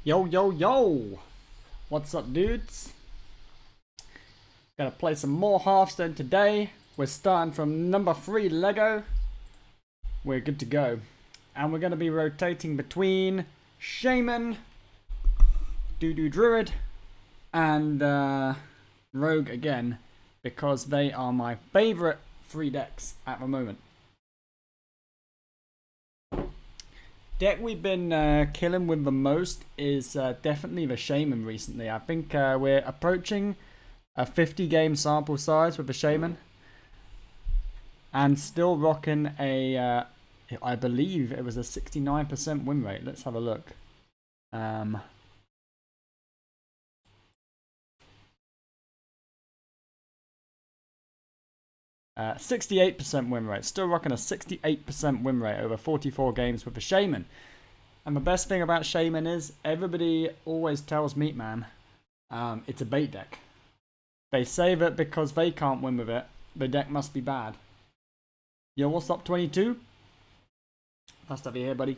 Yo, yo, yo! What's up, dudes? Gonna play some more Hearthstone today. We're starting from number 3 Lego. We're good to go. And we're gonna be rotating between Shaman, Druid, and Rogue again, because they are my favorite 3 decks at the moment. Deck we've been killing with the most is definitely the Shaman recently. I think we're approaching a 50 game sample size with the Shaman. And still rocking a, I believe it was a 69% win rate. Let's have a look. 68% win rate. Still rocking a 68% win rate over 44 games with the Shaman. And the best thing about Shaman is everybody always tells Meatman it's a bait deck. They save it because they can't win with it. The deck must be bad. Yo, what's up, 22? Nice to have you here, buddy.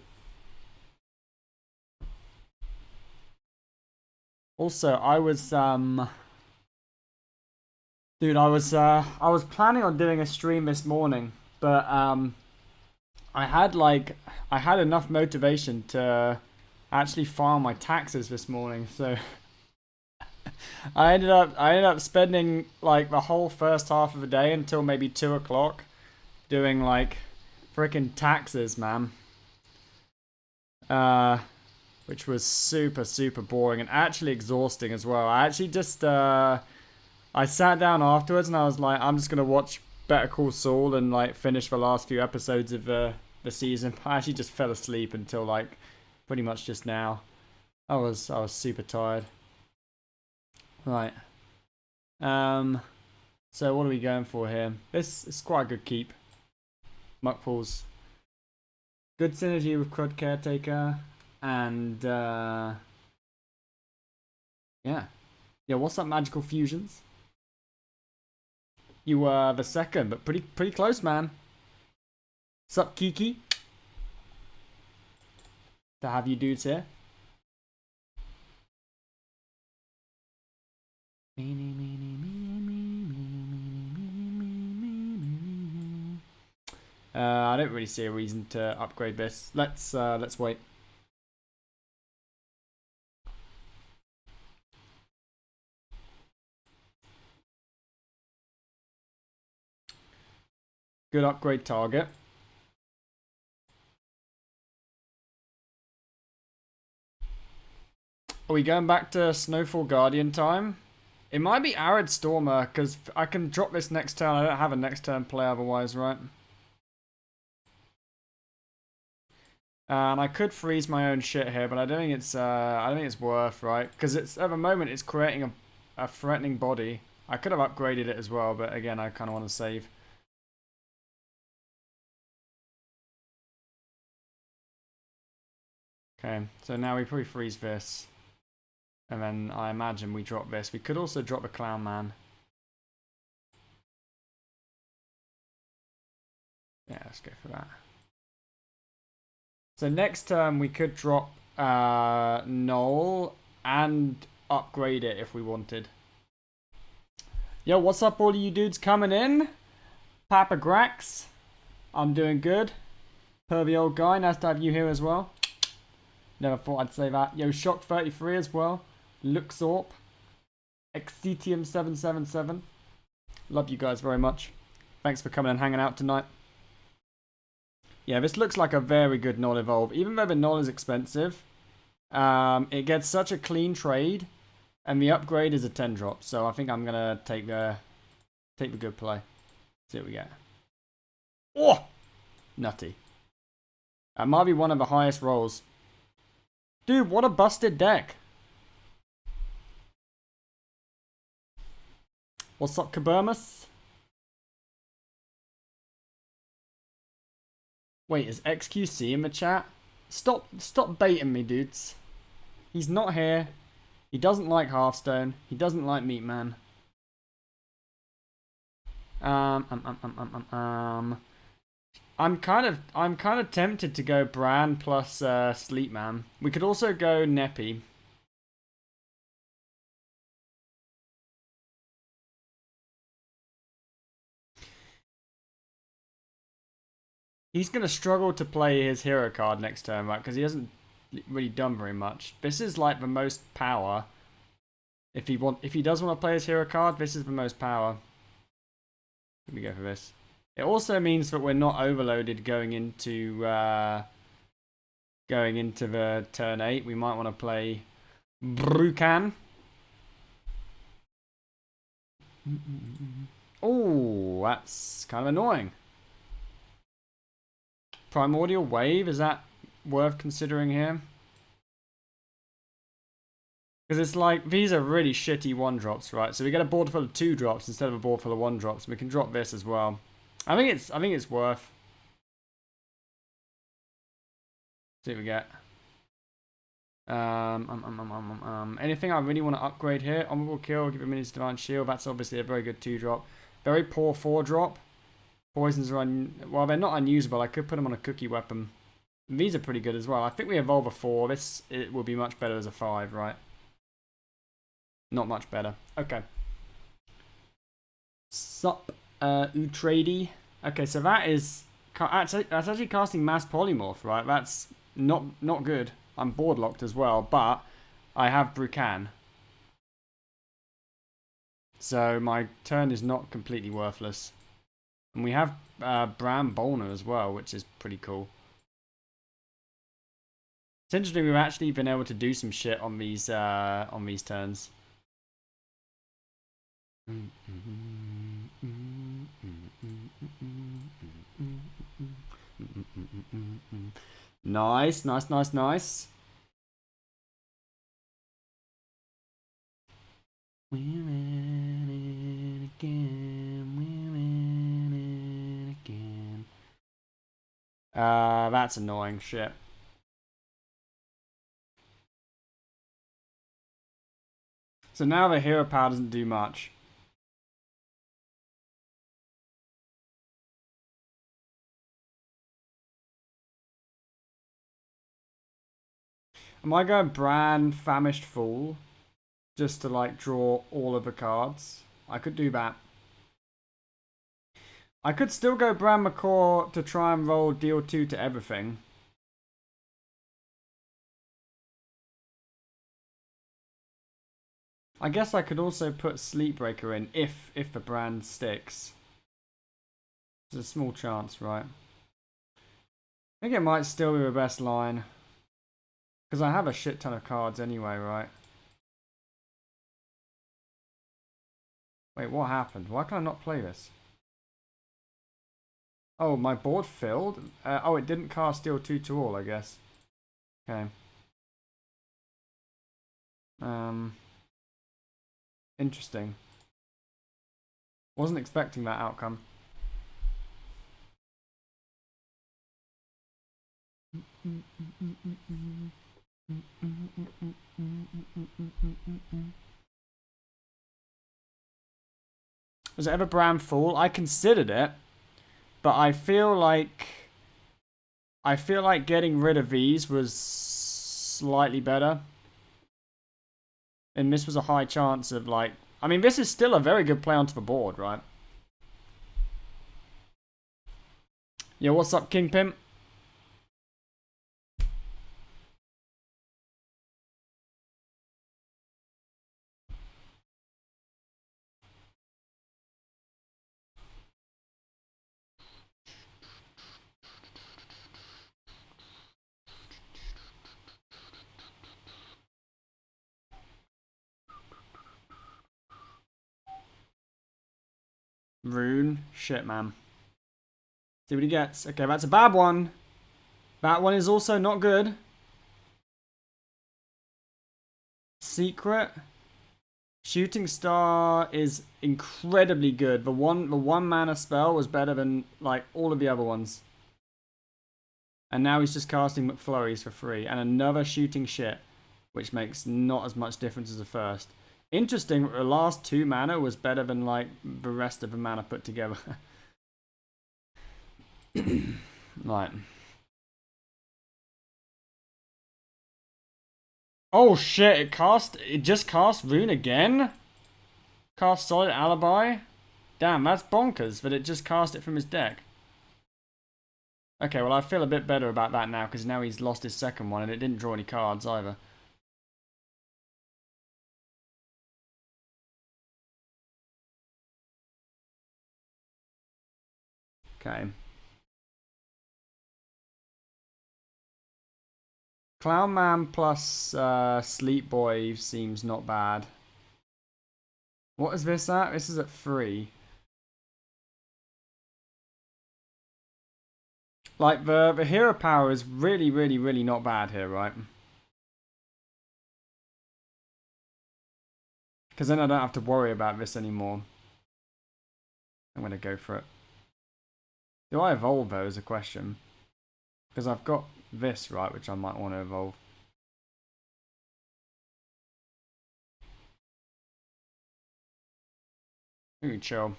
Also, I was dude, I was planning on doing a stream this morning, but I had enough motivation to actually file my taxes this morning, so I ended up spending like the whole first half of the day until maybe 2 o'clock doing like freaking taxes, man. Which was super boring and actually exhausting as well. I actually just I sat down afterwards and I was like, I'm just gonna watch Better Call Saul and like finish the last few episodes of the season. I actually just fell asleep until like pretty much just now. I was super tired. Right. So what are we going for here? This is quite a good keep. Muckpools. Good synergy with Crud Caretaker. And yeah. Yeah, what's up, Magical Fusions? You were the second, but pretty close, man. Sup, Kiki? To have you dudes here. I don't really see a reason to upgrade this. Let's wait. Good upgrade target. Are we going back to Snowfall Guardian time? It might be Arid Stormer, because I can drop this next turn. I don't have a next turn play otherwise, right? And I could freeze my own shit here, but I don't think it's worth, right? Because it's at the moment it's creating a threatening body. I could have upgraded it as well, but again, I kind of want to save. Okay, so now we probably freeze this. And then I imagine we drop this. We could also drop the Clown Man. Yeah, let's go for that. So next turn we could drop Null and upgrade it if we wanted. Yo, what's up all of you dudes coming in? Papa Grax. I'm doing good. Pervy old guy, nice to have you here as well. Never thought I'd say that. Yo, Shock33 as well. Luxorp. Exetium777. Love you guys very much. Thanks for coming and hanging out tonight. Yeah, this looks like a very good Null Evolve. Even though the Null is expensive, it gets such a clean trade, and the upgrade is a 10 drop. So I think I'm gonna take the good play. See what we get. Oh, nutty. That might be one of the highest rolls. Dude, what a busted deck. What's up, Caverns? Wait, is XQC in the chat? Stop baiting me, dudes. He's not here. He doesn't like Hearthstone. He doesn't like Meatman. I'm kind of tempted to go Bran plus Sleetman. We could also go Neppy, He's going to struggle to play his hero card next turn, right? Because he hasn't really done very much. This is like the most power. If he does want to play his hero card, this is the most power. Let me go for this. It also means that we're not overloaded going into the turn 8. We might want to play Brucan. Oh, that's kind of annoying. Primordial Wave, is that worth considering here? Because it's like, these are really shitty 1-drops, right? So we get a board full of 2-drops instead of a board full of 1-drops. We can drop this as well. I think it's worth. See what we get. Anything I really want to upgrade here? Honorable Kill, give a Mini's Divine Shield. That's obviously a very good 2-drop. Very poor 4-drop. Poisons are well, they're not unusable. I could put them on a cookie weapon. And these are pretty good as well. I think we evolve a 4. It will be much better as a 5, right? Not much better. Okay. Sup, Utrady. Okay, so that's actually casting Mass Polymorph, right? That's not good. I'm board locked as well, but I have Brucan. So my turn is not completely worthless. And we have Bram Bolner as well, which is pretty cool. It's interesting we've actually been able to do some shit on these turns. Nice, nice, nice, nice. We're in it again. We're in it again. That's annoying shit. So now the hero power doesn't do much. Am I going Bran Famished Fool? Just to like draw all of the cards? I could do that. I could still go Bran McCaw to try and roll deal 2 to everything. I guess I could also put Sleetbreaker in if the brand sticks. There's a small chance, right? I think it might still be the best line. Because I have a shit ton of cards anyway, right? Wait, what happened? Why can I not play this? Oh, my board filled? Oh, it didn't cast deal 2 to all, I guess. Okay. Interesting. Wasn't expecting that outcome. Was it ever Bram Fool? I considered it, but I feel like getting rid of these was slightly better. And this was a high chance of like, I mean, this is still a very good play onto the board, right? Yeah, what's up, King Pimp? Rune. Shit, man. See what he gets. Okay, that's a bad one. That one is also not good. Secret. Shooting Star is incredibly good. The one mana spell was better than like all of the other ones. And now he's just casting McFlurries for free. And another shooting shit, which makes not as much difference as the first. Interesting, the last 2 mana was better than like the rest of the mana put together. Right. Oh shit, it just cast Rune again? Cast Solid Alibi? Damn, that's bonkers that it just cast it from his deck. Okay, well I feel a bit better about that now because now he's lost his second one and it didn't draw any cards either. Okay. Clownman plus Sleep Boy seems not bad. What is this at? This is at 3. Like, the hero power is really, really, really not bad here, right? Because then I don't have to worry about this anymore. I'm going to go for it. Do I evolve, though, is a question. Because I've got this, right, which I might want to evolve. Ooh, chill.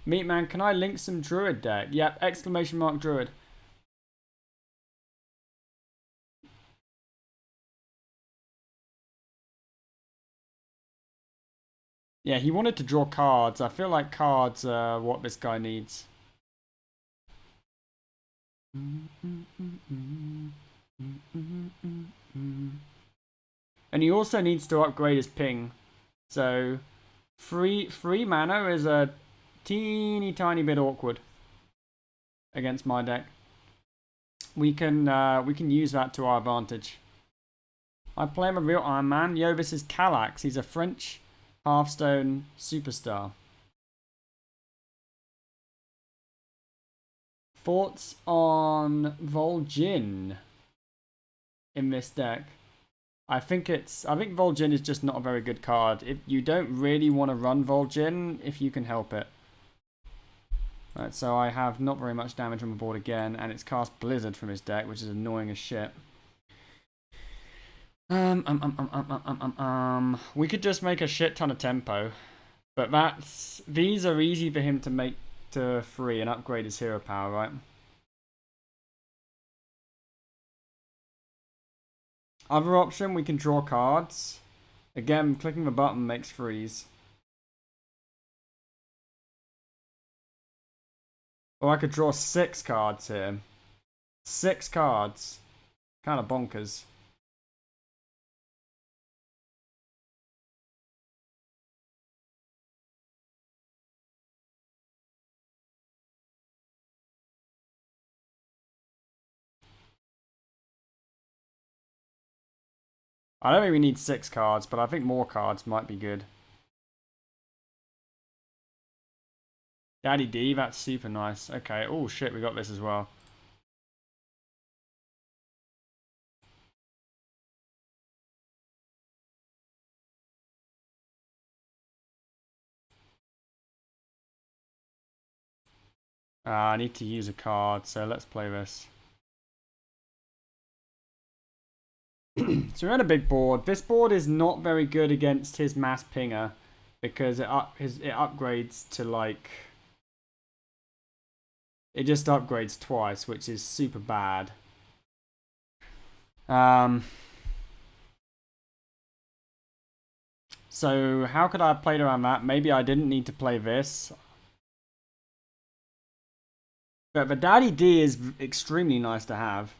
Meatman, can I link some Druid deck? Yep, exclamation mark Druid. Yeah, he wanted to draw cards. I feel like cards are what this guy needs. And he also needs to upgrade his ping. So, free mana is a teeny tiny bit awkward against my deck. We can use that to our advantage. I play him a real Iron Man. Yo, this is Calax. He's a French Hearthstone superstar. Thoughts on Vol'jin in this deck? I think Vol'jin is just not a very good card. If you don't really want to run Vol'jin, if you can help it. Right, so I have not very much damage on the board again, and it's cast Blizzard from his deck, which is annoying as shit. We could just make a shit ton of tempo, but these are easy for him to make to free and upgrade his hero power, right? Other option, we can draw cards. Again, clicking the button makes freeze. Or I could draw 6 cards here. 6 cards. Kind of bonkers. I don't think we need 6 cards, but I think more cards might be good. Daddy D, that's super nice. Okay, oh shit, we got this as well. I need to use a card, so let's play this. So we're on a big board. This board is not very good against his mass pinger because it upgrades to like... It just upgrades twice, which is super bad. So how could I have played around that? Maybe I didn't need to play this. But the Daddy D is extremely nice to have.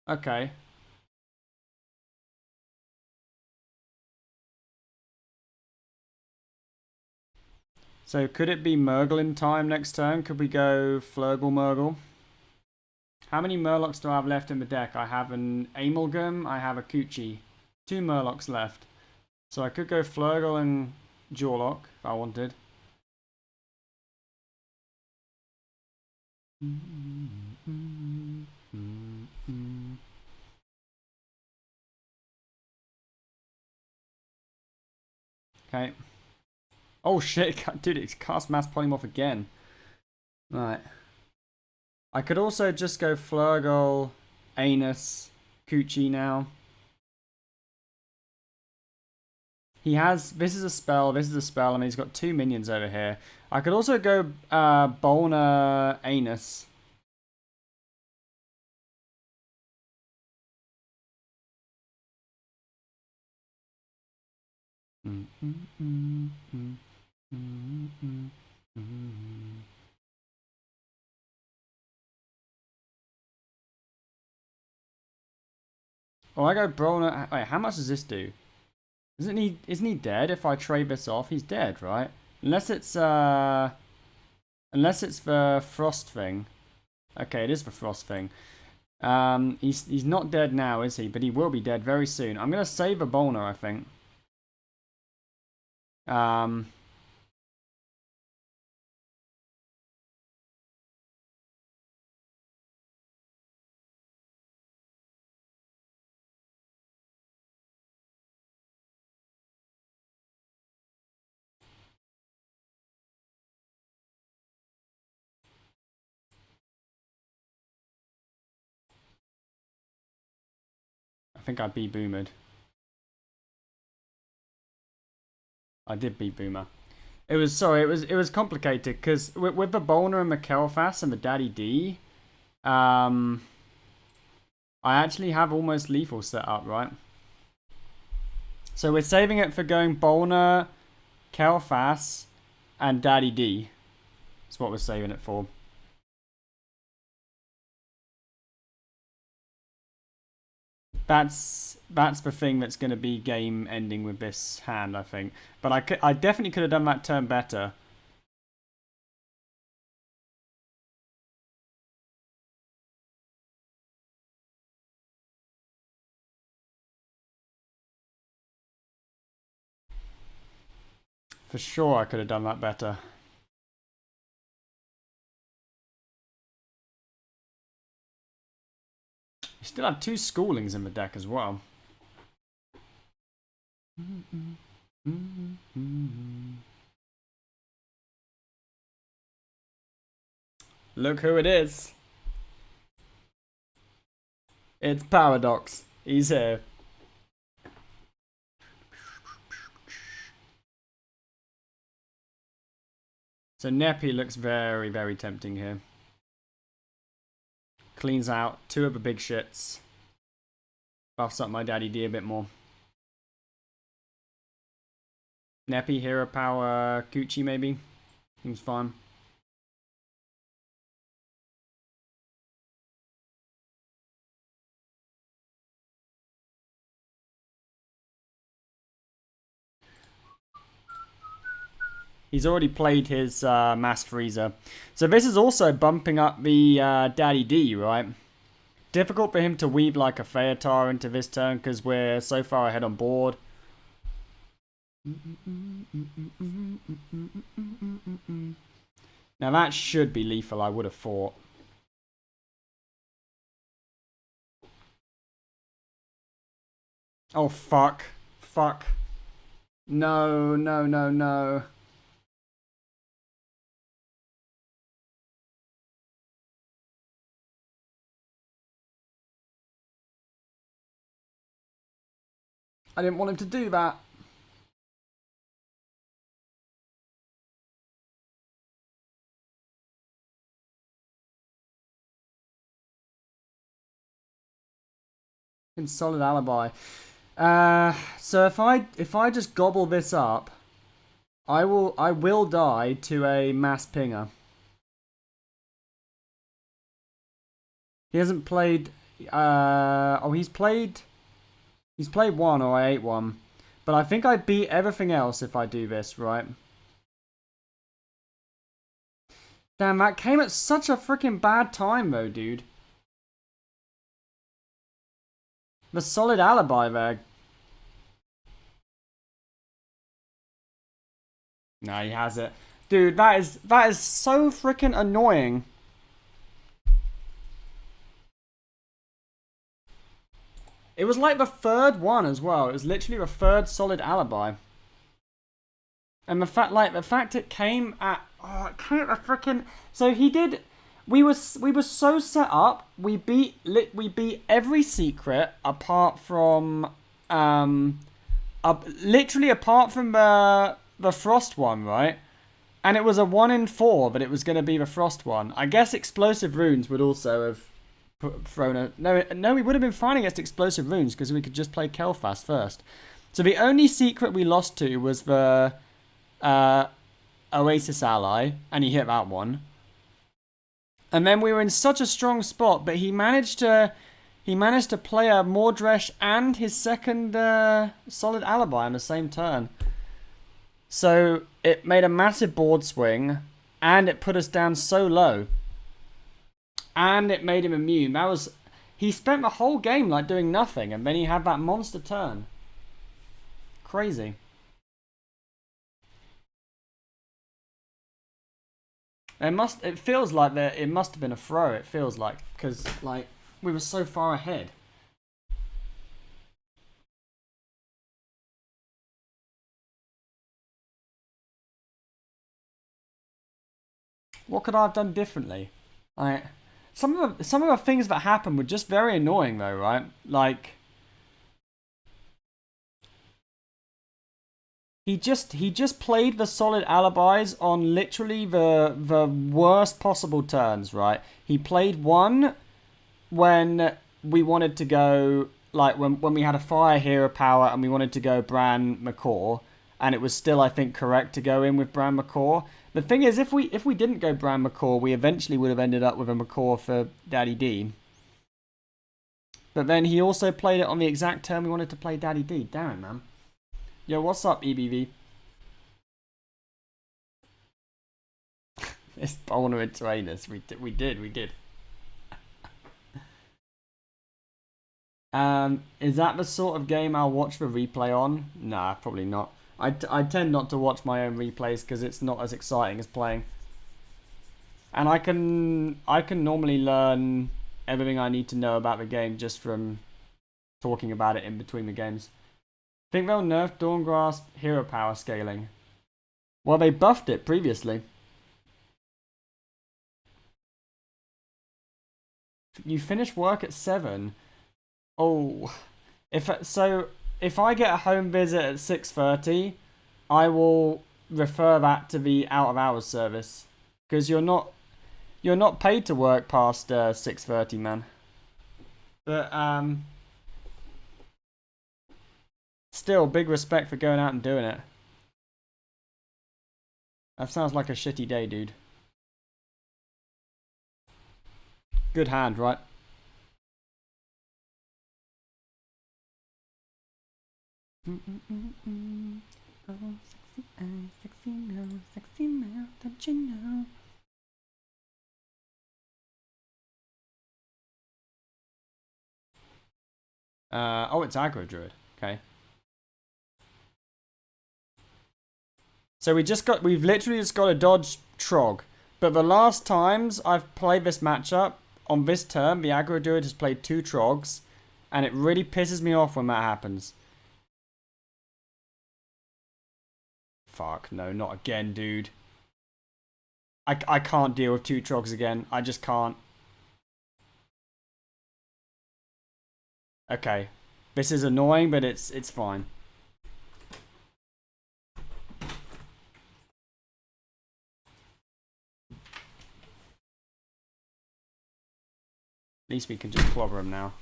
Okay. So could it be Murgle time next turn? Could we go Flurgle Murgle? How many Murlocs do I have left in the deck? I have an Amalgam, I have a Coochie. 2 Murlocs left. So I could go Flurgle and Jawlock if I wanted. Okay. Oh shit, dude, it's cast Mass Polymorph again. Right. I could also just go Flurgle, Anus, Coochie now. He has, this is a spell, and he's got 2 minions over here. I could also go Bolner Anus. Oh, I go Bolner. Wait, how much does this do? Isn't he dead if I trade this off? He's dead, right? Unless it's the frost thing. Okay, it is the frost thing. He's not dead now, is he? But he will be dead very soon. I'm gonna save a Bolner, I think. I think I beat Boomered. I did beat Boomer. It was complicated because with the Bolner and the Kelfas and the Daddy D, I actually have almost lethal set up, right? So we're saving it for going Bolner, Kelfas, and Daddy D. That's what we're saving it for. That's the thing that's going to be game ending with this hand, I think. But I definitely could have done that turn better. For sure I could have done that better. You still have 2 schoolings in the deck as well. Look who it is. It's Paradox. He's here. So Neppy looks very, very tempting here. Cleans out 2 of the big shits. Buffs up my Daddy D a bit more. Neppy, Hero Power, Gucci maybe. Seems fine. He's already played his Mass Freezer. So this is also bumping up the Daddy D, right? Difficult for him to weave like a Feotar into this turn because we're so far ahead on board. Now that should be lethal, I would have thought. Oh, fuck. Fuck. No, no, no, no. I didn't want him to do that. Solid alibi. So if I just gobble this up, I will die to a mass pinger. He hasn't played. Oh, he's played 1, or I ate 1. But I think I beat everything else if I do this, right? Damn, that came at such a freaking bad time, though, dude. The solid alibi there. No, he has it. Dude, that is so freaking annoying. It was like the 3rd one as well. It was literally the 3rd solid alibi. And the fact it came at a freaking. So he did. We were so set up. We beat every secret apart from literally apart from the frost one, right? And it was a 1 in 4 that it was going to be the frost one. I guess explosive runes would also have thrown a... No, we would have been fine against explosive runes because we could just play Kelfast first. So the only secret we lost to was the Oasis ally, and he hit that one. And then we were in such a strong spot, but he managed to play a Mordresh and his second solid alibi on the same turn. So it made a massive board swing, and it put us down so low. And it made him immune. He spent the whole game like doing nothing, and then he had that monster turn. Crazy. It feels like it must have been a throw. It feels like, because like we were so far ahead. What could I have done differently? Like some of the things that happened were just very annoying though, right? Like he just played the solid alibis on literally the worst possible turns, right? He played one when we wanted to go like when we had a fire hero power and we wanted to go Bran McCaw, and it was still I think correct to go in with Bran McCaw. The thing is, if we didn't go Bran McCaw, we eventually would have ended up with a McCaw for Daddy D. But then he also played it on the exact turn we wanted to play Daddy D. Damn it, man. Yo, what's up, EBV? It's Bolner and trainers. We did. Is that the sort of game I'll watch the replay on? Nah, probably not. I tend not to watch my own replays because it's not as exciting as playing. And I can normally learn everything I need to know about the game just from talking about it in between the games. Think they'll nerf Dawngrasp hero power scaling? Well, they buffed it previously. You finish work at 7. Oh, if I get a home visit at 6:30, I will refer that to the out of hours service because you're not paid to work past 6:30, man. But still, big respect for going out and doing it. That sounds like a shitty day, dude. Good hand, right? Oh, sexy mouth, don't you know? Oh, it's Aggro Druid. Okay. So we've literally just got to dodge Trog. But the last times I've played this matchup, on this turn, the Aggro Druid has played 2 Trogs, and it really pisses me off when that happens. Fuck, no, not again, dude. I can't deal with 2 Trogs again. I just can't. Okay. This is annoying, but it's fine. At least we can just clobber him now.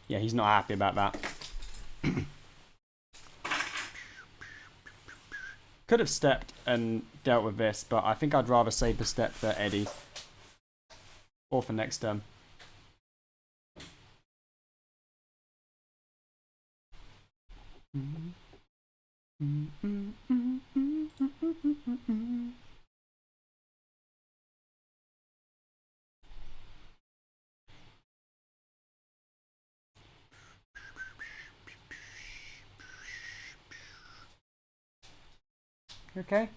Yeah, he's not happy about that. Could have stepped and dealt with this, but I think I'd rather save the step for Eddie. Or for next turn. Okay.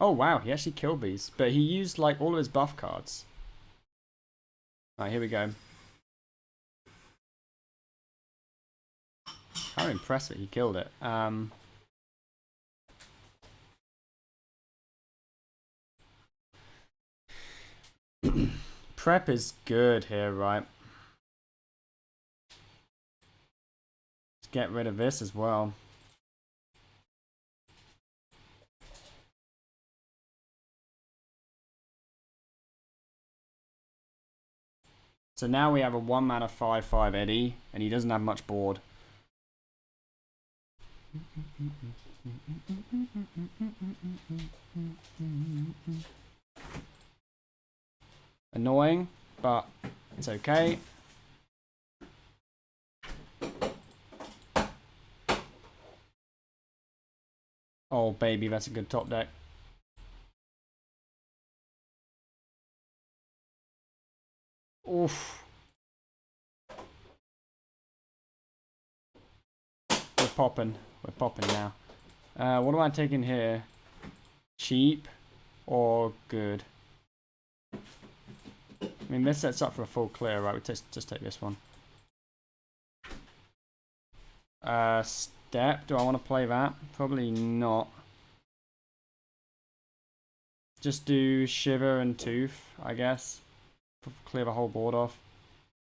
Oh wow, he actually killed these, but he used like all of his buff cards. Alright, here we go. How impressive he killed it. Prep is good here, right? Let's get rid of this as well. So now we have a 1 mana 5/5 Eddie, and he doesn't have much board. Annoying, but it's okay. Oh baby, that's a good top deck. Oof. We're popping. We're popping now. What am I taking here? Cheap or good? I mean, this sets up for a full clear, right? We just take this one. Step. Do I want to play that? Probably not. Just do Shiver and Tooth, I guess. Clear the whole board off.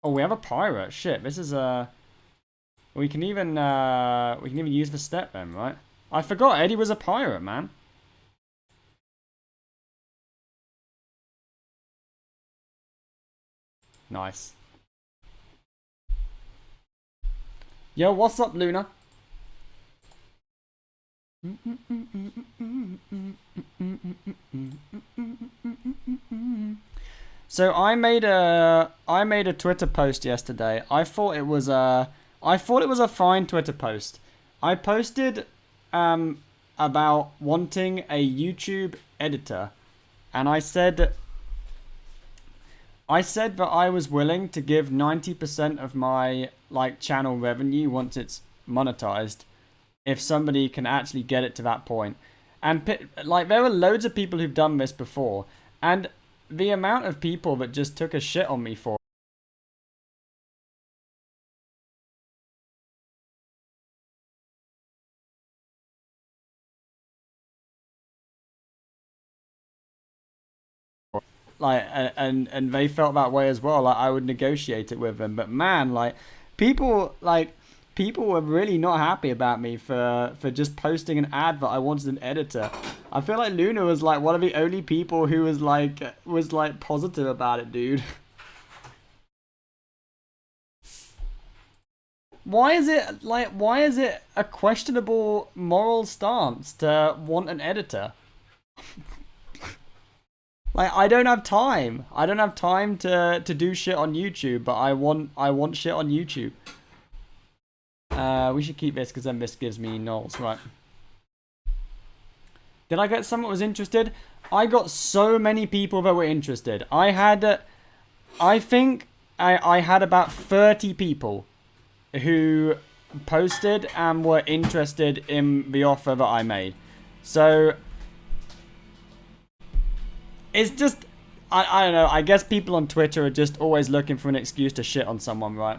Oh, we have a pirate. Shit, this is a. We can even use the step then, right? I forgot Eddie was a pirate, man. Nice. Yo, what's up, Luna? So I made a Twitter post yesterday. I thought it was a fine Twitter post. I posted about wanting a YouTube editor, and I said that I was willing to give 90% of my channel revenue once it's monetized if somebody can actually get it to that point. And there are loads of people who've done this before, and the amount of people that just took a shit on me for and they felt that way as well. I would negotiate it with them, but man, people were really not happy about me for just posting an ad that I wanted an editor. I feel like Luna was one of the only people who was positive about it, dude. Why is it a questionable moral stance to want an editor? I don't have time. I don't have time to do shit on YouTube, but I want shit on YouTube. We should keep this because then this gives me nulls, right? Did I get someone that was interested? I got so many people that were interested. I think I had about 30 people who posted and were interested in the offer that I made. So it's just, I don't know, I guess people on Twitter are just always looking for an excuse to shit on someone, right?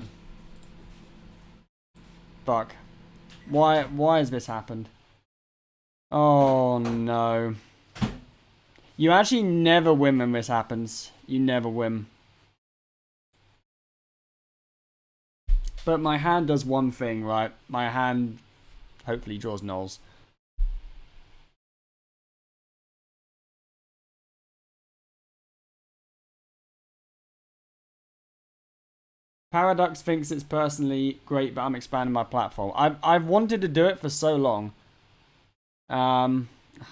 Fuck. Why has this happened? Oh no. You actually never win when this happens. You never win. But my hand does one thing, right? My hand hopefully draws nulls. Paradox thinks it's personally great, but I'm expanding my platform. I've wanted to do it for so long. Oh,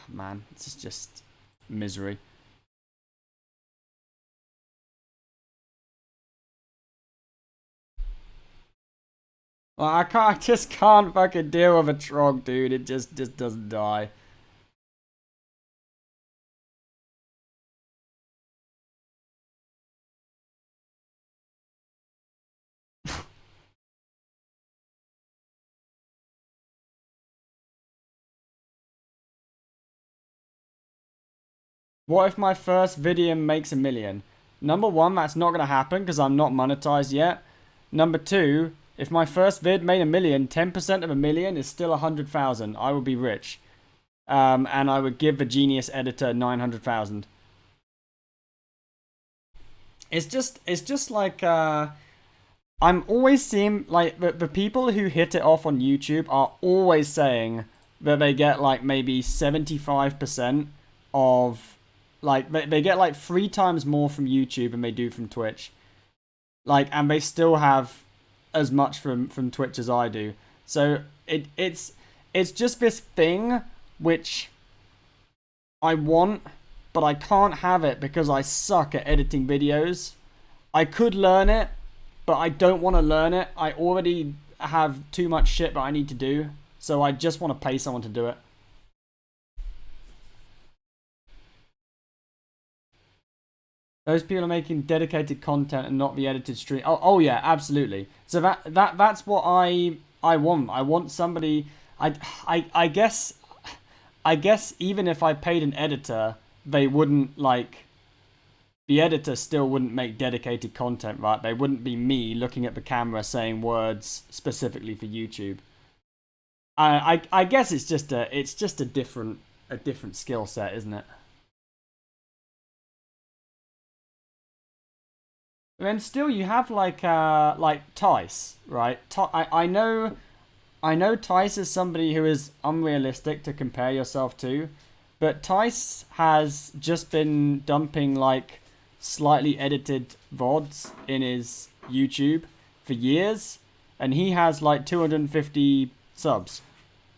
man, this is just misery. I just can't fucking deal with a Trog, dude. It just doesn't die. What if my first video makes 1 million? Number one, that's not going to happen because I'm not monetized yet. Number two, if my first vid made 1 million, 10% of 1 million is still 100,000. I would be rich. And I would give the genius editor 900,000. It's just like I'm always seeing like the people who hit it off on YouTube are always saying that they get like maybe 75% of like they get like 3 times more from YouTube than they do from Twitch. Like, and they still have as much from Twitch as I do. So it's just this thing which I want, but I can't have it because I suck at editing videos. I could learn it, but I don't want to learn it. I already have too much shit that I need to do, so I just want to pay someone to do it. Those people are making dedicated content and not the edited stream. Oh yeah, absolutely. So that's what I want. I want somebody. I guess even if I paid an editor, they wouldn't like. The editor still wouldn't make dedicated content, right? They wouldn't be me looking at the camera saying words specifically for YouTube. I guess it's just a different skill set, isn't it? And then still you have like Tice, right? I know Tice is somebody who is unrealistic to compare yourself to, but Tice has just been dumping like slightly edited VODs in his YouTube for years, and he has like 250 subs.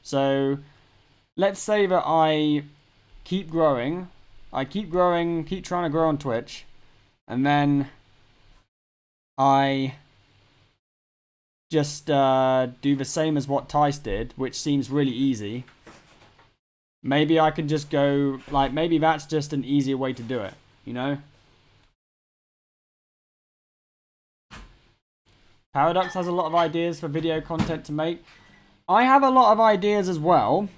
So let's say that I keep growing, keep trying to grow on Twitch, and then I just do the same as what Tice did, which seems really easy. Maybe I can just go, like, maybe that's just an easier way to do it, you know? Paradox has a lot of ideas for video content to make. I have a lot of ideas as well.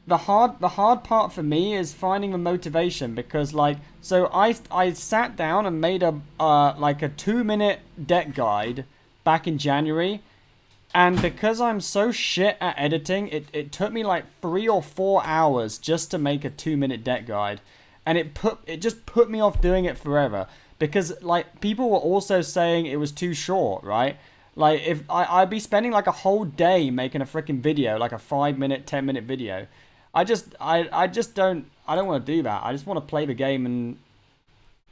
The hard part for me is finding the motivation, because like, so I sat down and made a like a 2-minute deck guide back in January, and because I'm so shit at editing, it took me like 3 or 4 hours just to make a 2-minute deck guide, and it just put me off doing it forever, because like people were also saying it was too short, right? Like if I'd be spending like a whole day making a freaking video, like a 5-minute, 10-minute video. I don't want to do that. I just want to play the game and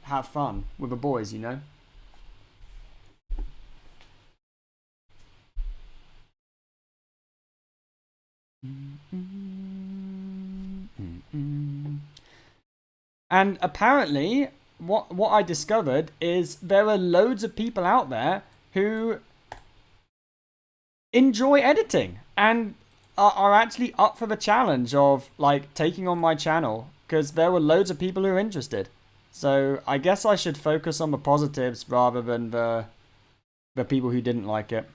have fun with the boys, you know? And apparently, what I discovered is there are loads of people out there who enjoy editing and are actually up for the challenge of like taking on my channel, because there were loads of people who are interested. So I guess I should focus on the positives rather than the people who didn't like it.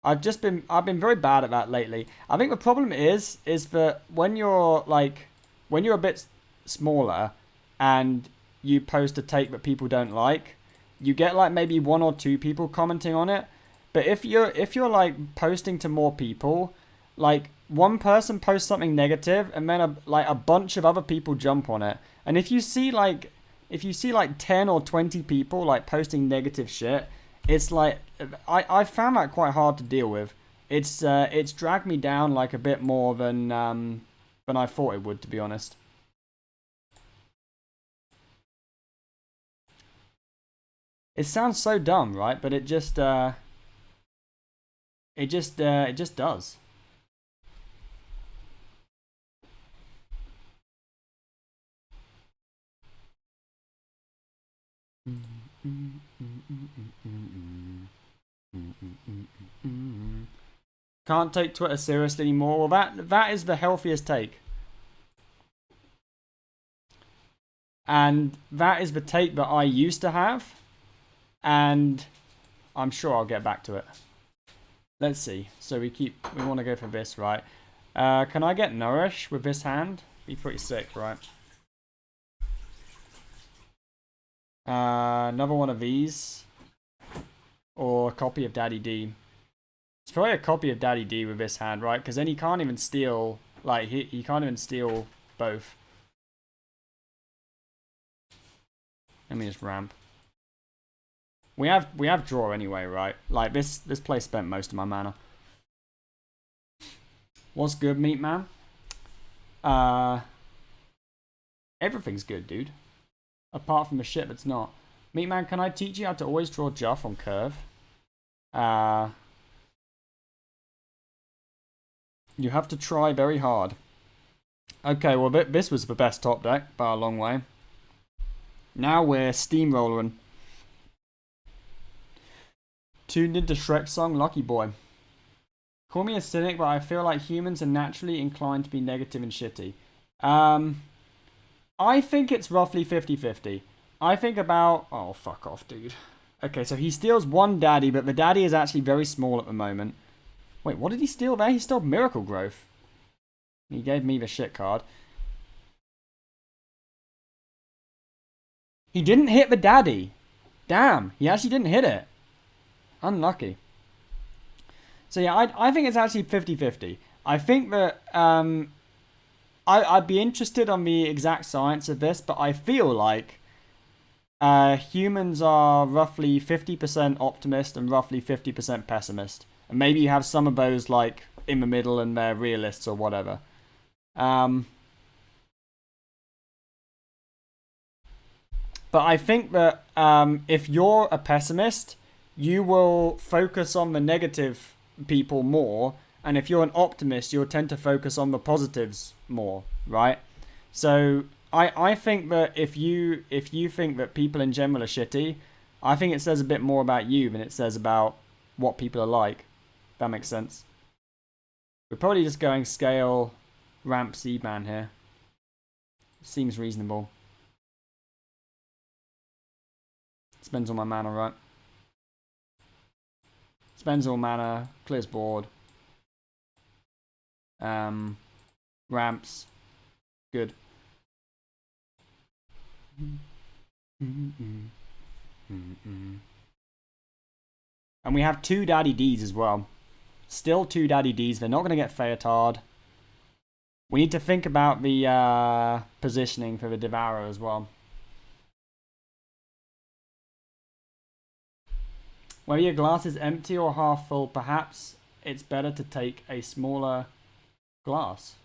I've been very bad at that lately. I think the problem is that when you're a bit smaller and you post a take that people don't like, you get like maybe 1 or 2 people commenting on it. But if you're like posting to more people, like one person posts something negative and then a bunch of other people jump on it. And if you see like 10 or 20 people like posting negative shit, it's like I found that quite hard to deal with. It's dragged me down like a bit more than I thought it would, to be honest. It sounds so dumb, right? But it just does. Can't take Twitter seriously anymore. Well, that is the healthiest take. And that is the take that I used to have. And I'm sure I'll get back to it. Let's see. So we want to go for this, right? Can I get Nourish with this hand? Be pretty sick, right? Another one of these. Or a copy of Daddy D. It's probably a copy of Daddy D with this hand, right? Because then he can't even steal, like, he can't even steal both. Let me just ramp. We have draw anyway, right? Like this play spent most of my mana. What's good, meat man? Everything's good, dude. Apart from the shit that's not. Meat man, can I teach you how to always draw Juff on curve? You have to try very hard. Okay, well this was the best top deck by a long way. Now we're steamrolling. Tuned into Shrek's song, Lucky Boy. Call me a cynic, but I feel like humans are naturally inclined to be negative and shitty. I think it's roughly 50-50. I think about... Oh, fuck off, dude. Okay, so he steals one daddy, but the daddy is actually very small at the moment. Wait, what did he steal there? He stole Miracle Growth. He gave me the shit card. He didn't hit the daddy. Damn, he actually didn't hit it. Unlucky. So yeah, I think it's actually 50-50. I think that I'd be interested on the exact science of this, but I feel like humans are roughly 50% optimist and roughly 50% pessimist. And maybe you have some of those like in the middle and they're realists or whatever. But I think that if you're a pessimist, you will focus on the negative people more, and if you're an optimist, you'll tend to focus on the positives more, right? So I think that if you think that people in general are shitty, I think it says a bit more about you than it says about what people are like. That makes sense. We're probably just going scale ramp Seedman here. Seems reasonable. Spends all my mana, right? Spends all mana, clears board. Ramps. Good. And we have 2 Daddy Ds as well. Still 2 Daddy Ds. They're not going to get Feotard. We need to think about the positioning for the Devourer as well. Whether your glass is empty or half full, perhaps it's better to take a smaller glass.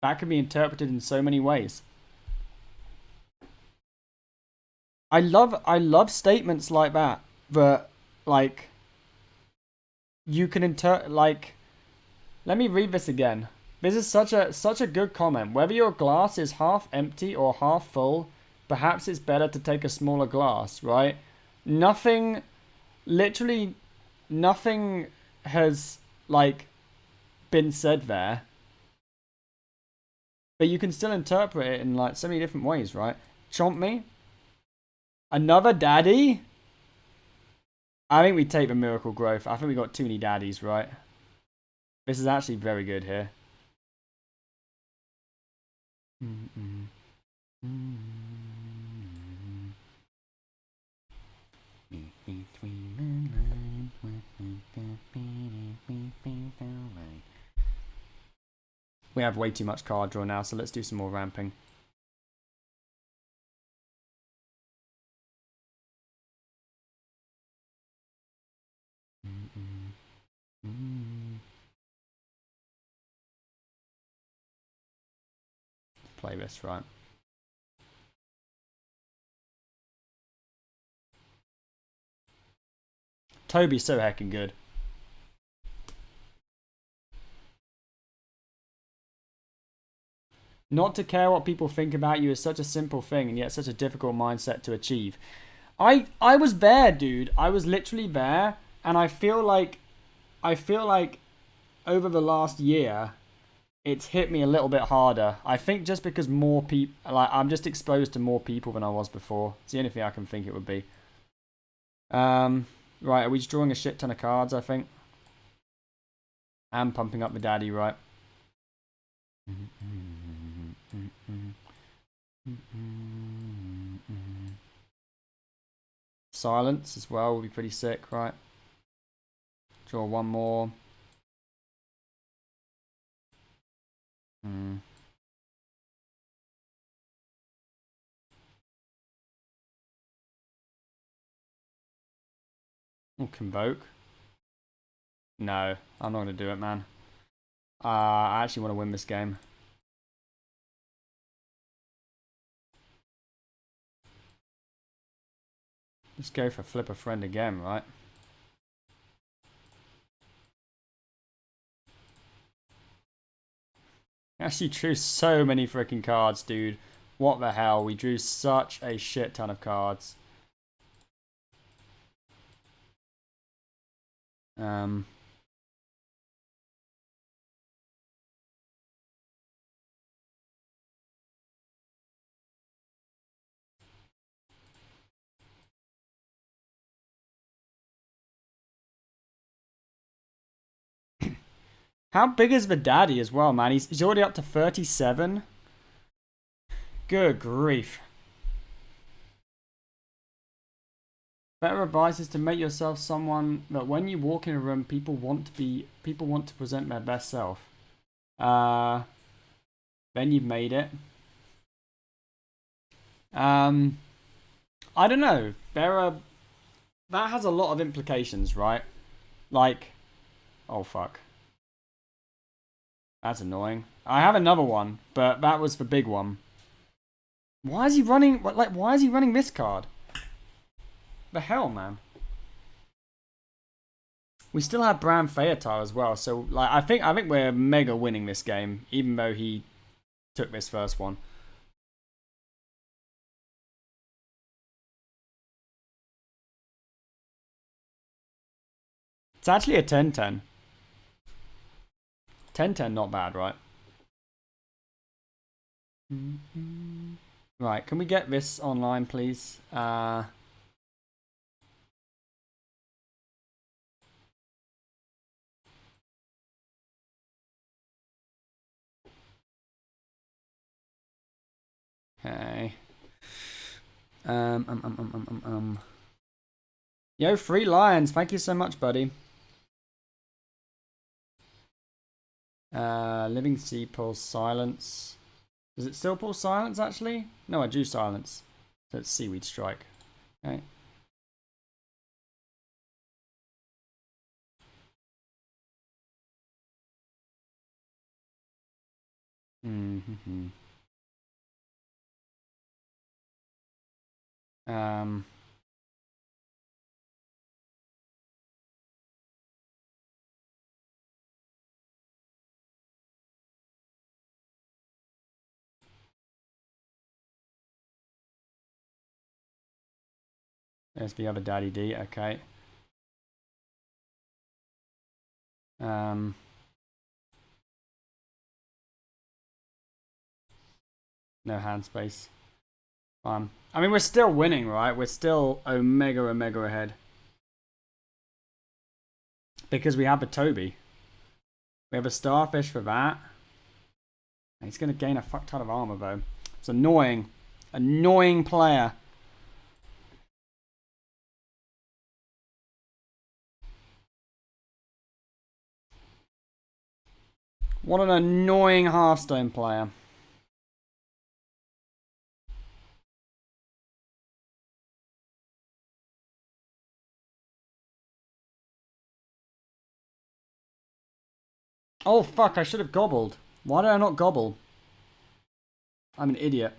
That can be interpreted in so many ways. I love statements like that like you can like, let me read this again. This is such a good comment. Whether your glass is half empty or half full, perhaps it's better to take a smaller glass, right? Literally nothing has like been said there. But you can still interpret it in like so many different ways, right? Chomp me. Another daddy? I think we take the Miracle Growth. I think we got too many daddies, right? This is actually very good here. We have way too much card draw now, so let's do some more ramping. Play this, right? Toby's so heckin' good. Not to care what people think about you is such a simple thing, and yet such a difficult mindset to achieve. I was there, dude. I was literally there, and I feel like over the last year, it's hit me a little bit harder. I think just because more people, like I'm just exposed to more people than I was before. It's the only thing I can think it would be. Right, are we just drawing a shit ton of cards, I think? And pumping up the daddy, right? Silence as well will be pretty sick, right? Draw one more. We'll Convoke. No, I'm not going to do it, man. I actually want to win this game. Just go for Flip a Friend again, right? Actually drew so many freaking cards, dude. What the hell? We drew such a shit ton of cards. How big is the daddy as well, man? He's already up to 37. Good grief. Better advice is to make yourself someone that when you walk in a room, people want to present their best self. Then you've made it. I don't know. That has a lot of implications, right? Like, oh fuck. That's annoying. I have another one, but that was the big one. Why is he running? Why is he running this card? The hell, man. We still have Bram Feotar as well, so like I think we're mega winning this game, even though he took this first one. It's actually a 10-10. 10-10, not bad, right? Right, can we get this online, please? Okay. Yo, Free Lions, thank you so much, buddy. Living Sea pulls Silence. Does it still pull Silence, actually? No, I drew Silence. So it's Seaweed Strike. Okay. Mm-hmm. There's the other Daddy D, okay. No hand space. I mean, we're still winning, right? We're still omega ahead. Because we have a Toby. We have a Starfish for that. He's going to gain a fuck ton of armor, though. It's annoying. Annoying player. What an annoying Hearthstone player. Oh fuck, I should have gobbled. Why did I not gobble? I'm an idiot.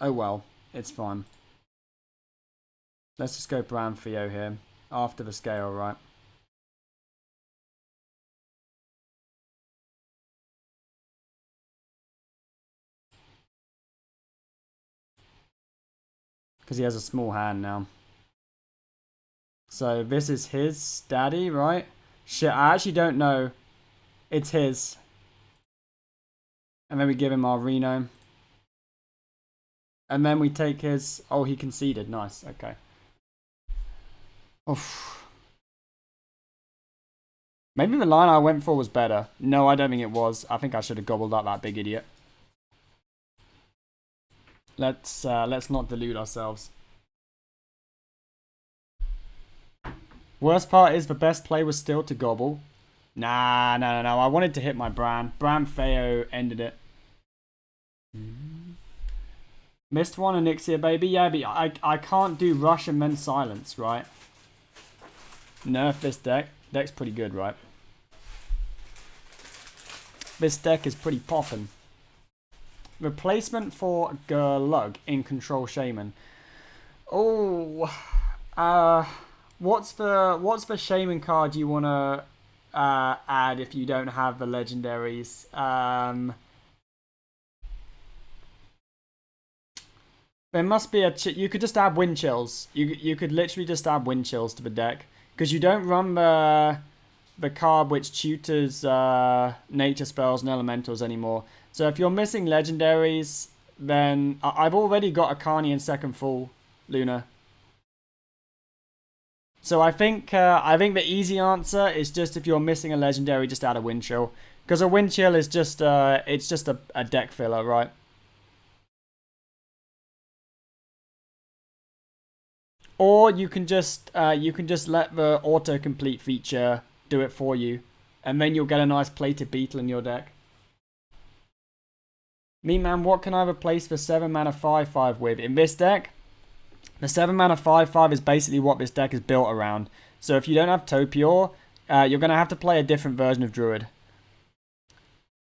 Oh well, it's fine. Let's just go Bram Theo here. After the scale, right? Because he has a small hand now. So this is his daddy, right? Shit, I actually don't know. It's his. And then we give him our Reno. And then we take his... Oh, he conceded. Nice, okay. Oof. Maybe the line I went for was better. No, I don't think it was. I think I should have gobbled up that big idiot. Let's not delude ourselves. Worst part is the best play was still to gobble. Nah. I wanted to hit my Bram. Bram Feo ended it. Missed one, Anixia, baby. Yeah, but I can't do Rush and then Silence, right? Nerf this deck. Deck's pretty good, right? This deck is pretty poppin'. Replacement for Glug in Control Shaman. Oh, what's the Shaman card you wanna add if you don't have the legendaries? There must be you could just add Wind Chills. You could literally just add Wind Chills to the deck because you don't run the card which tutors nature spells and elementals anymore. So if you're missing legendaries, then I've already got Akani in second full, Luna. So I think the easy answer is just if you're missing a legendary, just add a Wind Chill, because a Wind Chill is just it's just a deck filler, right? Or you can just let the autocomplete feature do it for you, and then you'll get a nice plated beetle in your deck. Me man, what can I replace the 7 mana 5/5 with in this deck? The 7 mana 5/5 is basically what this deck is built around. So if you don't have Topior, you're going to have to play a different version of Druid,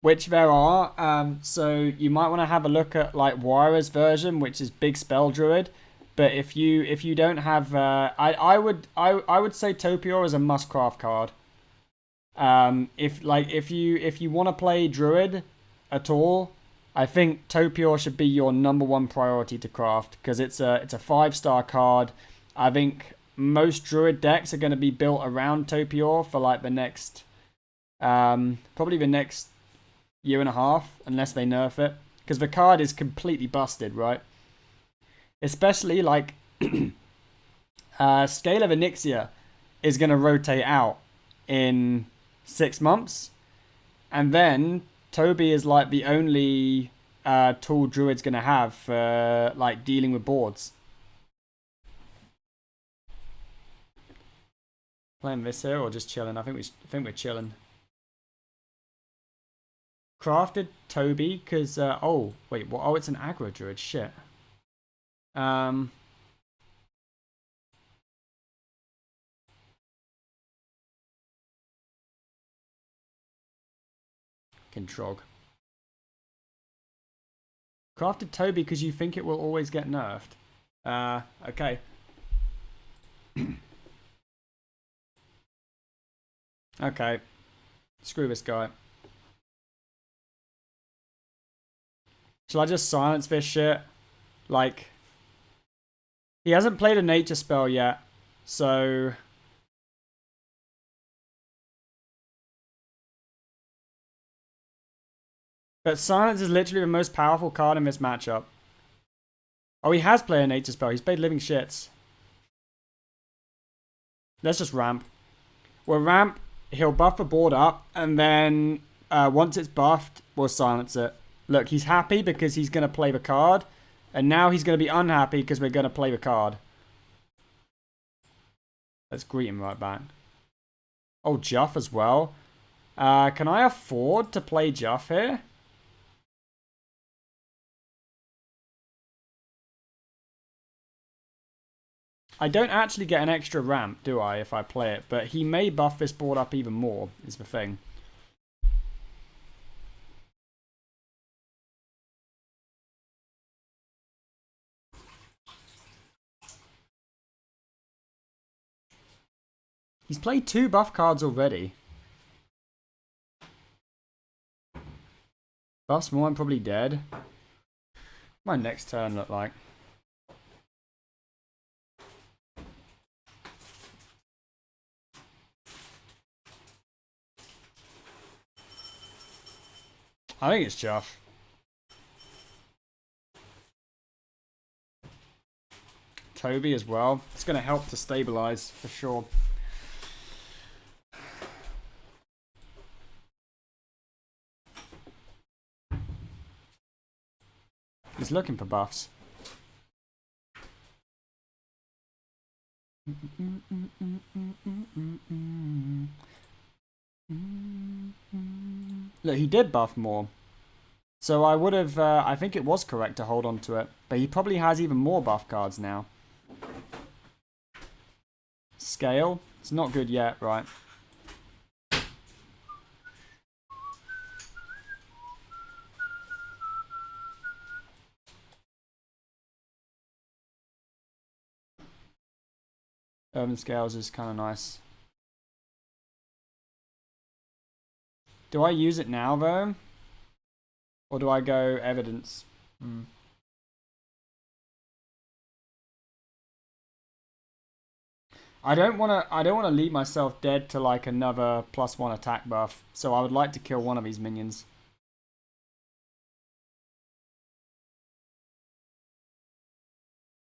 which there are. So you might want to have a look at like Wyra's version, which is Big Spell Druid. But if you don't have, I would say Topior is a must craft card. If you want to play Druid at all, I think Topior should be your #1 priority to craft, because it's a 5-star card. I think most Druid decks are going to be built around Topior for like the next, probably the next year and a half, unless they nerf it, because the card is completely busted, right? Especially like Scale of Onyxia is going to rotate out in 6 months, and then Toby is like the only tool Druid's going to have for like dealing with boards. Playing this here or just chilling? I think we're chilling. Crafted Toby because oh wait, what? Oh, it's an aggro Druid. Shit. Control. Crafted Toby because you think it will always get nerfed. Okay. Okay. Screw this guy. Shall I just silence this shit? Like, he hasn't played a nature spell yet, so... But silence is literally the most powerful card in this matchup. Oh, he has played a nature spell. He's played living shits. Let's just ramp. We'll ramp, he'll buff the board up, and then once it's buffed, we'll silence it. Look, he's happy because he's going to play the card, and now he's going to be unhappy because we're going to play the card. Let's greet him right back. Oh, Juff as well. Can I afford to play Juff here? I don't actually get an extra ramp, do I, if I play it? But he may buff this board up even more, is the thing. He's played 2 buff cards already. Buffs more, I'm probably dead. My next turn look like. I think it's Juff. Toby as well. It's going to help to stabilize for sure. He's looking for buffs. Look, he did buff more. So I would have, I think it was correct to hold on to it. But he probably has even more buff cards now. Scale. It's not good yet, right? Urban Scales is kind of nice. Do I use it now, though? Or do I go Evidence? I don't wanna leave myself dead to like another +1 attack buff, so I would like to kill one of these minions.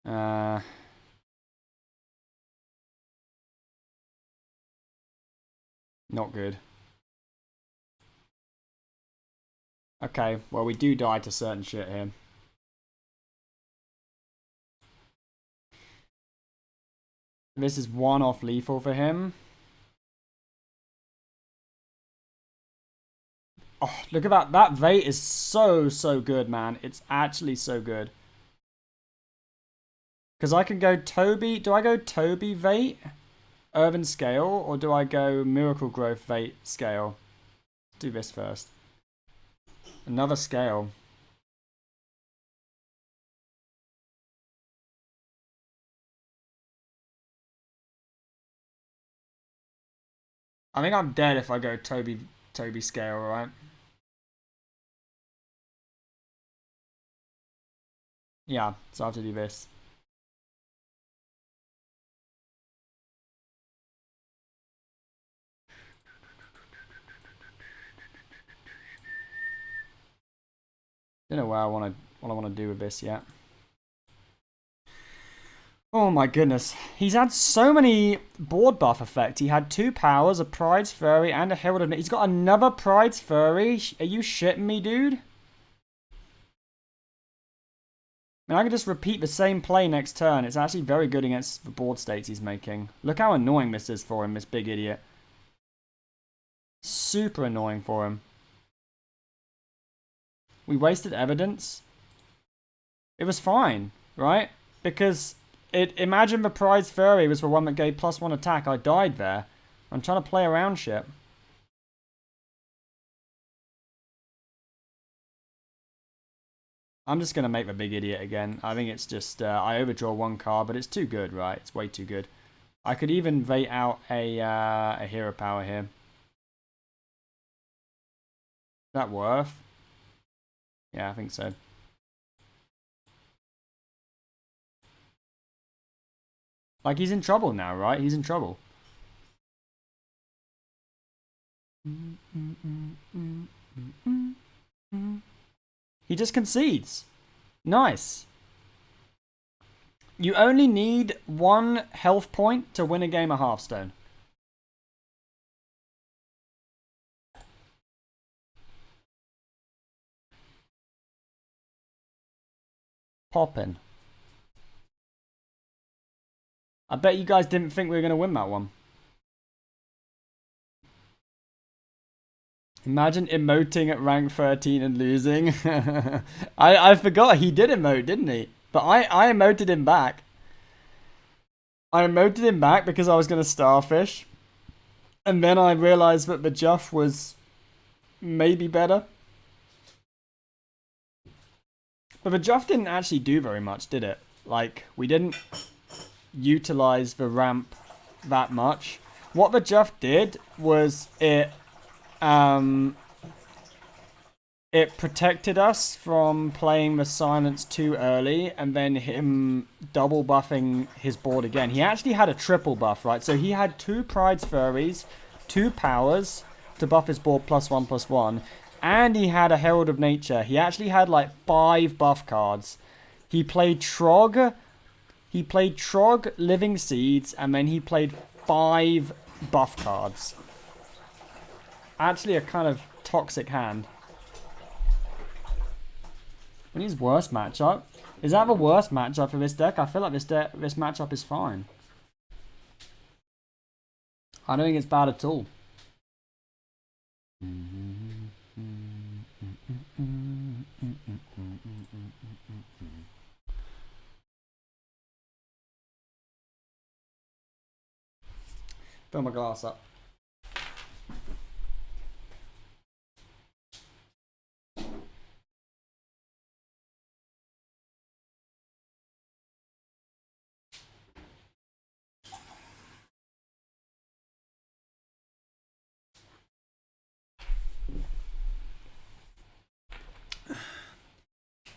Not good. Okay, well we do die to certain shit here. This is one off lethal for him. Oh, look at that. That Vate is so good, man. It's actually so good. Because I can go Toby. Do I go Toby Vate? Urban Scale? Or do I go Miracle Growth Vate Scale? Let's do this first. Another Scale. I think I'm dead if I go Toby Scale, right? Yeah, so I have to do this. Don't know what I want to do with this yet. Oh my goodness. He's had so many board buff effects. He had 2 powers, a Pride's Fury, and a Herald of... He's got another Pride's Fury. Are you shitting me, dude? I mean, I can just repeat the same play next turn. It's actually very good against the board states he's making. Look how annoying this is for him, this big idiot. Super annoying for him. We wasted evidence. It was fine, right? Because... Imagine the Pride's Fury was the one that gave +1 attack. I died there. I'm trying to play around shit. I'm just going to make the big idiot again. I think it's just... I overdraw 1 card, but it's too good, right? It's way too good. I could even Vate out a hero power here. Is that worth? Yeah, I think so. Like, he's in trouble now, right? He's in trouble. He just concedes. Nice. You only need 1 health point to win a game of Hearthstone. Poppin'. I bet you guys didn't think we were going to win that one. Imagine emoting at rank 13 and losing. I forgot he did emote, didn't he? But I emoted him back. I emoted him back because I was going to Starfish. And then I realized that the Guff was maybe better. But the Guff didn't actually do very much, did it? Like, we didn't utilize the ramp that much. What the Guff did was it protected us from playing the silence too early and then him double buffing his board again. He actually had a triple buff, right? So he had 2 Pride's Furies, 2 powers to buff his board +1/+1, and he had a Herald of Nature. He actually had like 5 buff cards. He played Trog, Living Seeds, and then he played 5 buff cards. Actually a kind of toxic hand. When his worst matchup? Is that the worst matchup for this deck? I feel like this matchup is fine. I don't think it's bad at all. Fill my glass up.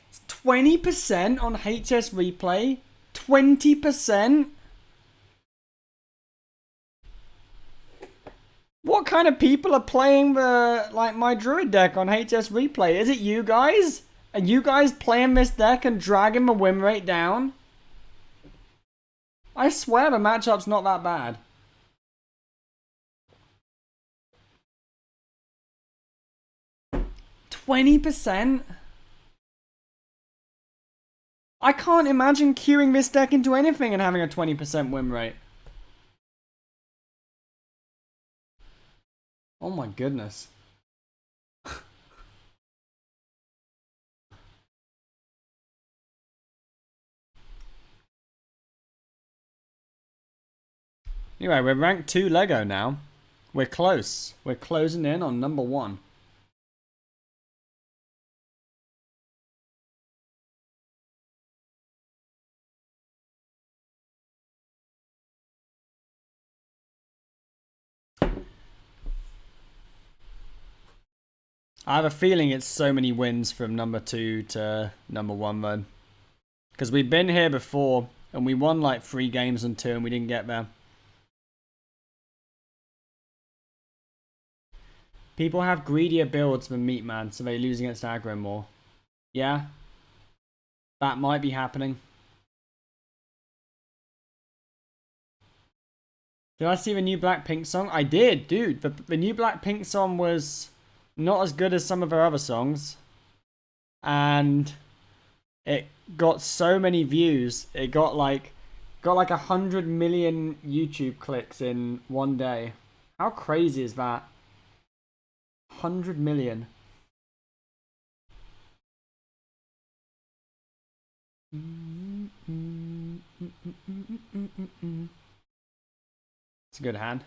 It's 20% on HS replay. 20%. What kind of people are playing my Druid deck on HS replay? Is it you guys? Are you guys playing this deck and dragging my win rate down? I swear the matchup's not that bad. %? I can't imagine queuing this deck into anything and having a 20% win rate. Oh my goodness. Anyway, we're ranked 2 Lego now. We're close. We're closing in on number 1. I have a feeling it's so many wins from number 2 to number 1 though. Because we've been here before and we won like 3 games on 2 and we didn't get there. People have greedier builds than Meatman, so they lose against aggro more. Yeah. That might be happening. Did I see the new Blackpink song? I did, dude. The new Blackpink song was not as good as some of her other songs. And it got so many views. It got like 100 million YouTube clicks in one day. How crazy is that? 100 million. It's a good hand.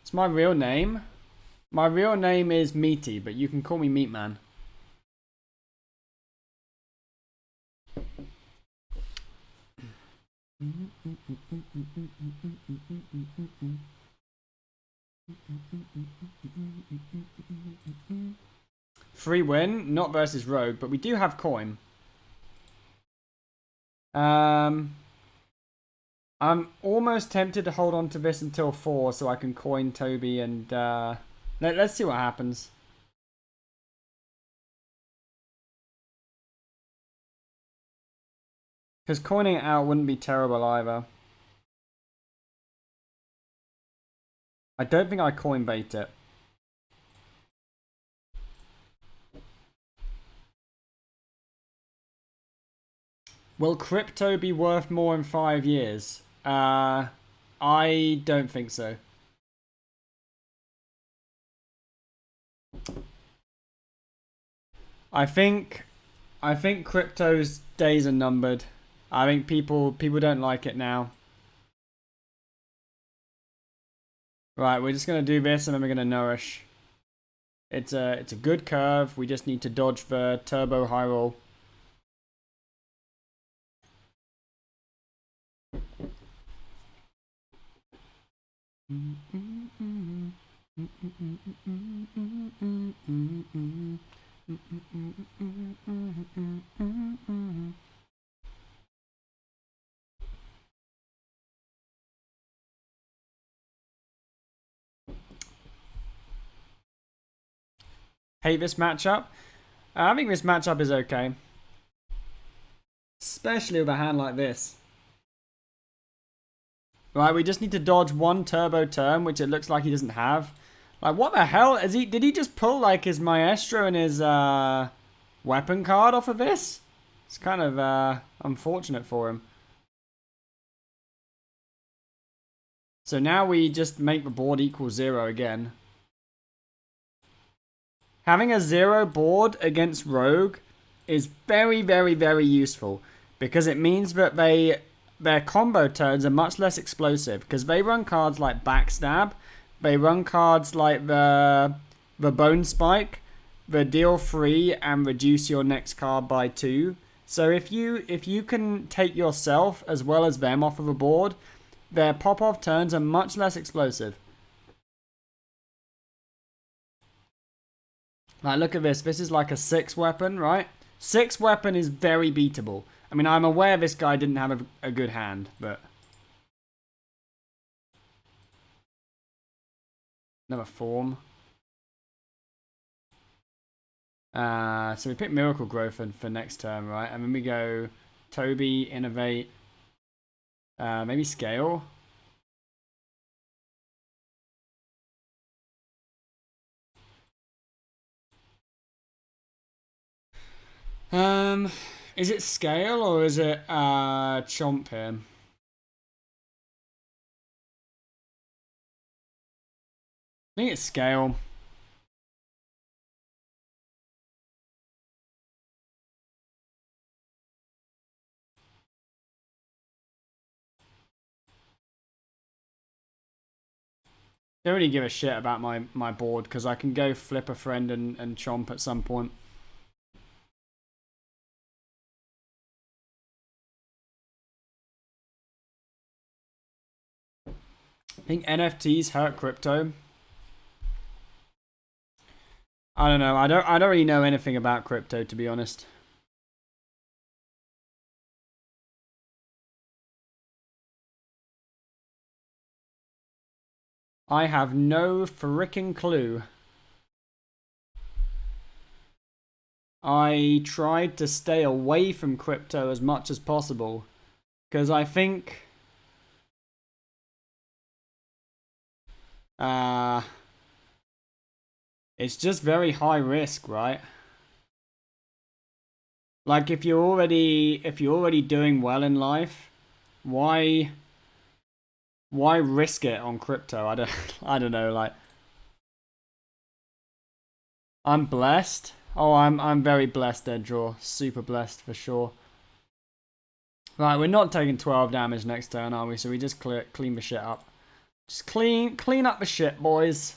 It's my real name. My real name is Meaty, but you can call me Meatman. Free win, not versus Rogue, but we do have coin. I'm almost tempted to hold on to this until 4 so I can coin Toby and let's see what happens. Because coining it out wouldn't be terrible either. I don't think I coin bait it. Will crypto be worth more in 5 years? I don't think so. I think crypto's days are numbered. I think people don't like it now. Right, we're just gonna do this and then we're gonna nourish. It's a good curve. We just need to dodge the turbo high roll. Hate this matchup. I think this matchup is okay. Especially with a hand like this. Right, we just need to dodge 1 turbo turn, which it looks like he doesn't have. Like, what the hell? Did he just pull, like, his Maestro and his weapon card off of this? It's kind of unfortunate for him. So now we just make the board equal 0 again. Having a 0 board against Rogue is very, very, very useful. Because it means that they their combo turns are much less explosive because they run cards like Backstab, they run cards like the Bone Spike, the deal 3 and reduce your next card by 2. So if you can take yourself as well as them off of the board, their pop-off turns are much less explosive. Like, look at this. This is like a 6 weapon, right? 6 weapon is very beatable. I mean, I'm aware this guy didn't have a good hand, but... Another form. So we pick Miracle Growth for next turn, right? And then we go Toby, Innervate, maybe Scale. Is it Scale or is it Chomp here? I think it's Scale. Don't really give a shit about my board because I can go flip a friend and chomp at some point. I think NFTs hurt crypto. I don't know. I don't really know anything about crypto, to be honest. I have no freaking clue. I tried to stay away from crypto as much as possible because I think it's just very high risk, right? Like if you're already doing well in life, why risk it on crypto? I don't know, like I'm blessed. Oh, I'm very blessed there, Draw. Super blessed for sure. Right, we're not taking 12 damage next turn, are we? So we just clean the shit up. Just clean up the shit, boys.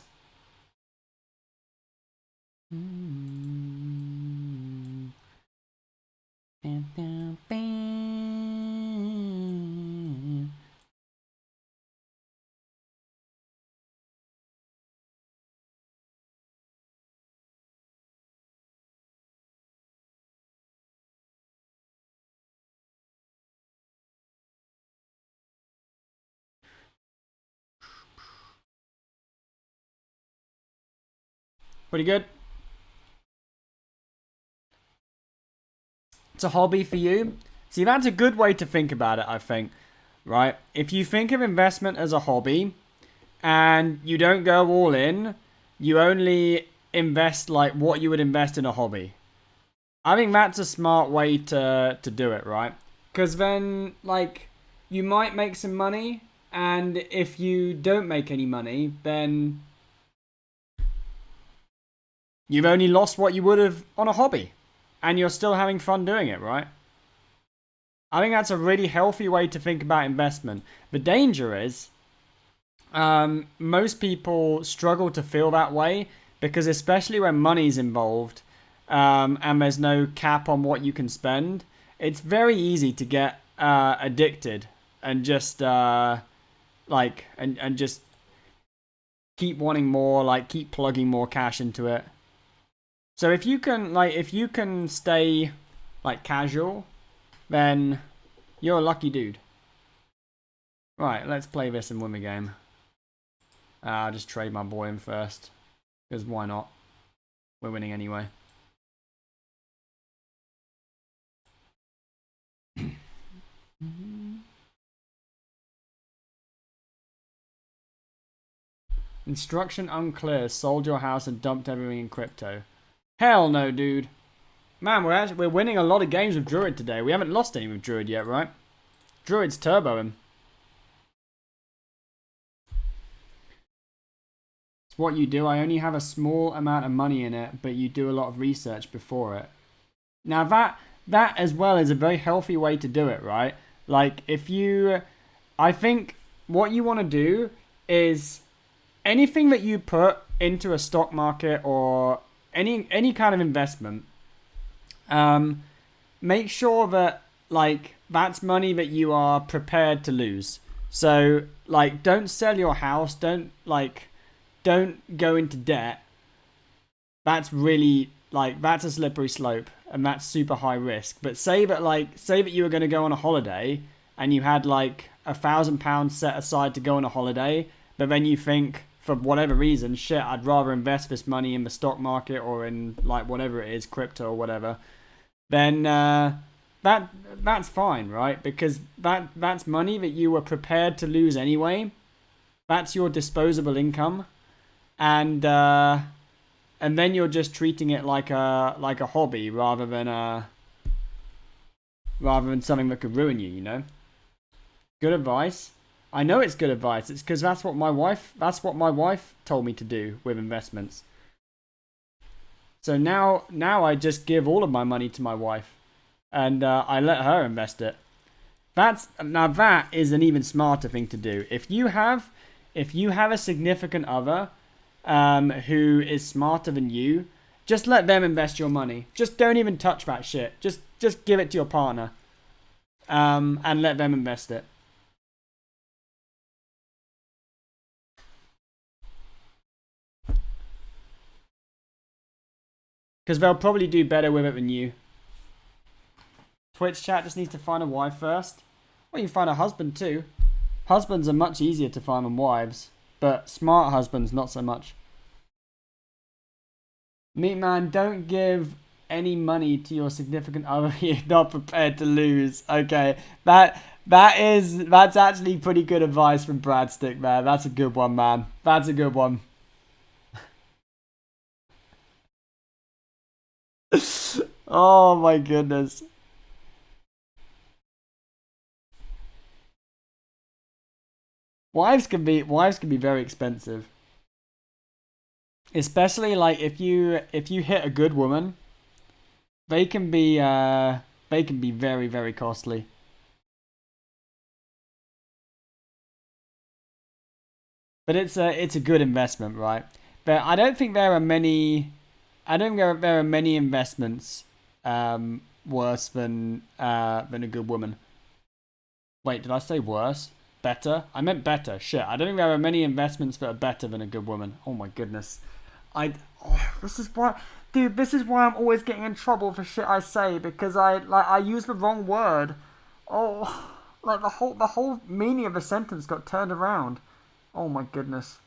Pretty good. It's a hobby for you. See, that's a good way to think about it, I think. Right? If you think of investment as a hobby and you don't go all in, you only invest like what you would invest in a hobby. I think that's a smart way to do it, right? Because then, like, you might make some money, and if you don't make any money, then you've only lost what you would have on a hobby. And you're still having fun doing it, right? I think that's a really healthy way to think about investment. The danger is, most people struggle to feel that way because especially when money's involved, and there's no cap on what you can spend, it's very easy to get addicted and just and just keep wanting more, like keep plugging more cash into it. So if you can stay like casual, then you're a lucky dude. Right, let's play this and win the game. I'll just trade my boy in first. Because why not? We're winning anyway. Instruction unclear. Sold your house and dumped everything in crypto. Hell no, dude. Man, we're winning a lot of games with Druid today. We haven't lost any with Druid yet, right? Druid's turboing. It's what you do. I only have a small amount of money in it, but you do a lot of research before it. Now that as well is a very healthy way to do it, right? Like, I think what you want to do is anything that you put into a stock market or any kind of investment, make sure that like that's money that you are prepared to lose. So like, don't sell your house. Don't go into debt. That's really like that's a slippery slope and that's super high risk. But say that you were going to go on a holiday and you had like £1,000 set aside to go on a holiday, but then you think for whatever reason, shit, I'd rather invest this money in the stock market or in like whatever it is, crypto or whatever. Then that's fine, right? Because that's money that you were prepared to lose anyway. That's your disposable income, and then you're just treating it like a hobby rather than something that could ruin you. You know, good advice. I know it's good advice. It's because that's what my wife told me to do with investments. So now I just give all of my money to my wife, and I let her invest it. That is an even smarter thing to do. If you have a significant other who is smarter than you, just let them invest your money. Just don't even touch that shit. Just give it to your partner, and let them invest it. Because they'll probably do better with it than you. Twitch chat just needs to find a wife first. Well, you can find a husband too. Husbands are much easier to find than wives. But smart husbands, not so much. Meat man, don't give any money to your significant other you're not prepared to lose. Okay, that's actually pretty good advice from Bradstick, man. That's a good one, man. That's a good one. Oh my goodness. Wives can be very expensive. Especially like if you hit a good woman, they can be very, very costly. But it's a good investment, right? But I don't think there are many investments worse than a good woman. Wait, did I say worse? Better? I meant better. Shit, I don't think there are many investments that are better than a good woman. Oh my goodness. This is why, dude. This is why I'm always getting in trouble for shit I say, because I use the wrong word. Oh, like the whole meaning of the sentence got turned around. Oh my goodness.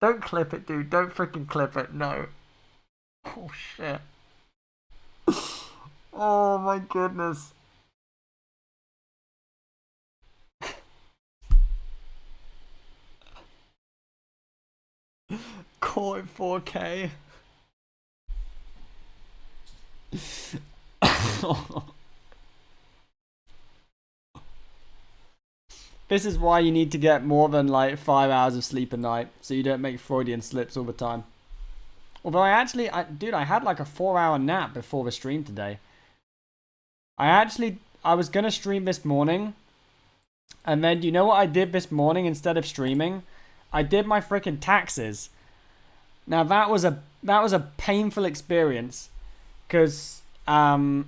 Don't clip it, dude. Don't freaking clip it. No. Oh shit. Oh my goodness. Call it 4K. This is why you need to get more than like 5 hours of sleep a night, so you don't make Freudian slips all the time. Although I had like a 4-hour nap before the stream today. I was gonna stream this morning, and then you know what I did this morning instead of streaming? I did my freaking taxes. Now that was a painful experience, because dude,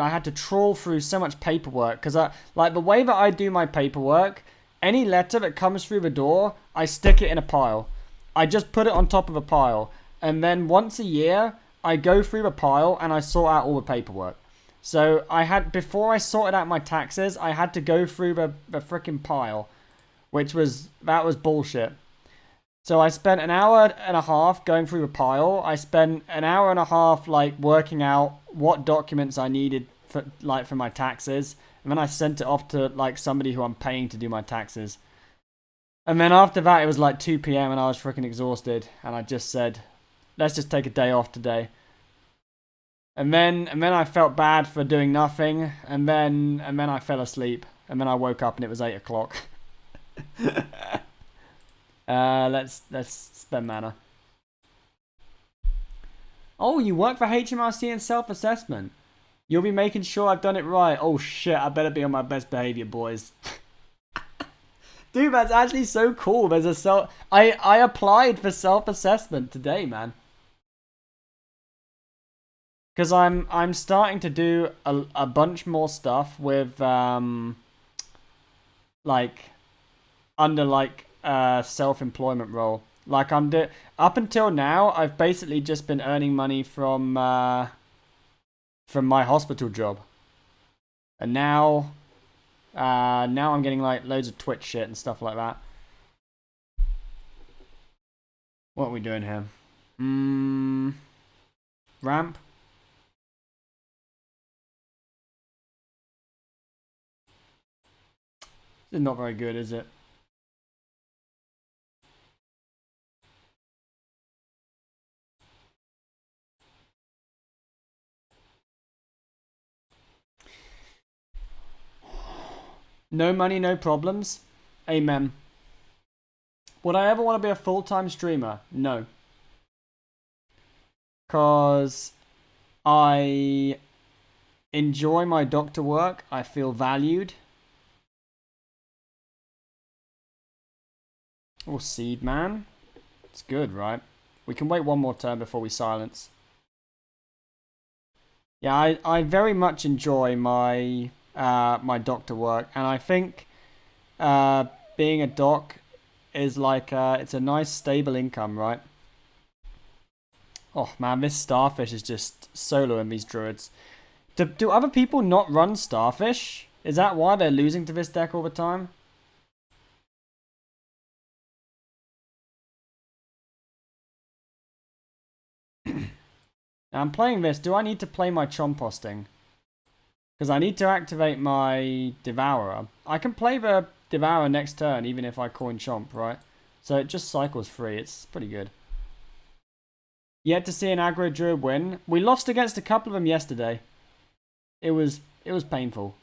I had to trawl through so much paperwork, because the way that I do my paperwork, any letter that comes through the door, I stick it in a pile. I just put it on top of a pile, and then once a year I go through the pile and I sort out all the paperwork. So before I sorted out my taxes, I had to go through the freaking pile, that was bullshit. So I spent an hour and a half going through the pile. I spent an hour and a half like working out what documents I needed for my taxes, and then I sent it off to like somebody who I'm paying to do my taxes. And then after that, it was like 2 p.m. and I was freaking exhausted, and I just said, let's just take a day off today. And then I felt bad for doing nothing, and then I fell asleep, and then I woke up and it was 8 o'clock. Let's spend mana. Oh, you work for HMRC and self-assessment. You'll be making sure I've done it right. Oh shit, I better be on my best behavior, boys. Dude, that's actually so cool. There's a I applied for self-assessment today, man. Because I'm starting to do a bunch more stuff with like under like self-employment role. Like up until now, I've basically just been earning money from my hospital job, and now I'm getting like loads of Twitch shit and stuff like that. What are we doing here? Ramp. This is not very good, is it? No money, no problems. Amen. Would I ever want to be a full-time streamer? No. Because I enjoy my doctor work. I feel valued. Oh, Seedman. It's good, right? We can wait one more turn before we silence. Yeah, I very much enjoy my my doctor work, and I think being a doc is like it's a nice stable income, right? Oh man, this Starfish is just soloing these druids. Do other people not run Starfish? Is that why they're losing to this deck all the time? Now I'm playing this. Do I need to play my Chomposting? Because I need to activate my Devourer. I can play the Devourer next turn, even if I coin Chomp, right? So it just cycles free. It's pretty good. Yet to see an aggro Druid win. We lost against a couple of them yesterday. It was painful.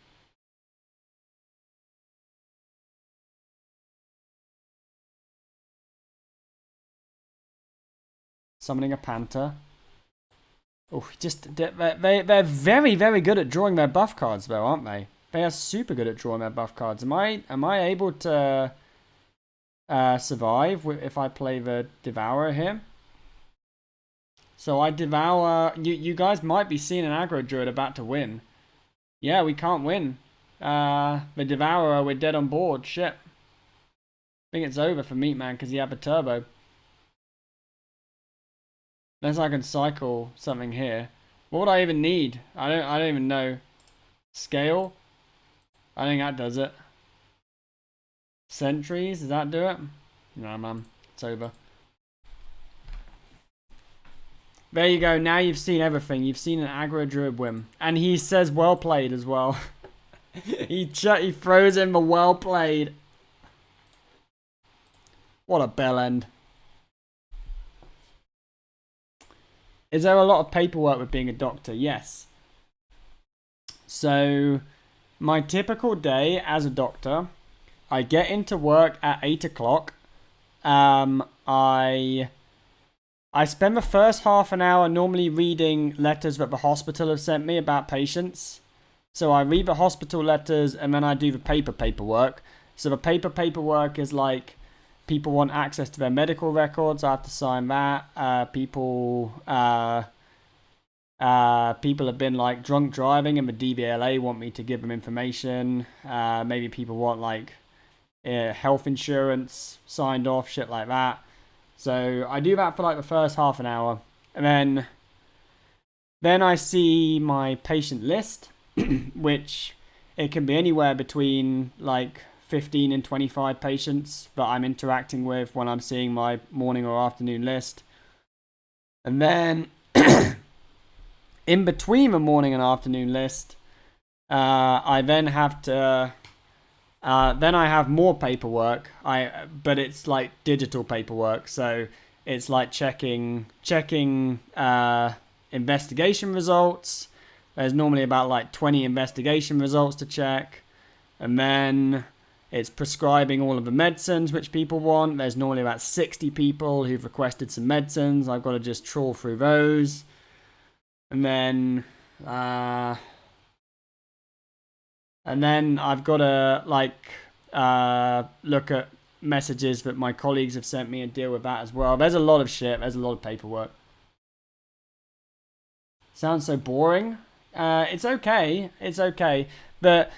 Summoning a Panther. Oh, they're very, very good at drawing their buff cards, though, aren't they? They are super good at drawing their buff cards. Am I able to survive if I play the Devourer here? So I Devour. You guys might be seeing an aggro Druid about to win. Yeah, we can't win. The Devourer, we're dead on board. Shit. I think it's over for Meatman because he had the turbo. Unless I can cycle something here. What would I even need? I don't even know. Scale? I think that does it. Sentries, does that do it? No, man. It's over. There you go. Now you've seen everything. You've seen an aggro Druid win. And he says well played as well. he throws in the well played. What a bell end. Is there a lot of paperwork with being a doctor? Yes. So, my typical day as a doctor, I get into work at 8 o'clock. I spend the first half an hour normally reading letters that the hospital have sent me about patients. So I read the hospital letters and then I do the paperwork. So the paperwork is like, people want access to their medical records. I have to sign that. People have been like drunk driving, and the DVLA want me to give them information. Maybe people want like health insurance signed off, shit like that. So I do that for like the first half an hour, and then I see my patient list, which it can be anywhere between like 15 and 25 patients that I'm interacting with when I'm seeing my morning or afternoon list. And then in between the morning and afternoon list, I then have to then I have more paperwork. But it's like digital paperwork, so it's like checking investigation results. There's normally about like 20 investigation results to check, and then it's prescribing all of the medicines which people want. There's normally about 60 people who've requested some medicines. I've got to just trawl through those. And then And then I've got to like look at messages that my colleagues have sent me and deal with that as well. There's a lot of shit. There's a lot of paperwork. Sounds so boring. It's okay. It's okay. The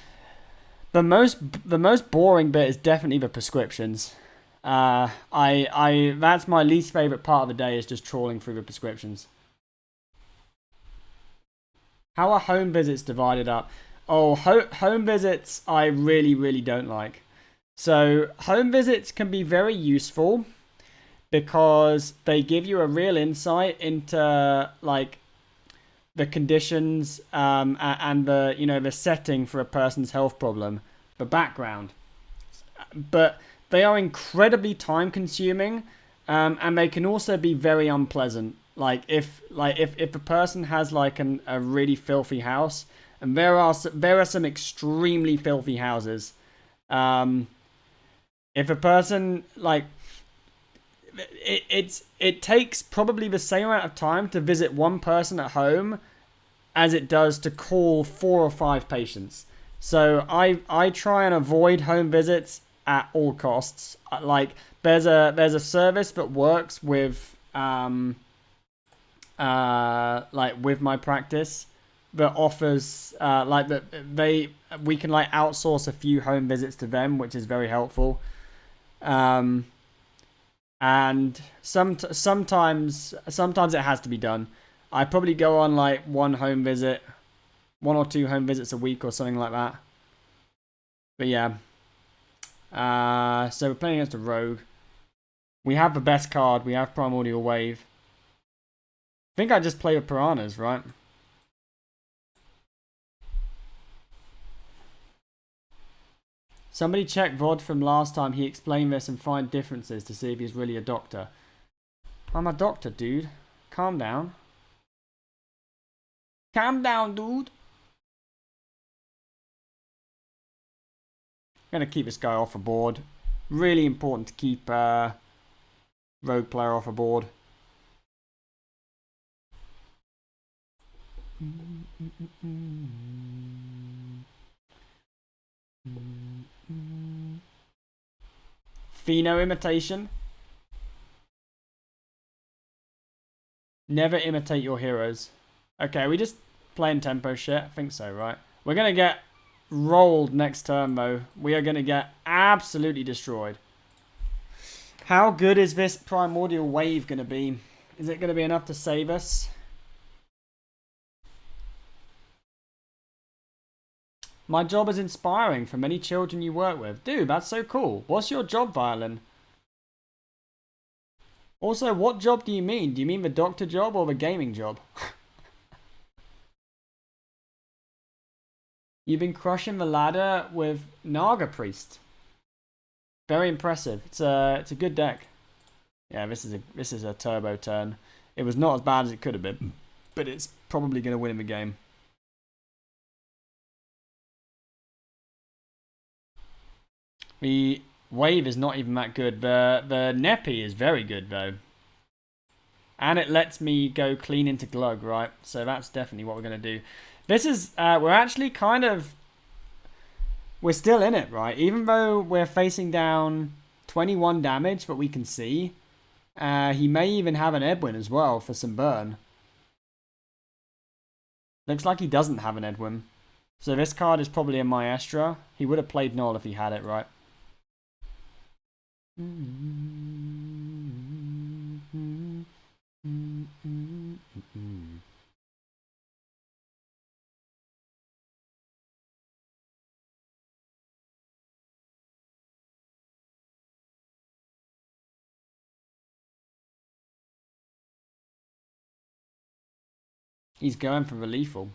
most boring bit is definitely the prescriptions. That's my least favorite part of the day, is just trawling through the prescriptions. How are home visits divided up? Oh, home visits I really, really don't like. So home visits can be very useful because they give you a real insight into like the conditions and the the setting for a person's health problem, the background. But they are incredibly time consuming, and they can also be very unpleasant. Like if a person has like a really filthy house, and there are some extremely filthy houses. If a person like it takes probably the same amount of time to visit one person at home as it does to call 4 or 5 patients. So I try and avoid home visits at all costs. Like there's a service that works with like with my practice that offers like that we can like outsource a few home visits to them, which is very helpful. And sometimes it has to be done. I probably go on like one or two home visits a week or something like that. But yeah. So we're playing against a rogue. We have the best card. We have Primordial Wave. I think I just play with Piranhas, right? Somebody check VOD from last time he explained this and find differences to see if he's really a doctor. I'm a doctor, dude. Calm down. Calm down, dude. I'm going to keep this guy off the board. Really important to keep rogue player off the board. Pheno imitation. Never imitate your heroes. Okay, we just playing tempo shit? I think so, right? We're going to get rolled next turn, though. We are going to get absolutely destroyed. How good is this Primordial Wave going to be? Is it going to be enough to save us? My job is inspiring for many children you work with. Dude, that's so cool. What's your job, Violin? Also, what job do you mean? Do you mean the doctor job or the gaming job? You've been crushing the ladder with Naga Priest. Very impressive. It's a good deck. Yeah, this is a turbo turn. It was not as bad as it could have been, but it's probably going to win the game. The wave is not even that good. The Neppy is very good though. And it lets me go clean into Glug, right? So that's definitely what we're going to do. This is, we're actually kind of, we're still in it, right? Even though we're facing down 21 damage that we can see, he may even have an Edwin as well for some burn. Looks like he doesn't have an Edwin. So this card is probably a Maestra. He would have played Null if he had it, right? He's going for the lethal.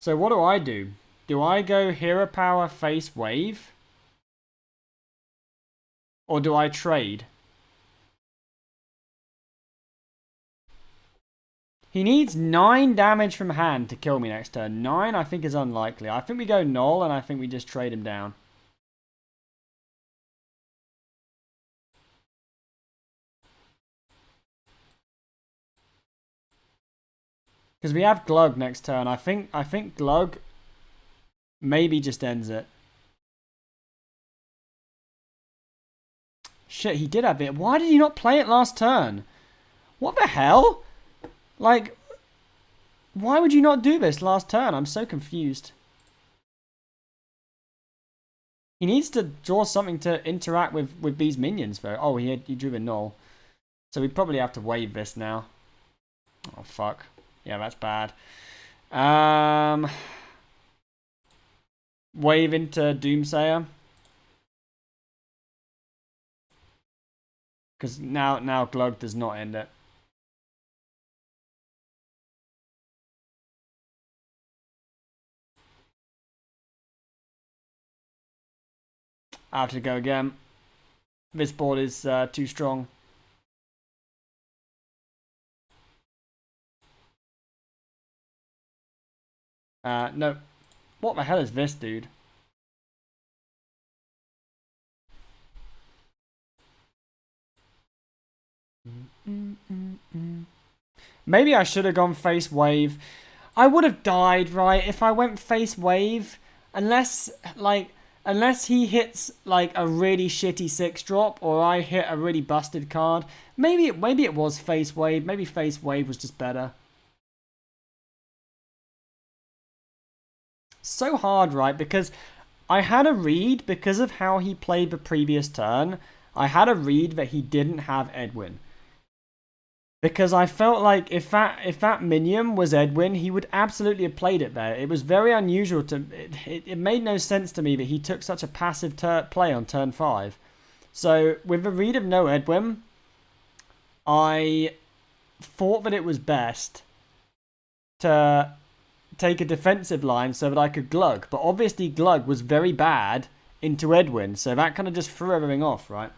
So what do? Do I go Hero Power face Wave? Or do I trade? He needs 9 damage from hand to kill me next turn. 9 I think is unlikely. I think we go Null and I think we just trade him down. Because we have Glug next turn. I think Glug maybe just ends it. Shit, he did have it. Why did he not play it last turn? What the hell? Like, why would you not do this last turn? I'm so confused. He needs to draw something to interact with these minions, though. Oh, he drew a null. So we probably have to wave this now. Oh, fuck. Yeah, that's bad. Wave into Doomsayer. Because now Glug does not end it. I have to go again. This board is too strong. No. What the hell is this, dude? Maybe I should have gone face wave. I would have died, right, if I went face wave. Unless he hits like a really shitty 6-drop or I hit a really busted card. Maybe it was face wave. Maybe face wave was just better. So hard, right? Because I had a read because of how he played the previous turn. I had a read that he didn't have Edwin. Because I felt like if that minion was Edwin, he would absolutely have played it there. It was very unusual to... It made no sense to me that he took such a passive play on turn 5. So, with the read of no Edwin, I thought that it was best to take a defensive line so that I could Glug. But obviously Glug was very bad into Edwin, so that kind of just threw everything off, right?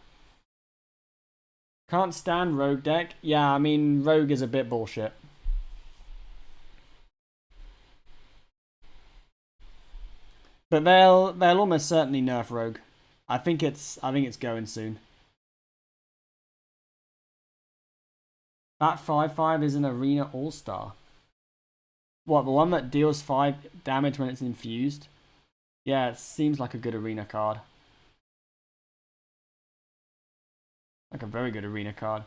Can't stand Rogue deck. Yeah, I mean, Rogue is a bit bullshit. But they'll almost certainly nerf Rogue. I think it's going soon. That 5/5 is an Arena All-Star. What, the one that deals 5 damage when it's infused? Yeah, it seems like a good Arena card. Like a very good Arena card.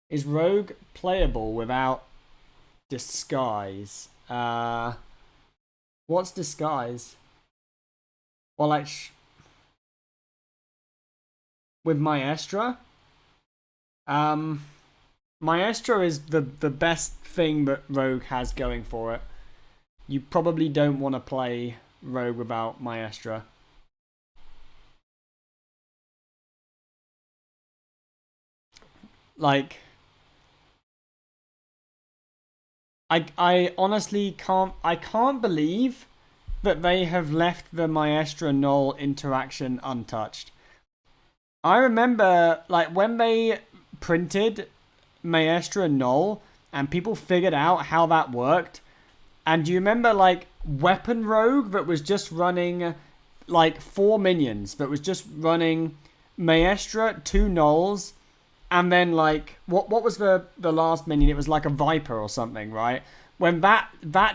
Is Rogue playable without Disguise? What's Disguise? Well, like... with Maestra? Maestra is the best thing that Rogue has going for it. You probably don't want to play Rogue without Maestra. Like, I honestly can't believe that they have left the Maestra Null interaction untouched. I remember, like, when they printed Maestra Null and people figured out how that worked. And do you remember, like, Weapon Rogue that was just running, like, 4 minions, that was just running Maestra, 2 Nulls, and then, like, what was the last minion? It was like a Viper or something, right? When that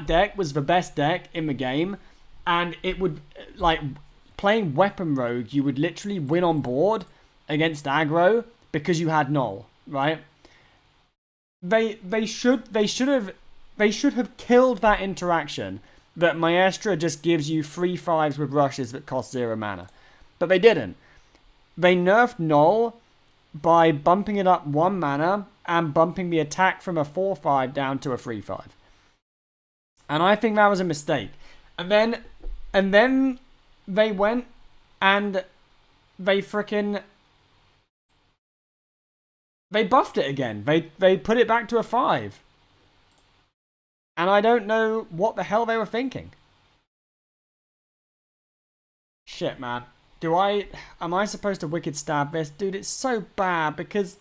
deck was the best deck in the game, and it would, like, playing Weapon Rogue, you would literally win on board against aggro because you had Null, right? They should have killed that interaction that Maestra just gives you 3/5s with rushes that cost 0 mana. But they didn't. They nerfed Null by bumping it up 1 mana and bumping the attack from a 4/5 down to a 3/5. And I think that was a mistake. And then they went and they buffed it again. They put it back to a 5. And I don't know what the hell they were thinking. Shit, man. Am I supposed to Wicked Stab this? Dude, it's so bad because...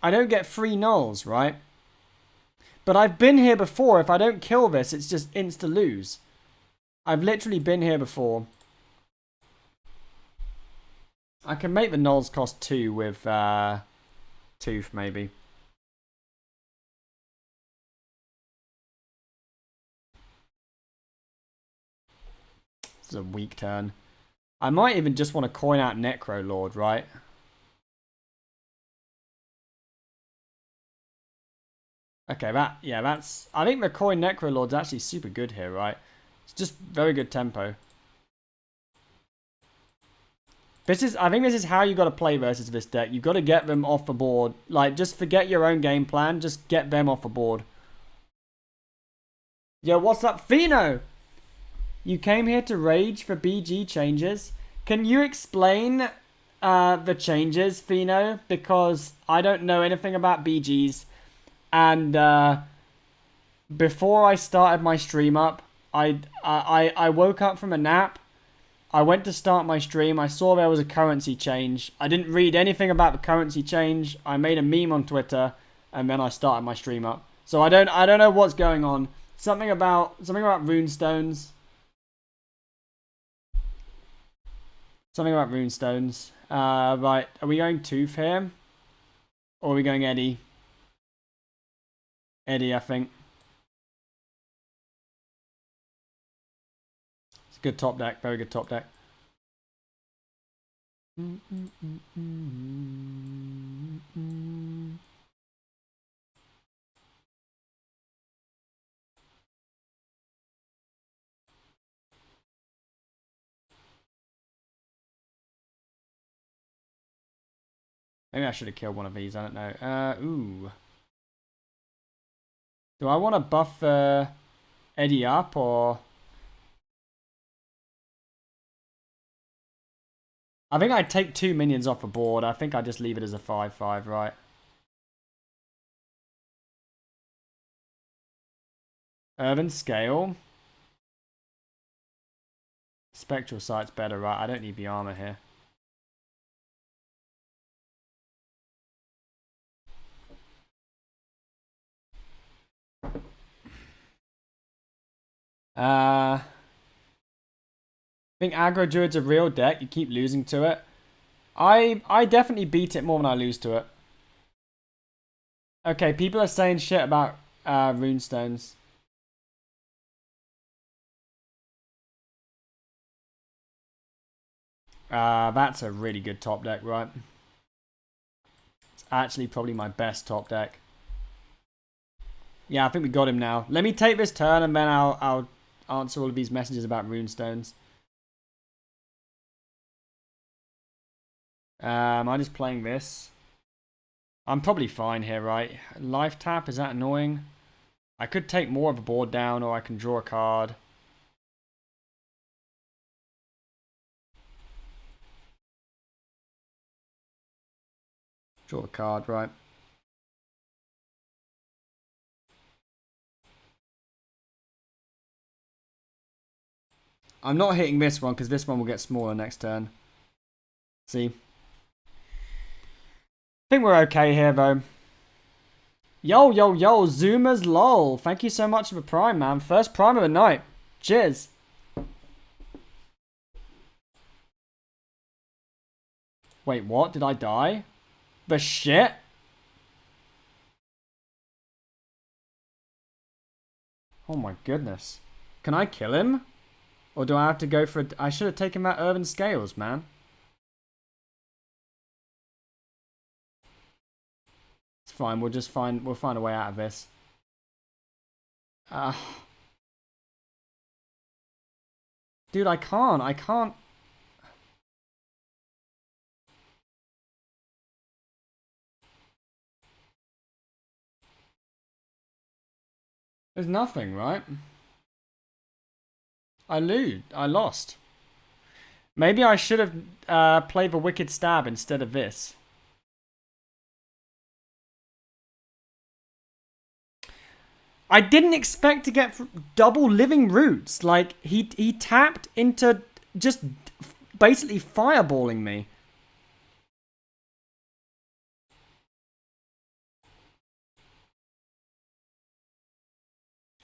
I don't get 3 nulls, right? But I've been here before. If I don't kill this, it's just insta-lose. I've literally been here before. I can make the nulls cost 2 with Tooth, maybe. This is a weak turn. I might even just want to coin out Necro Lord, right? Okay, that's... I think the coin Necro Lord's actually super good here, right? It's just very good tempo. I think this is how you got to play versus this deck. You got to get them off the board. Like, just forget your own game plan. Just get them off the board. Yo, what's up, Fino? You came here to rage for BG changes. Can you explain the changes, Fino? Because I don't know anything about BGs. And before I started my stream up, I woke up from a nap. I went to start my stream. I saw there was a currency change. I didn't read anything about the currency change. I made a meme on Twitter, and then I started my stream up. So I don't know what's going on. Something about runestones. Something about runestones. Right, are we going Tooth here, or are we going Eddie? Eddie, I think. Good top deck, very good top deck. Maybe I should have killed one of these, I don't know. Ooh. Do I want to buff Eddie up, or... I think I'd take 2 minions off the board. I think I'd just leave it as a 5/5, right? Urban Scale. Spectral Sight's better, right? I don't need the armor here. I think Aggro Druid's a real deck. You keep losing to it. I definitely beat it more than I lose to it. Okay, people are saying shit about runestones. That's a really good top deck, right? It's actually probably my best top deck. Yeah, I think we got him now. Let me take this turn, and then I'll answer all of these messages about runestones. Am I just playing this? I'm probably fine here, right? Life tap, is that annoying? I could take more of a board down, or I can draw a card. Draw a card, right? I'm not hitting this one, because this one will get smaller next turn. See? I think we're okay here, though. Yo, Zoomers lol. Thank you so much for the prime, man. First prime of the night. Cheers. Wait, what? Did I die? The shit? Oh my goodness. Can I kill him? Or do I have to go for... I should have taken that Urban Scales, man. It's fine. We'll find a way out of this. Dude, I can't. There's nothing, right? I lost. Maybe I should have played the Wicked Stab instead of this. I didn't expect to get double Living Roots. Like, he tapped into just basically fireballing me.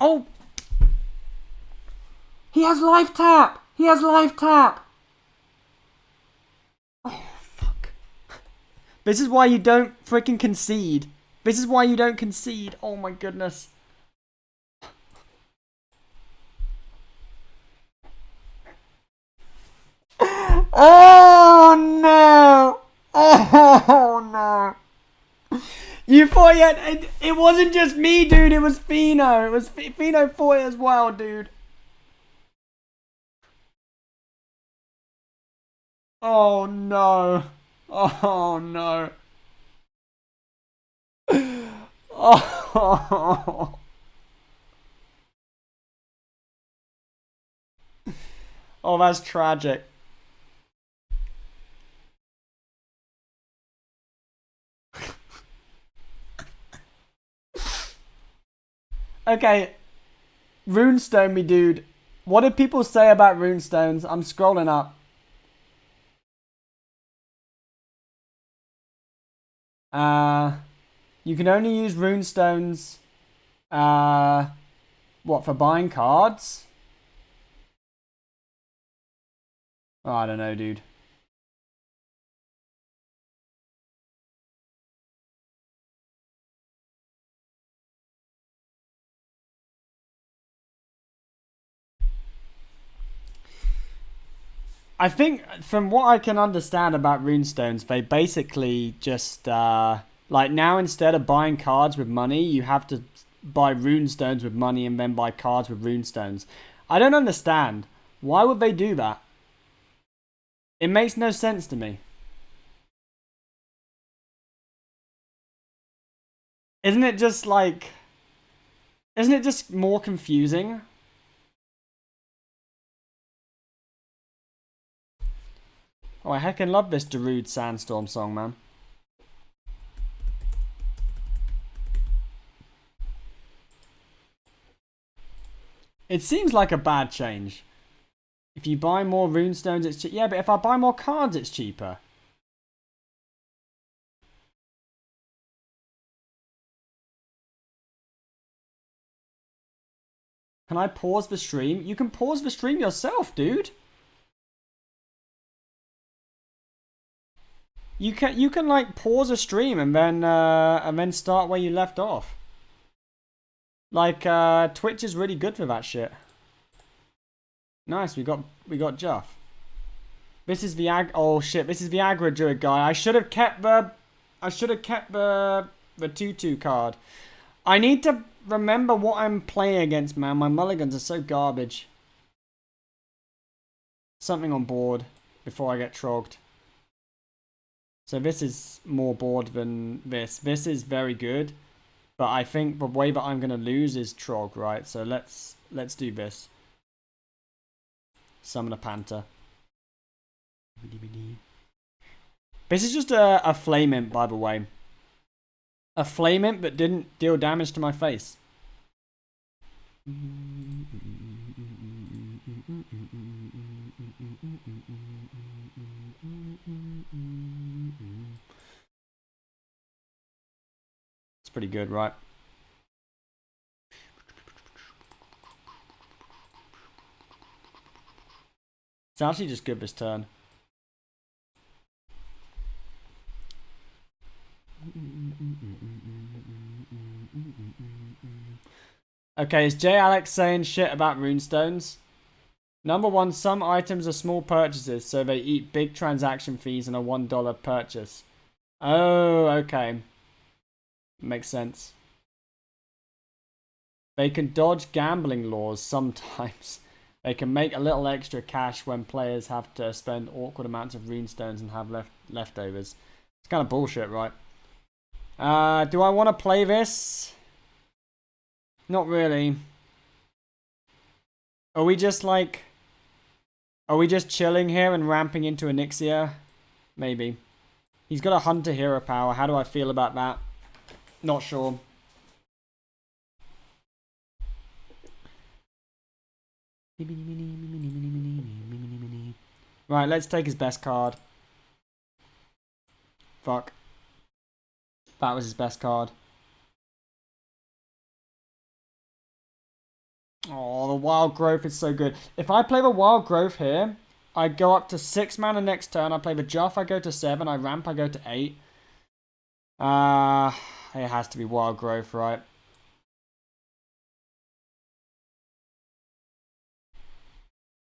Oh! He has life tap! He has life tap! Oh, fuck. This is why you don't freaking concede. This is why you don't concede. Oh my goodness. Oh no! Oh no! You thought it wasn't just me, dude. It was Fino. It was Fino thought it as well, dude. Oh no! Oh no! Oh. Oh, that's tragic. Okay, Runestone me, dude. What did people say about runestones? I'm scrolling up. You can only use runestones. What, for buying cards? Oh, I don't know, dude. I think, from what I can understand about runestones, they basically just, like now instead of buying cards with money, you have to buy runestones with money and then buy cards with runestones. I don't understand. Why would they do that? It makes no sense to me. Isn't it just like... Isn't it just more confusing? Oh, I heckin' love this Druid Sandstorm song, man. It seems like a bad change. If you buy more runestones, it's cheaper. Yeah, but if I buy more cards, it's cheaper. Can I pause the stream? You can pause the stream yourself, dude. You can like pause a stream and then start where you left off. Like Twitch is really good for that shit. Nice, we got Juff. This is the oh shit, this is the Aggro Druid guy. I should have kept the 2/2 card. I need to remember what I'm playing against, man. My mulligans are so garbage. Something on board before I get trogged. So this is more board than this. This is very good. But I think the way that I'm going to lose is Trog, right? So let's do this. Summon a Panther. This is just a Flame Imp, by the way. A Flame Imp that didn't deal damage to my face. It's pretty good, right? It's actually just good this turn. Okay, is J Alex saying shit about runestones? Number one, some items are small purchases, so they eat big transaction fees on a $1 purchase. Oh, okay. Makes sense. They can dodge gambling laws sometimes. They can make a little extra cash when players have to spend awkward amounts of runestones and have leftovers. It's kind of bullshit, right? Do I want to play this? Not really. Are we just like... Are we just chilling here and ramping into Onyxia? Maybe. He's got a Hunter hero power. How do I feel about that? Not sure. Right, let's take his best card. Fuck. That was his best card. Oh, the wild growth is so good. If I play the wild growth here, I go up to 6 mana next turn. I play the Juff, I go to 7. I ramp, I go to 8. It has to be wild growth, right?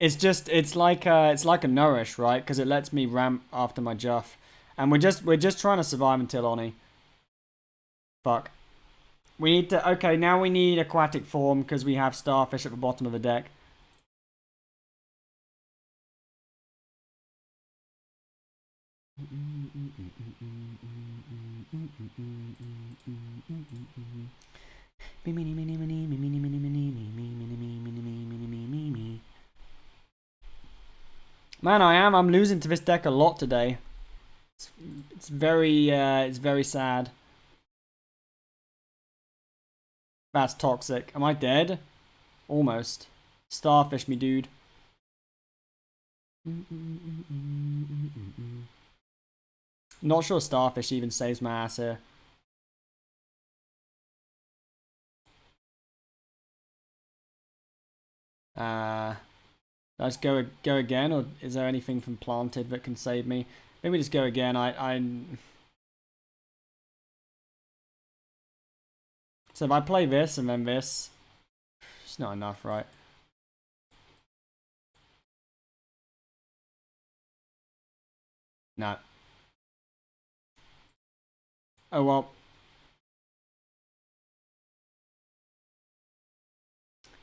It's like a nourish, right? Because it lets me ramp after my Juff, and we're just trying to survive until Oni. Fuck. We need to. Okay, now we need aquatic form because we have starfish at the bottom of the deck. Man, I'm losing to this deck a lot today. It's very sad. That's toxic. Am I dead? Almost. Starfish me, dude. Not sure Starfish even saves my ass here. Let's go again, or is there anything from Planted that can save me? Maybe just go again. So if I play this and then this, it's not enough, right? No. Oh well.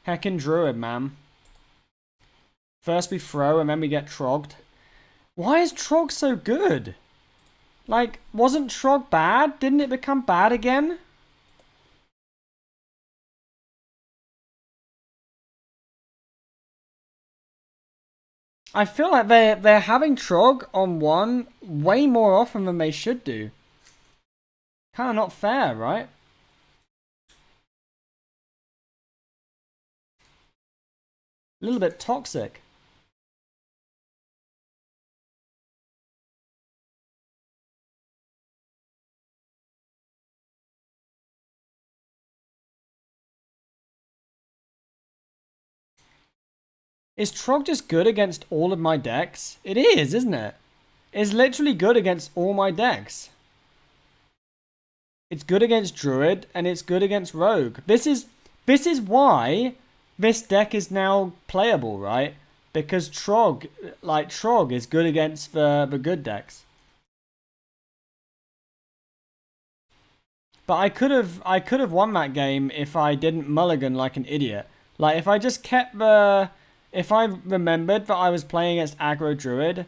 Heckin' Druid, man. First we throw and then we get trogged. Why is Trog so good? Like, wasn't Trog bad? Didn't it become bad again? I feel like they're having Trog on one way more often than they should do. Kind of not fair, right? A little bit toxic. Is Trog just good against all of my decks? It is, isn't it? It's literally good against all my decks. It's good against Druid, and it's good against Rogue. This is why this deck is now playable, right? Because Trog is good against the good decks. But I could have won that game if I didn't mulligan like an idiot. Like if I just kept if I remembered that I was playing against aggro Druid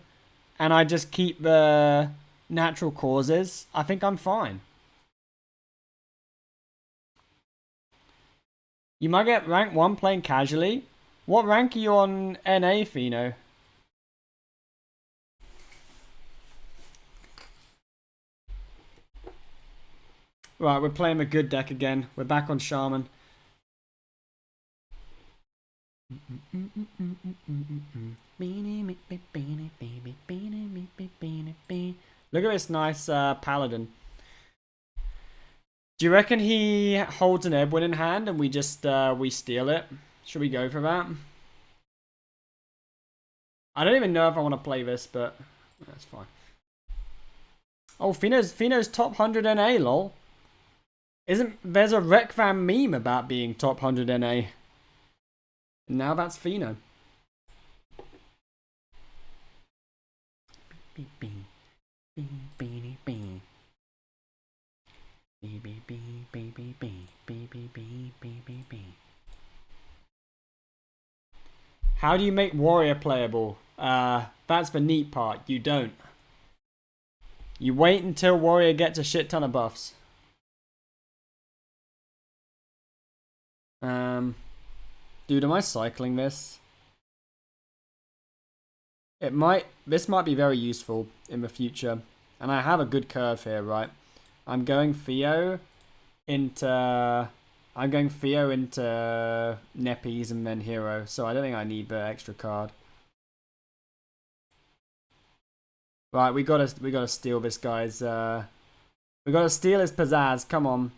and I just keep the natural causes, I think I'm fine. You might get rank 1 playing casually. What rank are you on NA, Fino? Right, we're playing a good deck again. We're back on Shaman. Look at this nice paladin. Do you reckon he holds an Ebwin in hand and we just we steal it? Should we go for that? I don't even know if I want to play this, but that's fine. Oh, Fino's top 100 NA, lol. There's a Rekvan meme about being top 100 NA. Now that's Fino. How do you make warrior playable? That's the neat part. You don't. You wait until warrior gets a shit ton of buffs. Dude, am I cycling this? This might be very useful in the future. And I have a good curve here, right? I'm going Theo into Nepes and then Hero, so I don't think I need the extra card. Right, we gotta steal this guy's we gotta steal his pizzazz, come on.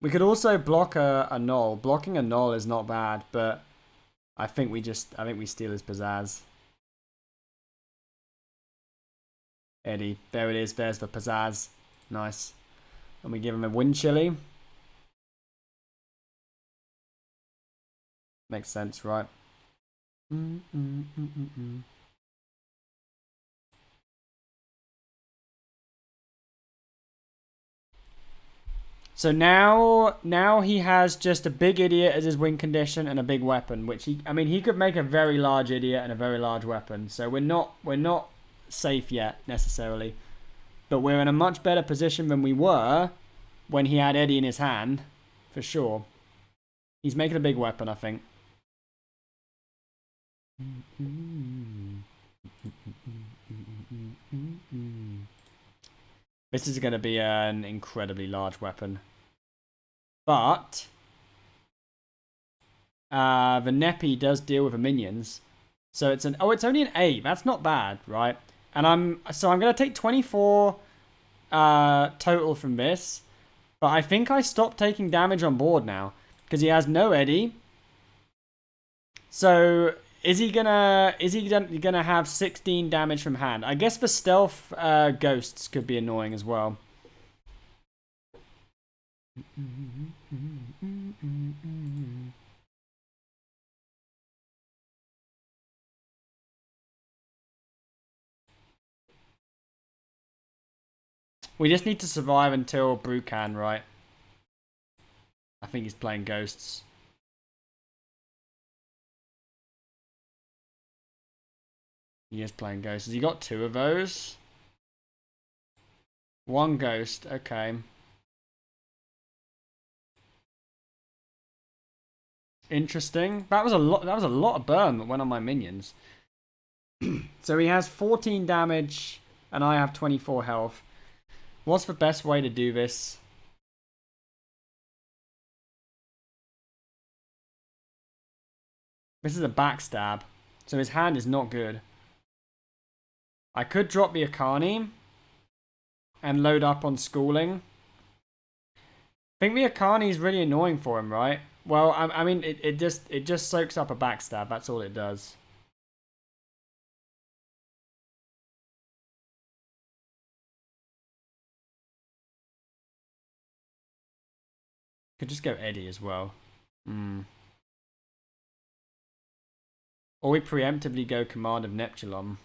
We could also block a null. Blocking a null is not bad, but I think we steal his pizzazz. Eddie, there it is. There's the pizzazz. Nice. And we give him a wind chili. Makes sense, right? So now he has just a big idiot as his win condition and a big weapon, which he could make a very large idiot and a very large weapon. So we're not safe yet necessarily, but we're in a much better position than we were when he had Eddie in his hand, for sure. He's making a big weapon, I think. This is going to be an incredibly large weapon. But the Neppy does deal with the minions. So it's only an 8. That's not bad, right? And I'm going to take 24 total from this. But I think I stopped taking damage on board now because he has no Eddie. So is he gonna have 16 damage from hand? I guess the stealth ghosts could be annoying as well. We just need to survive until Brucan, right? I think he's playing ghosts. He is playing ghosts. Has he got 2 of those? 1 ghost, okay. Interesting. That was a lot of burn that went on my minions. So he has 14 damage and I have 24 health. What's the best way to do this? This is a backstab. So his hand is not good. I could drop the Akani and load up on schooling. I think the Akani is really annoying for him, right? Well, I mean, it just soaks up a backstab. That's all it does. Could just go Eddie as well. Or we preemptively go Command of Neptulon.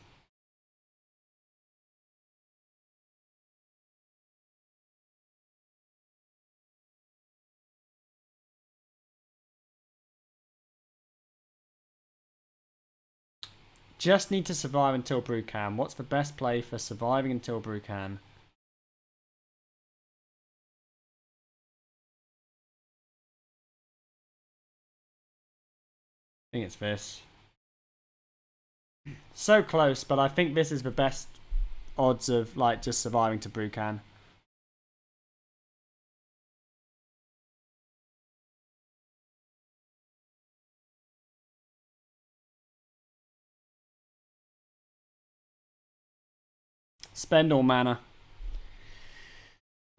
Just need to survive until Brucan. What's the best play for surviving until Brucan? I think it's this. So close, but I think this is the best odds of like just surviving to Brucan. Spend all mana.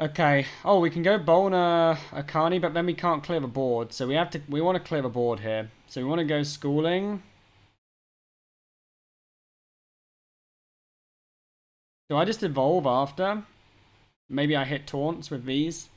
Okay. Oh, we can go Bolner Akani, but then we can't clear the board. So we want to clear the board here. So we want to go schooling. Do I just evolve after? Maybe I hit taunts with these.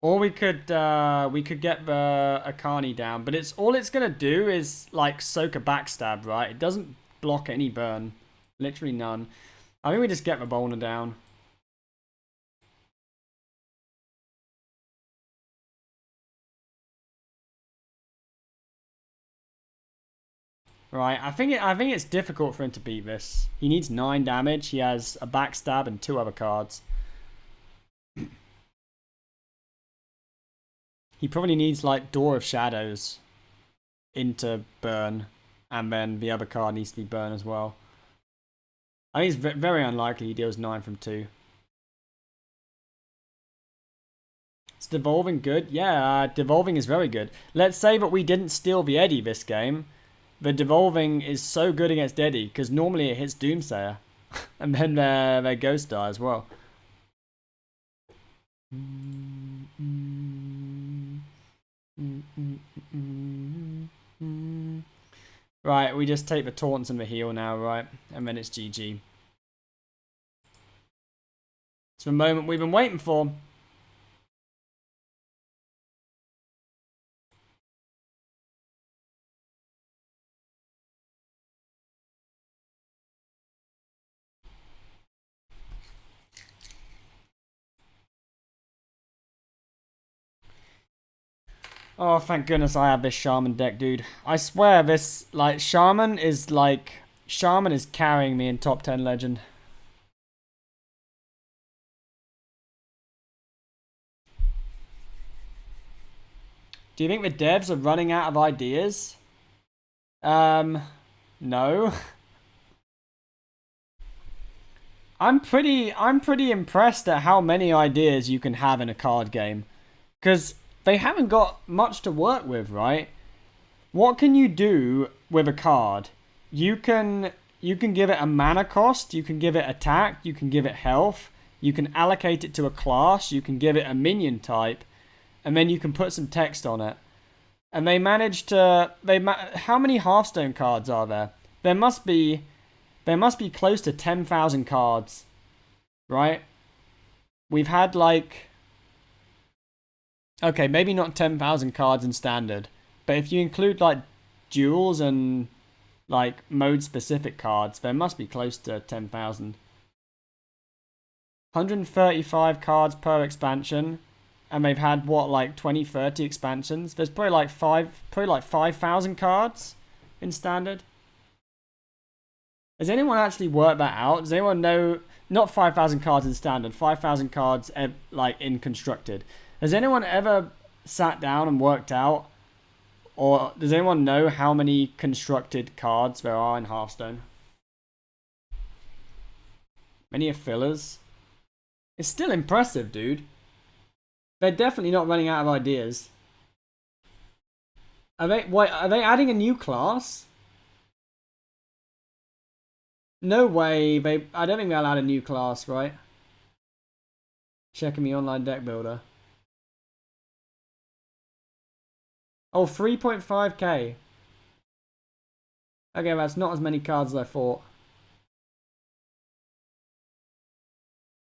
Or we could get the Akani down, but all it's gonna do is like soak a backstab, right? It doesn't block any burn, literally none. I think we just get the Bolner down. Right, I think it's difficult for him to beat this. He needs 9 damage. He has a backstab and 2 other cards. He probably needs like Door of Shadows into burn, and then the other card needs to be burn as well. I think it's very unlikely he deals 9 from 2. Is devolving good? Yeah, devolving is very good. Let's say that we didn't steal the Eddie this game. the devolving is so good against Eddie because normally it hits Doomsayer, and then their Ghost die as well. Right, we just take the taunts and the heal now, right? And then it's GG. It's the moment we've been waiting for. Oh, thank goodness I have this Shaman deck, dude. I swear this, like, Shaman is carrying me in top 10 Legend. Do you think the devs are running out of ideas? No. I'm pretty impressed at how many ideas you can have in a card game. Because they haven't got much to work with, right? What can you do with a card? You can give it a mana cost, you can give it attack, you can give it health, you can allocate it to a class, you can give it a minion type, and then you can put some text on it. And they managed to how many Hearthstone cards are there? There must be close to 10,000 cards, right? We've had like, okay, maybe not 10,000 cards in standard, but if you include like duels and like mode specific cards, there must be close to 10,000. 135 cards per expansion, and they've had what, like 20, 30 expansions. There's probably like 5,000 cards in standard. Has anyone actually worked that out? Does anyone know? Not 5,000 cards in standard, 5,000 cards like in constructed. Has anyone ever sat down and worked out, or does anyone know how many constructed cards there are in Hearthstone? Many are fillers. It's still impressive, dude. They're definitely not running out of ideas. Are they adding a new class? No way. I don't think they'll add a new class, right? Checking the online deck builder. Oh, 3.5k. Okay, that's not as many cards as I thought.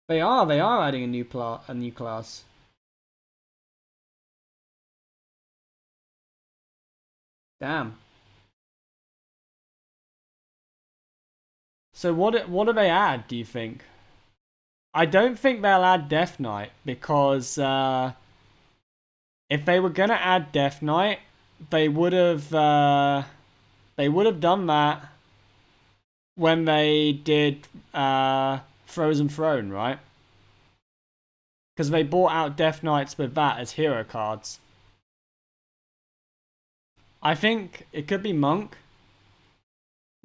They are adding a new class. Damn. So what do they add, do you think? I don't think they'll add Death Knight because if they were gonna add Death Knight, they would have done that when they did Frozen Throne, right? Because they bought out Death Knights with that as hero cards. I think it could be Monk.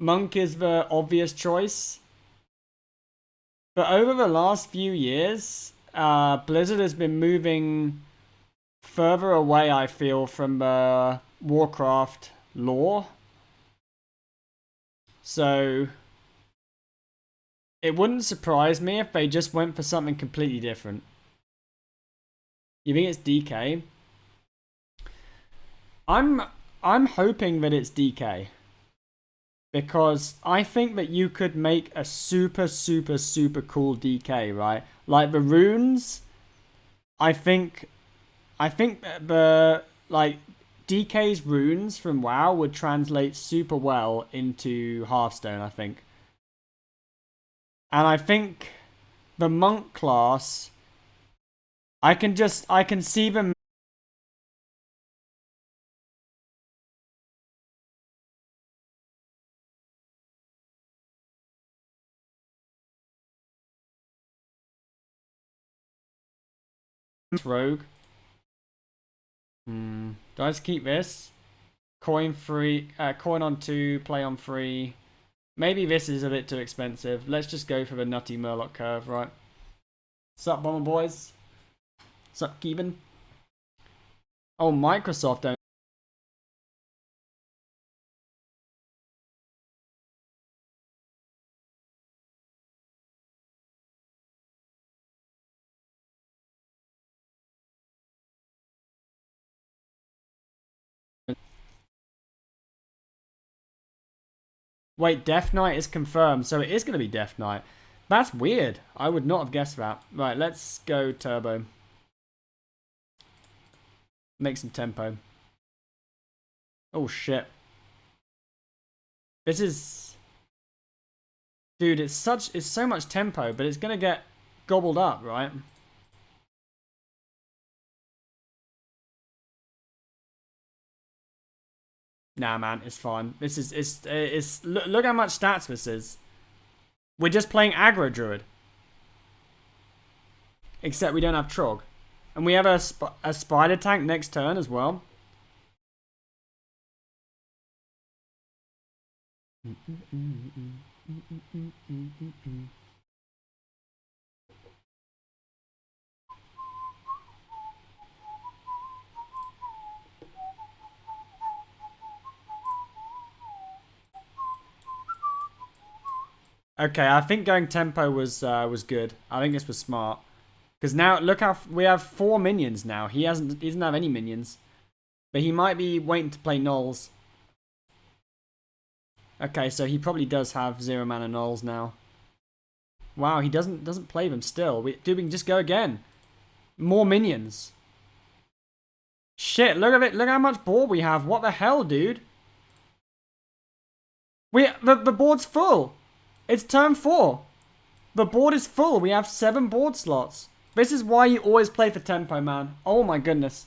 Monk is the obvious choice. But over the last few years, Blizzard has been moving further away, I feel, from the Warcraft lore. So it wouldn't surprise me if they just went for something completely different. You think it's DK? I'm hoping that it's DK. Because I think that you could make a super, super, super cool DK, right? Like the runes, I think the like DK's runes from WoW would translate super well into Hearthstone, I think. And I think the monk class, I can see them rogue. Do I just keep this? Coin free, coin on 2, play on 3. Maybe this is a bit too expensive. Let's just go for the nutty Murloc curve, right? Sup, Bomber Boys? Sup, Keevan? Oh, Microsoft don't Wait, Death Knight is confirmed, so it is going to be Death Knight. That's weird. I would not have guessed that. Right, let's go turbo. Make some tempo. Oh, shit. This is... Dude, it's so much tempo, but it's going to get gobbled up, right? Nah, man, it's fine. This is, it's look how much stats this is. We're just playing aggro Druid. Except we don't have Trog. And we have a spider tank next turn as well. Okay, I think going tempo was good. I think this was smart. Because now, look how... We have 4 minions now. He doesn't have any minions. But he might be waiting to play Knolls. Okay, so he probably does have 0 mana Knolls now. Wow, he doesn't play them still. Dude, we can just go again. More minions. Shit, look at it. Look how much board we have. What the hell, dude? The board's full. It's turn 4. The board is full. We have 7 board slots. This is why you always play for tempo, man. Oh my goodness.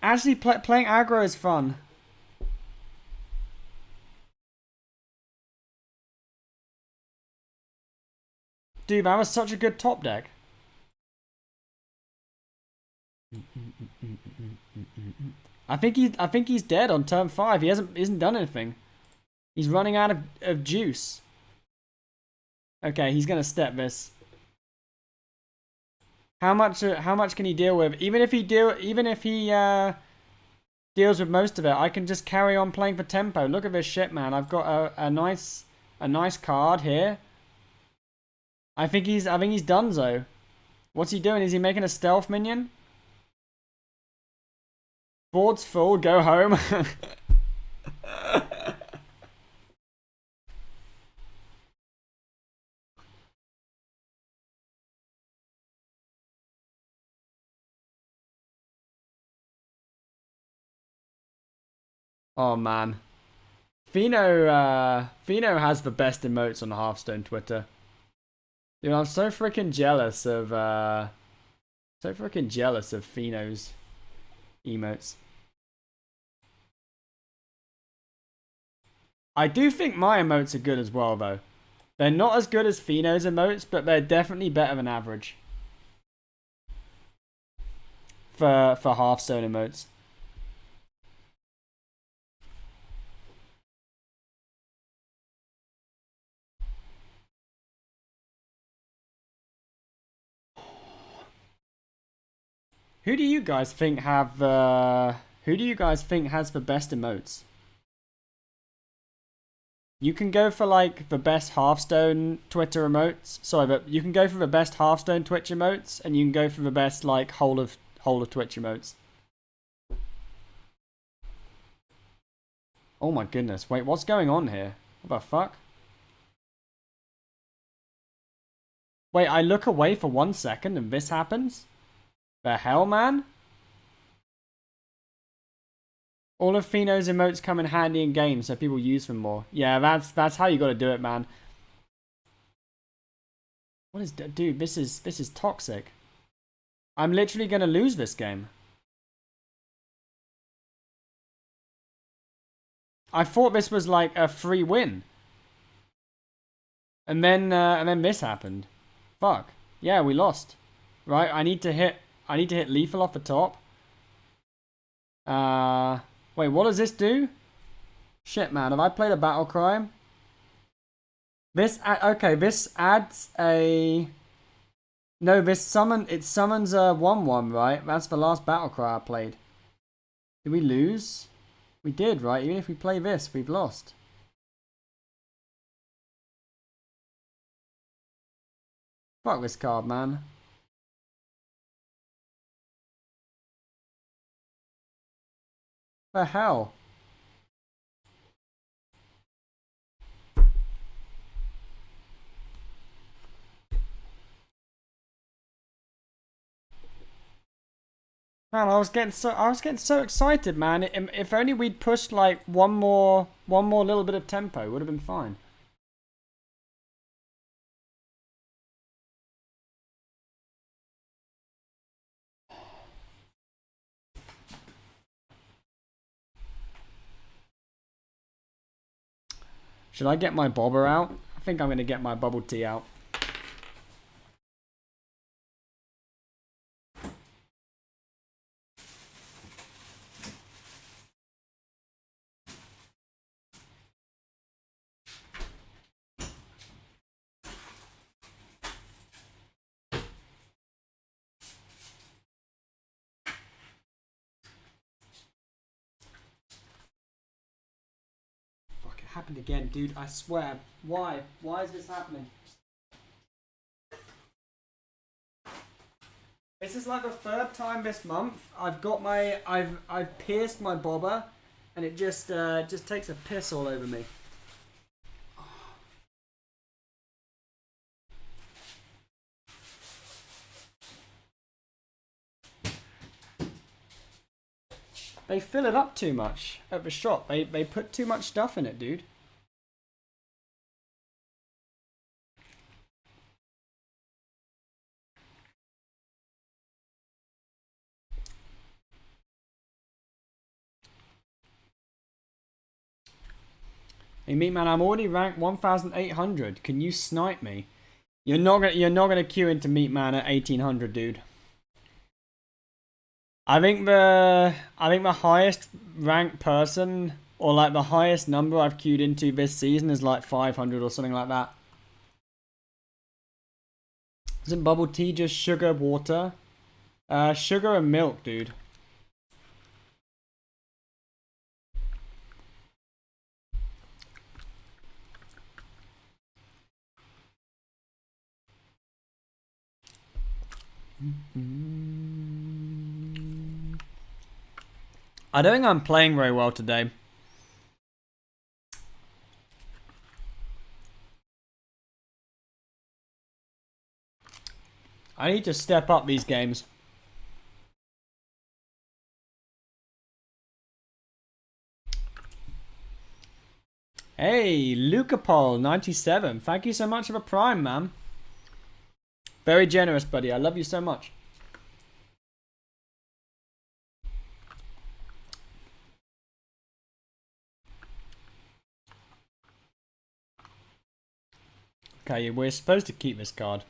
Actually, playing aggro is fun. Dude, that was such a good top deck. I think he's dead on turn 5. He isn't done anything. He's running out of juice. Okay, he's gonna step this. How much can he deal with? Even if he deals with most of it, I can just carry on playing for tempo. Look at this shit, man. I've got a nice card here. I think he's donezo. What's he doing? Is he making a stealth minion? Board's full, go home. Oh man. Fino has the best emotes on the Hearthstone Twitter. Dude, I'm so freaking jealous of Fino's emotes. I do think my emotes are good as well, though. They're not as good as Fino's emotes, but they're definitely better than average. For Hearthstone emotes. Who do you guys think has the best emotes? You can go for like the best Hearthstone Twitter emotes. Sorry, but you can go for the best Hearthstone Twitch emotes, and you can go for the best like whole of Twitch emotes. Oh my goodness! Wait, what's going on here? What the fuck? Wait, I look away for 1 second and this happens? The hell, man? All of Fino's emotes come in handy in games, so people use them more. Yeah, that's how you gotta do it, man. What is... Dude, this is toxic. I'm literally gonna lose this game. I thought this was like a free win. And then this happened. Fuck. Yeah, we lost. Right, I need to hit lethal off the top. Wait, what does this do? Shit, man, have I played a battle cry? Okay, this adds a... No, it summons a 1/1, right? That's the last battle cry I played. Did we lose? We did, right? Even if we play this, we've lost. Fuck this card, man. The hell? Man, I was getting so excited, man. If only we'd pushed like one more little bit of tempo, would have been fine. Should I get my bobber out? I think I'm gonna get my bubble tea out. Fuck, it happened again, dude. I swear. Why? Why is this happening? This is like the third time this month I've pierced my bobber, and it just takes a piss all over me. They fill it up too much at the shop. They put too much stuff in it, dude. Hey, meat man, I'm already ranked 1,800. Can you snipe me? You're not gonna queue into meat man at 1,800, dude. I think the highest ranked person, or like the highest number I've queued into this season, is like 500 or something like that. Isn't bubble tea just sugar, water? Sugar and milk, dude. I don't think I'm playing very well today. I need to step up these games. Hey, Lucapol97. Thank you so much for the prime, man. Very generous, buddy. I love you so much. Okay, we're supposed to keep this card.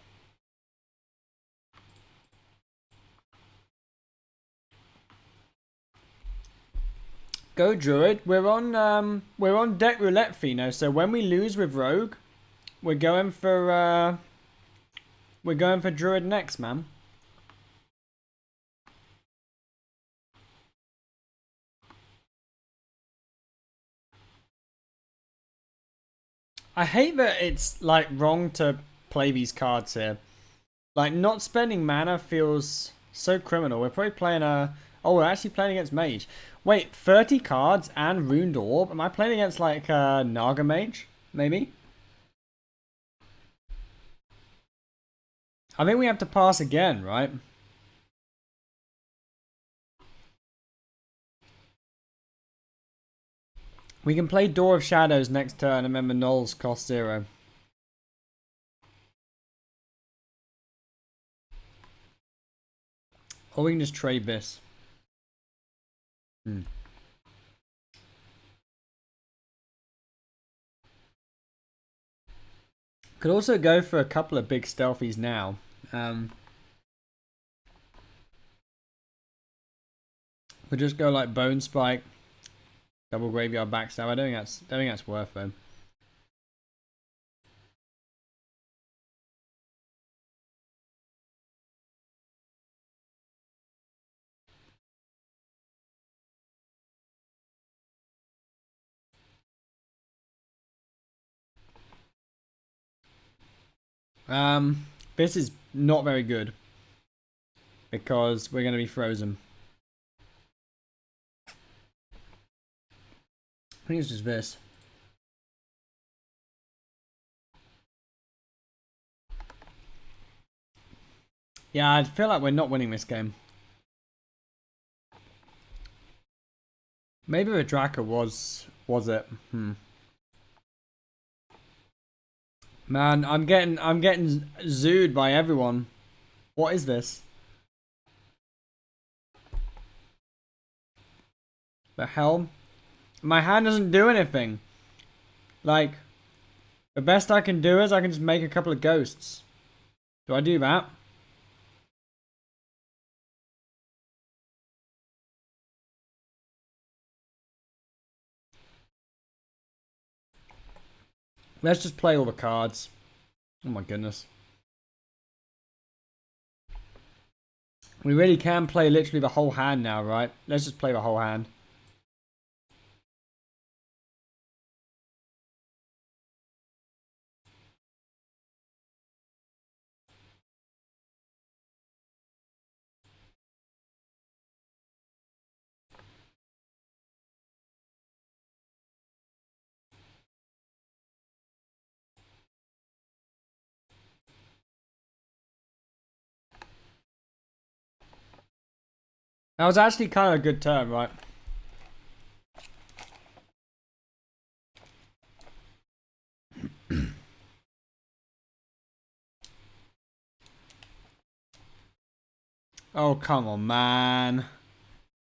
Go Druid. We're on deck roulette, Fino. So when we lose with Rogue, we're going for Druid next, man. I hate that it's like wrong to play these cards here. Like not spending mana feels so criminal. We're probably playing we're actually playing against Mage. Wait, 30 cards and Runed Orb? Am I playing against like Naga Mage? Maybe? I think we have to pass again, right? We can play Door of Shadows next turn and remember Knolls cost 0. Or we can just trade this. Could also go for a couple of big stealthies now. Could just go like Bone Spike, double Graveyard Backstab. I don't think that's worth them. This is not very good because we're going to be frozen. I think it's just this. Yeah, I feel like we're not winning this game. Maybe the Draka was it? Man, I'm getting zooed by everyone. What is this? The hell? My hand doesn't do anything. Like, the best I can do is I can just make a couple of ghosts. Do I do that? Let's just play all the cards. Oh my goodness. We really can play literally the whole hand now, right? Let's just play the whole hand. That was actually kind of a good turn, right? Oh, come on, man.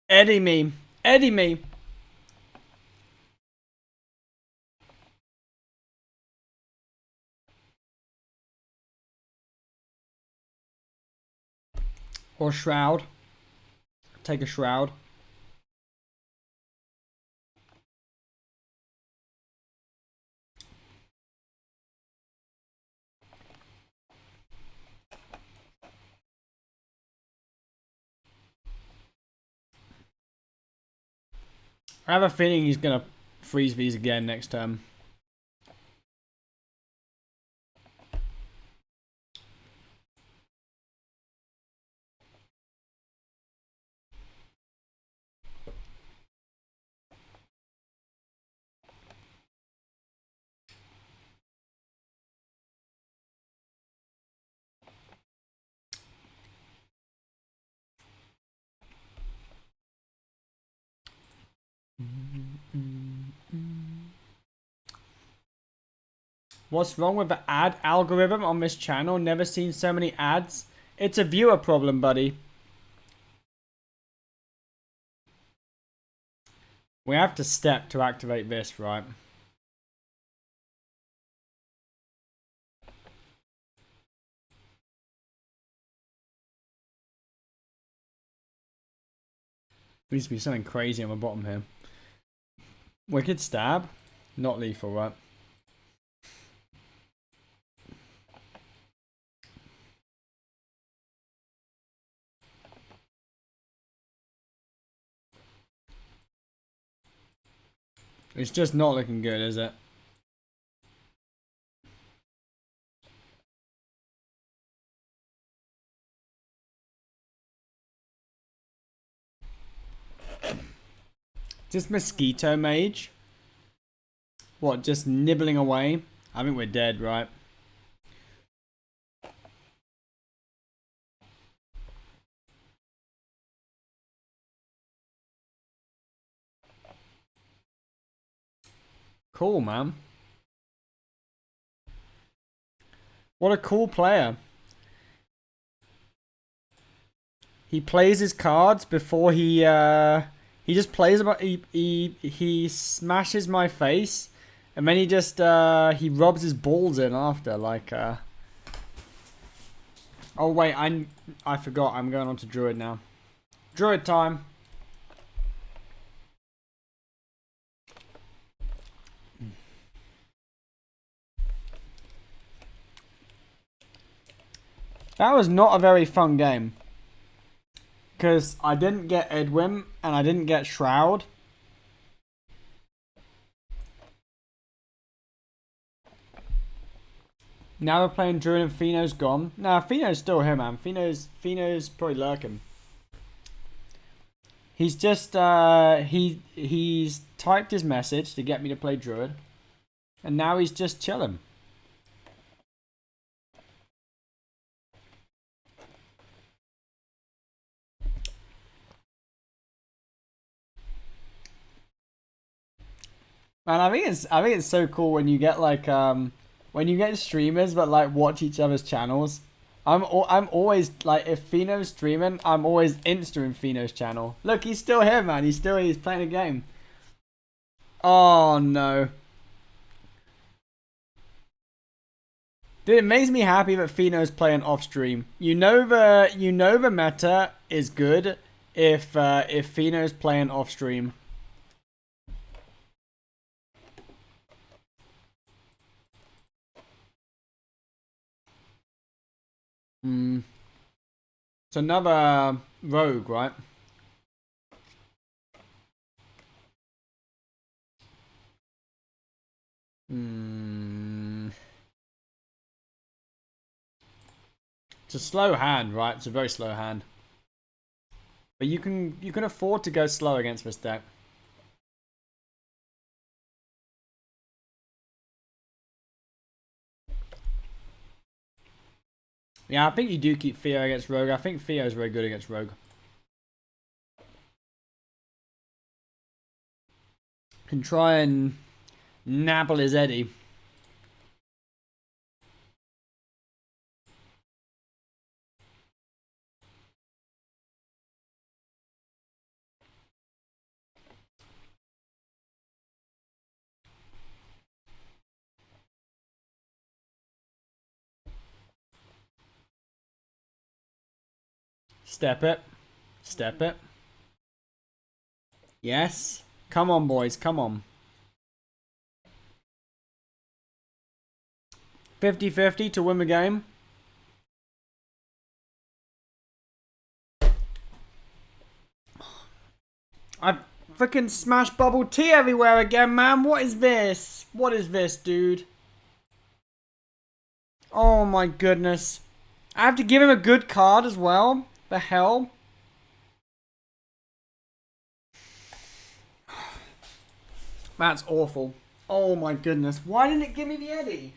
Eddie me. Eddie me. Or Shroud. Take a Shroud. I have a feeling he's going to freeze these again next turn. What's wrong with the ad algorithm on this channel? Never seen so many ads. It's a viewer problem, buddy. We have to step to activate this, right? Needs to be something crazy on the bottom here. Wicked Stab. Not lethal, right? It's just not looking good, is it? Just Mosquito Mage? What, just nibbling away? I think we're dead, right? Cool, man. What a cool player. He plays his cards before he just plays about he smashes my face and then he just he rubs his balls in after like Oh wait, I forgot I'm going on to Druid now. Druid time. That was not a very fun game. Because I didn't get Edwin and I didn't get Shroud. Now we're playing Druid and Fino's gone. Nah, Fino's still here, man. Fino's probably lurking. He's just he's typed his message to get me to play Druid. And now he's just chilling. Man, I think it's so cool when you get like when you get streamers but like watch each other's channels. I'm always like, if Fino's streaming, I'm always Insta in Fino's channel. Look, he's still here, man. He's playing a game. Oh no. Dude, it makes me happy that Fino's playing off stream. You know the meta is good if Fino's playing off stream. It's another rogue, right? It's a slow hand, right? It's a very slow hand. But you can afford to go slow against this deck. Yeah, I think you do keep Theo against Rogue. I think Theo's very good against Rogue. Can try and nabble his Eddie. Step it. Step it. Yes. Come on, boys. Come on. 50-50 to win the game. I've freaking smashed bubble tea everywhere again, man. What is this? What is this, dude? Oh my goodness. I have to give him a good card as well. The hell? That's awful. Oh my goodness. Why didn't it give me the Eddie?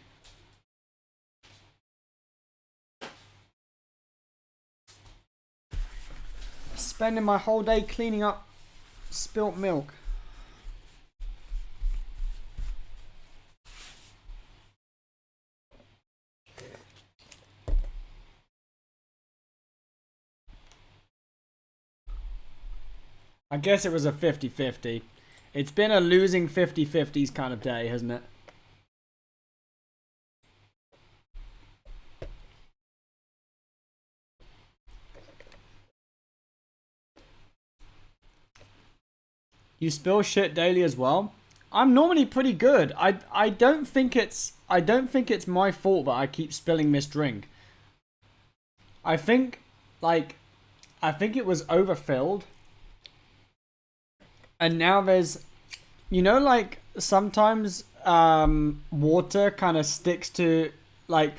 Spending my whole day cleaning up spilt milk. I guess it was a 50-50. It's been a losing 50-50s kind of day, hasn't it? You spill shit daily as well? I'm normally pretty good. I don't think it's my fault that I keep spilling this drink. I think it was overfilled. And now there's, you know, like sometimes water kind of sticks to, like,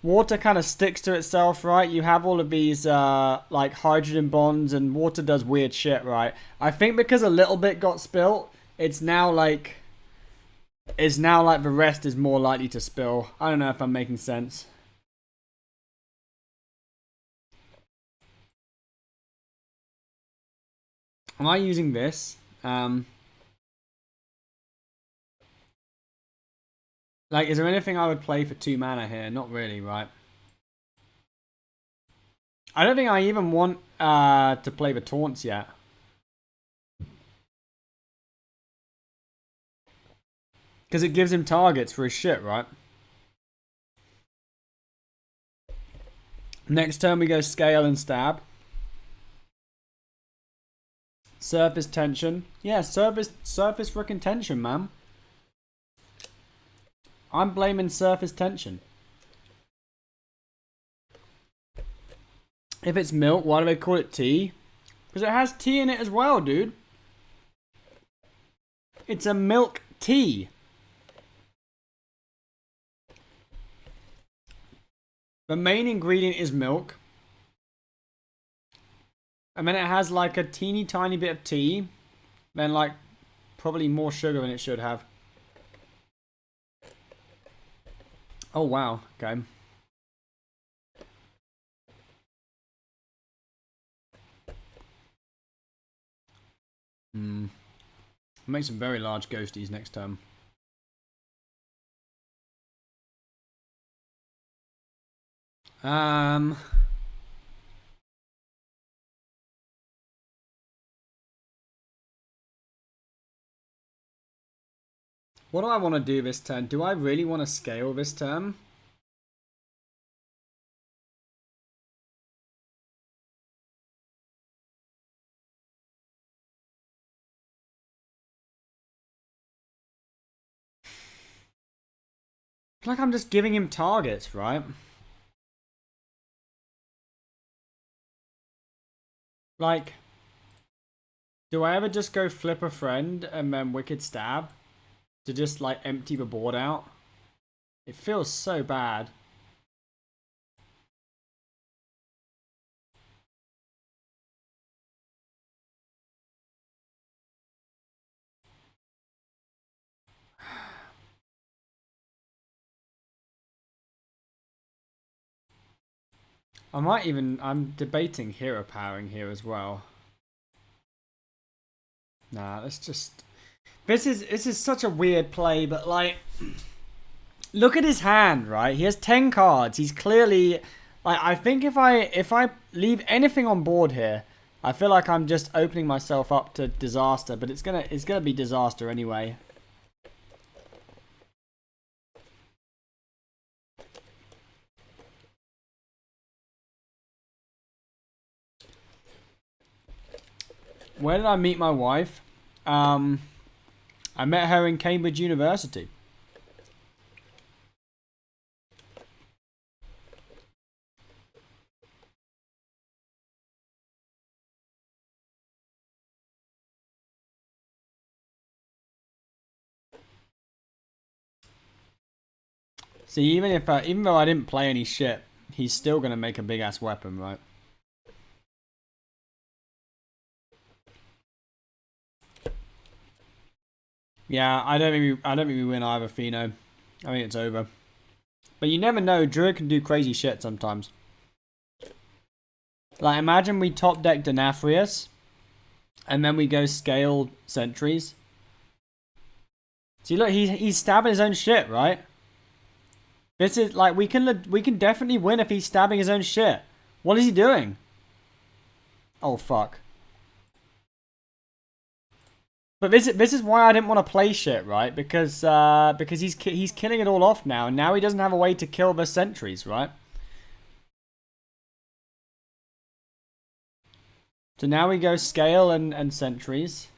water kind of sticks to itself, right? You have all of these like hydrogen bonds, and water does weird shit, right? I think because a little bit got spilt, it's now like the rest is more likely to spill. I don't know if I'm making sense. Am I using this? Like, is there anything I would play for 2 mana here? Not really, right? I don't think I even want to play the taunts yet. Because it gives him targets for his shit, right? Next turn we go scale and stab. Surface tension. Yeah, surface freaking tension, man. I'm blaming surface tension. If it's milk, why do they call it tea? Because it has tea in it as well, dude. It's a milk tea. The main ingredient is milk. And then it has like a teeny tiny bit of tea. Then like probably more sugar than it should have. Oh wow, okay. Make some very large ghosties next turn. Um. What do I want to do this turn? Do I really want to scale this turn? Like I'm just giving him targets, right? Like, do I ever just go flip a friend and then wicked stab to just like empty the board out? It feels so bad. I'm debating hero powering here as well. Nah, let's just... This is such a weird play, but like... Look at his hand, right? He has 10 cards. He's clearly... Like, I think if I leave anything on board here, I feel like I'm just opening myself up to disaster, but it's gonna be disaster anyway. Where did I meet my wife? I met her in Cambridge University. See, even though I didn't play any shit, he's still gonna make a big ass weapon, right? Yeah, I don't think we win either, Fino. I think it's over. But you never know. Druid can do crazy shit sometimes. Like, imagine we top deck Denathrius, and then we go scale sentries. See, look, he's stabbing his own shit, right? This is like we can definitely win if he's stabbing his own shit. What is he doing? Oh fuck. But this is why I didn't want to play shit, right? Because he's killing it all off now, and now he doesn't have a way to kill the sentries, right? So now we go scale and sentries.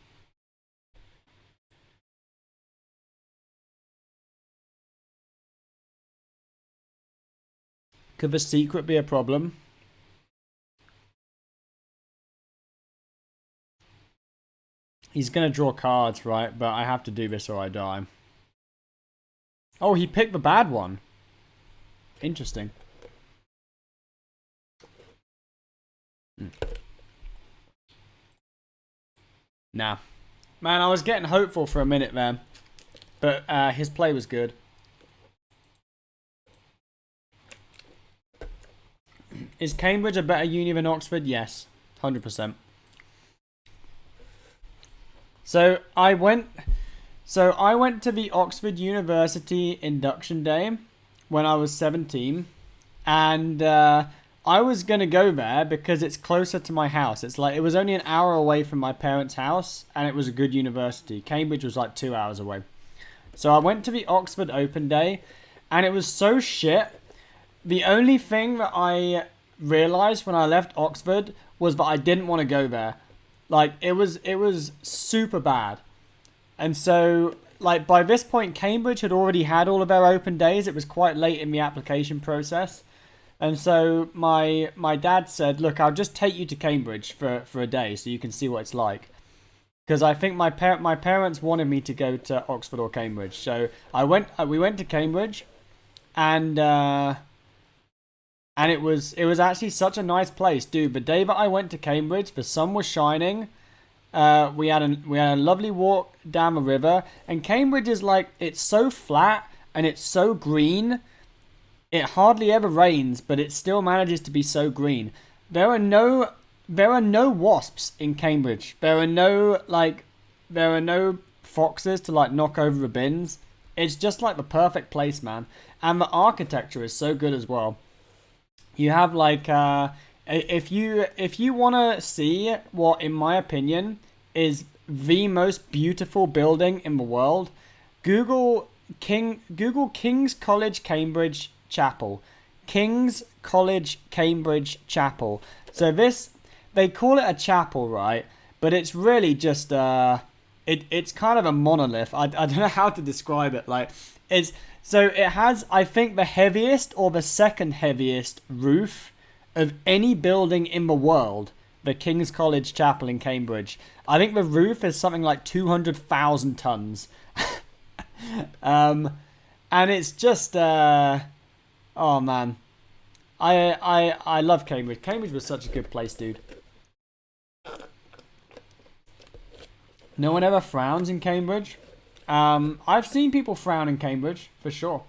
Could the secret be a problem? He's going to draw cards, right? But I have to do this or I die. Oh, he picked the bad one. Interesting. Nah. Man, I was getting hopeful for a minute there. But his play was good. Is Cambridge a better uni than Oxford? Yes. 100%. So I went to the Oxford University induction day when I was 17, and I was gonna go there because it's closer to my house. It was only an hour away from my parents' house, and it was a good university. Cambridge was like 2 hours away. So I went to the Oxford Open Day, and it was so shit. The only thing that I realized when I left Oxford was that I didn't want to go there. Like, it was super bad. And so, like, by this point, Cambridge had already had all of their open days. It was quite late in the application process. And so my dad said, look, I'll just take you to Cambridge for a day so you can see what it's like. Because I think my parents wanted me to go to Oxford or Cambridge. So we went to Cambridge, and it was actually such a nice place, dude. The day that I went to Cambridge, the sun was shining. We had a lovely walk down the river, and Cambridge is like, it's so flat and it's so green. It hardly ever rains, but it still manages to be so green. There are no wasps in Cambridge. There are no foxes to like knock over the bins. It's just like the perfect place, man. And the architecture is so good as well. You have like if you want to see what, in my opinion, is the most beautiful building in the world, Google King's College Cambridge Chapel. King's College Cambridge Chapel. So this, they call it a chapel, right? But it's really just it's kind of a monolith. I don't know how to describe it. Like so it has, I think, the heaviest or the second heaviest roof of any building in the world. The King's College Chapel in Cambridge. I think the roof is something like 200,000 tons. And it's just oh man, I love Cambridge. Cambridge was such a good place, dude. No one ever frowns in Cambridge. I've seen people frown in Cambridge for sure.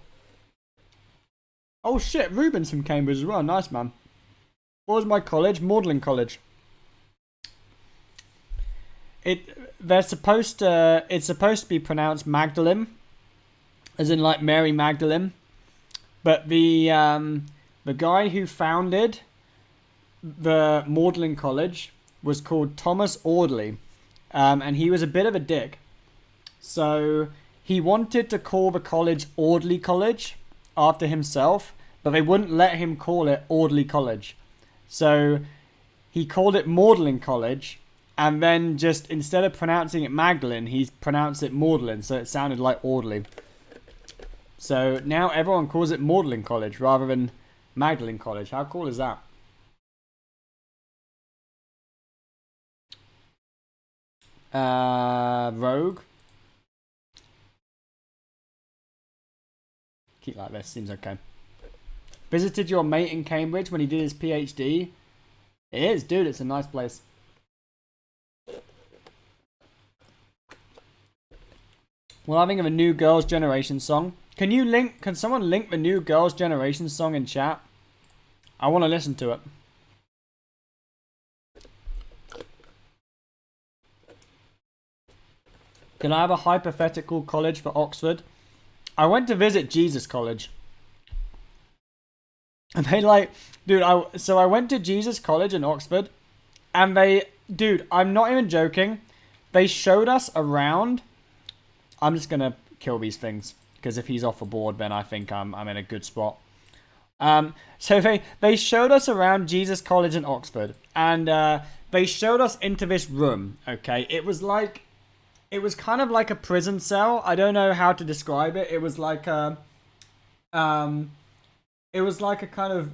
Oh shit, Ruben's from Cambridge as well. Nice, man. What was my college? Magdalen College. It's supposed to be pronounced Magdalene, as in like Mary Magdalene, but the guy who founded the Magdalen College was called Thomas Audley, and he was a bit of a dick. So he wanted to call the college Audley College after himself, but they wouldn't let him call it Audley College. So he called it Magdalen College, and then just instead of pronouncing it Magdalene, he pronounced it Magdalen, so it sounded like Audley. So now everyone calls it Magdalen College rather than Magdalen College. How cool is that? Rogue. Keep like this, seems okay. Visited your mate in Cambridge when he did his PhD. It is, dude, it's a nice place. Well, I think of a New Girls' Generation song. Can someone link the New Girls' Generation song in chat? I want to listen to it. Can I have a hypothetical college for Oxford? I went to visit Jesus College. And they like, dude, so I went to Jesus College in Oxford. And dude, I'm not even joking. They showed us around. I'm just going to kill these things. Because if he's off the board, then I think I'm in a good spot. So they showed us around Jesus College in Oxford. And they showed us into this room, okay? It was kind of like a prison cell. I don't know how to describe it. It was like a kind of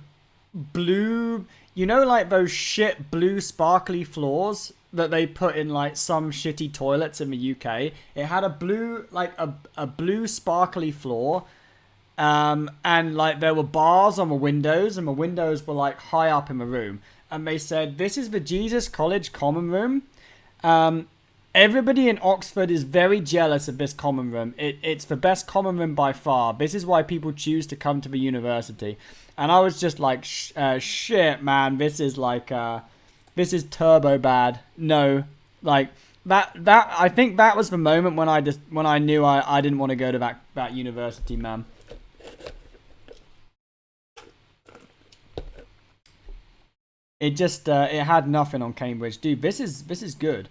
blue, you know, like those shit blue sparkly floors that they put in like some shitty toilets in the UK. It had a blue, like a blue sparkly floor. And like there were bars on the windows, and the windows were like high up in the room. And they said, this is the Jesus College common room. Everybody in Oxford is very jealous of this common room. It's the best common room by far. This is why people choose to come to the university. And I was just like, shit, man, this is turbo bad. No, like that. I think that was the moment when I knew I didn't want to go to that university, man. It just it had nothing on Cambridge, dude. This is good.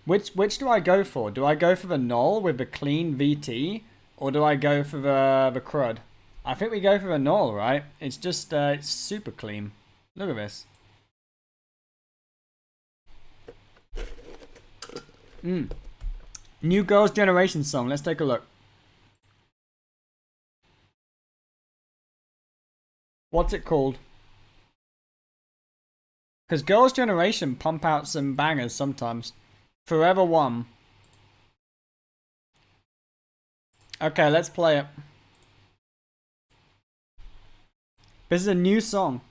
Which do I go for? Do I go for the null with the clean VT, or do I go for the crud? I think we go for the null, right? It's just it's super clean. Look at this. New Girls' Generation song. Let's take a look. What's it called? Because Girls' Generation pump out some bangers sometimes. Forever One. Okay, let's play it. This is a new song.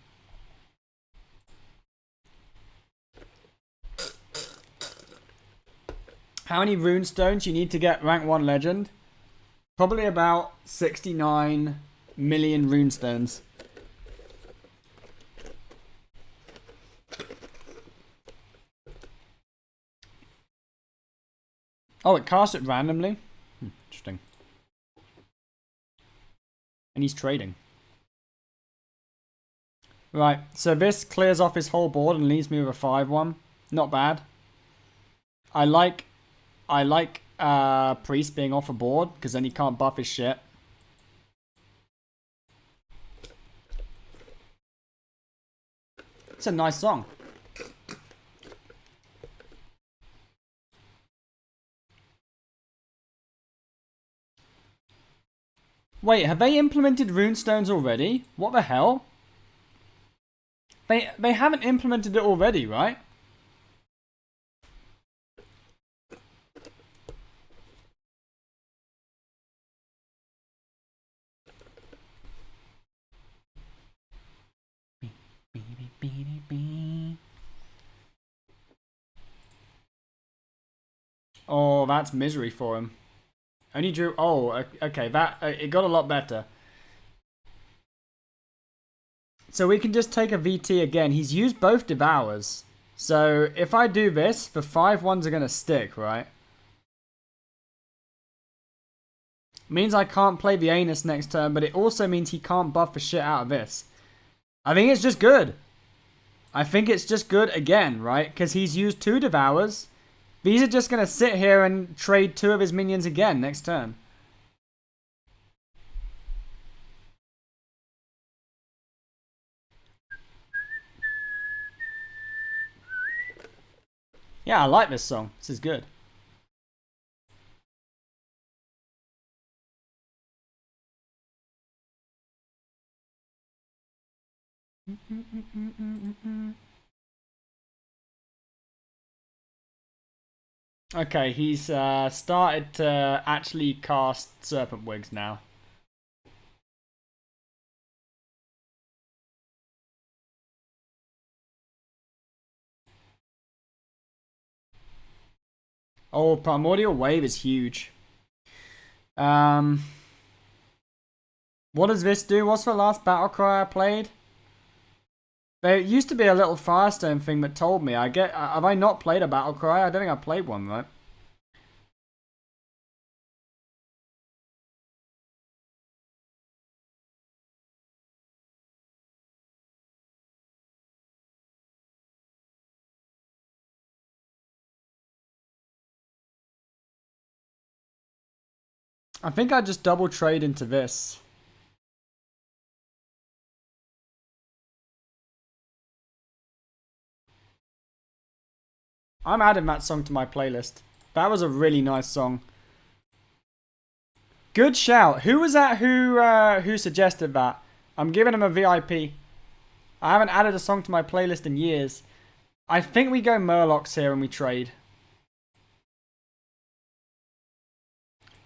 How many runestones you need to get rank 1 legend? Probably about 69 million runestones. Oh, it casts it randomly? Interesting. And he's trading. Right, so this clears off his whole board and leaves me with a 5-1. Not bad. I like Priest being off a board, because then he can't buff his shit. It's a nice song. Wait, have they implemented runestones already? What the hell? They haven't implemented it already, right? Oh, that's misery for him. Only drew... Oh, okay. That it got a lot better. So we can just take a VT again. He's used both Devours. So if I do this, the 5-1s are going to stick, right? Means I can't play the Anus next turn, but it also means he can't buff the shit out of this. I think it's just good. I think it's just good again, right? Because he's used 2 Devours. These are just going to sit here and trade 2 of his minions again next turn. Yeah, I like this song. This is good. Okay, he's started to actually cast Serpent Wigs now. Oh, Primordial Wave is huge. What does this do? What's the last battle cry I played? There used to be a little Firestone thing that told me. Have I not played a battle cry? I don't think I played one, right? I think I just double trade into this. I'm adding that song to my playlist. That was a really nice song. Good shout. Who was that who suggested that? I'm giving him a VIP. I haven't added a song to my playlist in years. I think we go Murlocs here and we trade.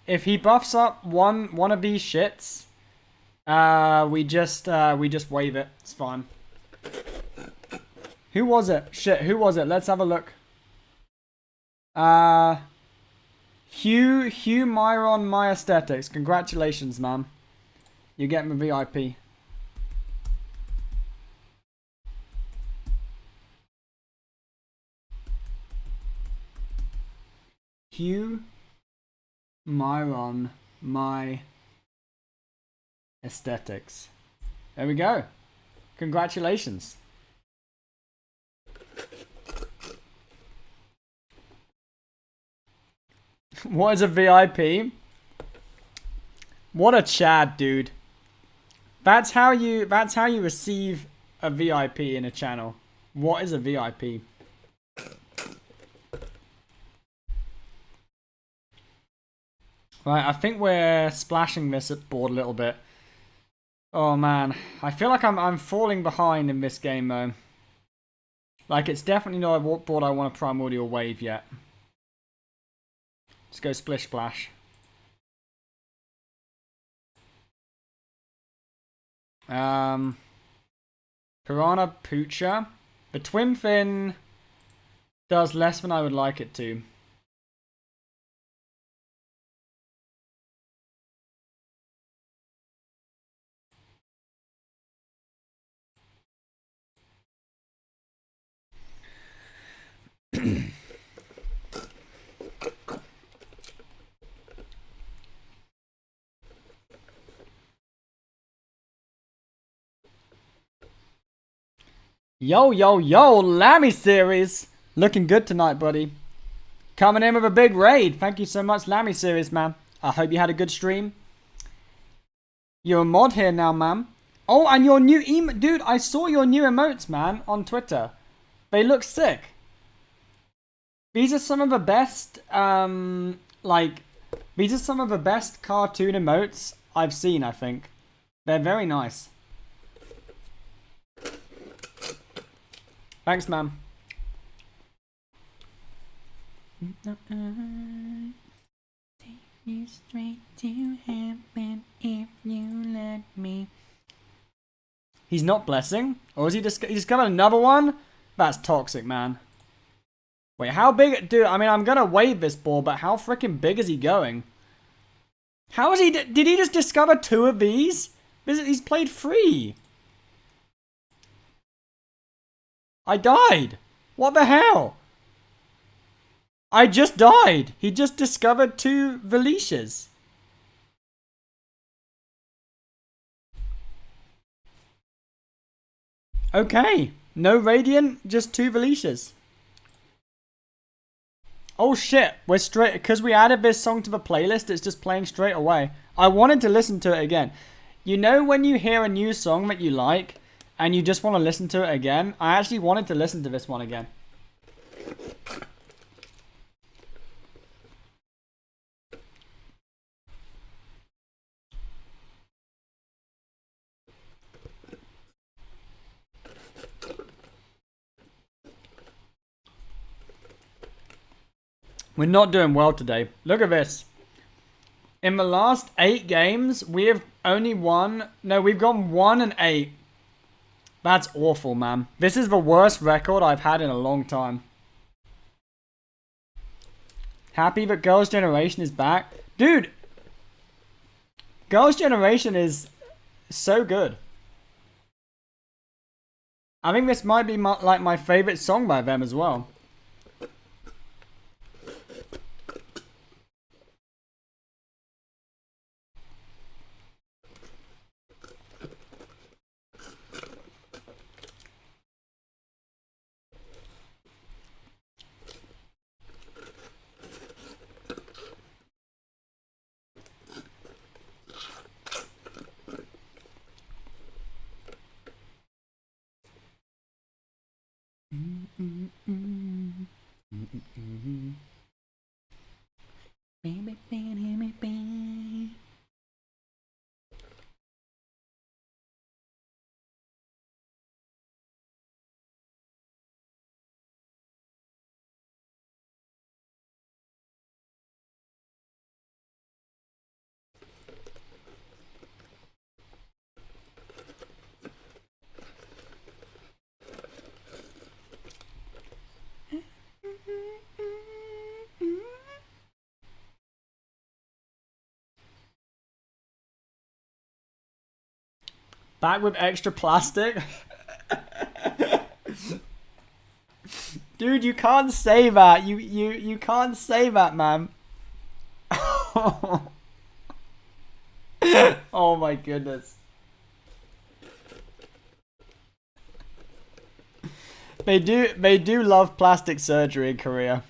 If he buffs up one of these shits, we just wave it. It's fine. Who was it? Shit, who was it? Let's have a look. Hugh Myron My Aesthetics. Congratulations, man. You're getting a VIP. Hugh Myron My Aesthetics. There we go. Congratulations. What is a VIP? What a Chad, dude. That's how you receive a VIP in a channel. What is a VIP? Right, I think we're splashing this board a little bit. Oh man, I feel like I'm falling behind in this game though. Like it's definitely not a board I want a Primordial Wave yet. Let's go Splish Splash. Piranha Poocher. The Twin Fin does less than I would like it to. Yo, yo, yo, Lammy series. Looking good tonight, buddy. Coming in with a big raid. Thank you so much, Lammy series, man. I hope you had a good stream. You're a mod here now, man. Oh, and your new dude, I saw your new emotes, man, on Twitter. They look sick. These are some of the best, these are some of the best cartoon emotes I've seen, I think. They're very nice. Thanks, man. Take you straight to heaven if you let me. He's not blessing? Or is he he discovered another one? That's toxic, man. Wait, how big? Dude, I mean, I'm gonna wave this ball, but how freaking big is he going? How is he? Did he just discover 2 of these? He's played 3. I died. What the hell? I just died. He just discovered 2 Velishas. Okay. No Radiant, just 2 Velishas. Oh shit. We're straight. Because we added this song to the playlist, it's just playing straight away. I wanted to listen to it again. You know when you hear a new song that you like, and you just want to listen to it again? I actually wanted to listen to this one again. We're not doing well today. Look at this. In the last 8 games, we have only won... No, we've gone 1-8. That's awful, man. This is the worst record I've had in a long time. Happy that Girls' Generation is back. Dude! Girls' Generation is so good. I think this might be my favorite song by them as well. Back with extra plastic? Dude, you can't say that. You can't say that, man. Oh my goodness. They do love plastic surgery in Korea.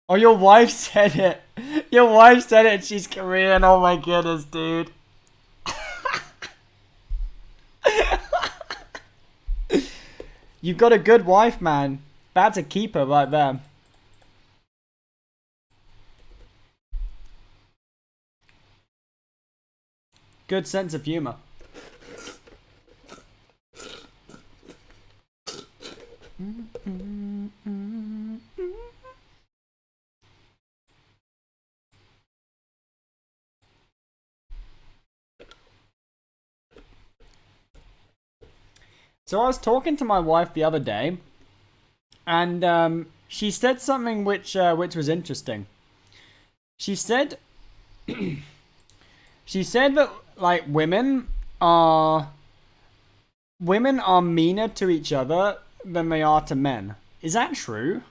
Oh, your wife said it. Your wife said it. She's Korean. Oh my goodness, dude. You've got a good wife, man. That's a keeper right there. Good sense of humor. So I was talking to my wife the other day, and she said something which was interesting. She said, she said that like women are meaner to each other than they are to men. Is that true?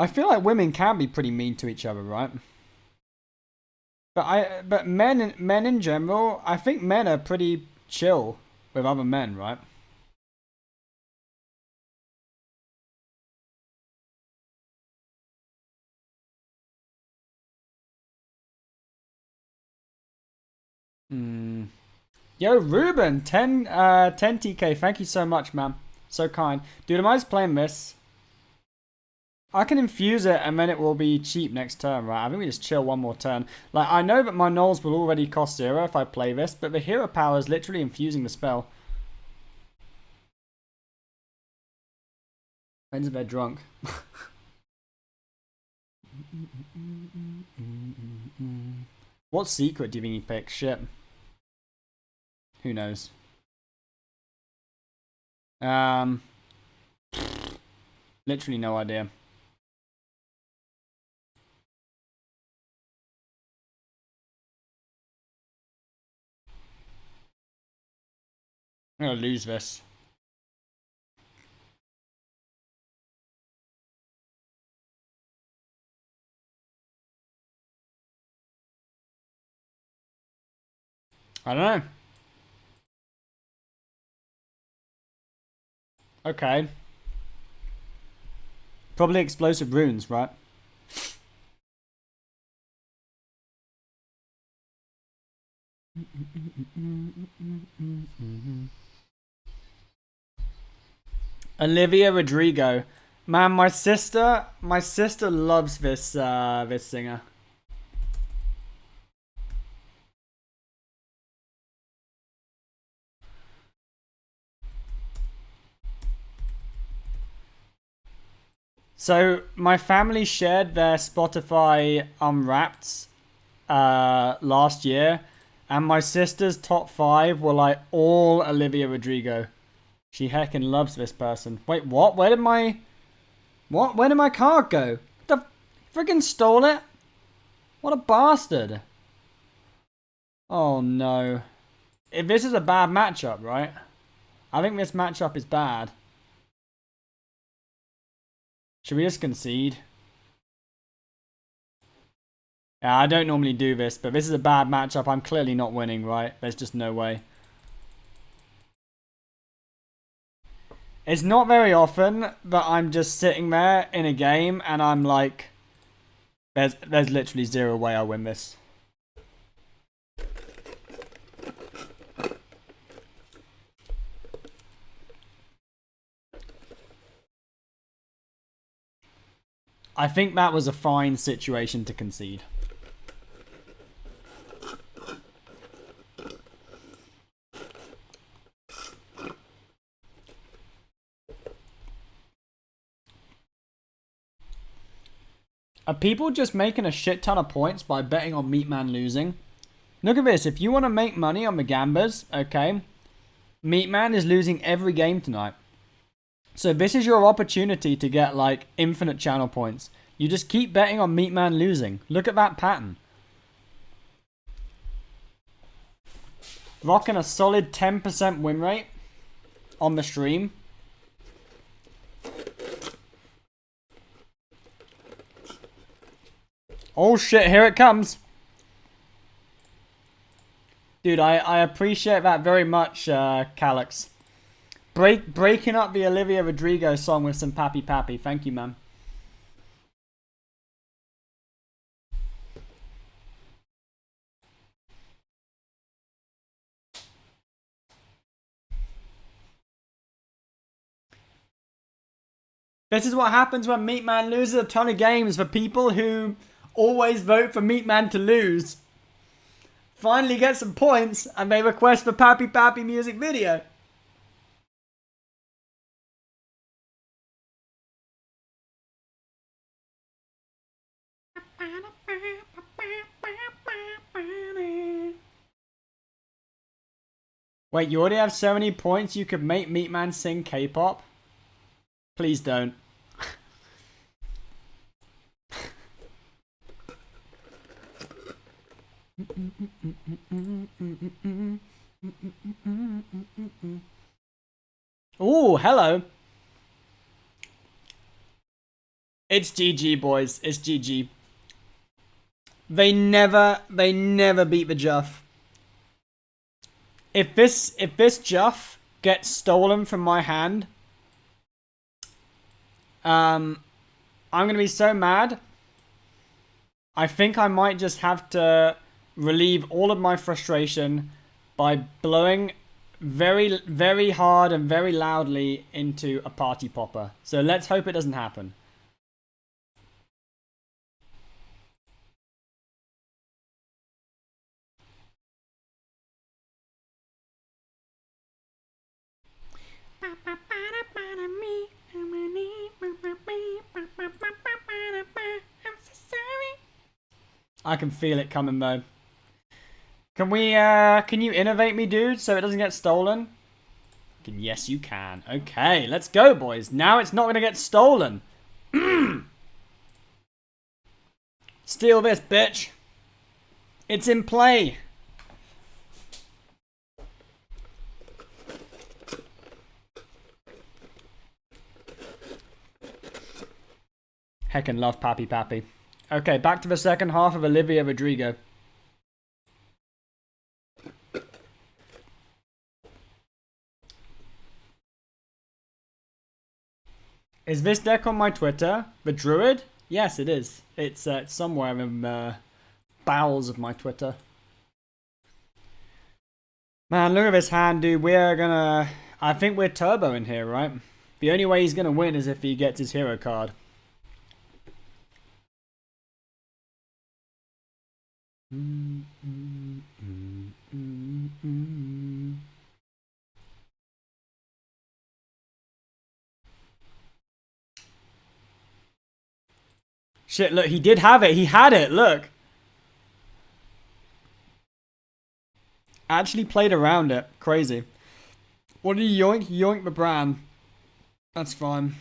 I feel like women can be pretty mean to each other, right? But men in general, I think men are pretty chill with other men, right? Hmm. Yo, Ruben, 10 TK. Thank you so much, man. So kind. Dude, am I just playing this? I can infuse it and then it will be cheap next turn, right? I think we just chill one more turn. Like, I know that my Knolls will already cost 0 if I play this, but the hero power is literally infusing the spell. Depends if they're drunk. What secret do you think he picked? Shit. Who knows? Literally no idea. I'm gonna lose this. I don't know. Okay. Probably explosive runes, right? Olivia Rodrigo. Man, my sister loves this singer. So my family shared their Spotify Unwrapped last year, and my sister's top 5 were like all Olivia Rodrigo. She heckin' loves this person. Wait, what? Where did my card go? The friggin' stole it? What a bastard! Oh no. If this is a bad matchup, right? I think this matchup is bad. Should we just concede? Yeah, I don't normally do this, but this is a bad matchup. I'm clearly not winning, right? There's just no way. It's not very often that I'm just sitting there in a game and I'm like, there's literally 0 way I win this. I think that was a fine situation to concede. Are people just making a shit ton of points by betting on Meatman losing? Look at this. If you want to make money on the gambas, okay, Meatman is losing every game tonight. So this is your opportunity to get like infinite channel points. You just keep betting on Meatman losing. Look at that pattern. Rocking a solid 10% win rate on the stream. Oh shit, here it comes. Dude, I appreciate that very much, Calyx. Breaking up the Olivia Rodrigo song with some Pappy Pappy. Thank you, man. This is what happens when Meatman loses a ton of games for people who always vote for Meatman to lose. Finally get some points and they request the Pappy Pappy music video. Wait, you already have so many points you could make Meatman sing K-pop? Please don't. Oh, hello. It's GG, boys. It's GG. They never beat the Juff. If this Juff gets stolen from my hand, I'm gonna be so mad. I think I might just have to relieve all of my frustration by blowing very, very hard and very loudly into a party popper. So let's hope it doesn't happen. I can feel it coming though. Can you innervate me, dude, so it doesn't get stolen? Yes, you can. Okay, let's go, boys. Now it's not gonna get stolen. Steal this, bitch. It's in play. Heckin' love Pappy Pappy. Okay, back to the second half of Olivia Rodrigo. Is this deck on my Twitter? The Druid? Yes, it is. It's somewhere in the bowels of my Twitter. Man, look at this hand, dude. We're gonna... I think we're turbo in here, right? The only way he's gonna win is if he gets his hero card. Shit, look, he did have it. He had it, look. Actually played around it. Crazy. What did he yoink? He yoinked the Bran. That's fine.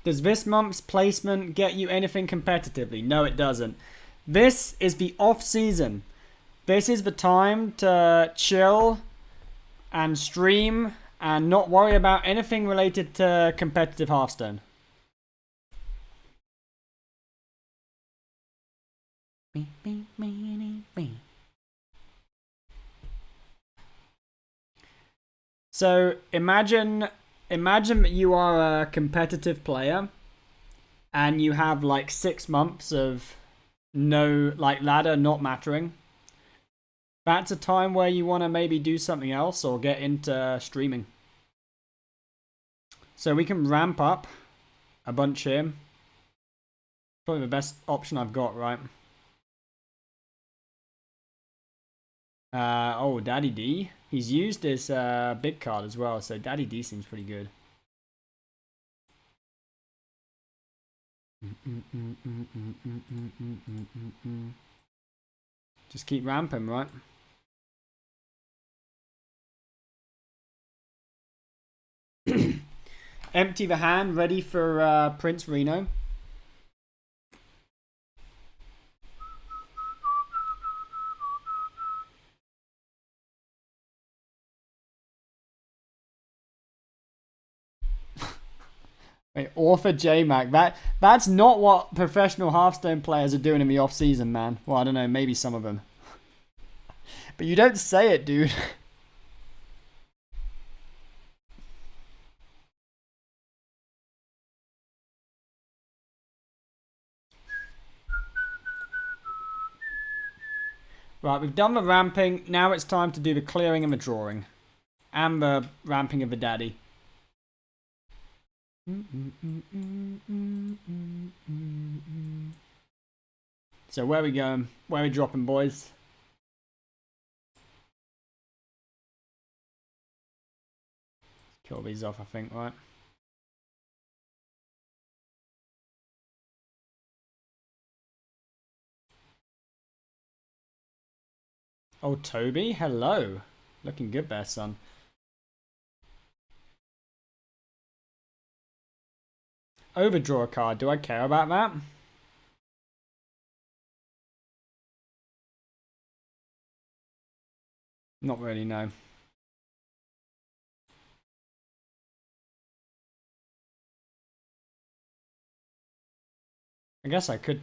Does this month's placement get you anything competitively? No, it doesn't. This is the off season. This is the time to chill and stream and not worry about anything related to competitive Hearthstone. So imagine that you are a competitive player and you have like 6 months of no, like, ladder not mattering. That's a time where you want to maybe do something else or get into streaming. So we can ramp up a bunch here. Probably the best option I've got, right? Oh, Daddy D. He's used his big card as well, so Daddy D seems pretty good. Just keep ramping, right? Empty the hand, ready for Prince Reno. Wait, author JMac. That's not what professional Hearthstone players are doing in the off season, man. Well, I don't know, maybe some of them. But you don't say it, dude. Right, we've done the ramping. Now it's time to do the clearing and the drawing. And the ramping of the daddy. So where are we going? Where are we dropping, boys? Kill these off, I think, right? Oh, Toby, hello. Looking good there, son. overdraw a card. Do I care about that? Not really, no. I guess I could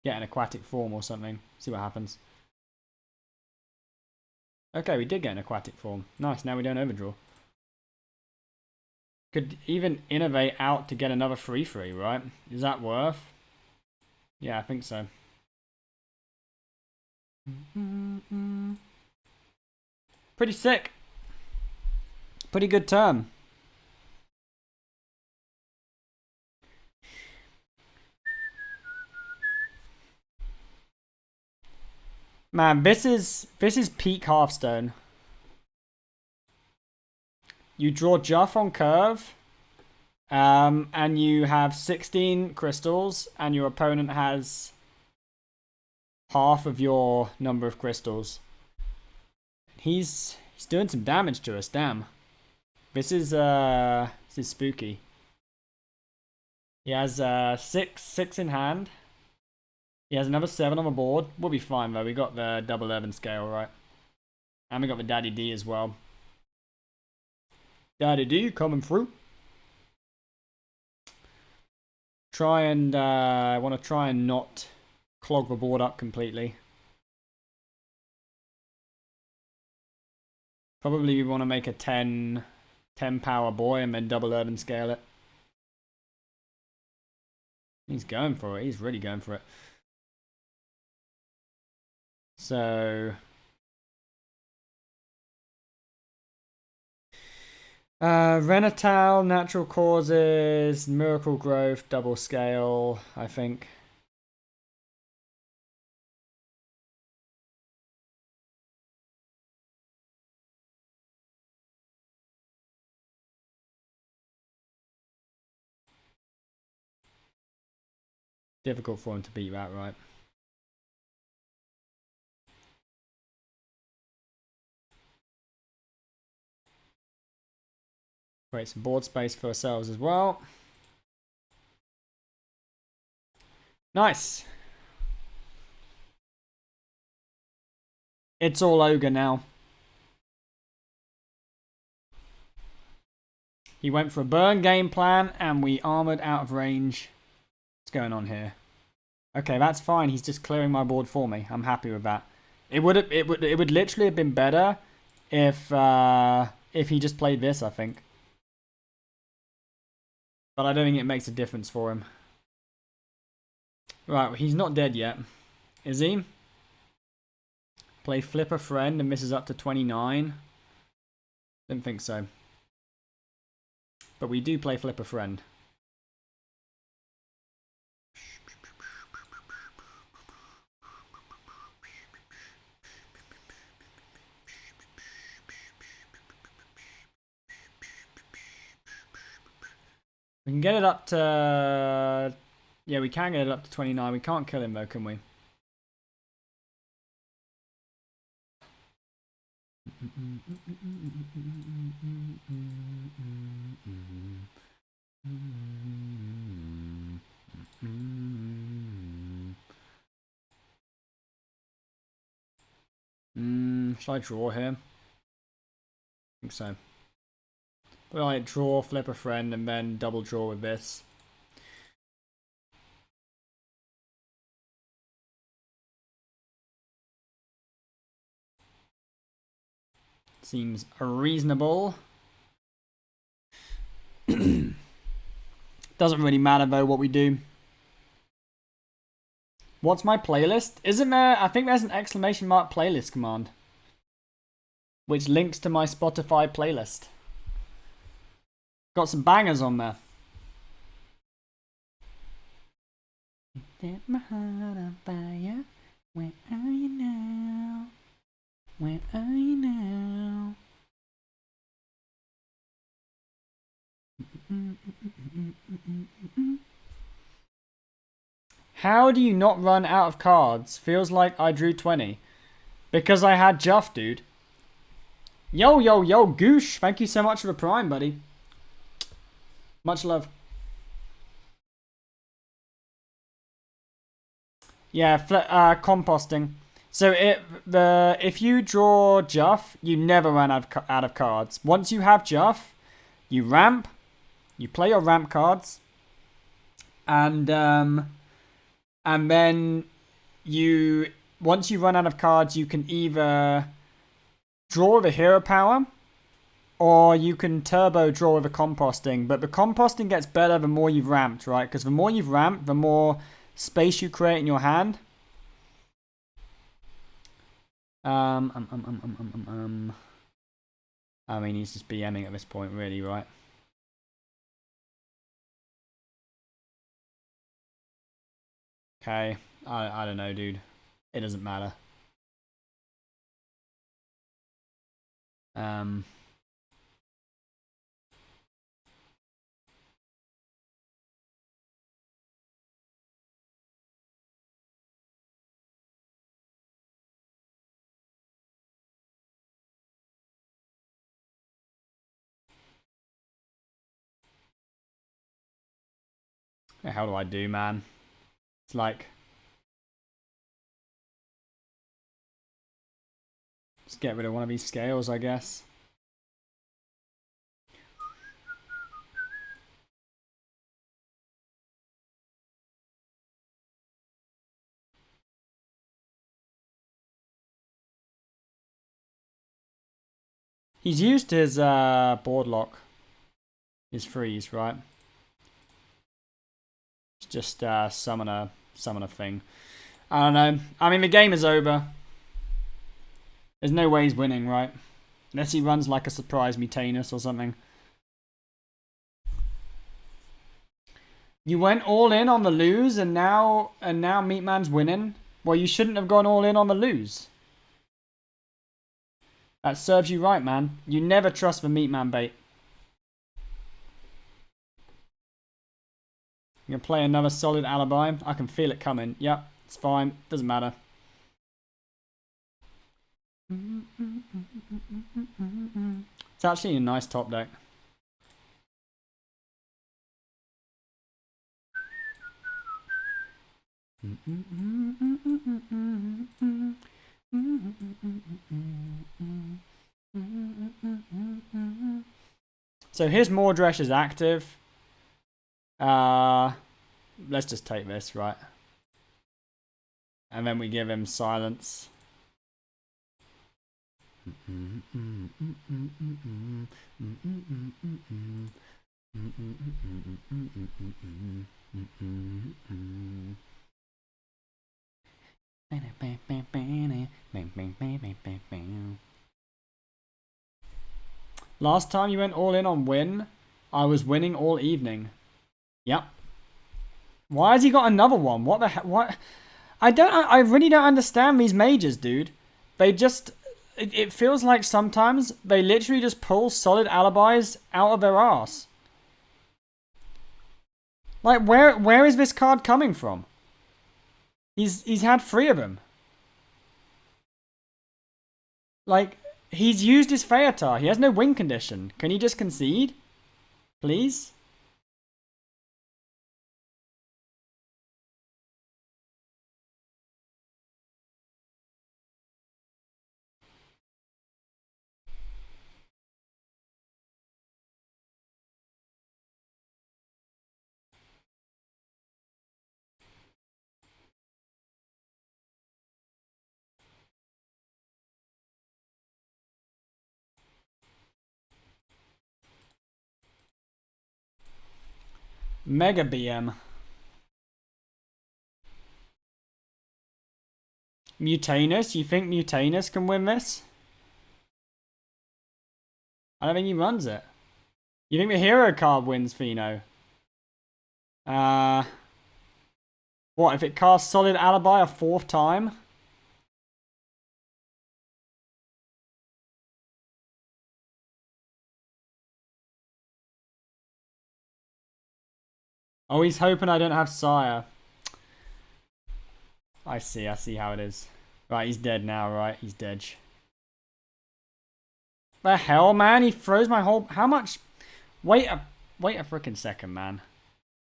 get an aquatic form or something. See what happens. Okay, we did get an aquatic form. Nice, now we don't overdraw. Could even innovate out to get another 3/3, right? Is that worth? Yeah, I think so. Pretty sick. Pretty good turn. Man, this is peak Hearthstone. You draw Guff on curve, and you have 16 crystals, and your opponent has half of your number of crystals. He's doing some damage to us. Damn, this is spooky. He has six in hand. He has another 7 on the board. We'll be fine though. We got the double urban scale, right? And we got the Daddy D as well. Daddy D coming through. I want to try and not clog the board up completely. Probably we want to make a 10 power boy and then double urban scale it. He's going for it. He's really going for it. So Renatal, Natural Causes, Miracle Growth, Double Scale, I think. Difficult for him to beat that, right? Create some board space for ourselves as well. Nice. It's all ogre now. He went for a burn game plan and we armored out of range. What's going on here? Okay, that's fine. He's just clearing my board for me. I'm happy with that. It would literally have been better if he just played this, I think. But I don't think it makes a difference for him. Right, he's not dead yet. Is he? Play Flip a Friend and misses up to 29. Didn't think so. But we do play Flip a Friend. We can get it up to... Yeah, we can get it up to 29. We can't kill him though, can we? Should I draw here? I think so. But I draw, flip a friend, and then double draw with this. Seems reasonable. Doesn't really matter though what we do. What's my playlist? Isn't there? I think there's an exclamation mark playlist command, which links to my Spotify playlist. Got some bangers on there. Set my heart on fire. Where are you now? Where are you now? How do you not run out of cards? Feels like I drew 20. Because I had Juff, dude. Yo, yo, yo, Goosh. Thank you so much for the prime, buddy. Much love. Yeah, composting. So if you draw Juff, you never run out of cards. Once you have Juff, you ramp, you play your ramp cards, and then once you run out of cards, you can either draw with a hero power, or you can turbo draw with a composting. But the composting gets better the more you've ramped, right? Because the more you've ramped, the more space you create in your hand. I mean, he's just BMing at this point, really, right? Okay, I don't know, dude. It doesn't matter. What the hell do I do, man? It's like, just get rid of one of these scales, I guess. He's used his board lock, his freeze, right? It's just summon a thing. I don't know. I mean, the game is over. There's no way he's winning, right? Unless he runs like a surprise Mutanus or something. You went all in on the lose, and now Meatman's winning. Well, you shouldn't have gone all in on the lose. That serves you right, man. You never trust the Meatman bait. You're gonna play another solid alibi. I can feel it coming. Yep, it's fine. Doesn't matter. It's actually a nice top deck. So his Mordresh is active. Let's just take this, right? And then we give him silence. Last time you went all in on win, I was winning all evening. Yep. Why has he got another one? What the heck? What? I really don't understand these mages, dude. They just, it feels like sometimes they literally just pull solid alibis out of their ass. Like, where is this card coming from? He's had 3 of them. Like, he's used his Feotar. He has no win condition. Can he just concede? Please? Mega BM. Mutanus? You think Mutanus can win this? I don't think he runs it. You think the hero card wins, Fino? What, if it casts Solid Alibi a 4th time? Oh, he's hoping I don't have Sire. I see how it is. Right, he's dead now, right? He's dead. The hell, man? He froze my whole... How much... Wait a freaking second, man.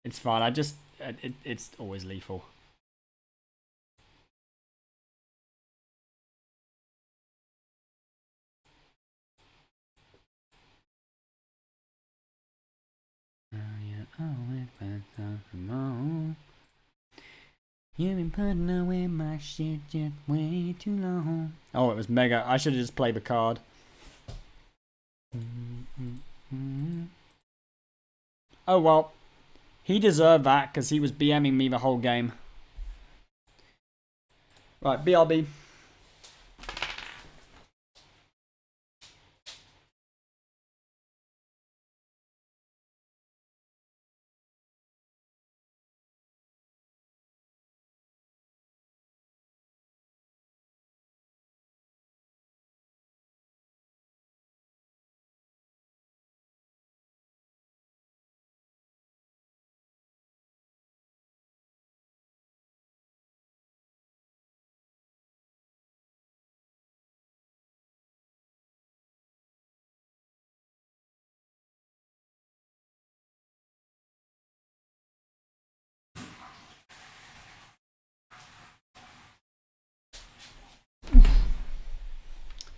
It's fine. It's always lethal. You've been putting away my shit just way too long. Oh, it was mega. I should have just played the card. Oh well. He deserved that because he was BMing me the whole game. Right, BRB.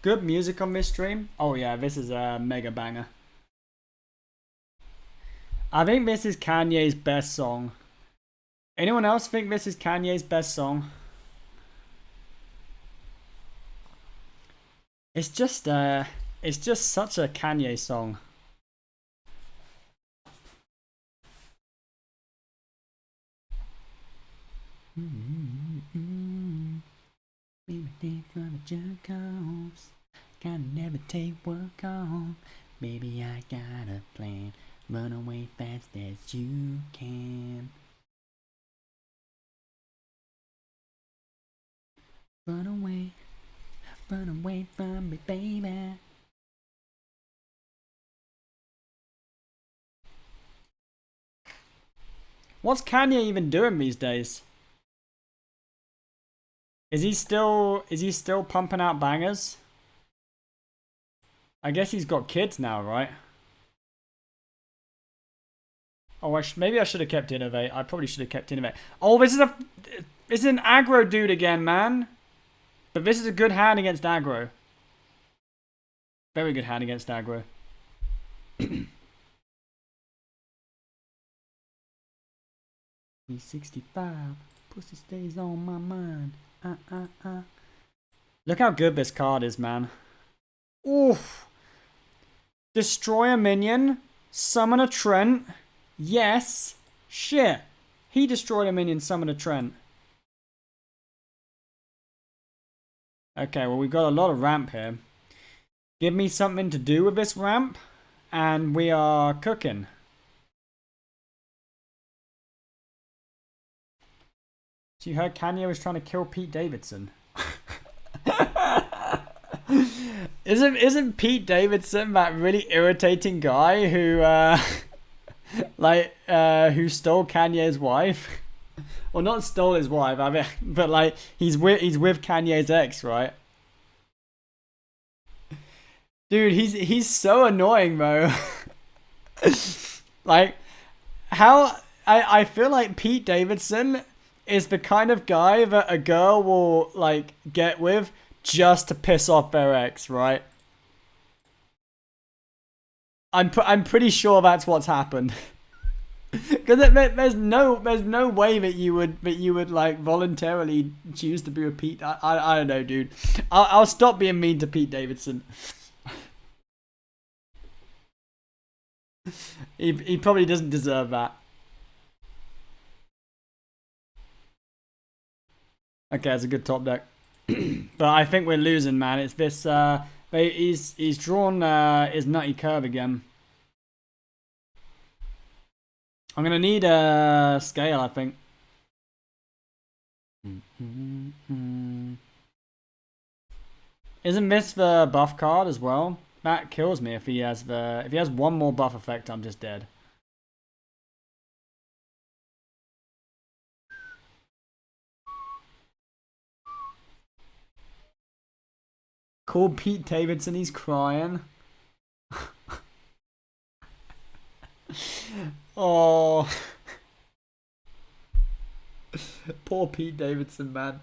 Good music on this stream. Oh yeah, this is a mega banger. I think this is Kanye's best song. Anyone else think this is Kanye's best song? It's just such a Kanye song. Baby, day from a jerk offs. Gotta never take work off. Baby, I got a plan. Run away fast as you can. Run away from me, baby. What's Kanye even doing these days? Is he still pumping out bangers? I guess he's got kids now, right? Oh, maybe I should have kept Innervate. I probably should have kept Innervate. Oh, this is an aggro dude again, man. But this is a good hand against aggro. Very good hand against aggro. 65. Pussy stays on my mind. Look how good this card is, man. Oof. Destroy a minion. Summon a Trent. Yes. Shit. He destroyed a minion, summon a Trent. Okay, well, we've got a lot of ramp here. Give me something to do with this ramp, and we are cooking. So you heard Kanye was trying to kill Pete Davidson. Isn't Pete Davidson that really irritating guy who who stole Kanye's wife? Well, not stole his wife, I mean, but like he's with Kanye's ex, right? Dude, he's so annoying, bro. Like, how I feel like Pete Davidson is the kind of guy that a girl will like get with just to piss off their ex, right? I'm pretty sure that's what's happened. Because there's no way that you would like voluntarily choose to be with Pete. I don't know, dude. I'll stop being mean to Pete Davidson. He probably doesn't deserve that. Okay, it's a good top deck. But I think we're losing, man. It's this he's drawn his nutty curve again. I'm gonna need a scale, I think. Isn't this the buff card as well? That kills me if he has one more buff effect, I'm just dead. Call Pete Davidson, he's crying. Oh. Poor Pete Davidson, man.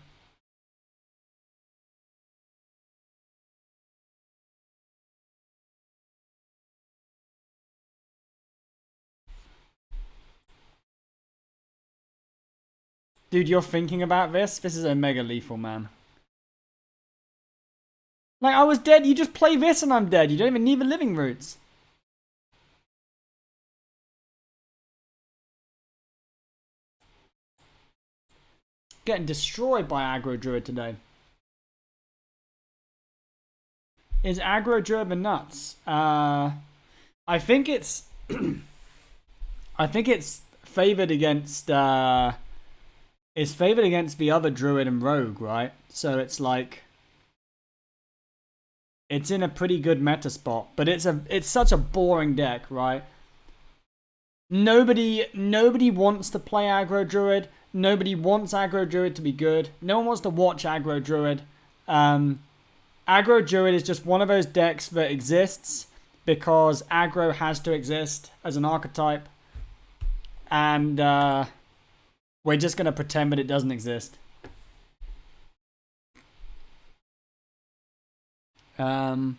Dude, you're thinking about this? This is a mega lethal, man. Like, I was dead. You just play this and I'm dead. You don't even need the living roots. Getting destroyed by Aggro Druid today. Is Aggro Druid the nuts? I think it's... I think it's favored against... it's favored against the other Druid and Rogue, right? So it's like... It's in a pretty good meta spot, but it's such a boring deck, right? Nobody wants to play Aggro Druid. Nobody wants Aggro Druid to be good. No one wants to watch Aggro Druid. Aggro Druid is just one of those decks that exists because aggro has to exist as an archetype, and we're just gonna pretend that it doesn't exist. Do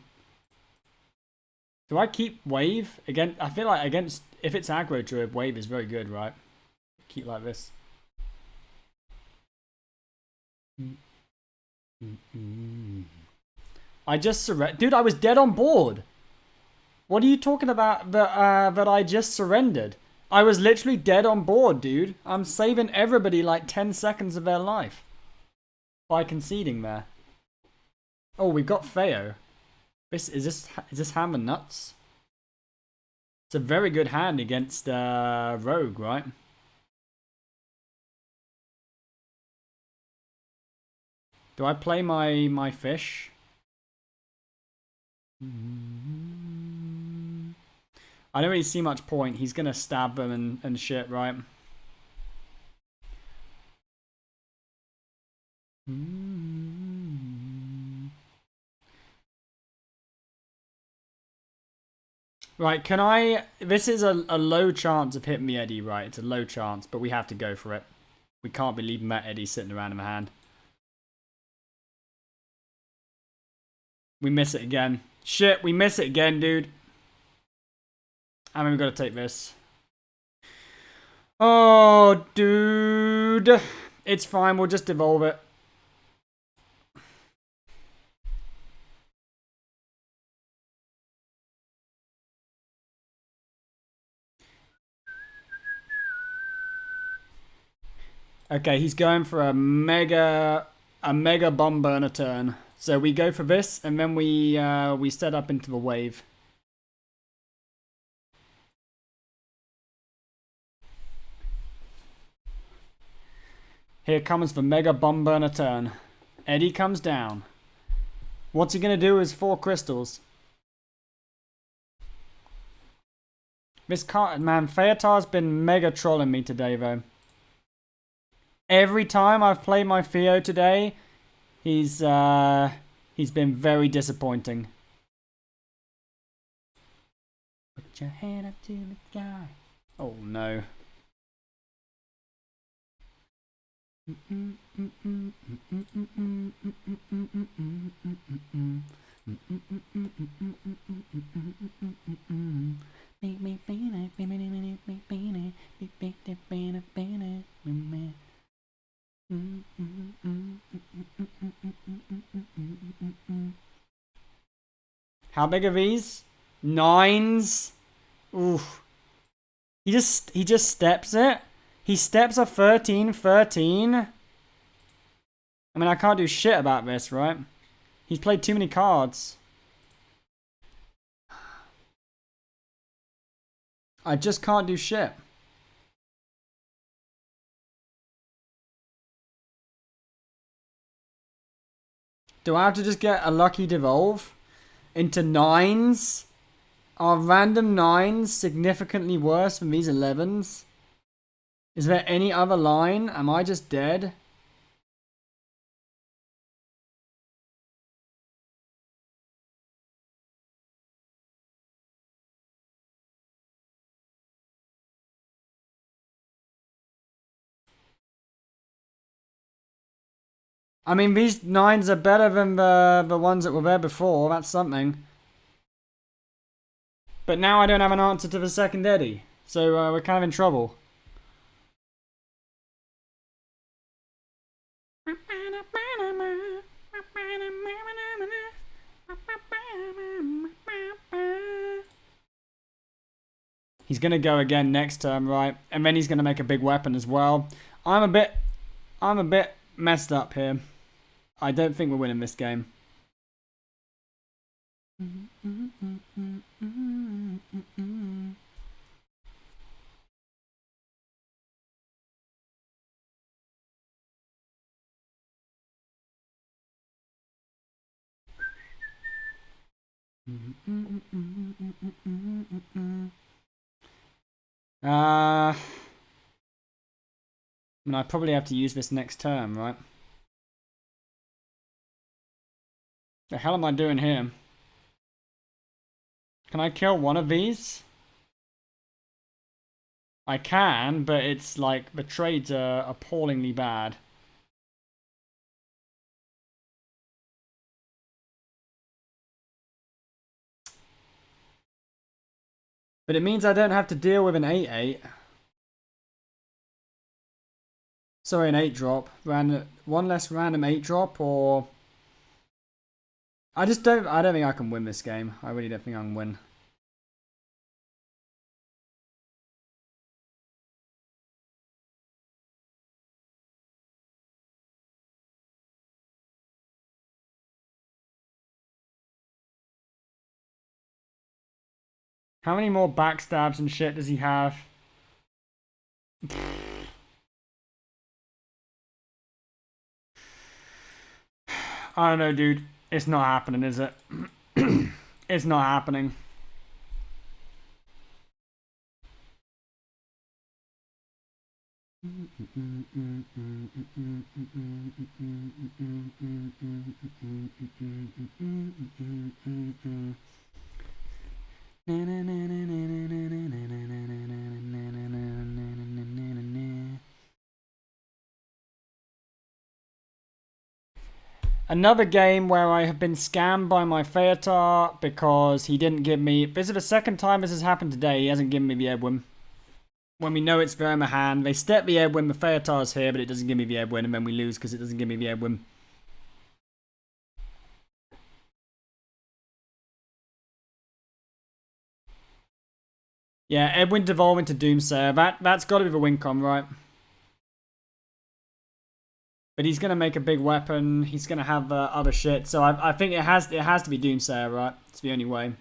I keep wave again? I feel like against, if it's aggro Druid, wave is very good, right? Keep like this. I just surrendered. Dude, I was dead on board. What are you talking about that I just surrendered? I was literally dead on board, dude. I'm saving everybody like 10 seconds of their life by conceding there. Oh, we've got Feo. Is this hammer nuts? It's a very good hand against Rogue, right? Do I play my fish? I don't really see much point. He's gonna stab them and shit, right? Right, can I... This is a low chance of hitting the Eddy, right? It's a low chance, but we have to go for it. We can't be leaving that Eddy sitting around in the hand. We miss it again. Shit, we miss it again, dude. I mean, we've got to take this. Oh, dude. It's fine, we'll just devolve it. Okay, he's going for a mega bomb burner turn. So we go for this, and then we set up into the wave. Here comes the mega bomb burner turn. Eddy comes down. What's he gonna do is 4 crystals. This card, man, Feotar's been mega trolling me today, though. Every time I've played my Theo today, he's been very disappointing. Put your head up to the sky. Oh no. How big are these? 9s? Oof. He just steps it. He steps a 13-13. I mean, I can't do shit about this, right? He's played too many cards. I just can't do shit. Do I have to just get a lucky devolve into 9s? Are random 9s significantly worse than these 11s? Is there any other line? Am I just dead? I mean, these 9s are better than the ones that were there before. That's something. But now I don't have an answer to the second Eddy. So we're kind of in trouble. He's going to go again next turn, right? And then he's going to make a big weapon as well. I'm a bit messed up here. I don't think we're winning this game. I mean, I probably have to use this next turn, right? The hell am I doing here? Can I kill one of these? I can, but it's like the trades are appallingly bad. But it means I don't have to deal with an 8/8. Sorry, an 8-drop. One less random 8-drop, or... I don't think I can win this game. I really don't think I can win. How many more backstabs and shit does he have? I don't know, dude. It's not happening, is it? It's not happening. Another game where I have been scammed by my Feotar because he didn't give me... This is the second time this has happened today. He hasn't given me the Edwin. When we know it's there in my hand, they step the Edwin, the Feotar's here, but it doesn't give me the Edwin, and then we lose because it doesn't give me the Edwin. Yeah, Edwin devolve into Doomsayer. That's got to be the win con, right? But he's going to make a big weapon. He's going to have other shit. So I think it has to be Doomsayer, right? It's the only way.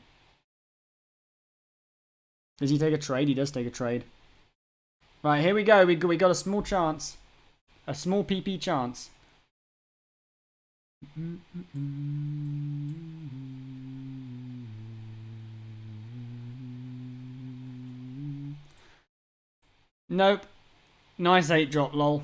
Does he take a trade? He does take a trade. Right, here we go. We got a small chance. A small PP chance. Nope. Nice 8-drop, lol.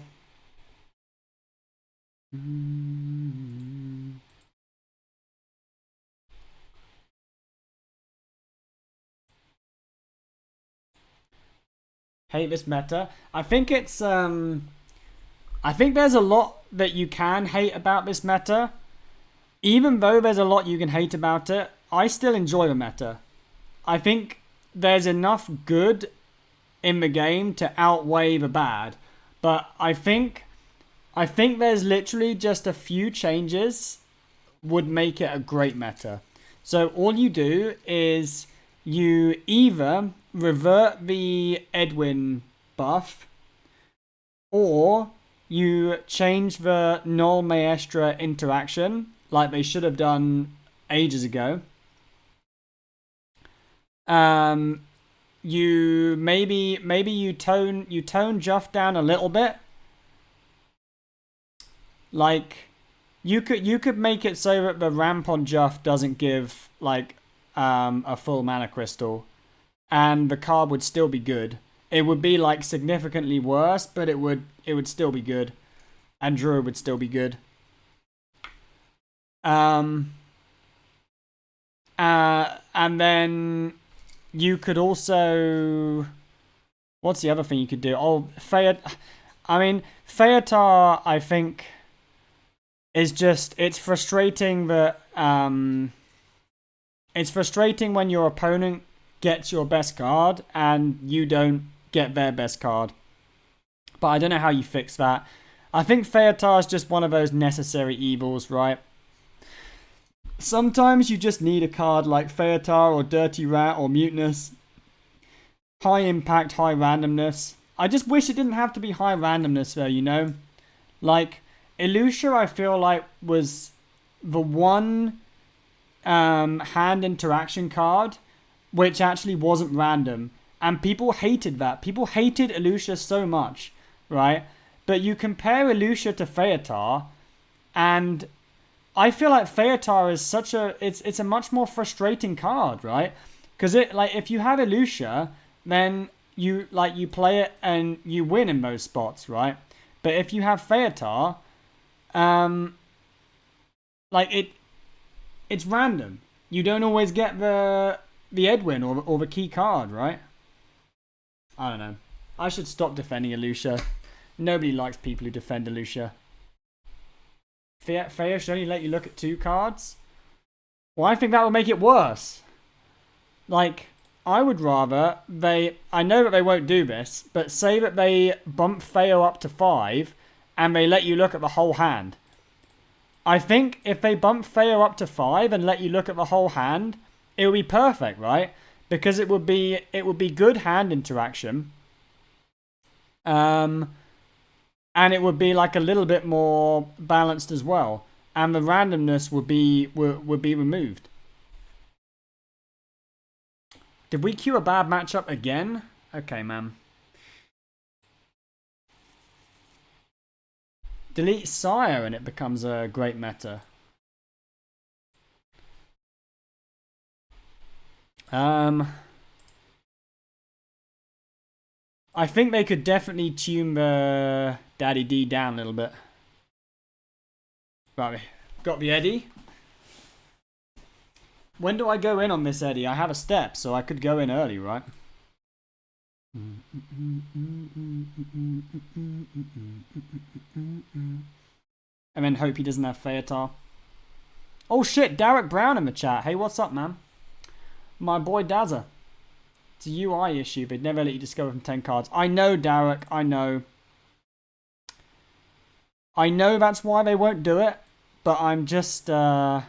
Hate this meta. I think it's I think there's a lot that you can hate about this meta. Even though there's a lot you can hate about it, I still enjoy the meta. I think there's enough good in the game to outweigh the bad. But I think there's literally just a few changes would make it a great meta. So all you do is you either revert the Edwin buff, or you change the Null Maestra interaction like they should have done ages ago. You maybe you tone Juff down a little bit. Like you could make it so that the ramp on Juff doesn't give like a full mana crystal, and the card would still be good. It would be like significantly worse, but it would still be good, and Druid would still be good. And then you could also, what's the other thing you could do? Oh, Feotar, I think is just, it's frustrating that it's frustrating when your opponent gets your best card and you don't get their best card. But I don't know how you fix that. I think Feotar is just one of those necessary evils, right? Sometimes you just need a card like Feotar or Dirty Rat or Mutinous high impact, high randomness. I just wish it didn't have to be high randomness though, you know? Like, Elucia I feel like was the one hand interaction card which actually wasn't random. And people hated that. People hated Elucia so much, right? But you compare Elucia to Feotar, and I feel like Feotar is such a it's a much more frustrating card, right? Because it like if you have Elucia, then you play it and you win in most spots, right? But if you have Feotar, it's random. You don't always get the Edwin or the key card, right? I don't know. I should stop defending Elucia. Nobody likes people who defend Elucia. Feo should only let you look at 2 cards? Well, I think that would make it worse. Like, I would rather I know that they won't do this, but say that they bump Feo up to 5 and they let you look at the whole hand. I think if they bump Feo up to 5 and let you look at the whole hand, it would be perfect, right? Because it would be good hand interaction. And it would be like a little bit more balanced as well. And the randomness would be removed. Did we queue a bad matchup again? Okay, man. Delete Sire and it becomes a great meta. I think they could definitely tune the Daddy D down a little bit. Right, got the Eddie. When do I go in on this Eddie? I have a step, so I could go in early, right? And then hope he doesn't have Feotar. Oh shit, Derek Brown in the chat. Hey, what's up, man? My boy Dazza. It's a UI issue. They'd never let you discover from 10 cards. I know, Derek. I know. I know that's why they won't do it, but I'm just sharing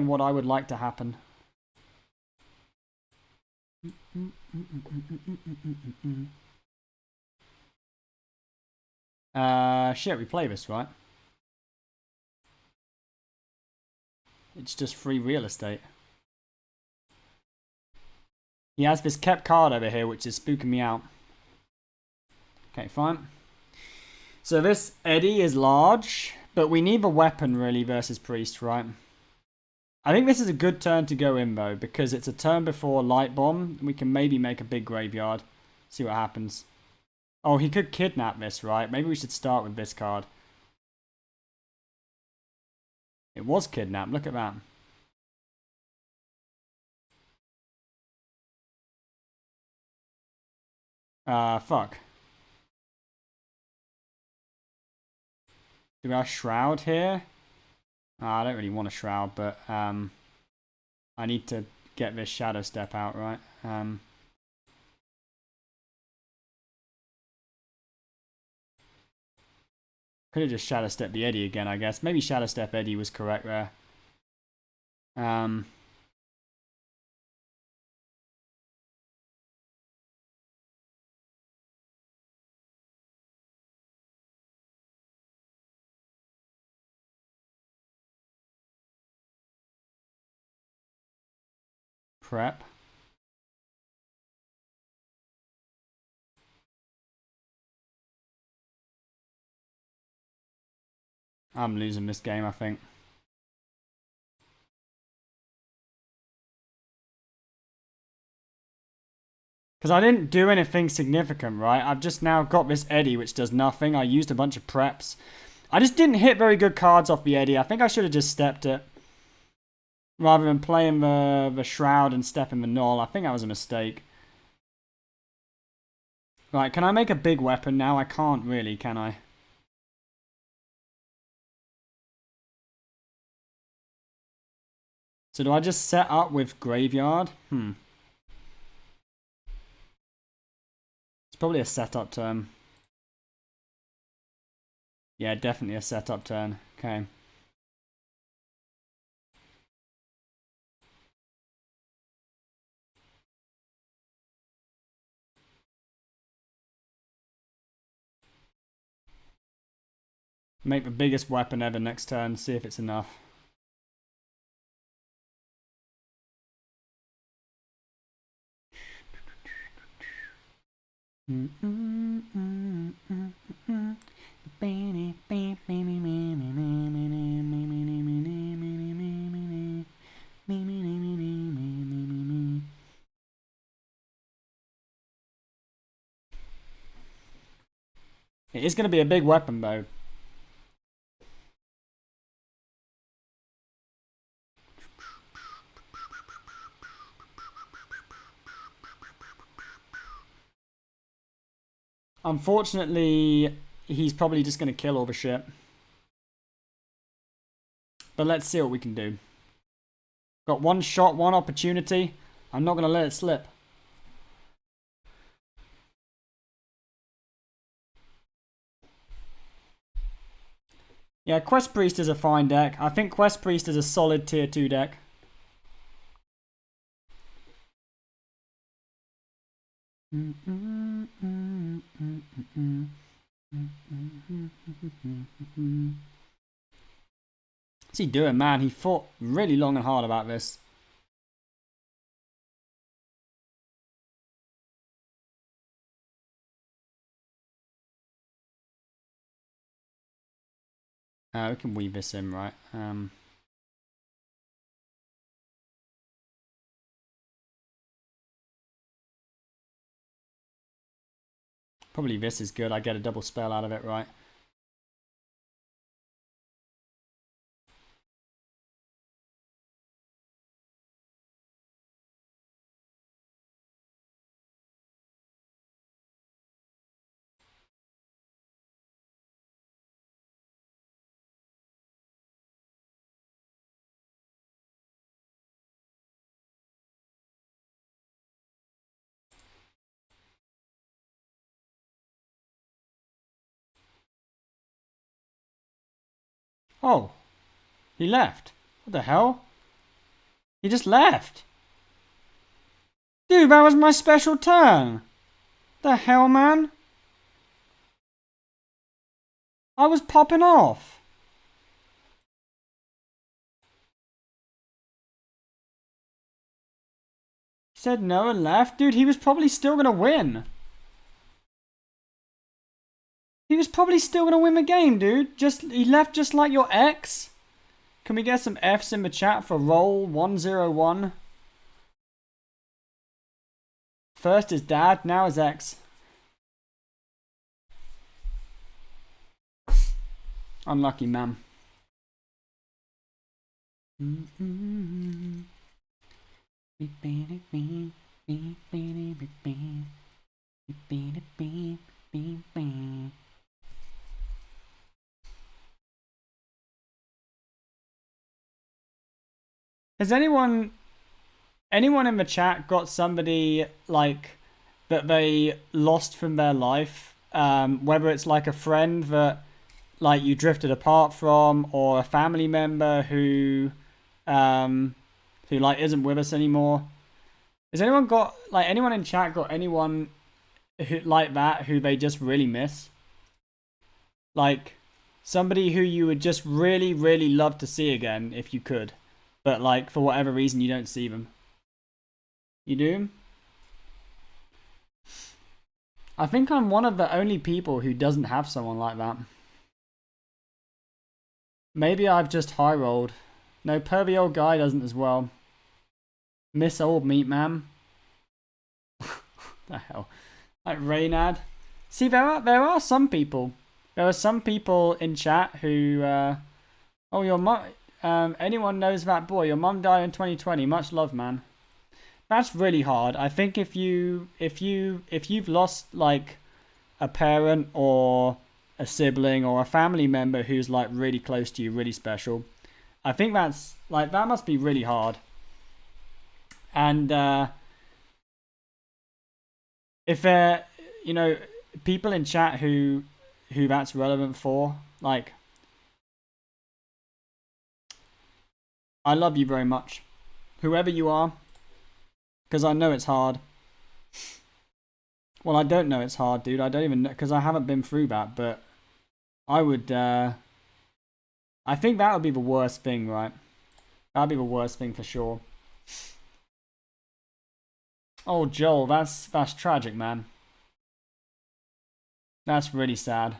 what I would like to happen. Shit, we play this, right? It's just free real estate. He has this kept card over here, which is spooking me out. Okay, fine. So this Eddie is large, but we need a weapon, really, versus Priest, right? I think this is a good turn to go in, though, because it's a turn before Light Bomb. We can maybe make a big graveyard. See what happens. Oh, he could kidnap this, right? Maybe we should start with this card. It was kidnapped. Look at that. Fuck. Do we have Shroud here? I don't really want a Shroud, but I need to get this Shadow Step out, right? Could have just Shadow Step the Eddie again, I guess. Maybe Shadow Step Eddie was correct there. Prep. I'm losing this game, I think. Because I didn't do anything significant, right? I've just now got this Eddie, which does nothing. I used a bunch of preps. I just didn't hit very good cards off the Eddie. I think I should have just stepped it. Rather than playing the Shroud and stepping the Null. I think that was a mistake. Right, can I make a big weapon now? I can't really, can I? So do I just set up with Graveyard? It's probably a setup turn. Yeah, definitely a setup turn. Okay. Make the biggest weapon ever next turn, see if it's enough. It is going to be a big weapon though. Unfortunately, he's probably just going to kill all the shit. But let's see what we can do. Got one shot, one opportunity. I'm not going to let it slip. Yeah, Quest Priest is a fine deck. I think Quest Priest is a solid tier 2 deck. What's he doing, man? He fought really long and hard about this. We can weave this in, right? Probably this is good. I get a double spell out of it, right? Oh, he left. What the hell? He just left. Dude, that was my special turn. The hell, man? I was popping off. He said no and left. Dude, he was probably still going to win. He was probably still going to win the game, dude. He left just like your ex. Can we get some Fs in the chat for roll 101? First is dad, now is ex. Unlucky, man. Has anyone in the chat got somebody like that they lost from their life? Whether it's like a friend that like you drifted apart from, or a family member who like isn't with us anymore. Has anyone got like anyone in chat got anyone who like that who they just really miss? Like somebody who you would just really, really love to see again if you could. But like for whatever reason you don't see them. You do? I think I'm one of the only people who doesn't have someone like that. Maybe I've just high rolled. No, pervy old guy doesn't as well. Miss old meat man. The hell? Like Reynad. See, there are some people. There are some people in chat who oh, your mum, anyone knows that boy? Your mum died in 2020. Much love, man. That's really hard. I think if you've lost like a parent or a sibling or a family member who's like really close to you, really special, I think that's like that must be really hard. And if there, you know, people in chat who that's relevant for, like, I love you very much, whoever you are, because I know it's hard. Well, I don't know it's hard, dude. I don't even know, because I haven't been through that, but I would I think that would be the worst thing, right? That'd be the worst thing for sure. Oh, Joel, that's tragic, man. That's really sad.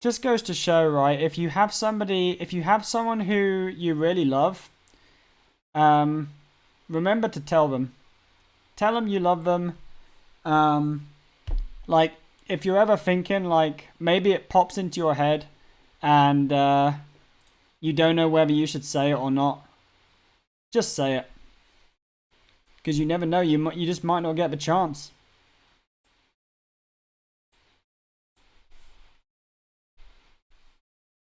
Just goes to show, right? If you have someone who you really love, remember to tell them. Tell them you love them. Like, if you're ever thinking, like, maybe it pops into your head and you don't know whether you should say it or not, just say it. Because you never know, you just might not get the chance.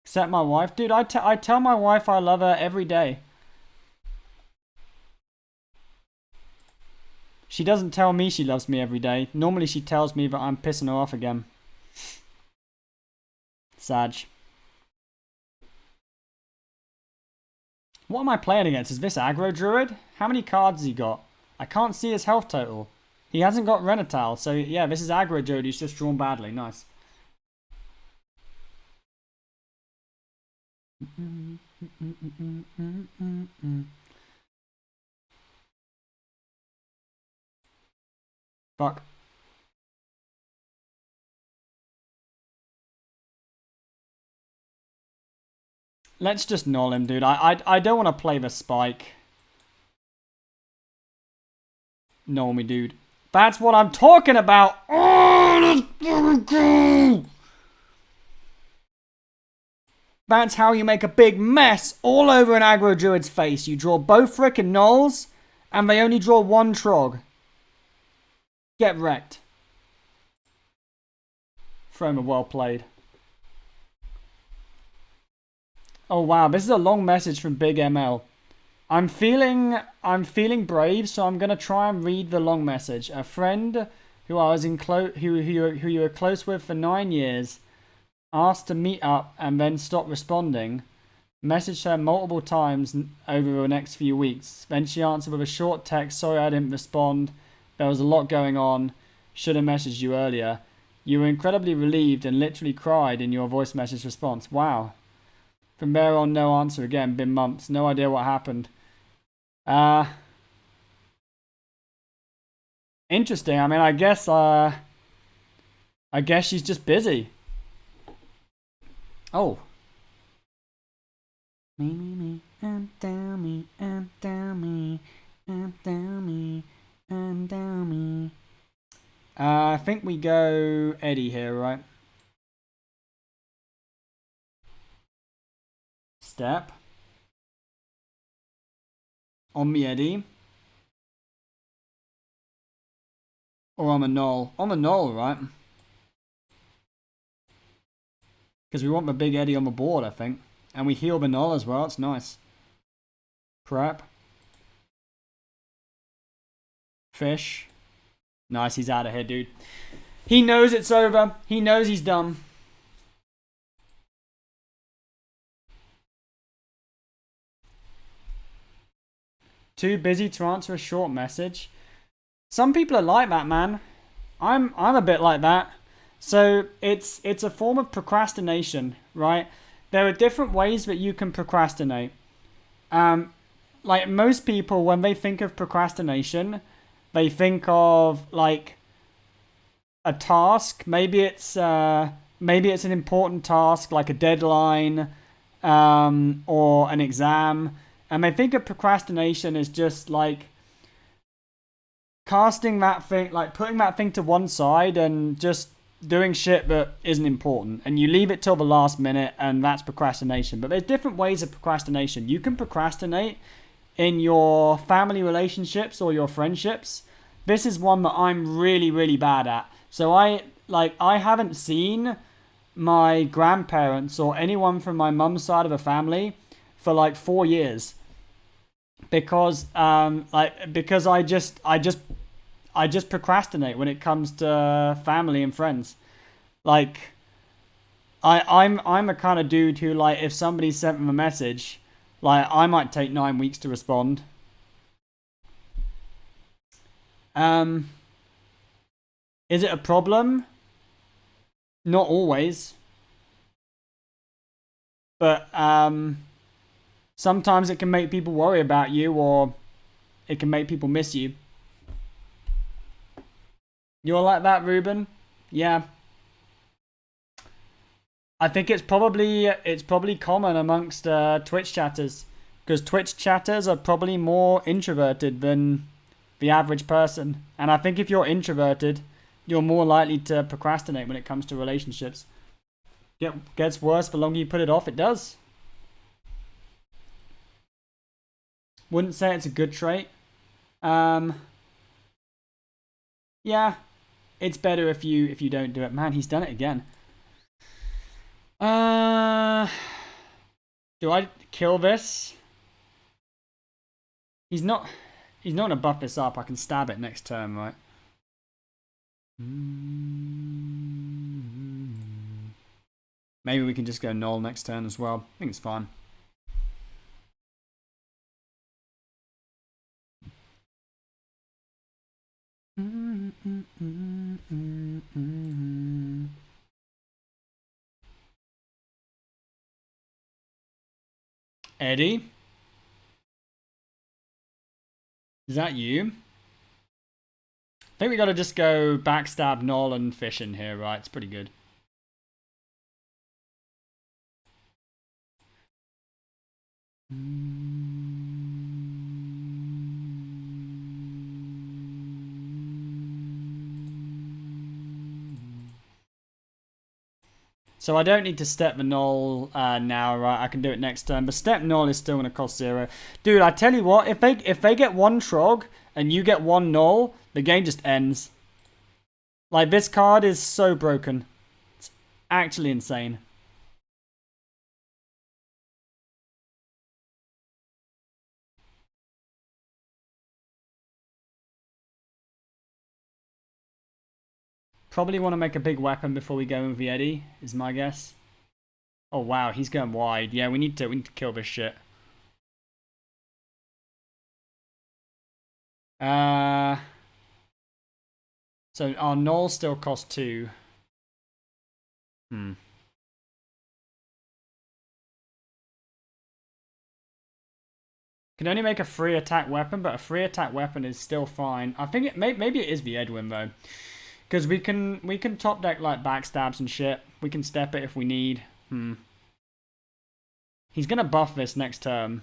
Except my wife. Dude, I tell my wife I love her every day. She doesn't tell me she loves me every day. Normally she tells me that I'm pissing her off again. Sag. What am I playing against? Is this Aggro Druid? How many cards has he got? I can't see his health total. He hasn't got Renatal, so yeah, this is Aggro Druid. He's just drawn badly. Nice. Fuck. Let's just null him, dude. I don't want to play the spike. Null me, dude. That's what I'm talking about. Oh, let's fucking go. That's how you make a big mess all over an Aggro Druid's face. You draw both frickin' nulls, and they only draw one Trog. Get wrecked. Froma, well played. Oh wow, this is a long message from Big ML. I'm feeling brave, so I'm gonna try and read the long message. A friend who I was who you were close with for 9 years asked to meet up and then stopped responding. Messaged her multiple times over the next few weeks. Then she answered with a short text, sorry I didn't respond. There was a lot going on. Should have messaged you earlier. You were incredibly relieved and literally cried in your voice message response. Wow. From there on, no answer again. Been months. No idea what happened. Interesting. I mean, I guess she's just busy. Oh. Me, and down me, and down me, and down me, and down me. I think we go Eddie here, right? Step. On me, Eddie. Or on a null. On the null, right? Because we want the big Eddie on the board, I think. And we heal the null as well. It's nice. Prep. Fish. Nice, he's out of here, dude. He knows it's over. He knows he's done. Too busy to answer a short message. Some people are like that, man. I'm a bit like that. So it's a form of procrastination, right? There are different ways that you can procrastinate. Like most people, when they think of procrastination, they think of like a task. Maybe it's an important task, like a deadline, or an exam. And they think of procrastination as just like casting that thing, like putting that thing to one side and just doing shit that isn't important. And you leave it till the last minute, and that's procrastination. But there's different ways of procrastination. You can procrastinate in your family relationships or your friendships. This is one that I'm really, really bad at. So I haven't seen my grandparents or anyone from my mum's side of the family for like 4 years. Because I just procrastinate when it comes to family and friends. Like I'm a kind of dude who, like, if somebody sent them a message, Like, I might take 9 weeks to respond. Is it a problem? Not always. But sometimes it can make people worry about you, or it can make people miss you. You're like that, Ruben? Yeah. I think it's probably common amongst Twitch chatters, because Twitch chatters are probably more introverted than the average person. And I think if you're introverted, you're more likely to procrastinate when it comes to relationships. It gets worse the longer you put it off. It does. Wouldn't say it's a good trait. Yeah, it's better if you don't do it. Man, he's done it again. Do I kill this? He's not gonna buff this up. I can stab it next turn, right? Maybe we can just go null next turn as well. I think it's fine. Eddie? Is that you? I think we gotta just go backstab, null, and fish in here, right? It's pretty good. So I don't need to step the null now, right? I can do it next turn, but step null is still going to cost 0. Dude, I tell you what, if they get 1 Trog and you get 1 null, the game just ends. Like, this card is so broken. It's actually insane. Probably want to make a big weapon before we go with the Eddie, is my guess. Oh wow, he's going wide. Yeah, we need to kill this shit. So our null still costs 2. Can only make a free attack weapon, but a free attack weapon is still fine. I think maybe it is the Edwin though. Because we can top deck like backstabs and shit. We can step it if we need. He's gonna buff this next turn.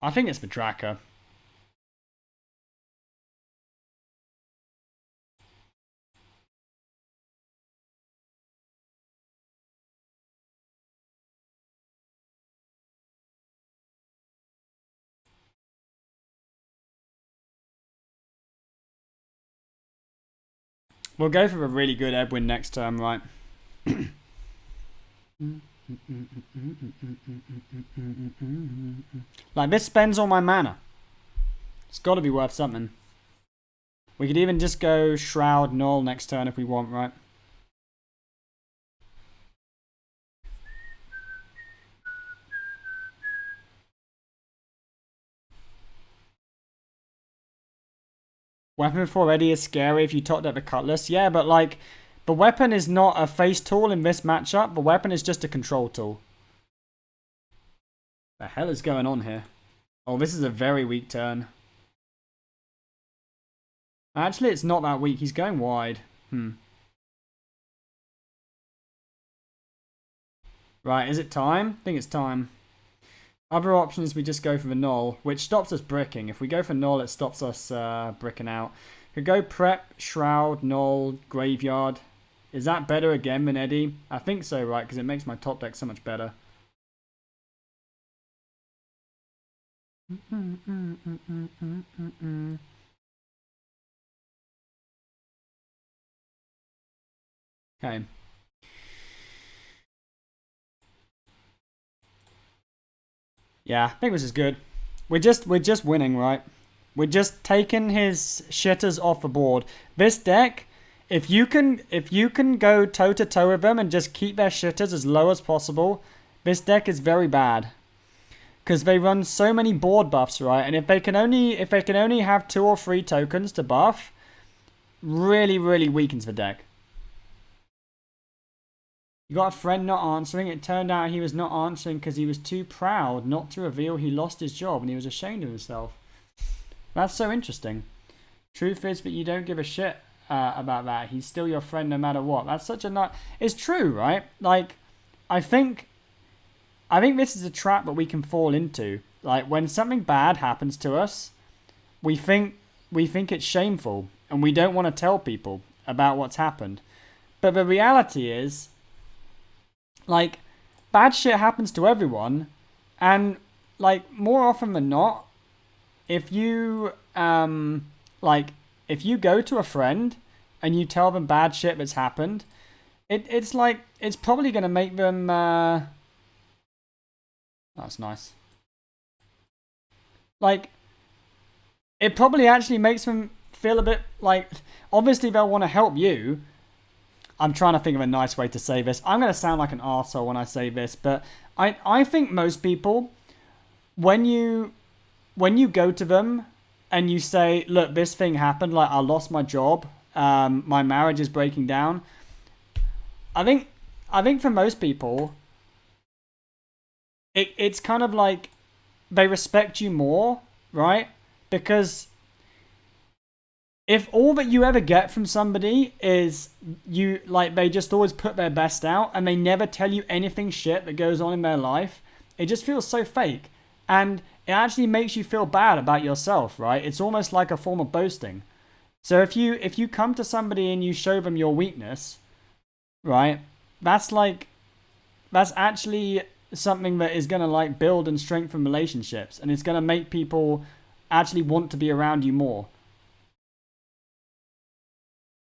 I think it's the Draka. We'll go for a really good Edwin next turn, right? Like, this spends all my mana. It's got to be worth something. We could even just go Shroud Null next turn if we want, right? Weapon before Eddie is scary if you topped up the Cutlass. Yeah, but like, the weapon is not a face tool in this matchup. The weapon is just a control tool. The hell is going on here? Oh, this is a very weak turn. Actually, it's not that weak. He's going wide. Right, is it time? I think it's time. Other options, we just go for the null, which stops us bricking. If we go for null, it stops us bricking out. We could go prep, shroud, null, graveyard. Is that better again than Eddie? I think so, right? Because it makes my top deck so much better. Okay. Yeah, I think this is good. We're just winning, right? We're just taking his shitters off the board. This deck, if you can go toe to toe with them and just keep their shitters as low as possible, this deck is very bad. Because they run so many board buffs, right? And if they can only have 2 or 3 tokens to buff, really, really weakens the deck. You got a friend not answering. It turned out he was not answering because he was too proud not to reveal he lost his job and he was ashamed of himself. That's so interesting. Truth is that you don't give a shit about that. He's still your friend no matter what. That's such a It's true, right? Like, I think this is a trap that we can fall into. Like, when something bad happens to us, we think it's shameful and we don't want to tell people about what's happened. But the reality is, like, bad shit happens to everyone, and, like, more often than not, if you if you go to a friend and you tell them bad shit that's happened, it's probably going to make them that's nice. Like, it probably actually makes them feel a bit like, obviously they'll want to help you. I'm trying to think of a nice way to say this. I'm going to sound like an arsehole when I say this, but I think most people, when you go to them and you say, look, this thing happened, like I lost my job, my marriage is breaking down. I think for most people, it's kind of like they respect you more, right? Because if all that you ever get from somebody is they just always put their best out and they never tell you anything shit that goes on in their life, it just feels so fake. And it actually makes you feel bad about yourself, right? It's almost like a form of boasting. So if you come to somebody and you show them your weakness, right? That's actually something that is going to like build and strengthen relationships, and it's going to make people actually want to be around you more.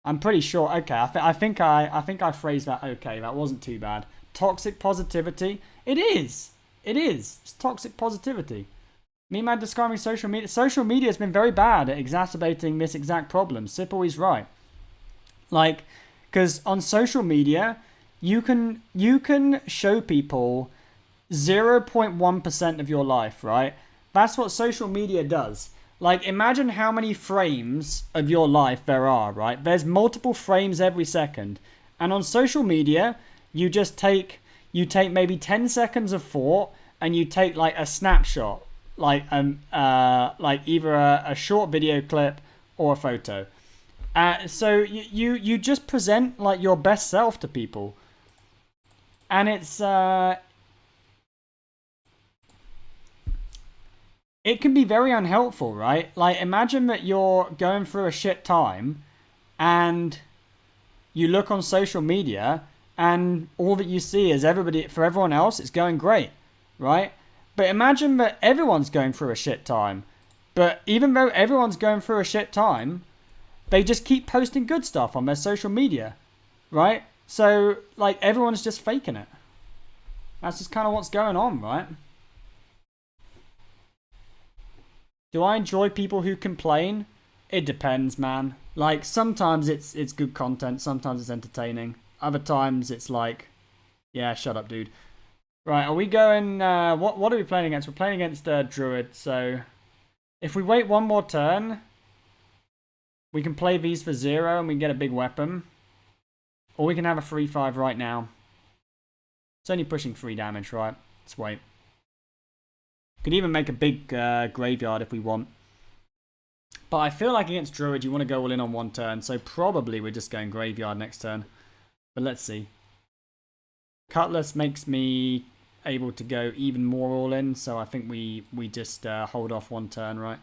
I'm pretty sure. Okay, I think I phrased that okay. That wasn't too bad. Toxic positivity. It is. It's toxic positivity. Me man describing social media. Social media has been very bad at exacerbating this exact problem. Sipple is right. Like, because on social media, you can show people 0.1% of your life, right? That's what social media does. Like, imagine how many frames of your life there are, right? There's multiple frames every second. And on social media, you take maybe 10 seconds of thought and you take like a snapshot, like either a short video clip or a photo. So you just present like your best self to people. And it can be very unhelpful, right? Like, imagine that you're going through a shit time and you look on social media and all that you see is for everyone else, it's going great, right? But imagine that everyone's going through a shit time. But even though everyone's going through a shit time, they just keep posting good stuff on their social media, right? So, like, everyone's just faking it. That's just kind of what's going on, right? Do I enjoy people who complain? It depends, man. Like, sometimes it's good content, sometimes it's entertaining. Other times it's like, yeah, shut up, dude. Right, are we going, what are we playing against? We're playing against Druid, so if we wait one more turn, we can play these for 0 and we can get a big weapon. Or we can have a 3-5 right now. It's only pushing 3 damage, right? Let's wait. Could even make a big graveyard if we want. But I feel like against Druid, you want to go all in on one turn. So probably we're just going graveyard next turn. But let's see. Cutlass makes me able to go even more all in. So I think we just hold off one turn, right?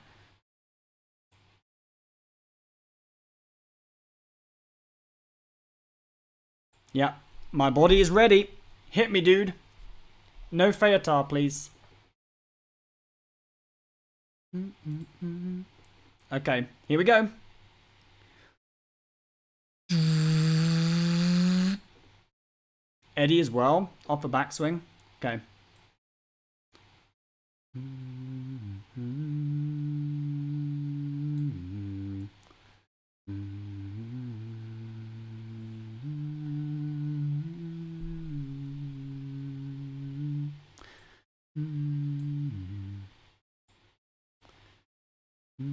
Yeah. My body is ready. Hit me, dude. No Feotar, please. Okay, here we go. Eddie as well, off the backswing. Okay. Pretty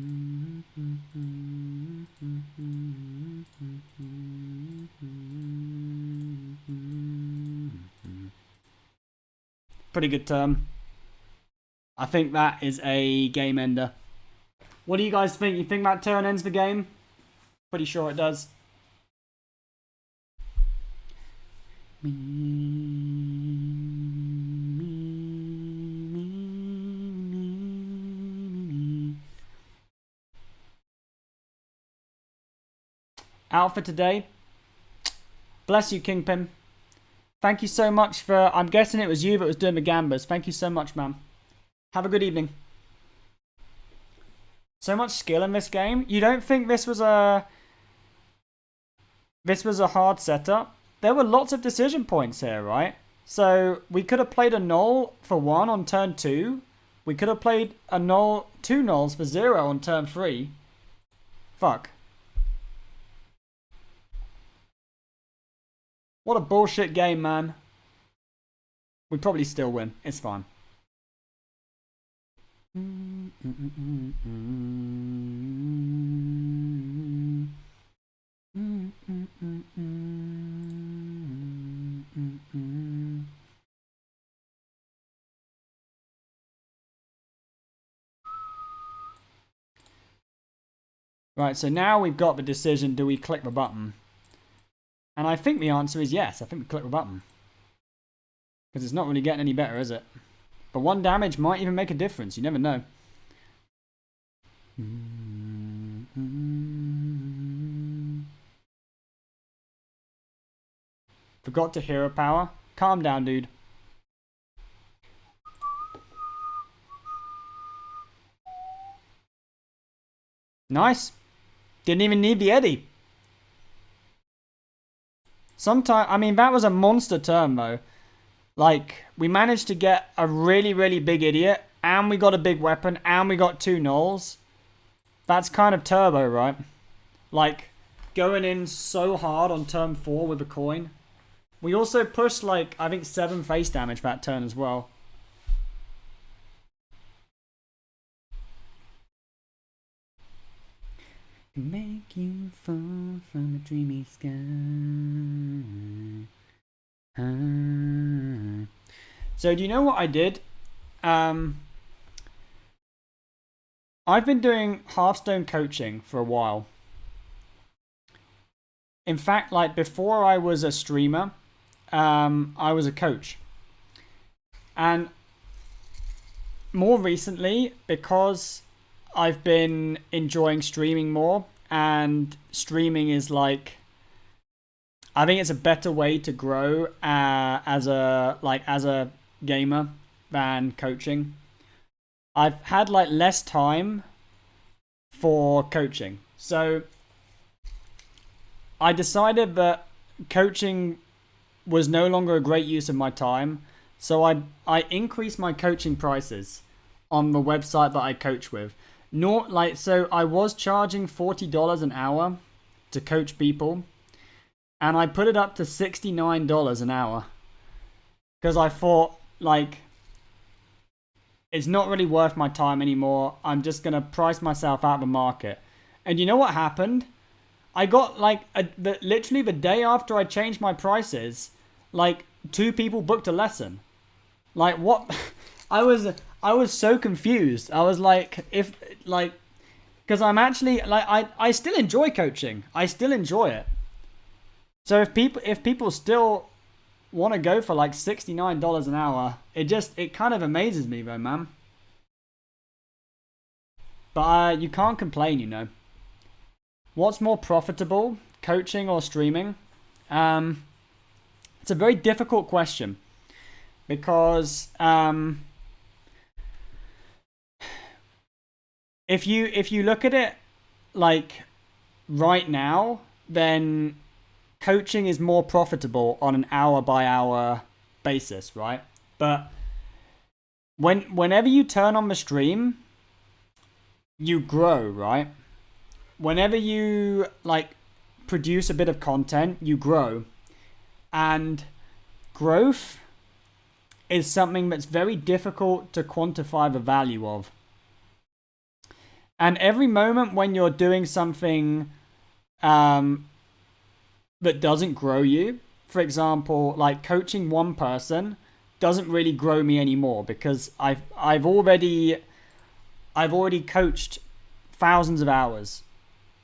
good term. I think that is a game ender. What do you guys think? You think that turn ends the game? Pretty sure it does. Out for today. Bless you, Kingpin. Thank you so much for... I'm guessing it was you that was doing the gambas. Thank you so much, man. Have a good evening. So much skill in this game. You don't think this was a... This was a hard setup? There were lots of decision points here, right? So we could have played a null for 1 on turn 2. We could have played a null, 2 nulls for 0 on turn 3. Fuck. What a bullshit game, man. We probably still win. It's fine. Right, so now we've got the decision, do we click the button? And I think the answer is yes. I think we click the button. Because it's not really getting any better, is it? But 1 damage might even make a difference. You never know. Forgot to hero power. Calm down, dude. Nice. Didn't even need the Eddie. Sometimes, I mean, that was a monster turn, though. Like, we managed to get a really, really big idiot, and we got a big weapon, and we got 2 nulls. That's kind of turbo, right? Like, going in so hard on turn 4 with a coin. We also pushed, like, I think 7 face damage that turn as well. Make you fall from a dreamy sky. So do you know what I did? I've been doing Hearthstone coaching for a while. In fact, like before I was a streamer, I was a coach. And more recently, because I've been enjoying streaming more, and streaming is like, I think it's a better way to grow as a gamer than coaching. I've had like less time for coaching, so I decided that coaching was no longer a great use of my time. So I increased my coaching prices on the website that I coach with. So I was charging $40 an hour to coach people, and I put it up to $69 an hour because I thought, like, it's not really worth my time anymore. I'm just gonna price myself out of the market. And you know what happened? I got like literally the day after I changed my prices, like 2 people booked a lesson. Like what? I was so confused. I was like, because I'm actually like I still enjoy coaching. I still enjoy it. So if people still want to go for like $69 an hour, it kind of amazes me though, man. But you can't complain, you know. What's more profitable, coaching or streaming? It's a very difficult question because if you look at it like right now, then coaching is more profitable on an hour by hour basis, right? But whenever you turn on the stream, you grow, right? Whenever you like produce a bit of content, you grow. And growth is something that's very difficult to quantify the value of. And every moment when you're doing something that doesn't grow you, for example, like coaching one person doesn't really grow me anymore because I've already coached thousands of hours.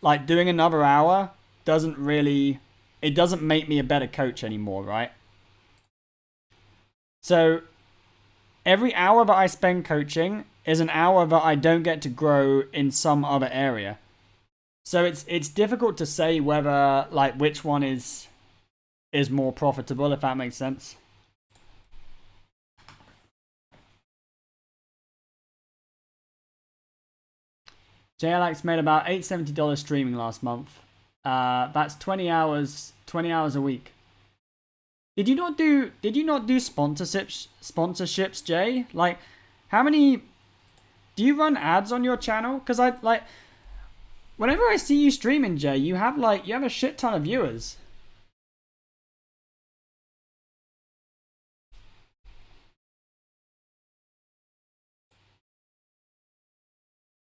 Like doing another hour doesn't make me a better coach anymore, right? So every hour that I spend coaching is an hour that I don't get to grow in some other area. So it's difficult to say whether like which one is more profitable, if that makes sense. JLX made about $870 streaming last month. That's 20 hours a week. Did you not do sponsorships, Jay? Like, how many do you run ads on your channel? Because I like whenever I see you streaming, Jay, you have a shit ton of viewers.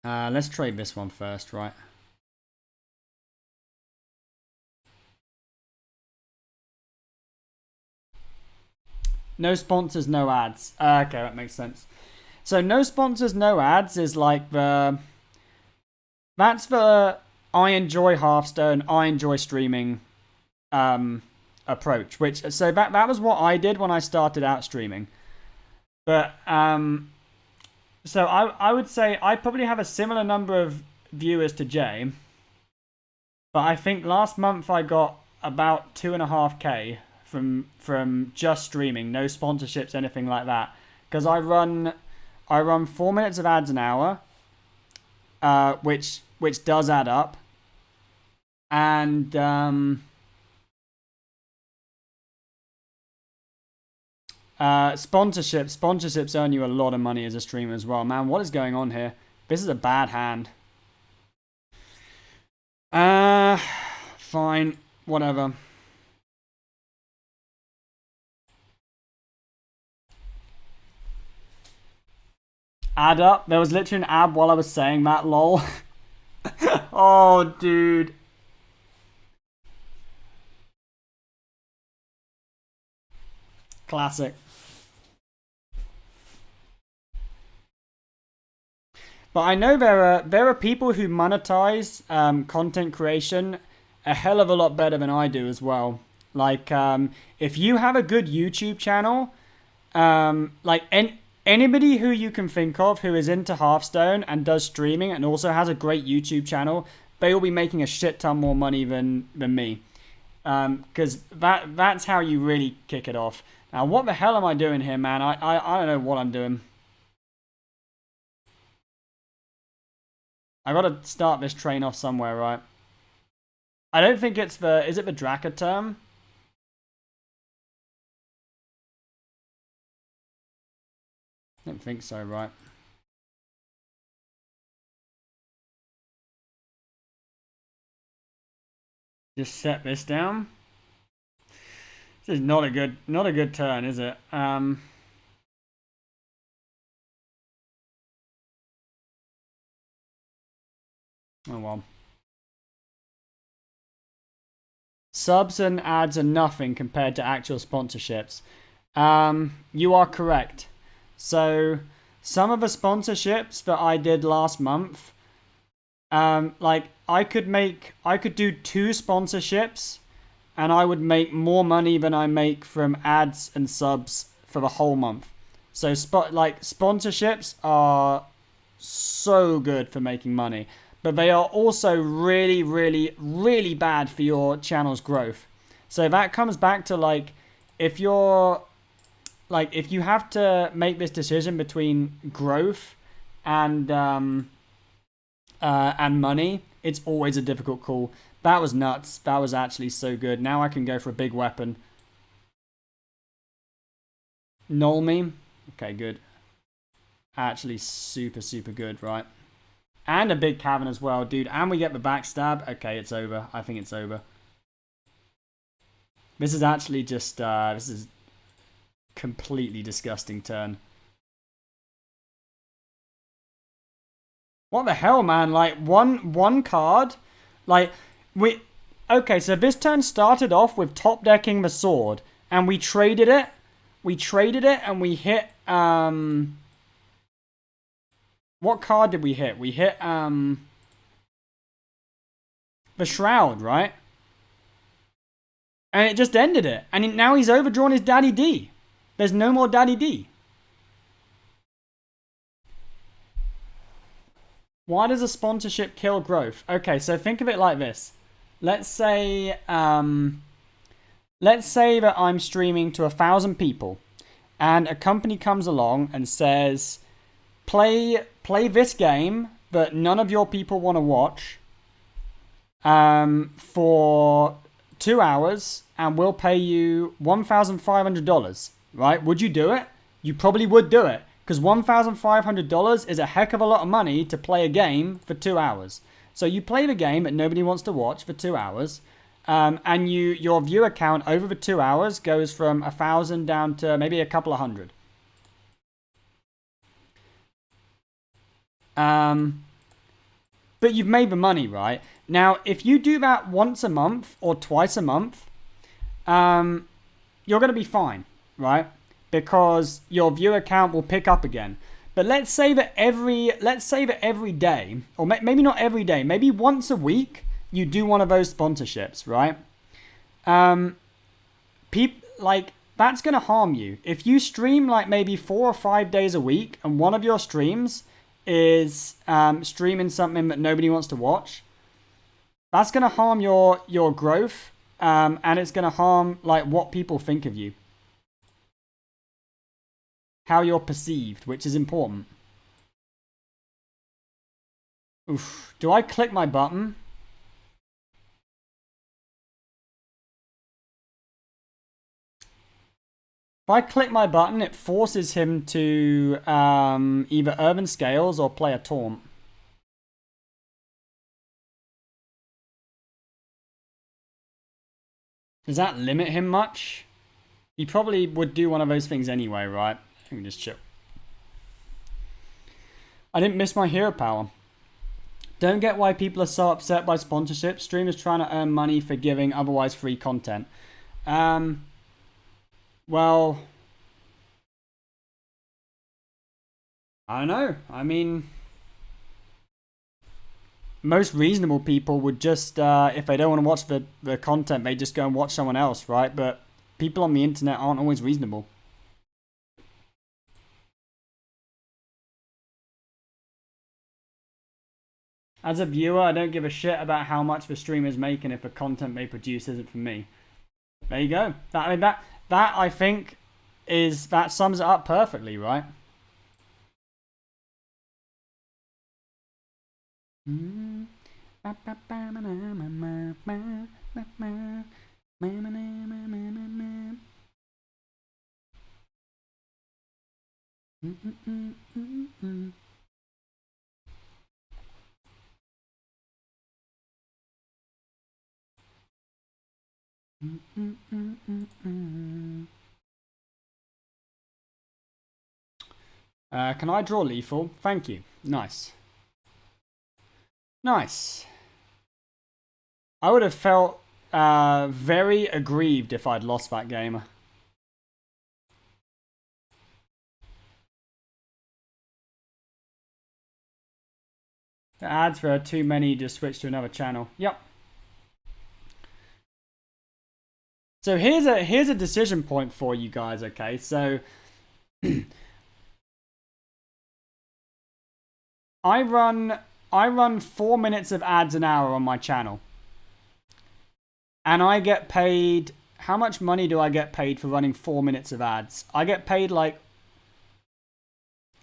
Let's trade this one first, right? No sponsors, no ads. Okay, that makes sense. So no sponsors, no ads is like that's the I enjoy Hearthstone, I enjoy streaming approach. So that was what I did when I started out streaming. But so I would say I probably have a similar number of viewers to Jay. But I think last month I got about 2.5K from just streaming, no sponsorships, anything like that. Because I run 4 minutes of ads an hour, which does add up. And sponsorships earn you a lot of money as a streamer as well. Man, what is going on here? This is a bad hand. Fine, whatever. Add up. There was literally an ad while I was saying that, lol. Oh, dude. Classic. But I know there are people who monetize content creation a hell of a lot better than I do as well. Like, if you have a good YouTube channel, anybody who you can think of who is into Hearthstone and does streaming and also has a great YouTube channel, they will be making a shit ton more money than me. Because that's how you really kick it off. Now, what the hell am I doing here, man? I don't know what I'm doing. I gotta start this train off somewhere, right? I don't think it's is it the Draka term? I don't think so, right? Just set this down. This is not a good turn, is it? Oh well. Subs and ads are nothing compared to actual sponsorships. You are correct. So some of the sponsorships that I did last month, like I could do 2 sponsorships and I would make more money than I make from ads and subs for the whole month. So sponsorships are so good for making money, but they are also really, really, really bad for your channel's growth. So that comes back to if you have to make this decision between growth and money, it's always a difficult call. That was nuts. That was actually so good. Now I can go for a big weapon. Null me. Okay, good. Actually super, super good, right? And a big cavern as well, dude. And we get the backstab. Okay, it's over. I think it's over. This is actually just, this is completely disgusting turn. What the hell, man? Like, one card? Like, we... Okay, so this turn started off with top decking the sword. And we traded it. We traded it and we hit, What card did we hit? We hit, the Shroud, right? And it just ended it. And now he's overdrawn his Daddy D. There's no more Daddy D. Why does a sponsorship kill growth? Okay, so think of it like this. Let's say that I'm streaming to 1,000 people, and a company comes along and says, play this game that none of your people want to watch, for 2 hours, and we'll pay you $1,500. Right? Would you do it? You probably would do it. Because $1,500 is a heck of a lot of money to play a game for 2 hours. So you play the game that nobody wants to watch for 2 hours. And your viewer count over the 2 hours goes from 1,000 down to maybe a couple of hundred. But you've made the money, right? Now, if you do that once a month or twice a month, you're going to be fine, right? Because your viewer count will pick up again. But let's say that every day, or maybe not every day, maybe once a week, you do one of those sponsorships, right? That's going to harm you. If you stream like maybe 4 or 5 days a week, and one of your streams is streaming something that nobody wants to watch, that's going to harm your growth, and it's going to harm like what people think of you. How you're perceived, which is important. Oof. Do I click my button? If I click my button, it forces him to either Urban Scales or play a Taunt. Does that limit him much? He probably would do one of those things anyway, right? I can just chill. I didn't miss my hero power. Don't get why people are so upset by sponsorship. Streamers trying to earn money for giving otherwise free content. Well, I don't know. I mean, most reasonable people would just, if they don't want to watch the content, they just go and watch someone else, right? But people on the internet aren't always reasonable. As a viewer, I don't give a shit about how much the streamer's making if the content they produce isn't for me. There you go. That I think that sums it up perfectly, right? Can I draw lethal? Thank you. Nice. Nice. I would have felt very aggrieved if I'd lost that game. The ads were too many, just switch to another channel. Yep. So here's a decision point for you guys, okay? So I run 4 minutes of ads an hour on my channel. And I get paid, how much money do I get paid for running 4 minutes of ads? I get paid like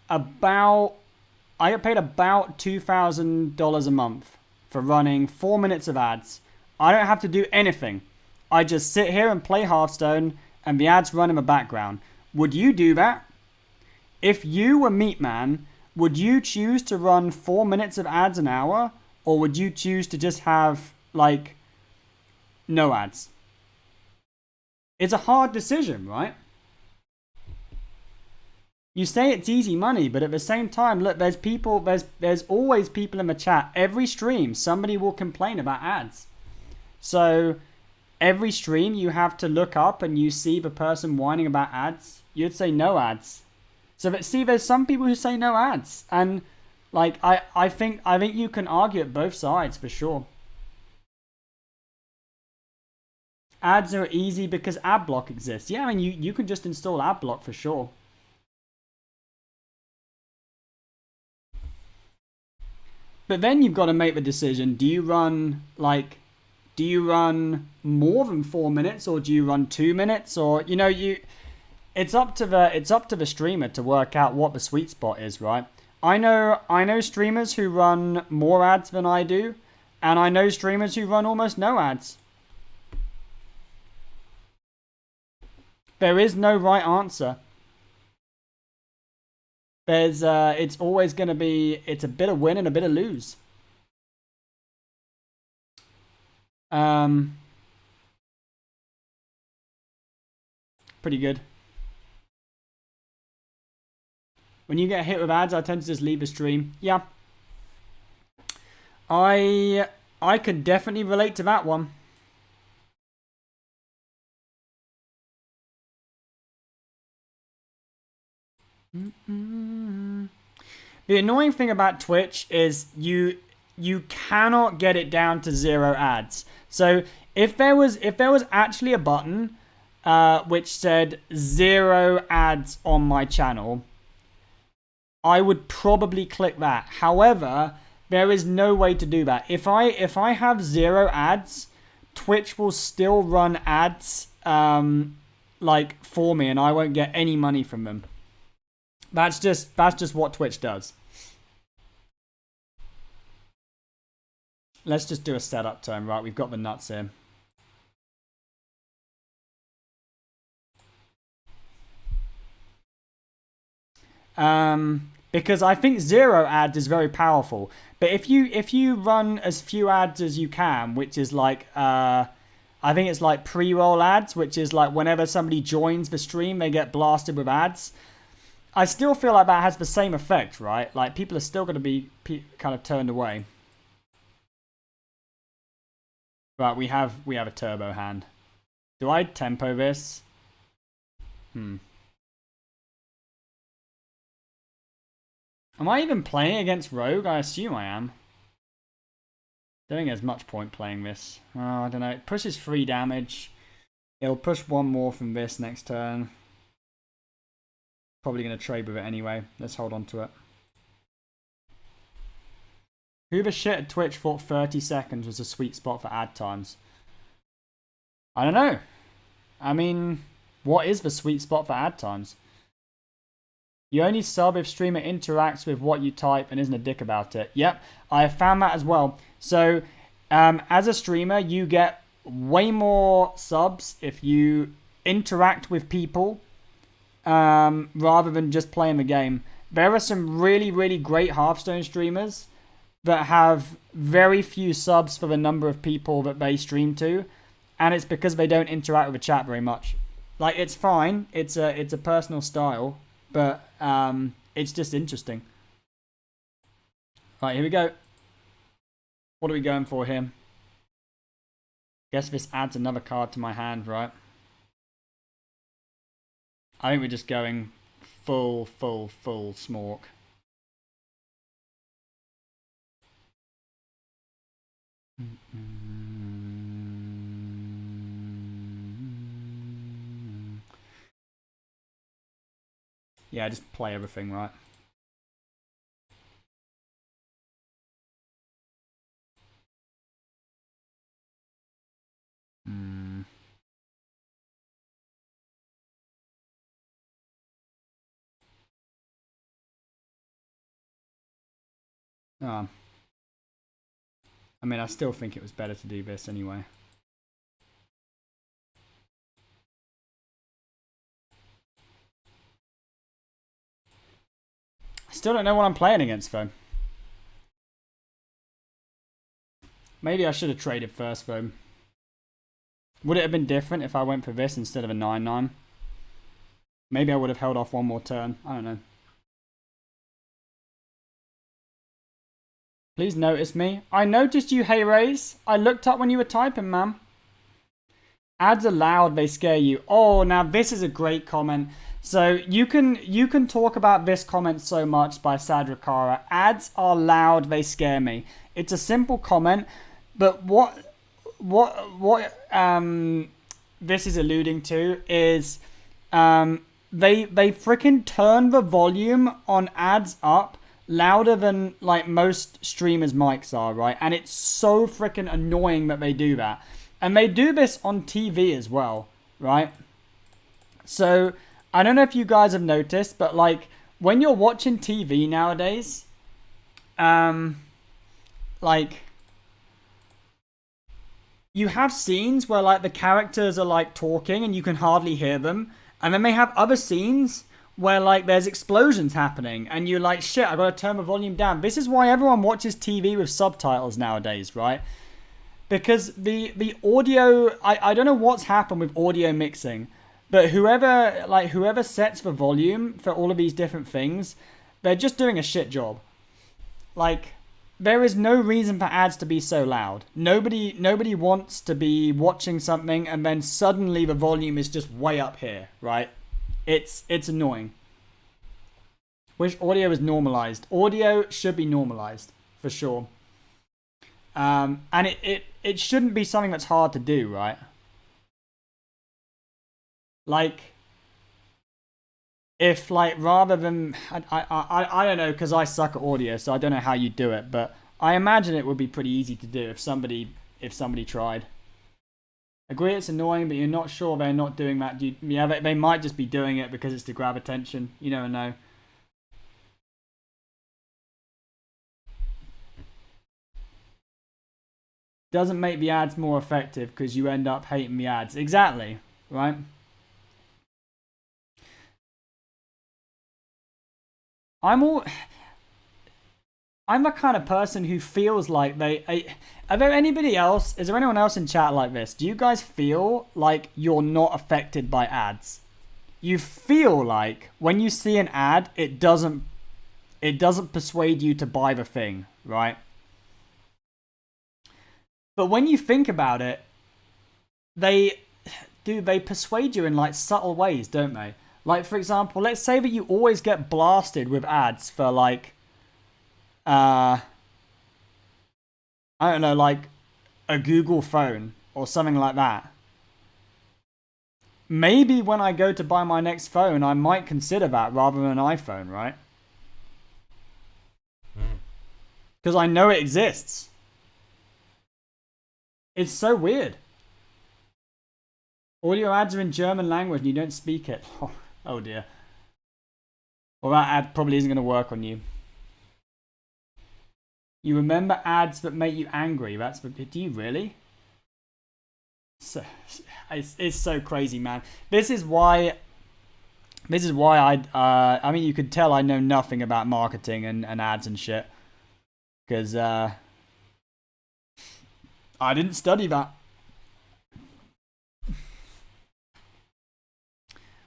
about $2,000 a month for running 4 minutes of ads. I don't have to do anything. I just sit here and play Hearthstone and the ads run in the background. Would you do that? If you were Meatman, would you choose to run 4 minutes of ads an hour? Or would you choose to just have, like, no ads? It's a hard decision, right? You say it's easy money, but at the same time, look, there's people, there's always people in the chat. Every stream, somebody will complain about ads. So every stream you have to look up and you see the person whining about ads, you'd say no ads. So but see, there's some people who say no ads. And like I think you can argue at both sides for sure. Ads are easy because adblock exists. Yeah, I mean you can just install adblock for sure. But then you've got to make the decision. Do you run more than 4 minutes, or do you run 2 minutes? Or it's up to the streamer to work out what the sweet spot is, right? I know streamers who run more ads than I do, and I know streamers who run almost no ads. There is no right answer. It's always going to be, it's a bit of win and a bit of lose. Pretty good. When you get hit with ads, I tend to just leave the stream. Yeah. I could definitely relate to that one. The annoying thing about Twitch is you cannot get it down to 0 ads. So if there was actually a button which said 0 ads on my channel, I would probably click that. However, there is no way to do that. If I have 0 ads, Twitch will still run ads like for me, and I won't get any money from them. That's just what Twitch does. Let's just do a setup turn. Right, we've got the nuts in. Because I think 0 ads is very powerful. But if you run as few ads as you can, which is like I think it's like pre-roll ads, which is like whenever somebody joins the stream, they get blasted with ads. I still feel like that has the same effect, right? Like people are still going to be kind of turned away. Right, we have a turbo hand. Do I tempo this? Am I even playing against Rogue? I assume I am. Don't think there's much point playing this. Oh, I don't know. It pushes 3 damage. It'll push 1 more from this next turn. Probably going to trade with it anyway. Let's hold on to it. Who the shit at Twitch thought 30 seconds was a sweet spot for ad times? I don't know. I mean, what is the sweet spot for ad times? You only sub if streamer interacts with what you type and isn't a dick about it. Yep, I have found that as well. So, as a streamer, you get way more subs if you interact with people rather than just playing the game. There are some really, really great Hearthstone streamers that have very few subs for the number of people that they stream to, and it's because they don't interact with the chat very much. Like, it's fine. It's a personal style, but it's just interesting. Right, here we go. What are we going for here? Guess this adds another card to my hand, right? I think we're just going full smork. Yeah, just play everything, right? I mean, I still think it was better to do this anyway. I still don't know what I'm playing against, though. Maybe I should have traded first, though. Would it have been different if I went for this instead of a 9/9? Maybe I would have held off one more turn. I don't know. Please notice me. I noticed you, Hey Rays. I looked up when you were typing, ma'am. Ads are loud, they scare you. Oh, now this is a great comment. So you can talk about this comment so much by Sadrakara. Ads are loud, they scare me. It's a simple comment, but what this is alluding to is they freaking turn the volume on ads up louder than like most streamers' mics are, right? And it's so freaking annoying that they do that. And they do this on TV as well, right? So I don't know if you guys have noticed, but like when you're watching TV nowadays, like you have scenes where like the characters are like talking and you can hardly hear them. And then they have other scenes where like there's explosions happening and you're like, shit, I gotta turn the volume down. This is why everyone watches TV with subtitles nowadays, right? Because the audio, I don't know what's happened with audio mixing, but whoever sets the volume for all of these different things, they're just doing a shit job. Like, there is no reason for ads to be so loud. Nobody wants to be watching something and then suddenly the volume is just way up here, right? It's annoying. Wish audio is normalized. Audio should be normalized, for sure. And it shouldn't be something that's hard to do, right? Like, if like rather than I don't know, because I suck at audio, so I don't know how you do it, but I imagine it would be pretty easy to do if somebody tried. Agree, it's annoying, but you're not sure they're not doing that. Yeah, they might just be doing it because it's to grab attention. You never know. Doesn't make the ads more effective because you end up hating the ads. Exactly, right? I'm the kind of person who feels like are there anybody else? Is there anyone else in chat like this? Do you guys feel like you're not affected by ads? You feel like when you see an ad, it doesn't persuade you to buy the thing, right? But when you think about it, they persuade you in like subtle ways, don't they? Like, for example, let's say that you always get blasted with ads for like, I don't know, like a Google phone or something like that. Maybe when I go to buy my next phone, I might consider that rather than an iPhone, right? Because I know it exists. It's so weird. Audio ads are in German language and you don't speak it. Oh dear. Well, that ad probably isn't going to work on you. You remember ads that make you angry. That's what. Do you really? So, it's so crazy, man. This is why I mean, you could tell I know nothing about marketing and ads and shit. Because, I didn't study that.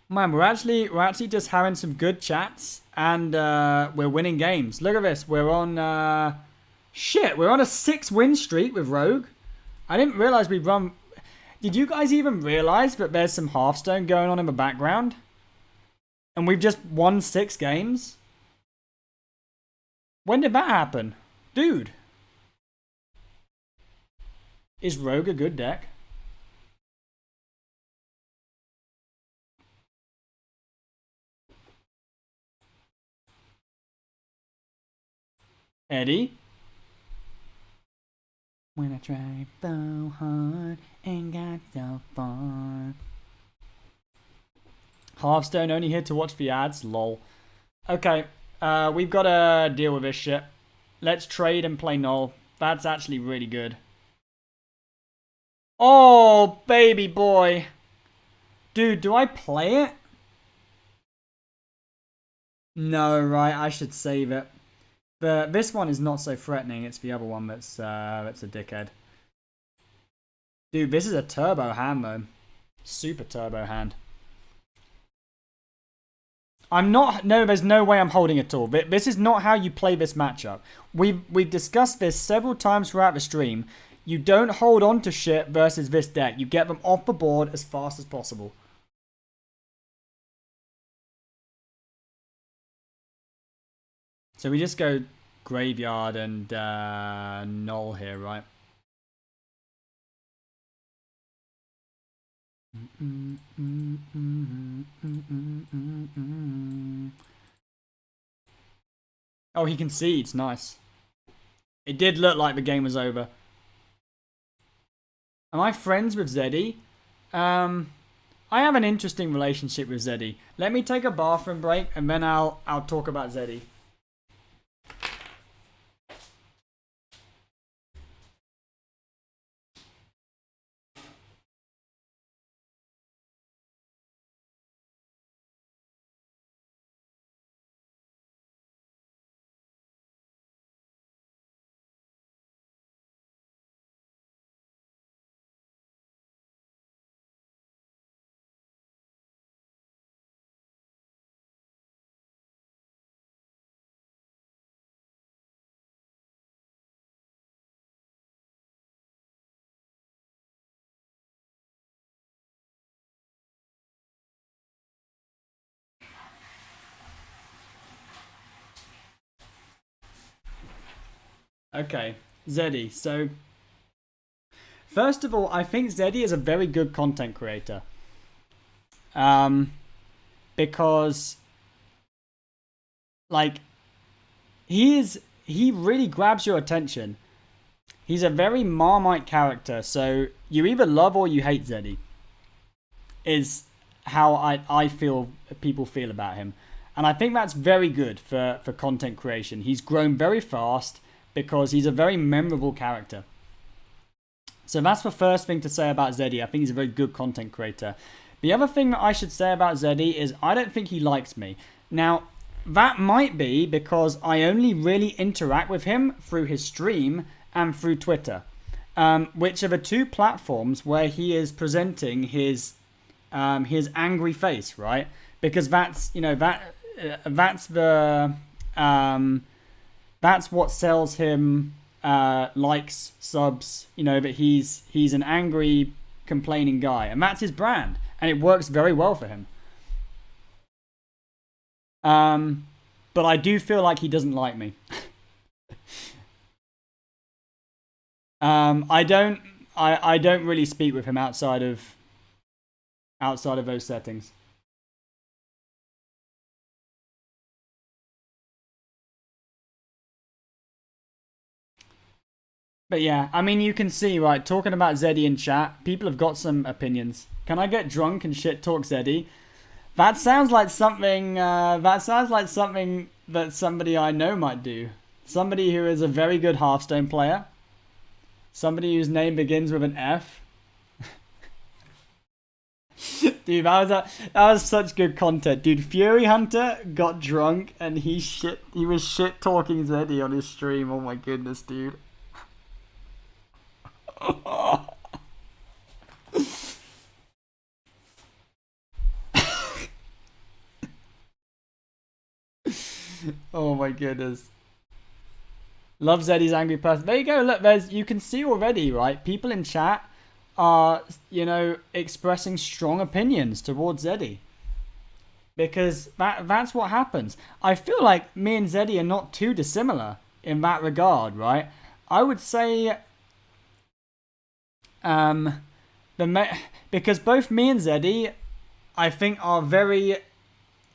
Man, we're actually just having some good chats and we're winning games. Look at this. We're on we're on a 6-win streak with Rogue. I didn't realize we run. Did you guys even realize that there's some Hearthstone going on in the background? And we've just won 6 games? When did that happen? Dude. Is Rogue a good deck? Eddie? When I tried so hard and got so far. Hearthstone only here to watch the ads? Lol. Okay, we've got to deal with this shit. Let's trade and play Null. That's actually really good. Oh, baby boy. Dude, do I play it? No, right, I should save it. This one is not so threatening. It's the other one that's a dickhead. Dude, this is a turbo hand though. Super turbo hand. I'm not. No, there's no way I'm holding at all. This is not how you play this matchup. We've discussed this several times throughout the stream. You don't hold on to shit versus this deck. You get them off the board as fast as possible. So we just go graveyard and null here, right? Oh, he concedes. Nice. It did look like the game was over. Am I friends with Zeddy? I have an interesting relationship with Zeddy. Let me take a bathroom break and then I'll talk about Zeddy. Okay, Zeddy. So, first of all, I think Zeddy is a very good content creator. Because, like, he really grabs your attention. He's a very Marmite character, so you either love or you hate Zeddy. Is how I feel people feel about him. And I think that's very good for content creation. He's grown very fast because he's a very memorable character. So that's the first thing to say about Zeddy. I think he's a very good content creator. The other thing that I should say about Zeddy is I don't think he likes me. Now, that might be because I only really interact with him through his stream and through Twitter, which are the two platforms where he is presenting his angry face, right? Because that's, you know, that's the that's what sells him likes, subs, you know, that he's an angry, complaining guy, and that's his brand, and it works very well for him. But I do feel like he doesn't like me. I don't really speak with him outside of those settings. But yeah, I mean, you can see, right, talking about Zeddy in chat, people have got some opinions. Can I get drunk and shit talk Zeddy? That sounds like something that somebody I know might do. Somebody who is a very good Hearthstone player. Somebody whose name begins with an F. Dude, that was such good content. Dude, Fury Hunter got drunk and he was shit talking Zeddy on his stream. Oh my goodness, dude. Oh my goodness. Love Zeddy's angry person. There you go. Look, you can see already, right? People in chat are, you know, expressing strong opinions towards Zeddy. Because that's what happens. I feel like me and Zeddy are not too dissimilar in that regard, right? I would say because both me and Zeddy, I think,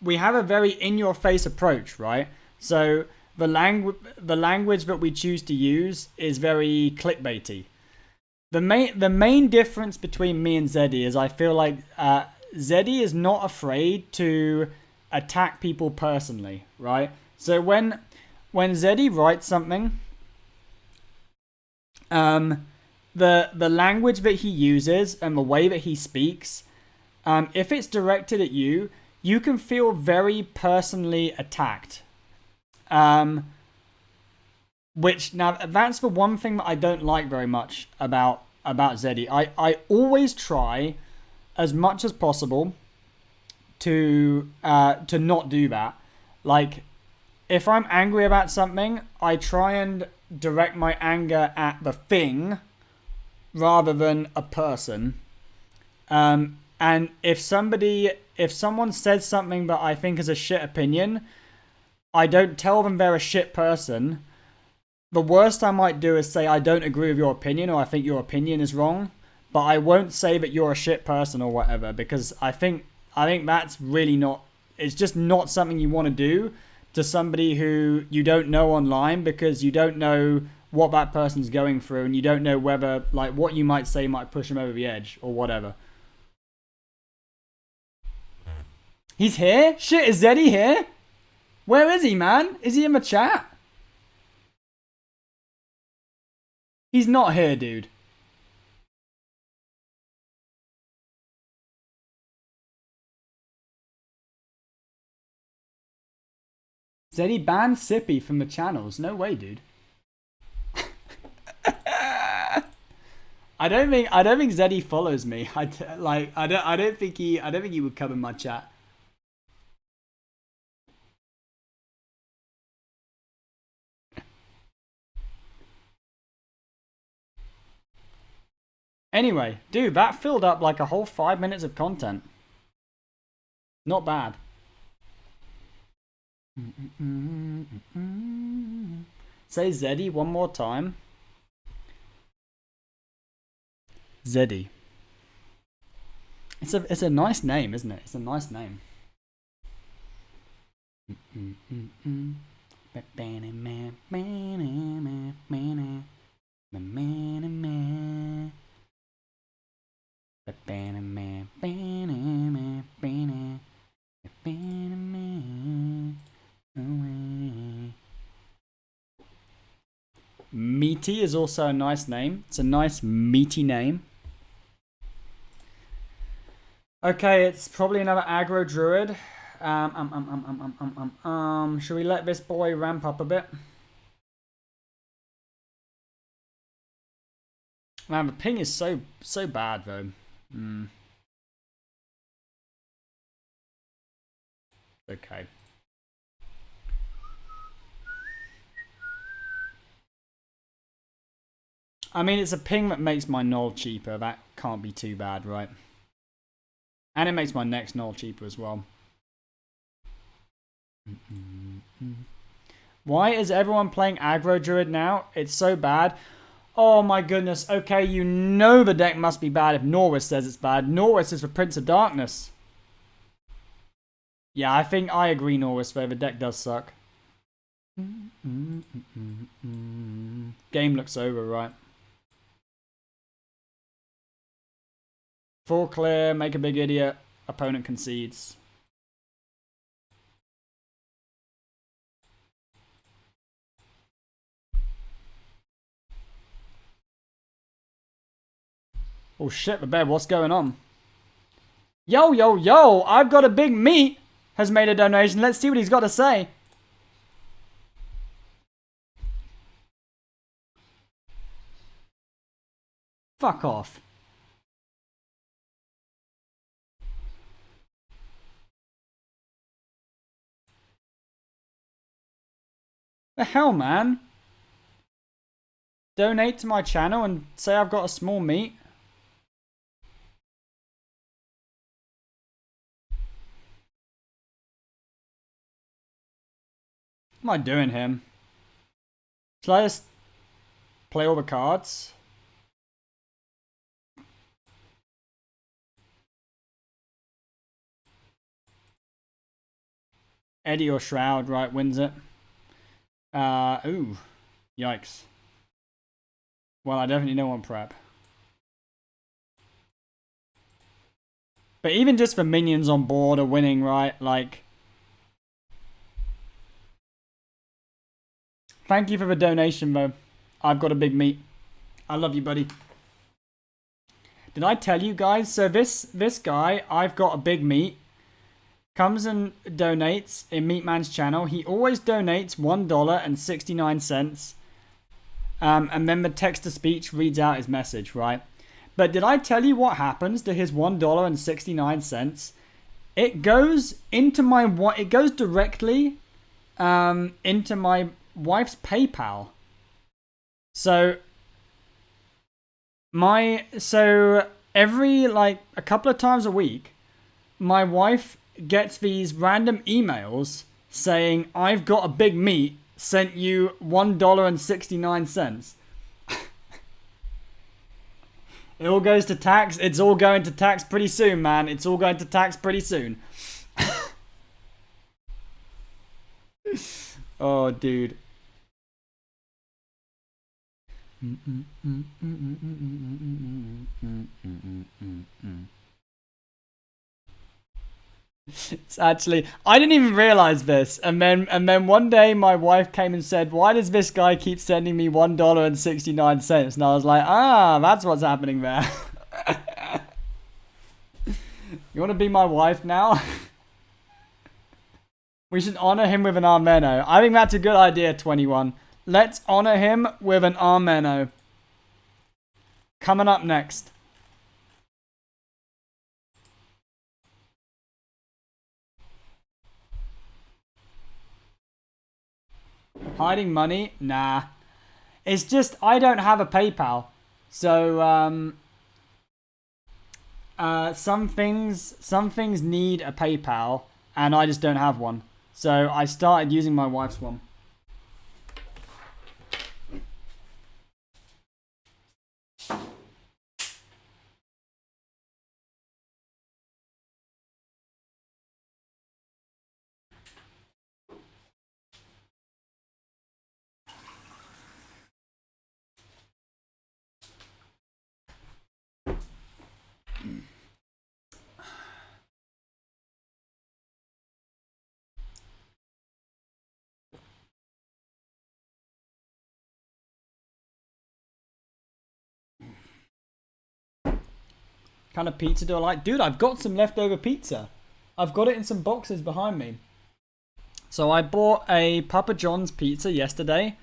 we have a very in-your-face approach, right? So the language that we choose to use is very clickbaity. The main difference between me and Zeddy is I feel like Zeddy is not afraid to attack people personally, right? So when Zeddy writes something, the language that he uses and the way that he speaks, if it's directed at you, you can feel very personally attacked. Which, now, that's the one thing that I don't like very much about Zeddy. I always try, as much as possible, to not do that. Like, if I'm angry about something, I try and direct my anger at the thing rather than a person. And if someone says something that I think is a shit opinion, I don't tell them they're a shit person. The worst I might do is say I don't agree with your opinion or I think your opinion is wrong, but I won't say that you're a shit person or whatever, because I think that's really not, it's just not something you want to do to somebody who you don't know online, because you don't know what that person's going through and you don't know whether, like, what you might say might push them over the edge or whatever. He's here? Shit, is Zeddy here? Where is he, man? Is he in the chat? He's not here, dude. Zeddy banned Sippy from the channels. No way, dude. I don't think Zeddy follows me. I don't think he would come in my chat. Anyway, dude, that filled up like a whole 5 minutes of content. Not bad. Say Zeddy one more time. Zeddy. It's a nice name, isn't it? It's a nice name. Meaty is also a nice name. It's a nice meaty name. Okay, it's probably another aggro druid. Should we let this boy ramp up a bit? Man, the ping is so bad though. Okay. I mean, it's a ping that makes my null cheaper. That can't be too bad, right? And it makes my next null cheaper as well. Why is everyone playing aggro druid now? It's so bad. Oh my goodness. Okay, you know the deck must be bad if Norwis says it's bad. Norwis is the Prince of Darkness. Yeah, I think I agree, Norwis, though. The deck does suck. Game looks over, right? Full clear, make a big idiot. Opponent concedes. Oh shit, the bed, what's going on? Yo, yo, yo, I've got a big meat has made a donation. Let's see what he's got to say. Fuck off. The hell, man? Donate to my channel and say I've got a small meat? What am I doing him? Shall I just play all the cards? Eddie or Shroud, right, wins it. Ooh. Yikes. Well, I definitely don't want prep. But even just the minions on board are winning, right? Like... Thank you for the donation, though. I've got a big meat. I love you, buddy. Did I tell you guys? So this guy, I've got a big meat, comes and donates in Meatman's channel. He always donates $1.69. And then the text-to-speech reads out his message, right? But did I tell you what happens to his $1.69? It goes into my it goes directly into my wife's PayPal. So every like a couple of times a week, my wife gets these random emails saying, "I've got a big meat, sent you $1.69. It all goes to tax. It's all going to tax pretty soon, man. It's all going to tax pretty soon. Oh, dude. It's actually, I didn't even realize this, and then one day my wife came and said, "Why does this guy keep sending me $1.69?" And I was like, "Ah, that's what's happening there." You want to be my wife now? We should honor him with an Armeno. I think that's a good idea, 21. Let's honor him with an Armeno. Coming up next. Hiding money? Nah. It's just, I don't have a PayPal. So, some things need a PayPal, and I just don't have one. So I started using my wife's one. Kind of pizza do I like? Dude, I've got some leftover pizza. I've got it in some boxes behind me. So I bought a Papa John's pizza yesterday.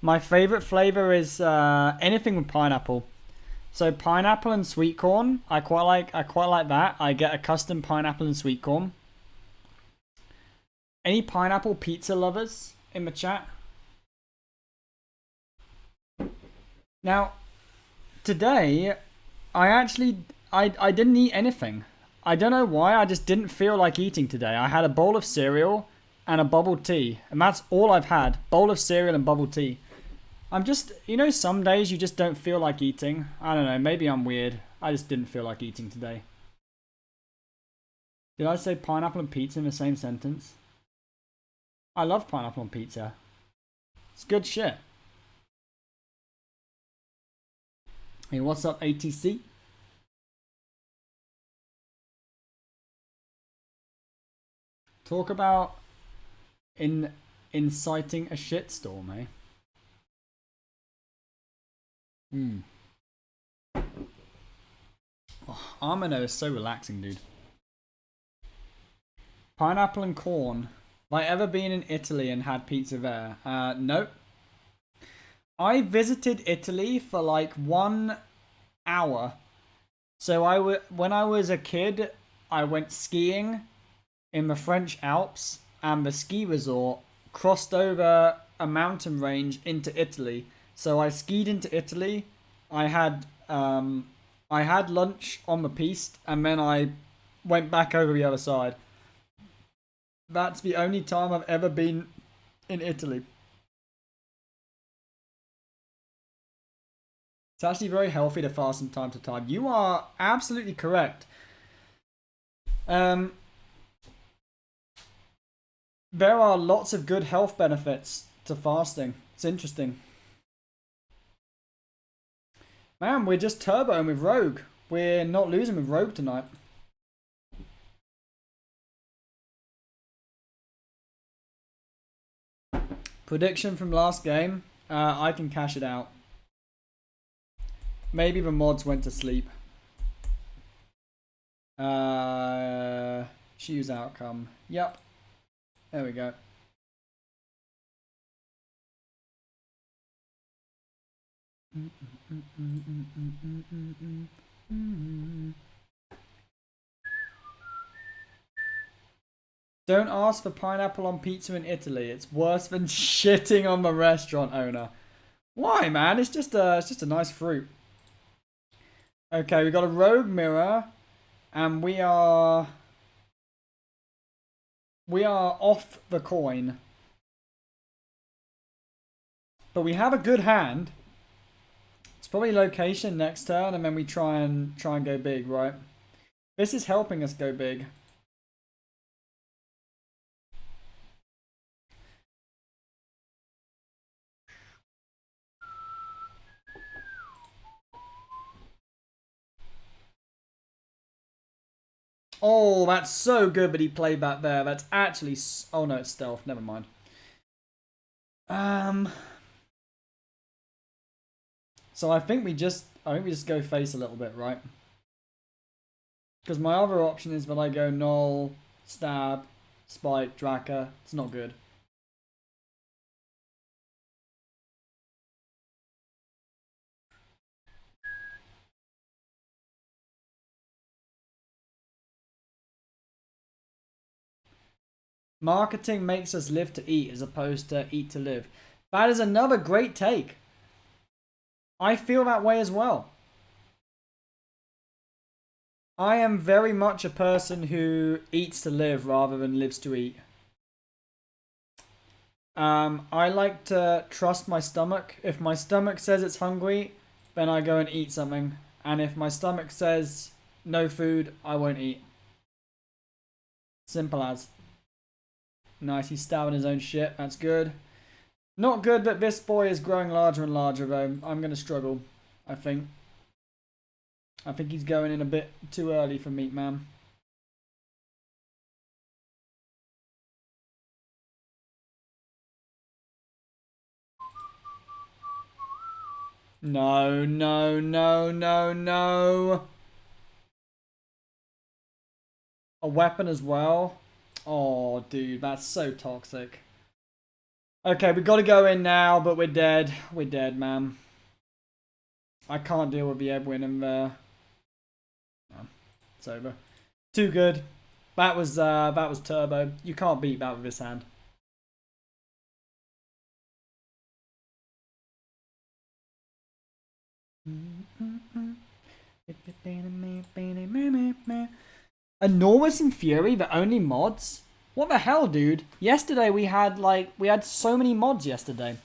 My favorite flavor is anything with pineapple. So pineapple and sweet corn, I quite like that. I get a custom pineapple and sweet corn. Any pineapple pizza lovers in the chat? Now, today, I didn't eat anything. I don't know why, I just didn't feel like eating today. I had a bowl of cereal and a bubble tea, and that's all I've had. Bowl of cereal and bubble tea. I'm just, some days you just don't feel like eating. I don't know, maybe I'm weird. I just didn't feel like eating today. Did I say pineapple and pizza in the same sentence? I love pineapple on pizza. It's good shit. Hey, what's up, ATC? Talk about inciting a shitstorm, eh? Oh, Armano is so relaxing, dude. Pineapple and corn. Have I ever been in Italy and had pizza there? Nope. I visited Italy for like 1 hour. So when I was a kid, I went skiing in the French Alps, and the ski resort crossed over a mountain range into Italy. So I skied into Italy. I had lunch on the piste, and then I went back over the other side. That's the only time I've ever been in Italy. It's actually very healthy to fast from time to time. You are absolutely correct. There are lots of good health benefits to fasting. It's interesting. Man, we're just turboing with Rogue. We're not losing with Rogue tonight. Prediction from last game. I can cash it out. Maybe the mods went to sleep. Choose outcome. Yep. There we go. Don't ask for pineapple on pizza in Italy. It's worse than shitting on the restaurant owner. Why, man? It's just a nice fruit. Okay, we got a rogue mirror, and we are off the coin. But we have a good hand. It's probably location next turn, and then we try and go big, right? This is helping us go big. Oh, that's so good that he played that there. That's actually... Oh, no, it's stealth. Never mind. So I think we just go face a little bit, right? Because my other option is that I go null, stab, spike, Draka. It's not good. Marketing makes us live to eat as opposed to eat to live. That is another great take. I feel that way as well. I am very much a person who eats to live rather than lives to eat. I like to trust my stomach. If my stomach says it's hungry, then I go and eat something. And if my stomach says no food, I won't eat. Simple as. Nice, he's stabbing his own shit. That's good. Not good that this boy is growing larger and larger, though. I'm going to struggle, I think. I think he's going in a bit too early for Meat Man. No, no, no, no, no. A weapon as well. Oh, dude, that's so toxic. Okay, we got to go in now, but we're dead. We're dead, man. I can't deal with the Edwin in there. Oh, it's over. Too good. That was turbo. You can't beat that with this hand. Enormous and Fury, the only mods? What the hell, dude? Yesterday we had so many mods yesterday.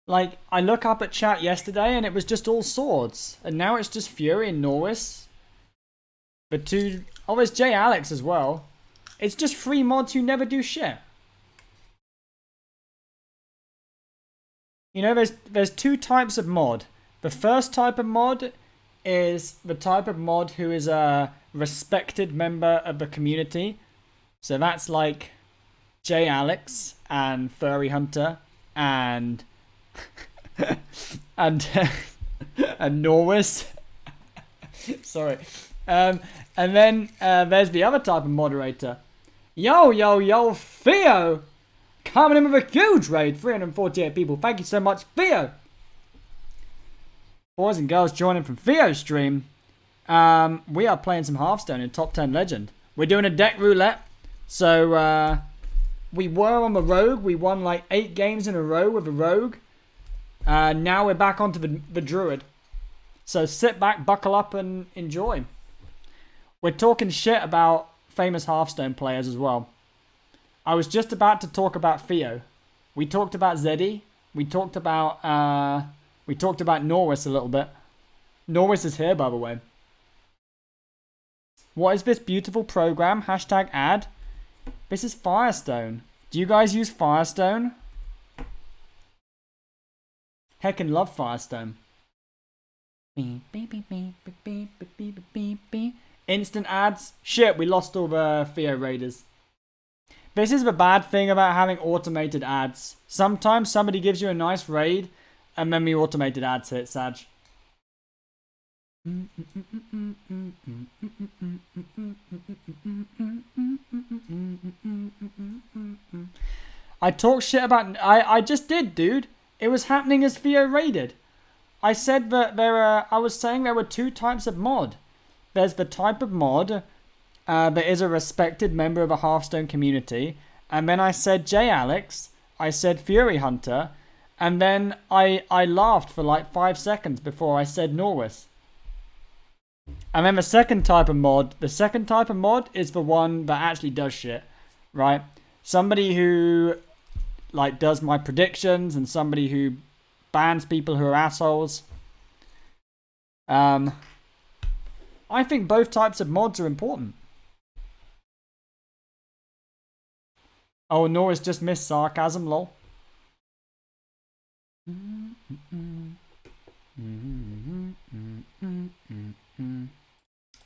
Like, I look up at chat yesterday and it was just all swords. And now it's just Fury and Norris. But oh, there's J Alex as well. It's just 3 mods who never do shit. You know, there's 2 types of mod. The first type of mod is the type of mod who is a respected member of the community. So that's like J Alex and Furry Hunter and and Norris. Sorry. And then there's the other type of moderator. Yo, Theo! Coming in with a huge raid, 348 people. Thank you so much, Theo! Boys and girls joining from Theo's stream. We are playing some Hearthstone in Top 10 Legend. We're doing a deck roulette. So, we were on the Rogue. We won like 8 games in a row with the Rogue. Now we're back onto the Druid. So sit back, buckle up, and enjoy. We're talking shit about famous Hearthstone players as well. I was just about to talk about Theo. We talked about Zeddy. We talked about Norris a little bit. Norris is here, by the way. What is this beautiful program? Hashtag ad. This is Firestone. Do you guys use Firestone? Heckin' love Firestone. Instant ads. Shit, we lost all the Theo Raiders. This is the bad thing about having automated ads. Sometimes somebody gives you a nice raid, and then the automated ads hit, Sag. I talk shit about... I just did, dude. It was happening as Theo raided. I said that I was saying there were 2 types of mod. There's the type of mod that is a respected member of a Hearthstone community. And then I said J Alex, I said Fury Hunter, and then I laughed for like 5 seconds before I said Norwis. And then the second type of mod is the one that actually does shit, right? Somebody who like does my predictions and somebody who bans people who are assholes. I think both types of mods are important. Oh, Norris just missed sarcasm, lol.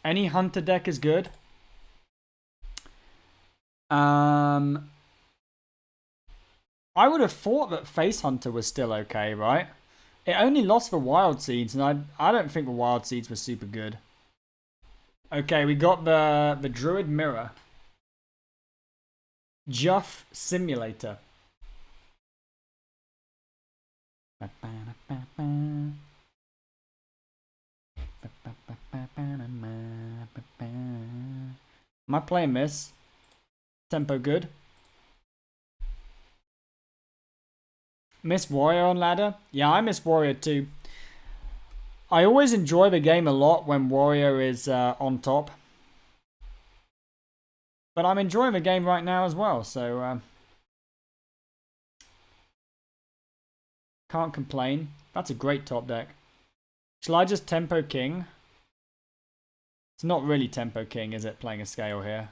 Any hunter deck is good. I would have thought that Face Hunter was still okay, right? It only lost for Wild Seeds, and I don't think the Wild Seeds were super good. Okay, we got the Druid Mirror. Guff Simulator. Am I playing this? Tempo good. Miss Warrior on ladder? Yeah, I miss Warrior too. I always enjoy the game a lot when Warrior is on top. But I'm enjoying the game right now as well, so can't complain. That's a great top deck. Shall I just Tempo King? It's not really Tempo King, is it, playing a scale here?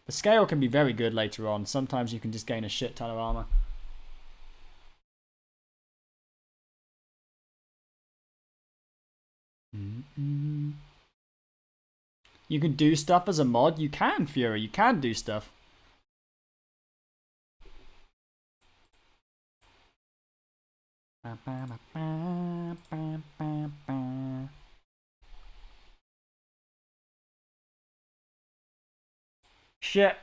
The scale can be very good later on. Sometimes you can just gain a shit ton of armor. You can do stuff as a mod. You can, Fury. You can do stuff. Shit.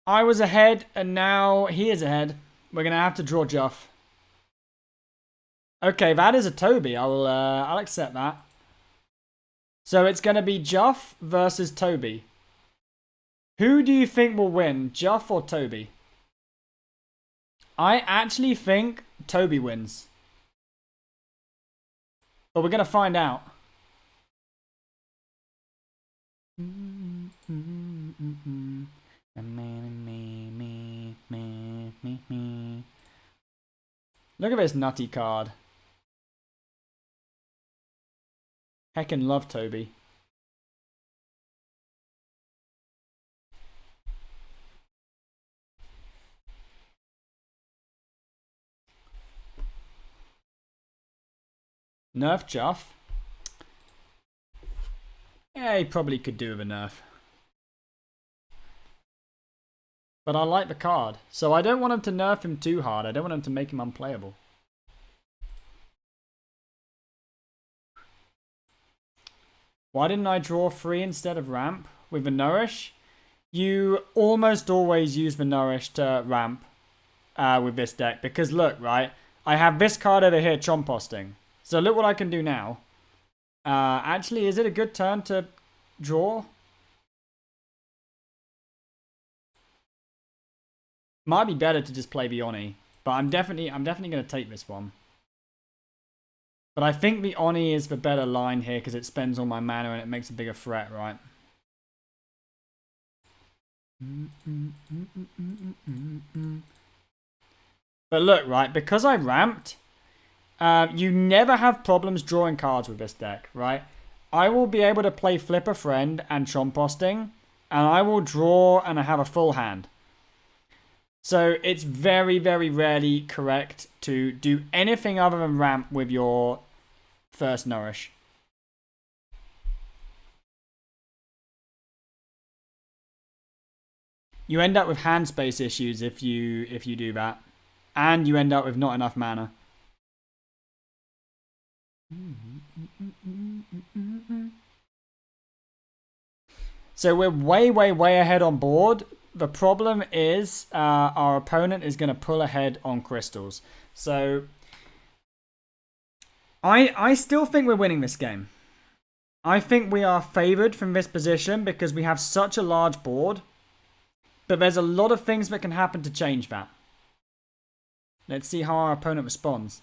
I was ahead, and now he is ahead. We're gonna have to draw Guff. Okay, that is a Toby. I'll accept that. So it's gonna be Guff versus Toby. Who do you think will win, Guff or Toby? I actually think Toby wins. But we're gonna find out. Look at this nutty card. Heckin' love Toby. Nerf Guff. Yeah, he probably could do with a nerf. But I like the card. So I don't want him to nerf him too hard. I don't want him to make him unplayable. Why didn't I draw 3 instead of ramp with the Nourish? You almost always use the Nourish to ramp with this deck. Because look, right? I have this card over here, Chomposting. So look what I can do now. Actually, is it a good turn to draw? Might be better to just play the Oni, but I'm definitely going to take this one. But I think the Oni is the better line here because it spends all my mana and it makes a bigger threat, right? But look, right, because I ramped, you never have problems drawing cards with this deck, right? I will be able to play Flip a Friend and Chomposting, and I will draw and I have a full hand. So it's very, very rarely correct to do anything other than ramp with your first Nourish. You end up with hand space issues if you do that. And you end up with not enough mana. So we're way, way, way ahead on board. the problem is our opponent is going to pull ahead on crystals. So I still think we're winning this game. I think we are favored from this position because we have such a large board. But there's a lot of things that can happen to change that. Let's see how our opponent responds.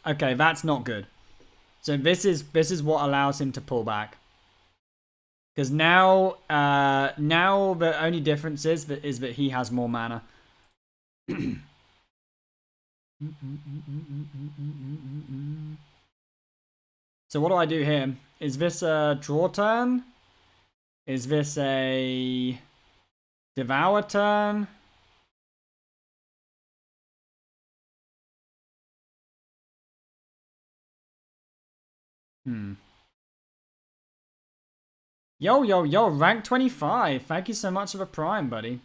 Okay, that's not good. So this is what allows him to pull back. Because now the only difference is that he has more mana. So what do I do here? Is this a draw turn? Is this a devour turn? Yo, rank 25. Thank you so much for the prime, buddy.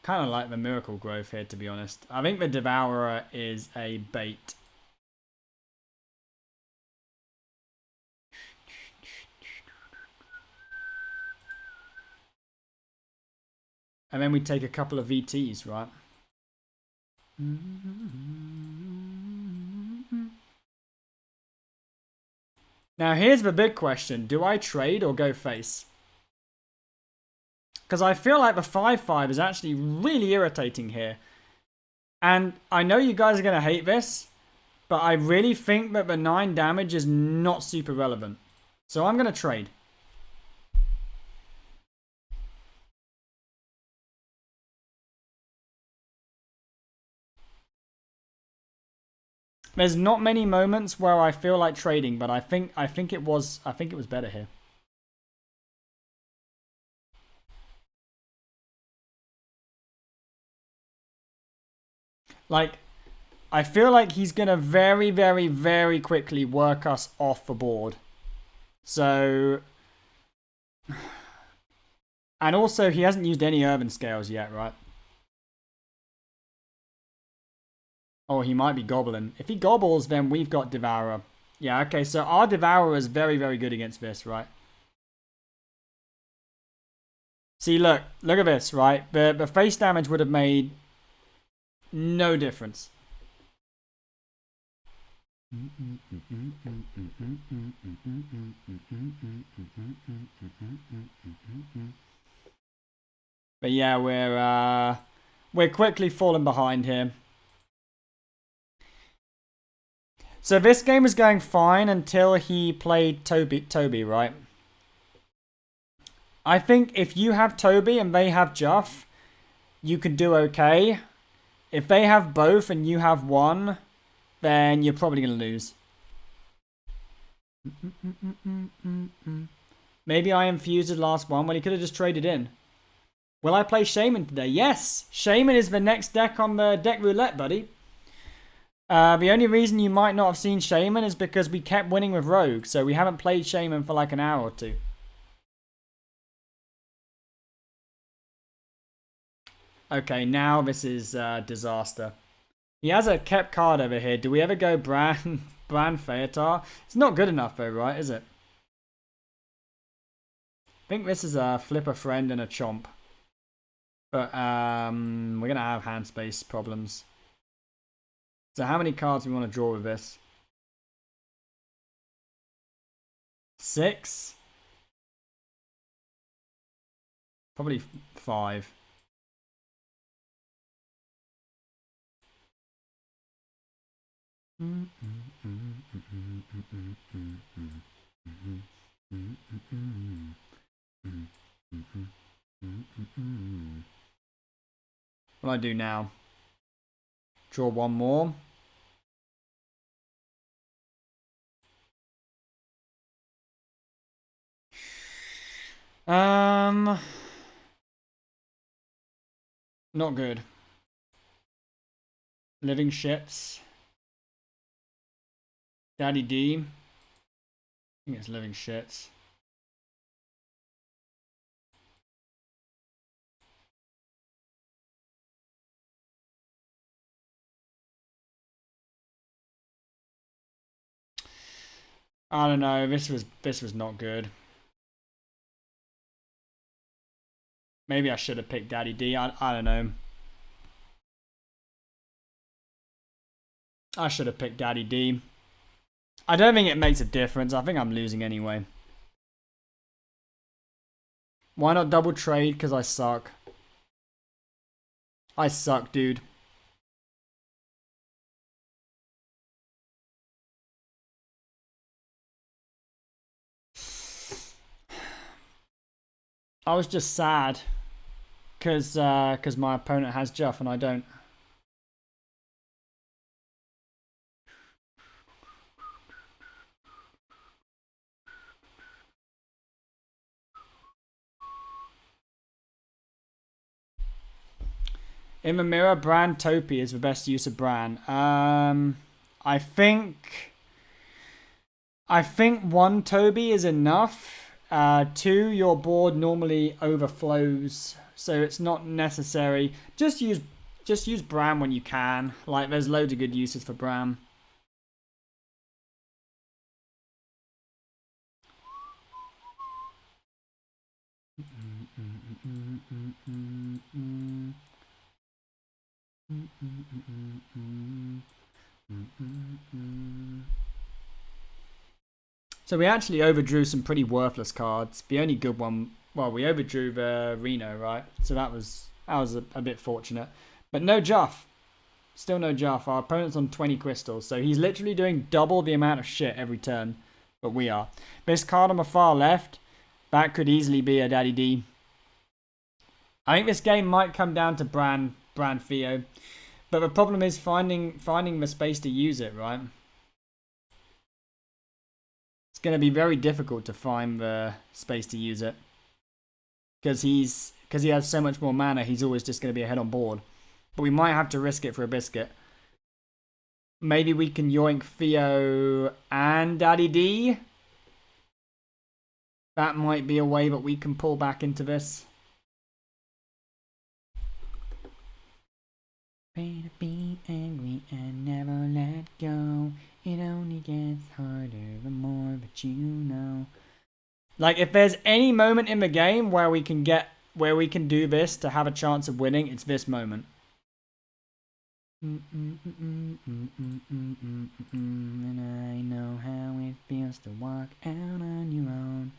Kind of like the miracle growth here, to be honest. I think the devourer is a bait. And then we take a couple of VTs, right? Now here's the big question. Do I trade or go face? Because I feel like the 5/5 is actually really irritating here. And I know you guys are going to hate this, but I really think that the 9 damage is not super relevant. So I'm going to trade. There's not many moments where I feel like trading, but I think it was better here. Like, I feel like he's gonna very, very, very quickly work us off the board. So, and also he hasn't used any urban scales yet, right? Oh, he might be gobbling. If he gobbles, then we've got Devourer. Yeah, okay, so our Devourer is very, very good against this, right? See, look at this, right? The face damage would have made no difference. But yeah, we're quickly falling behind here. So this game was going fine until he played Toby, right? I think if you have Toby and they have Juff, you can do okay. If they have both and you have one, then you're probably going to lose. Maybe I infused his last one. Well, he could have just traded in. Will I play Shaman today? Yes! Shaman is the next deck on the deck roulette, buddy. The only reason you might not have seen Shaman is because we kept winning with Rogue, so we haven't played Shaman for like an hour or two. Okay, now this is disaster. He has a kept card over here. Do we ever go Bran Feotar? It's not good enough though, right? Is it? I think this is a flip a friend and a chomp. But we're gonna have hand space problems. So how many cards do we want to draw with this? 6? Probably 5. What do I do now? Draw one more. Not good. Living shits. Daddy D. I think it's living shits. I don't know. This was not good. Maybe I should have picked Daddy D. I don't know. I should have picked Daddy D. I don't think it makes a difference. I think I'm losing anyway. Why not double trade? Because I suck. I suck, dude. I was just sad. Because my opponent has Juff and I don't. In the mirror, Bran Topi is the best use of Bran. I think one Toby is enough. Two, your board normally overflows, so it's not necessary. Just use Bran when you can. Like, there's loads of good uses for Bran. So we actually overdrew some pretty worthless cards. The only good one, well, we overdrew the Reno, right? So that was a bit fortunate. But no Juff. Still no Juff. Our opponent's on 20 crystals, so he's literally doing double the amount of shit every turn. But we are. This card on the far left, that could easily be a Daddy D. I think this game might come down to Bran Theo. But the problem is finding the space to use it, right? It's going to be very difficult to find the space to use it. Because he has so much more mana, he's always just going to be ahead on board. But we might have to risk it for a biscuit. Maybe we can yoink Theo and Daddy D. That might be a way that we can pull back into this. Pray to be angry and never let go. It only gets harder the more that you know. Like, if there's any moment in the game where we can do this to have a chance of winning, it's this moment. And I know how it feels to walk out on your own.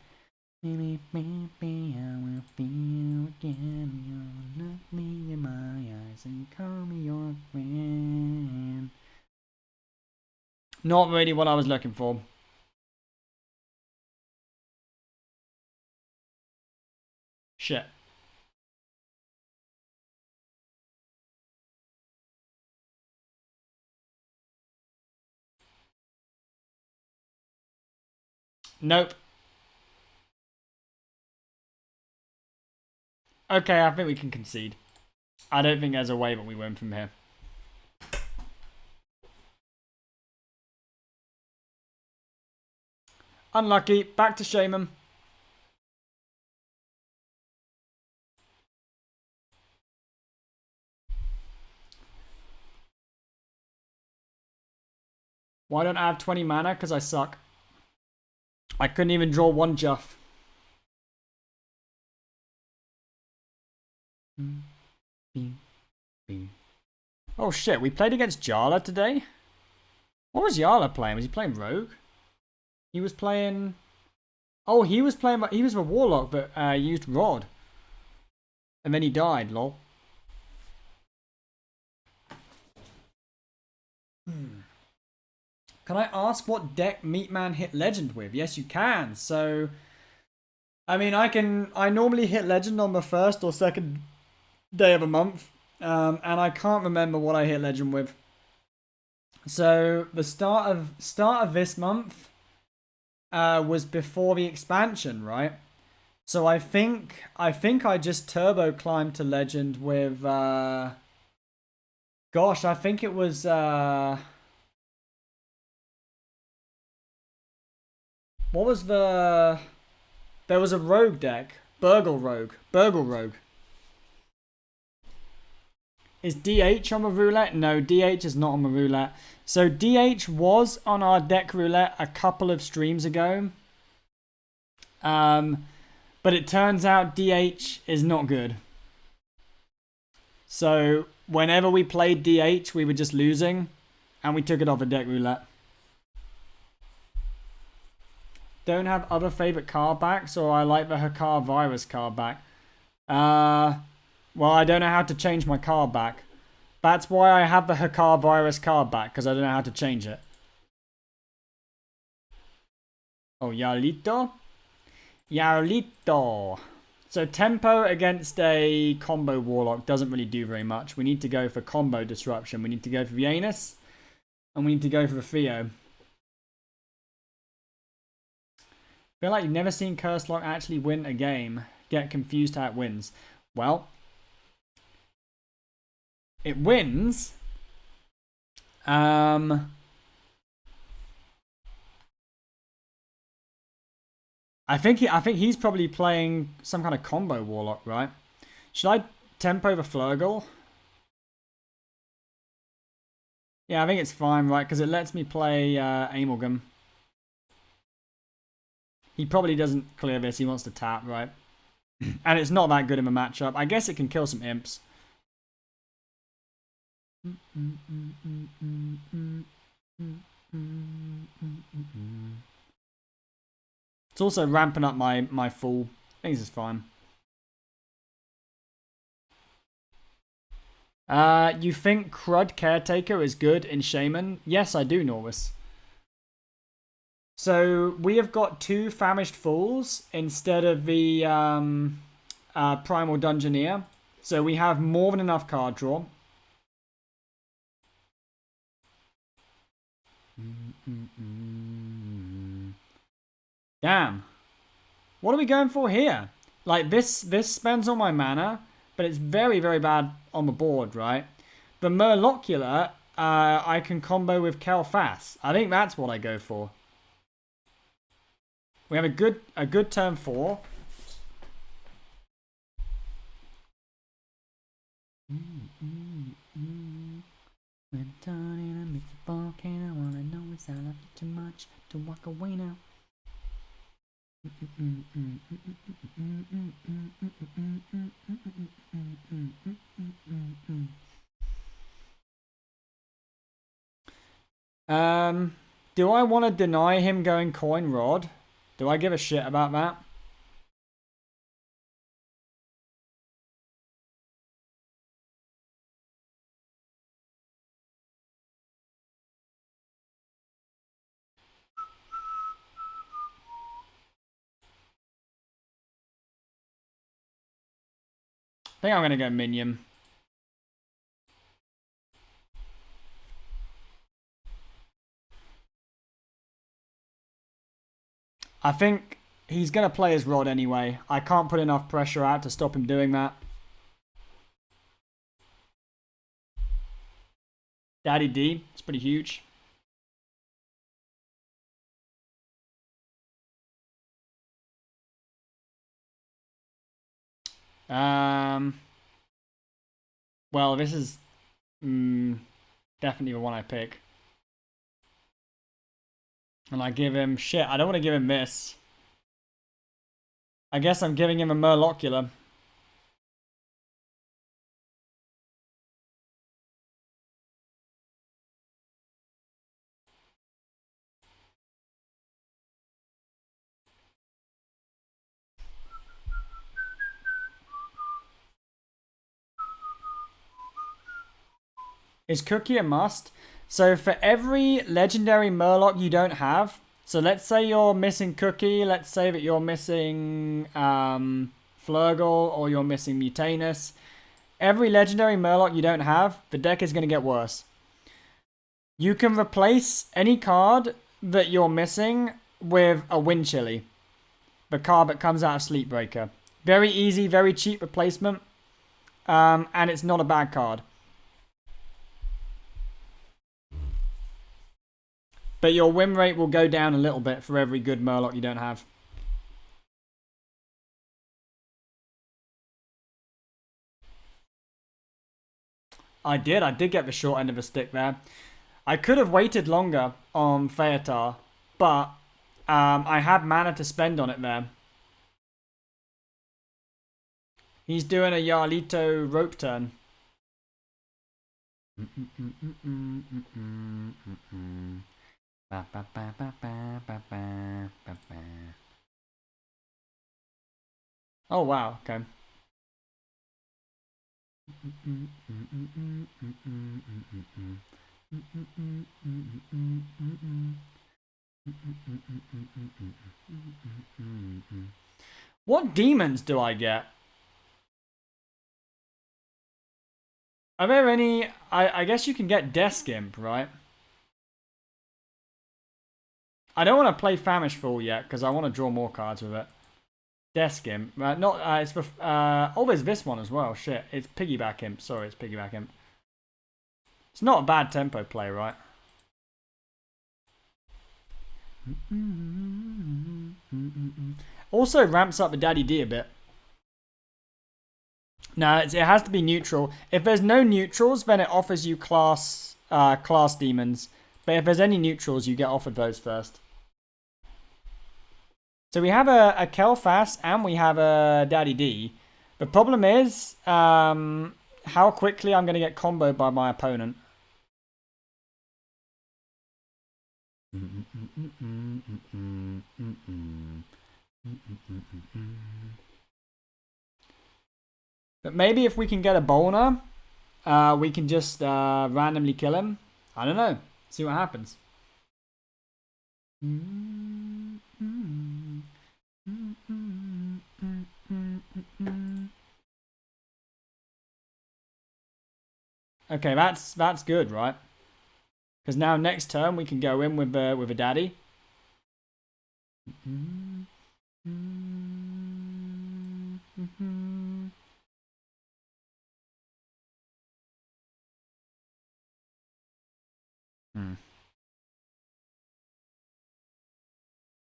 Maybe I will feel again. You'll look me in my eyes and call me your friend. Not really what I was looking for. Shit. Nope. Okay, I think we can concede. I don't think there's a way that we win from here. Unlucky. Back to Shaman. Why don't I have 20 mana? Because I suck. I couldn't even draw one Juff. Oh shit, we played against Jarla today? What was Jarla playing? Was he playing Rogue? He was playing... Oh, he was the Warlock that used Rod. And then he died, lol. Can I ask what deck Meatman hit Legend with? Yes, you can. So, I mean, I normally hit Legend on the first or second day of a month. And I can't remember what I hit Legend with. So, the start of this month was before the expansion, right? So I think I just turbo climbed to Legend with gosh, I think it was what was there was a rogue deck, Burgle Rogue. Is DH on the roulette? No, DH is not on the roulette. So DH was on our deck roulette a couple of streams ago. But it turns out DH is not good. So whenever we played DH, we were just losing. And we took it off a deck roulette. Don't have other favorite card backs, or I like the Hakar Virus card back. Well, I don't know how to change my card back. That's why I have the Hakar Virus card back, because I don't know how to change it. Oh, Yarlito? Yarlito. So tempo against a combo Warlock doesn't really do very much. We need to go for combo disruption. We need to go for Vienus. And we need to go for the Theo. Feel like you've never seen Curse Lock actually win a game. Get confused how it wins. Well, it wins. I think he's probably playing some kind of combo Warlock, right? Should I tempo the Flurgle? Yeah, I think it's fine, right? Because it lets me play Amalgam. He probably doesn't clear this. He wants to tap, right? And it's not that good in a matchup. I guess it can kill some imps. It's also ramping up my full. I think this is fine. You think Crud Caretaker is good in Shaman? Yes, I do, Norris. So we have got 2 Famished Fools instead of the Primal Dungeoneer. So we have more than enough card draw. Damn. What are we going for here? Like, this spends all my mana, but it's very, very bad on the board, right? The Murlocular, I can combo with Kel'Thas. I think that's what I go for. We have a good turn 4. When done in a mix of volcano, all I know is I love you too much to walk away now. Do I want to deny him going Coin Rod? Do I give a shit about that? I think I'm going to go Minion. I think he's going to play his Rod anyway. I can't put enough pressure out to stop him doing that. Daddy D, it's pretty huge. Well, this is definitely the one I pick. And I give him... Shit, I don't want to give him this. I guess I'm giving him a Murlocular. Is Cookie a must? So for every legendary Murloc you don't have, so let's say you're missing Cookie, let's say that you're missing Flurgle or you're missing Mutanus. Every legendary Murloc you don't have, the deck is going to get worse. You can replace any card that you're missing with a Wind Chilly. The card that comes out of Sleetbreaker. Very easy, very cheap replacement. And it's not a bad card. But your win rate will go down a little bit for every good Murloc you don't have. I did get the short end of the stick there. I could have waited longer on Feotar, but I had mana to spend on it there. He's doing a Yarlito rope turn. Oh wow, okay. What demons do I get? Are there any... I guess you can get Death Imp, right? I don't want to play Famish Fool yet, because I want to draw more cards with it. Death Imp. It's for... oh, there's this one as well. Shit. It's Piggyback Imp. Sorry, it's Piggyback Imp. It's not a bad tempo play, right? Also ramps up the Daddy D a bit. No, it has to be neutral. If there's no neutrals, then it offers you class demons. But if there's any neutrals, you get offered those first. So we have a Kel'Thas and we have a Daddy D. The problem is how quickly I'm going to get comboed by my opponent. But maybe if we can get a Bolner, we can just randomly kill him. I don't know. See what happens. Okay, that's good, right? Because now next turn we can go in with a Daddy.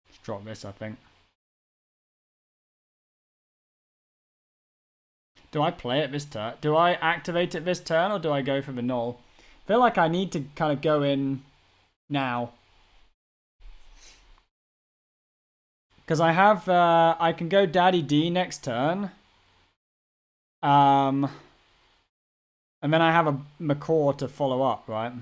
Let's drop this, I think. Do I play it this turn? Do I activate it this turn, or do I go for the null? I feel like I need to kind of go in now. Because I have, I can go Daddy D next turn. And then I have a Macaw to follow up, right?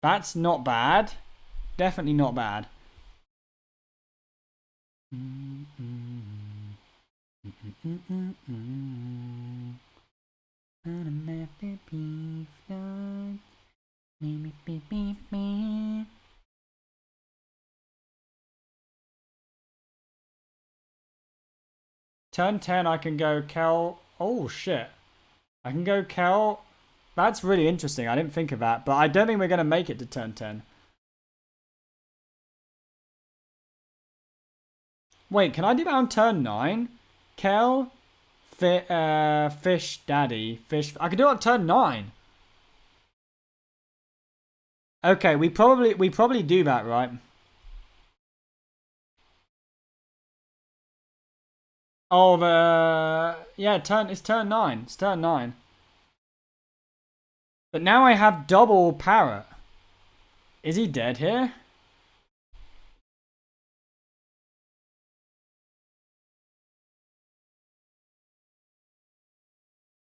That's not bad. Definitely not bad. Turn 10, I can go Kel. Oh, shit. I can go Kel. That's really interesting. I didn't think of that. But I don't think we're going to make it to turn 10. Wait, can I do that on turn 9? Kel, Fish, Daddy, Fish. I can do it on turn 9. Okay, we probably do that, right? Oh, yeah, it's turn 9. It's turn 9. But now I have double Parrot. Is he dead here?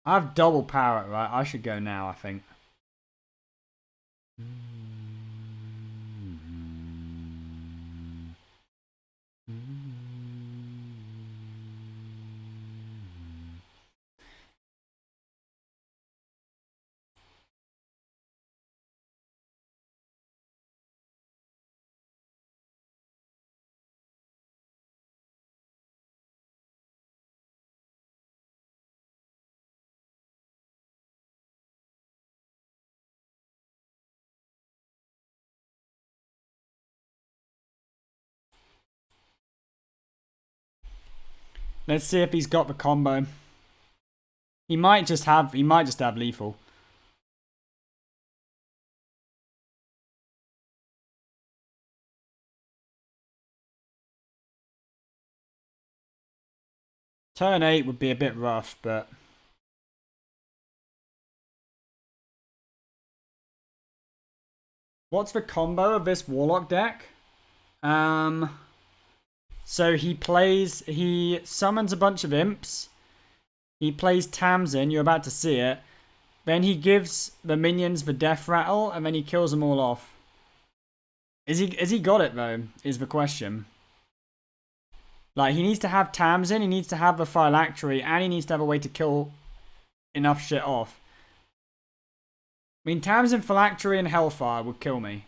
I have double Parrot, right? I should go now, I think. Let's see if he's got the combo. He might just have lethal. Turn 8 would be a bit rough, but... What's the combo of this Warlock deck? So he summons a bunch of imps. He plays Tamsin, you're about to see it. Then he gives the minions the death rattle, and then he kills them all off. Is he got it though, is the question. Like, he needs to have Tamsin, he needs to have the Phylactery, and he needs to have a way to kill enough shit off. I mean, Tamsin, Phylactery, and Hellfire would kill me.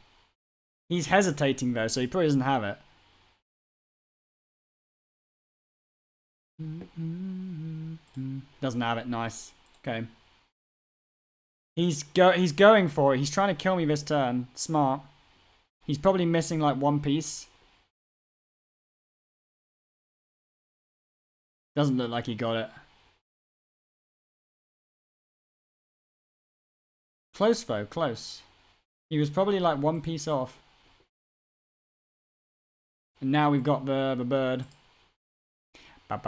He's hesitating though, so he probably doesn't have it. Doesn't have it, nice. Okay. He's going for it. He's trying to kill me this turn. Smart. He's probably missing like one piece. Doesn't look like he got it. Close though, close. He was probably like one piece off. And now we've got the bird. Bird.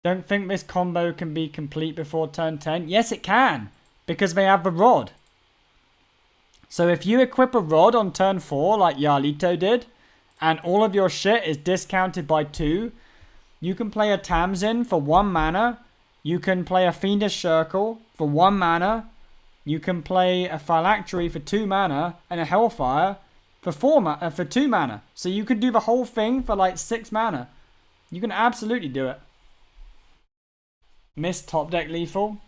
Don't think this combo can be complete before turn 10. Yes, it can, because they have the rod. So if you equip a rod on turn 4, like Yarlito did, and all of your shit is discounted by 2, you can play a Tamsin for 1 mana. You can play a Fiendish Circle for 1 mana. You can play a Phylactery for 2 mana and a Hellfire for 2 mana. So you could do the whole thing for like 6 mana. You can absolutely do it. Miss top deck lethal.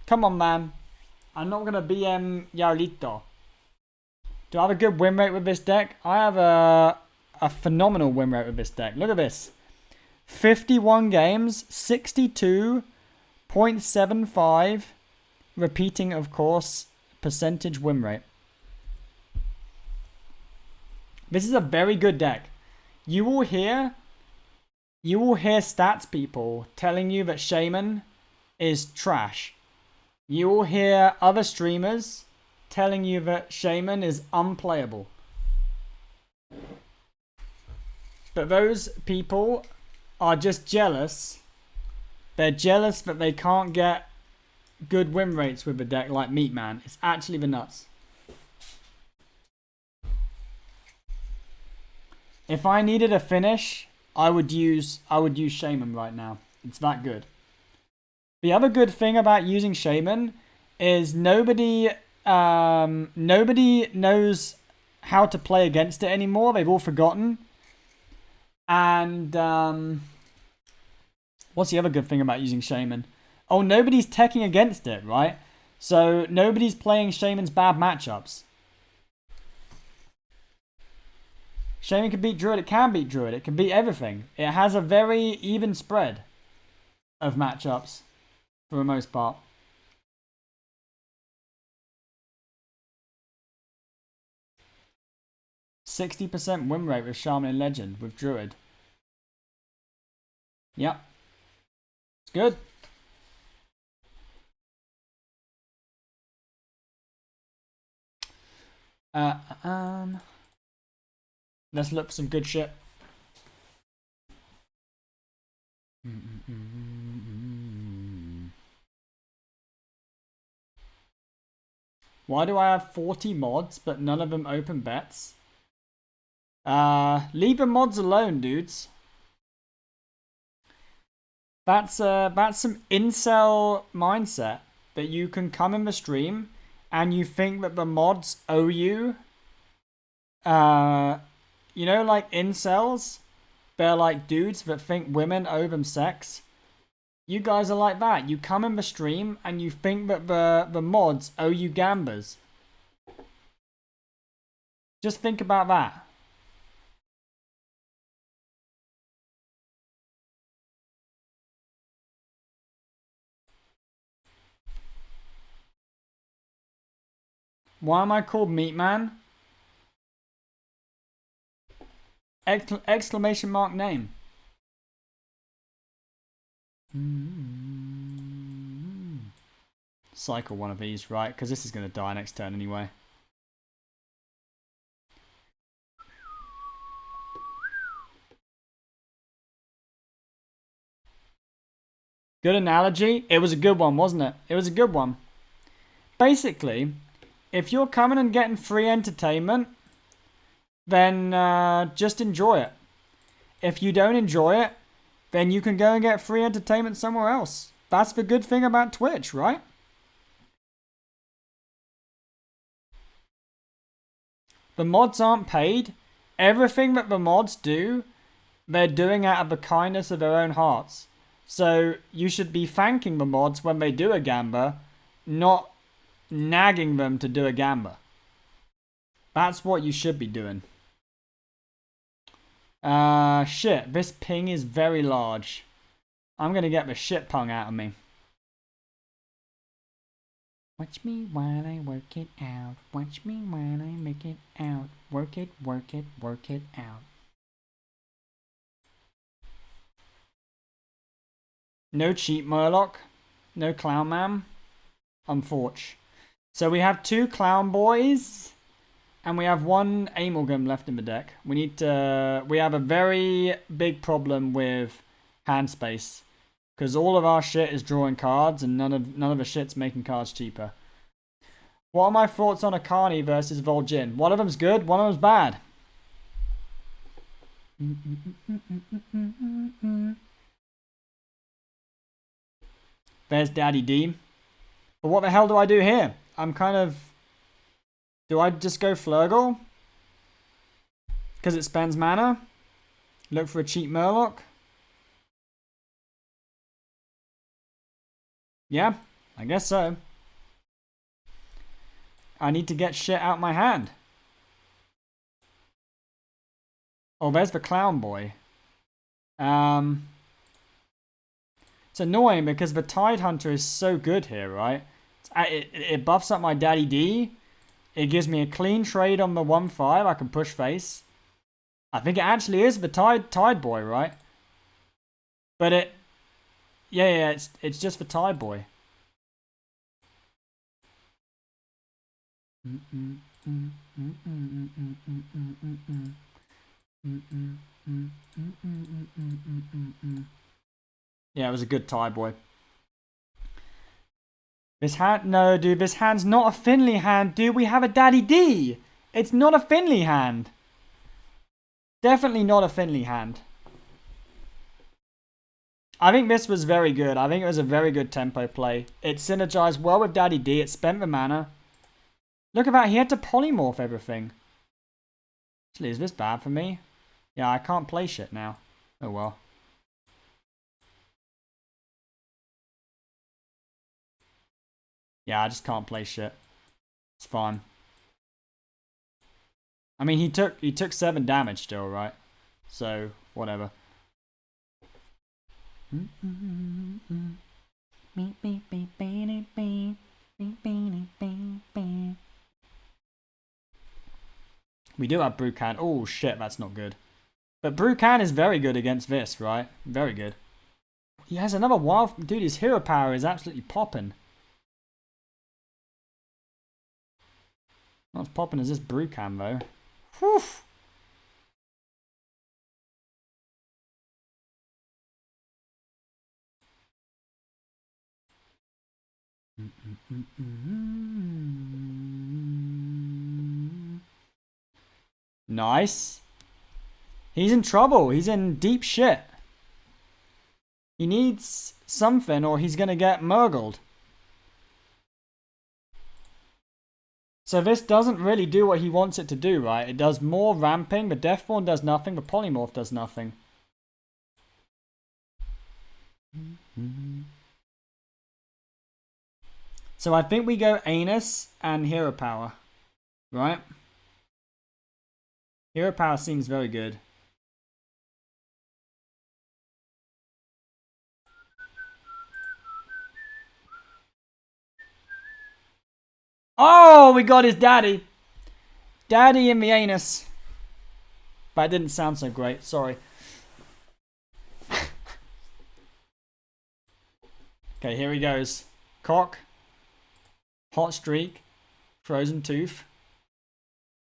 Come on, man. I'm not gonna BM Yarlito. Do I have a good win rate with this deck? I have a phenomenal win rate with this deck. Look at this. 51 games, 62.75. Repeating, of course, percentage win rate. This is a very good deck. You will hear stats people telling you that Shaman is trash. You will hear other streamers telling you that Shaman is unplayable. But those people are just jealous. They're jealous that they can't get good win rates with the deck like Meatman. It's actually the nuts. If I needed a finish, I would use Shaman right now. It's that good. The other good thing about using Shaman is nobody knows how to play against it anymore. They've all forgotten. And what's the other good thing about using Shaman? Oh, nobody's teching against it, right? So nobody's playing Shaman's bad matchups. Shaman can beat Druid. It can beat Druid. It can beat everything. It has a very even spread of matchups for the most part. %60 win rate with Shaman and Legend with Druid. Yep. It's good. Let's look for some good shit. Why do I have 40 mods but none of them open bets? Leave the mods alone, dudes. That's some incel mindset that you can come in the stream and you think that the mods owe you. You know, like incels? They're like dudes that think women owe them sex. You guys are like that. You come in the stream and you think that the mods owe you gambas. Just think about that. Why am I called Meatman? Exclamation mark name. Cycle one of these, right? Because this is going to die next turn anyway. Good analogy. It was a good one, wasn't it? It was a good one. Basically, if you're coming and getting free entertainment, then just enjoy it. If you don't enjoy it, then you can go and get free entertainment somewhere else. That's the good thing about Twitch, right? The mods aren't paid. Everything that the mods do, they're doing out of the kindness of their own hearts. So you should be thanking the mods when they do a gamba, not nagging them to do a gamba. That's what you should be doing. Shit, this ping is very large. I'm gonna get the shit pung out of me. Watch me while I work it out. Watch me while I make it out. Work it, work it, work it out. No cheap Murloc. No Clown Man. Unfortunate. So we have 2 Clown Boys. And we have 1 Amalgam left in the deck. We have a very big problem with hand space. Because all of our shit is drawing cards and none of the shit's making cards cheaper. What are my thoughts on Akani versus Vol'jin? One of them's good, one of them's bad. There's Daddy D. But what the hell do I do here? I'm kind of... Do I just go Flurgle? Because it spends mana? Look for a cheap Murloc? Yeah, I guess so. I need to get shit out my hand. Oh, there's the Clown Boy. It's annoying because the Tide Hunter is so good here, right? It buffs up my Daddy D. It gives me a clean trade on the 1/5. I can push face. I think it actually is the Tide Boy, right? But it... Yeah, it's just for Tide Boy. Yeah, it was a good Tide Boy. This hand... No, dude, this hand's not a Finley hand, dude. We have a Daddy D. It's not a Finley hand. Definitely not a Finley hand. I think this was very good. I think it was a very good tempo play. It synergized well with Daddy D. It spent the mana. Look at that. He had to polymorph everything. Actually, is this bad for me? Yeah, I can't play shit now. Oh well. Yeah, I just can't play shit. It's fine. I mean, he took 7 damage still, right? So, whatever. We do have Brucan. Oh shit, that's not good. But Brucan is very good against this, right? Very good. He has another wild... Dude, his hero power is absolutely popping. Not as popping as this Brucan, though. Whew. Nice. He's in trouble. He's in deep shit. He needs something or he's going to get murgled. So this doesn't really do what he wants it to do, right? It does more ramping. The Deathborn does nothing. The Polymorph does nothing. So I think we go Anus and Hero Power, right? Hero Power seems very good. Oh, we got his daddy. Daddy in the anus. That didn't sound so great, sorry. Okay, here he goes. Cock. Hot Streak. Frozen Tooth.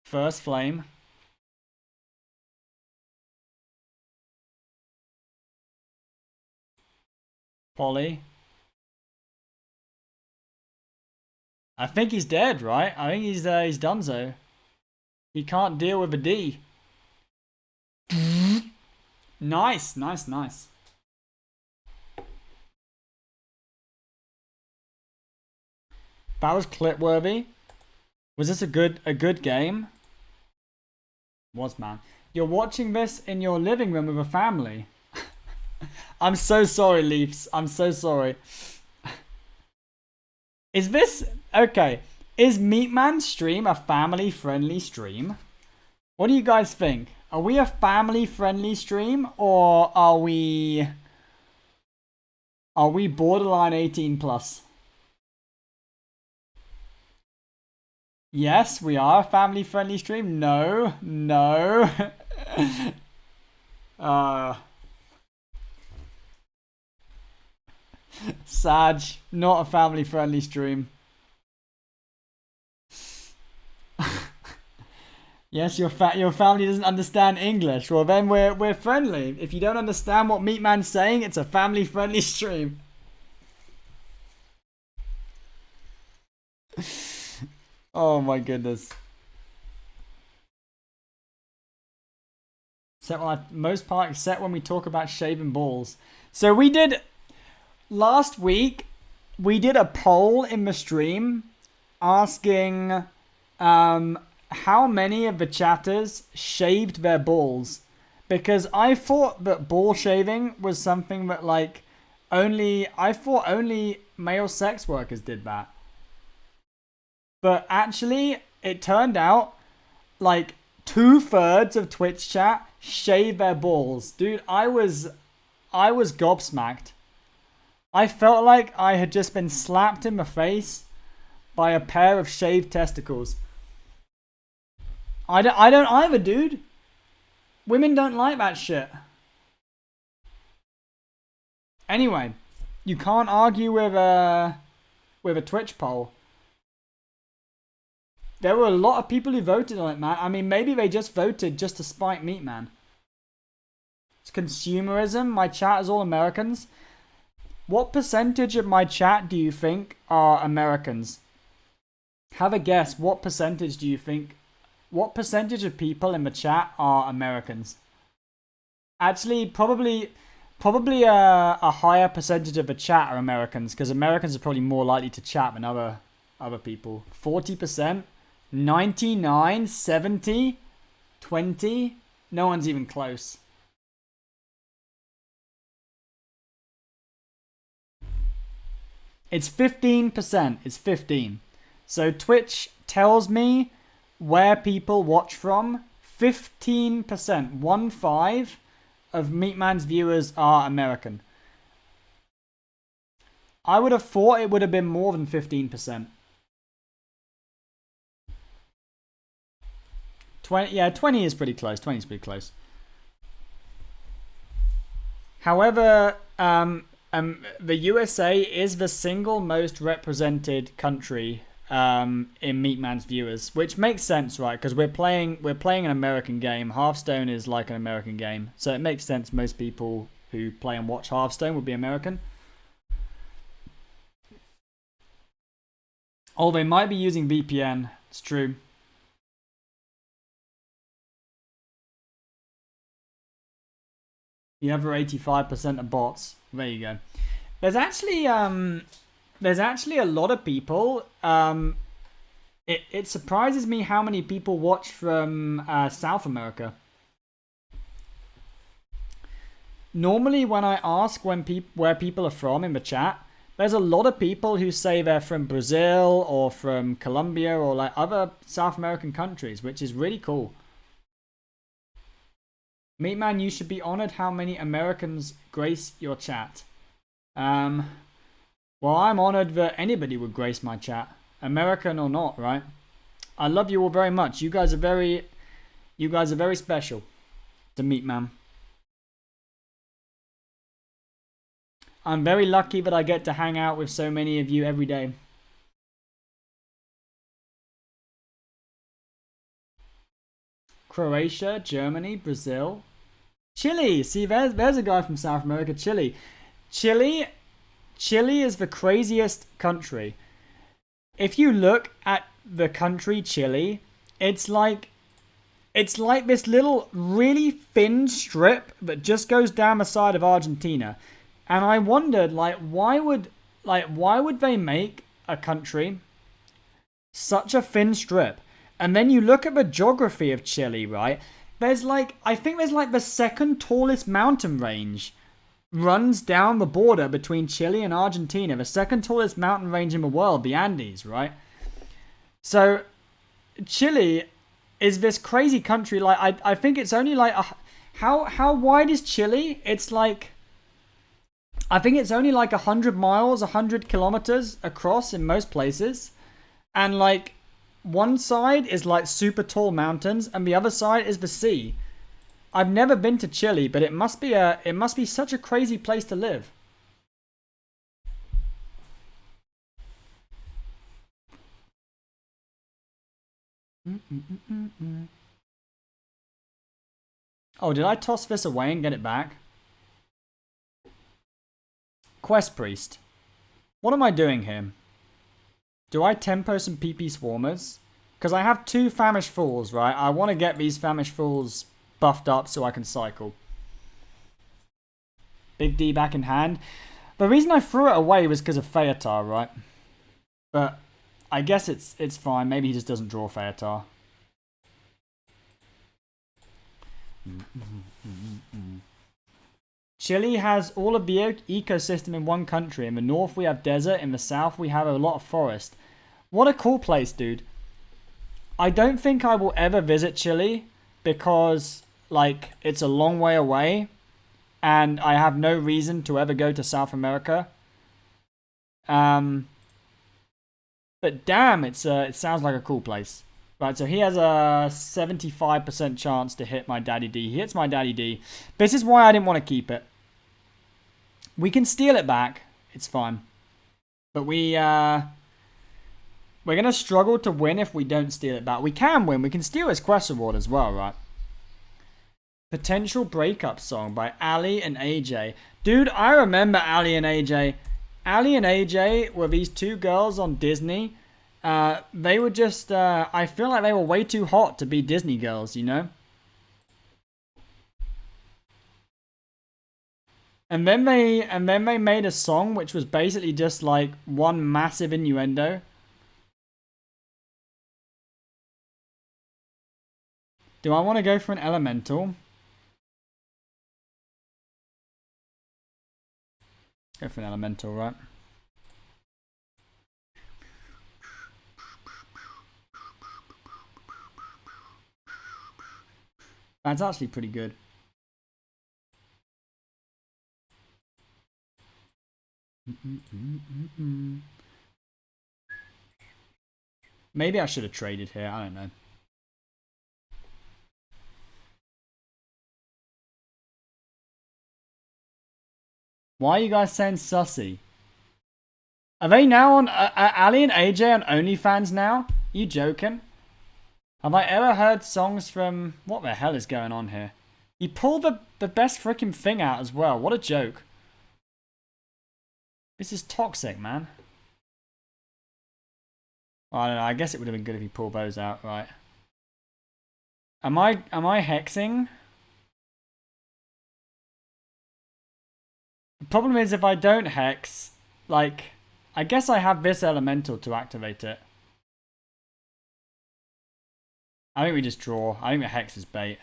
First Flame. Polly. I think he's dead, right? I think he's donezo. He can't deal with a D. Nice, nice, nice. That was clip worthy. Was this a good game? Was, man. You're watching this in your living room with a family. I'm so sorry, Leafs. I'm so sorry. Is this... Okay. Is Meatman's stream a family-friendly stream? What do you guys think? Are we a family-friendly stream? Or are we... Are we borderline 18 plus? Yes, we are a family-friendly stream. No. No. Sag, not a family-friendly stream. Yes, your family doesn't understand English. Well, then we're friendly. If you don't understand what Meatman's saying, it's a family-friendly stream. Oh my goodness. Except when we talk about shaving balls. So we did... Last week, we did a poll in the stream asking how many of the chatters shaved their balls. Because I thought that ball shaving was something that, like, I thought only male sex workers did that. But actually, it turned out, like, 2/3 of Twitch chat shave their balls. Dude, I was gobsmacked. I felt like I had just been slapped in the face by a pair of shaved testicles. I don't either, dude. Women don't like that shit. Anyway, you can't argue with a Twitch poll. There were a lot of people who voted on it, man. I mean, maybe they just voted just to spite Meatman. It's consumerism. My chat is all Americans. What percentage of my chat do you think are Americans? Have a guess. What percentage do you think? What percentage of people in the chat are Americans? Actually, probably a higher percentage of the chat are Americans, because Americans are probably more likely to chat than other people. 40%, 99, 70, 20. No one's even close. It's 15%. It's 15. So Twitch tells me where people watch from. 15%, 1/5 of Meatman's viewers are American. I would have thought it would have been more than 15%. 20 is pretty close. 20 is pretty close. However, the USA is the single most represented country in Meatman's viewers, which makes sense, right? Because we're playing an American game. Hearthstone is like an American game, so it makes sense most people who play and watch Hearthstone would be American. Oh, they might be using VPN. It's true. The other 85% are bots. There you go. There's actually a lot of people. It surprises me how many people watch from South America. Normally, when I ask where people are from in the chat, there's a lot of people who say they're from Brazil or from Colombia or like other South American countries, which is really cool. Meatman, you should be honored how many Americans grace your chat. Well, I'm honored that anybody would grace my chat, American or not, right? I love you all very much. You guys are very special to Meatman. I'm very lucky that I get to hang out with so many of you every day. Croatia, Germany, Brazil, Chile. See, there's a guy from South America. Chile. Chile is the craziest country. If you look at the country Chile, it's like this little really thin strip that just goes down the side of Argentina. And I wondered, like, why would they make a country such a thin strip? And then you look at the geography of Chile, right? There's like, I think there's like the second tallest mountain range runs down the border between Chile and Argentina. The second tallest mountain range in the world, the Andes, right? So Chile is this crazy country. Like, I think it's only like, how wide is Chile? It's like, I think it's only like 100 miles, 100 kilometers across in most places. And like, one side is like super tall mountains and the other side is the sea. I've never been to Chile, but it must be such a crazy place to live. Oh, did I toss this away and get it back? Quest Priest. What am I doing here? Do I tempo some PP Swarmers? Because I have 2 Famished Fools, right? I want to get these Famished Fools buffed up so I can cycle. Big D back in hand. The reason I threw it away was because of Feotar, right? But I guess it's fine. Maybe he just doesn't draw Feotar. Chile has all of the ecosystem in one country. In the north we have desert. In the south we have a lot of forest. What a cool place, dude. I don't think I will ever visit Chile because, like, it's a long way away and I have no reason to ever go to South America. But damn, it sounds like a cool place. Right, so he has a 75% chance to hit my Daddy D. He hits my Daddy D. This is why I didn't want to keep it. We can steal it back. It's fine. But we're going to struggle to win if we don't steal it back. We can win. We can steal his quest reward as well, right? Potential Breakup Song by Ali and AJ. Dude, I remember Ali and AJ. Ali and AJ were these 2 girls on Disney. They were just, I feel like they were way too hot to be Disney girls, you know? And then they made a song which was basically just like one massive innuendo. Do I want to go for an elemental? Go for an elemental, right? That's actually pretty good. Maybe I should have traded here. I don't know. Why are you guys saying sussy? Are they now on... Ali and AJ on OnlyFans now? You joking? Have I ever heard songs from... What the hell is going on here? He pulled the best freaking thing out as well. What a joke. This is toxic, man. I don't know. I guess it would have been good if he pulled those out, right? Am I hexing? The problem is if I don't hex, like, I guess I have this elemental to activate it. I think we just draw. I think the hex is bait.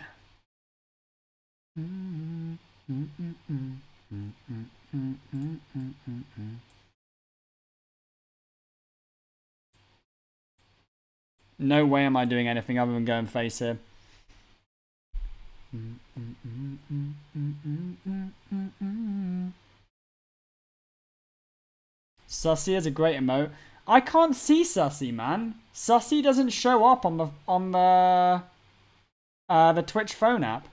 No way am I doing anything other than going face here. Sussy is a great emote. I can't see Sussy, man. Sussy doesn't show up on the Twitch phone app.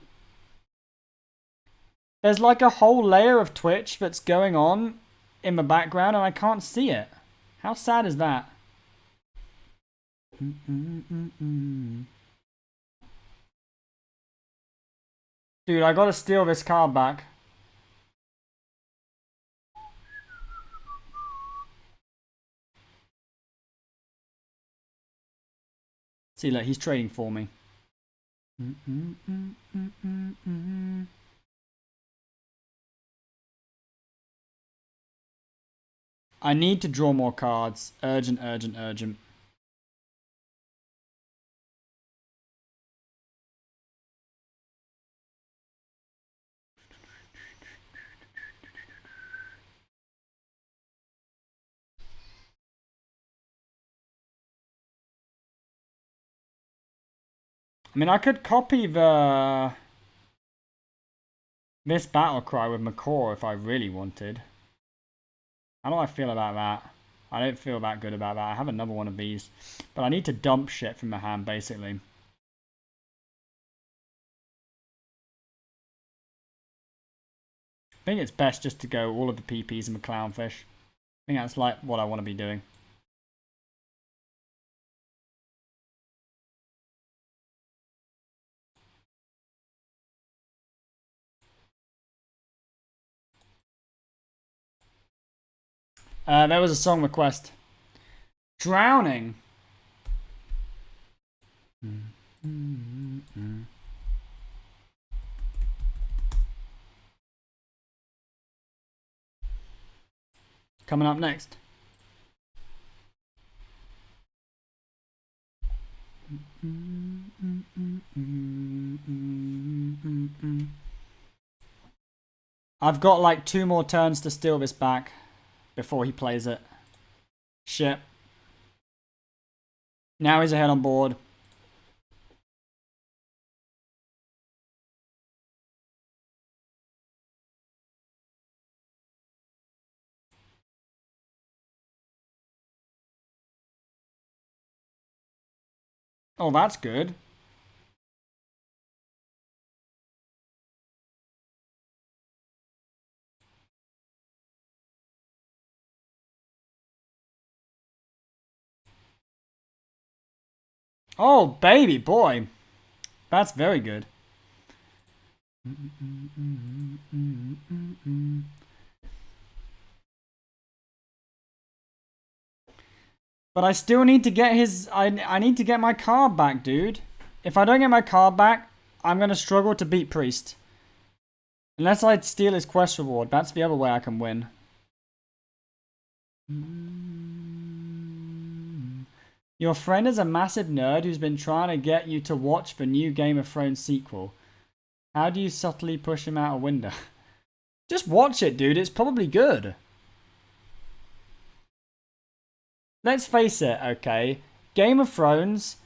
There's like a whole layer of Twitch that's going on in the background and I can't see it. How sad is that? Dude, I gotta steal this card back. See, look, he's trading for me. I need to draw more cards. Urgent, urgent, urgent. I mean, I could copy this battle cry with Macaw if I really wanted. How do I feel about that? I don't feel that good about that. I have another one of these. But I need to dump shit from my hand, basically. I think it's best just to go all of the PPs and the Clownfish. I think that's like what I want to be doing. There was a song request. Drowning. Coming up next. I've got like 2 more turns to steal this back before he plays it. Shit. Now he's ahead on board. Oh, that's good. Oh, baby boy. That's very good. But I still need to get his... I need to get my card back, dude. If I don't get my card back, I'm going to struggle to beat Priest. Unless I steal his quest reward. That's the other way I can win. Your friend is a massive nerd who's been trying to get you to watch the new Game of Thrones sequel. How do you subtly push him out a window? Just watch it, dude. It's probably good. Let's face it, okay? Game of Thrones,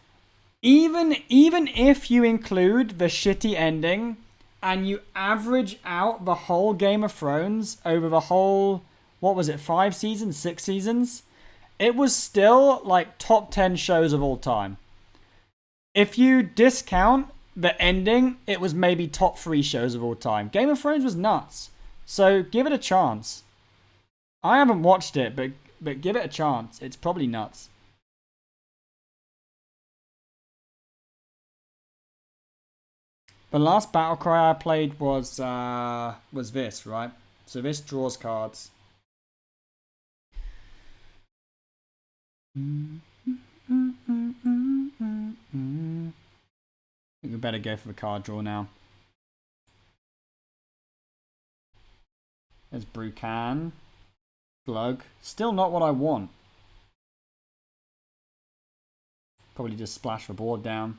even if you include the shitty ending and you average out the whole Game of Thrones over the whole, what was it, 5 seasons, 6 seasons? It was still like top 10 shows of all time. If you discount the ending, it was maybe top 3 shows of all time. Game of Thrones was nuts. So give it a chance. I haven't watched it, but give it a chance. It's probably nuts. The last battle cry I played was this, right? So this draws cards. I think we better go for the card draw now. There's Brucan. Glug. Still not what I want. Probably just splash the board down.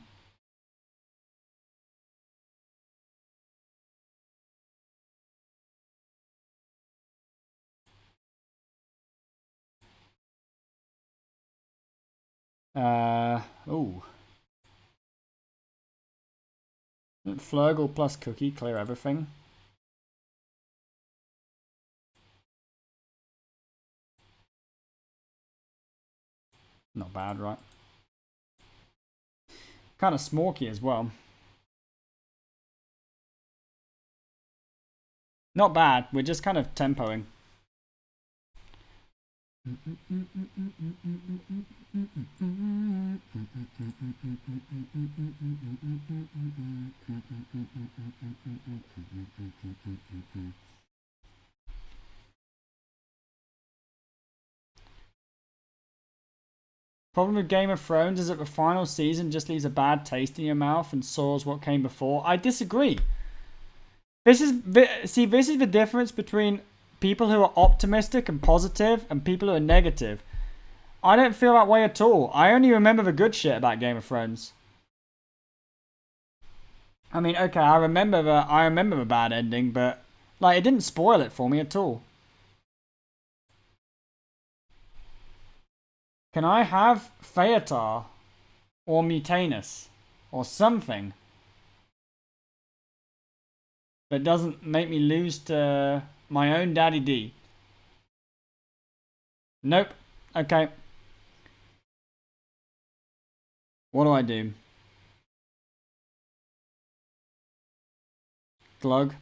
Oh. Flurgle plus cookie, clear everything. Not bad, right? Kind of smoky as well. Not bad, we're just kind of tempoing. Problem with Game of Thrones is that the final season just leaves a bad taste in your mouth and sours what came before. I disagree. This is the difference between people who are optimistic and positive and people who are negative. I don't feel that way at all. I only remember the good shit about Game of Thrones. I mean, okay, I remember the bad ending, but like it didn't spoil it for me at all. Can I have Phaetar or Mutanus or something that doesn't make me lose to my own Daddy D? Nope. Okay. What do I do? Glug.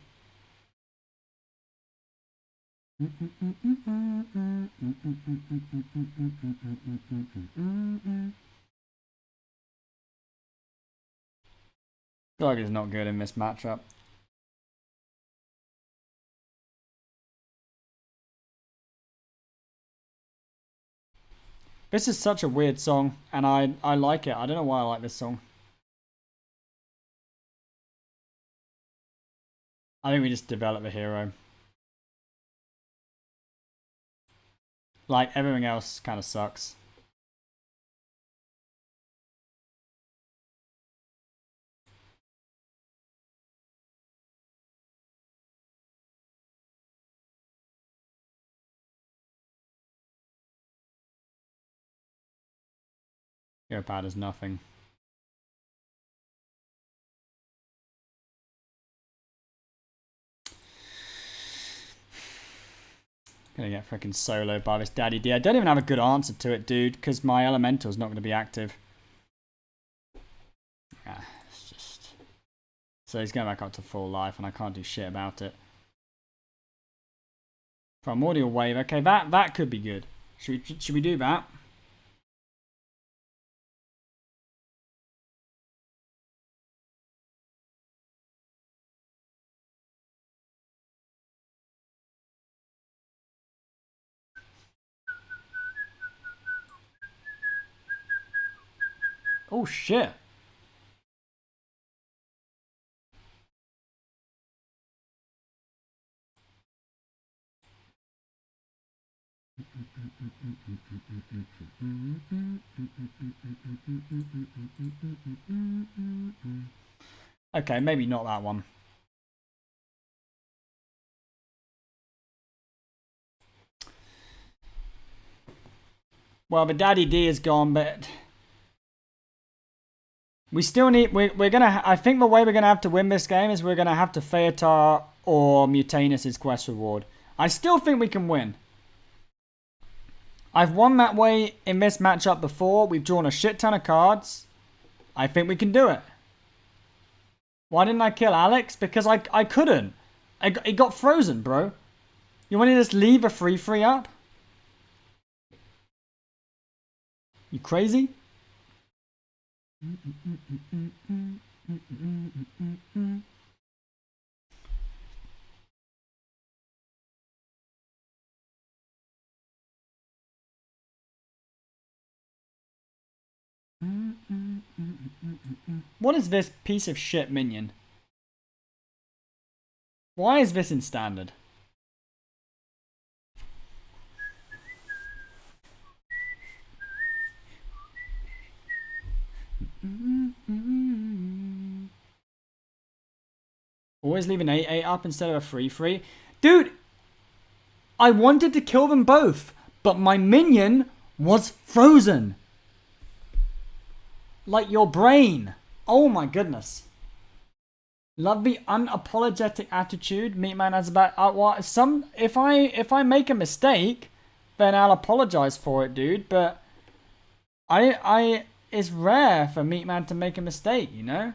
Glug is not good in this matchup. This is such a weird song, and I like it. I don't know why I like this song. I think we just develop a hero. Like, everything else kind of sucks. Hero pad is nothing. Gonna get freaking soloed by this Daddy D. I don't even have a good answer to it, dude, because my elemental's not gonna be active. Yeah, it's just... So he's going back up to full life, and I can't do shit about it. Primordial Wave. Okay, that could be good. Should we do that? Oh shit. Okay, maybe not that one. Well, the Daddy D is gone, but we still need. We're gonna. I think the way we're gonna have to win this game is we're gonna have to Phaetar or Mutanus' quest reward. I still think we can win. I've won that way in this matchup before. We've drawn a shit ton of cards. I think we can do it. Why didn't I kill Alex? Because I couldn't. It got frozen, bro. You want to just leave a 3/3 up? You crazy? What is this piece of shit minion? Why is this in standard? Always leave an 8/8 up instead of a 3/3. Dude, I wanted to kill them both, but my minion was frozen. Like your brain. Oh my goodness. Love the unapologetic attitude Meatman has about if I make a mistake, then I'll apologize for it, dude. But it's rare for Meatman to make a mistake, you know?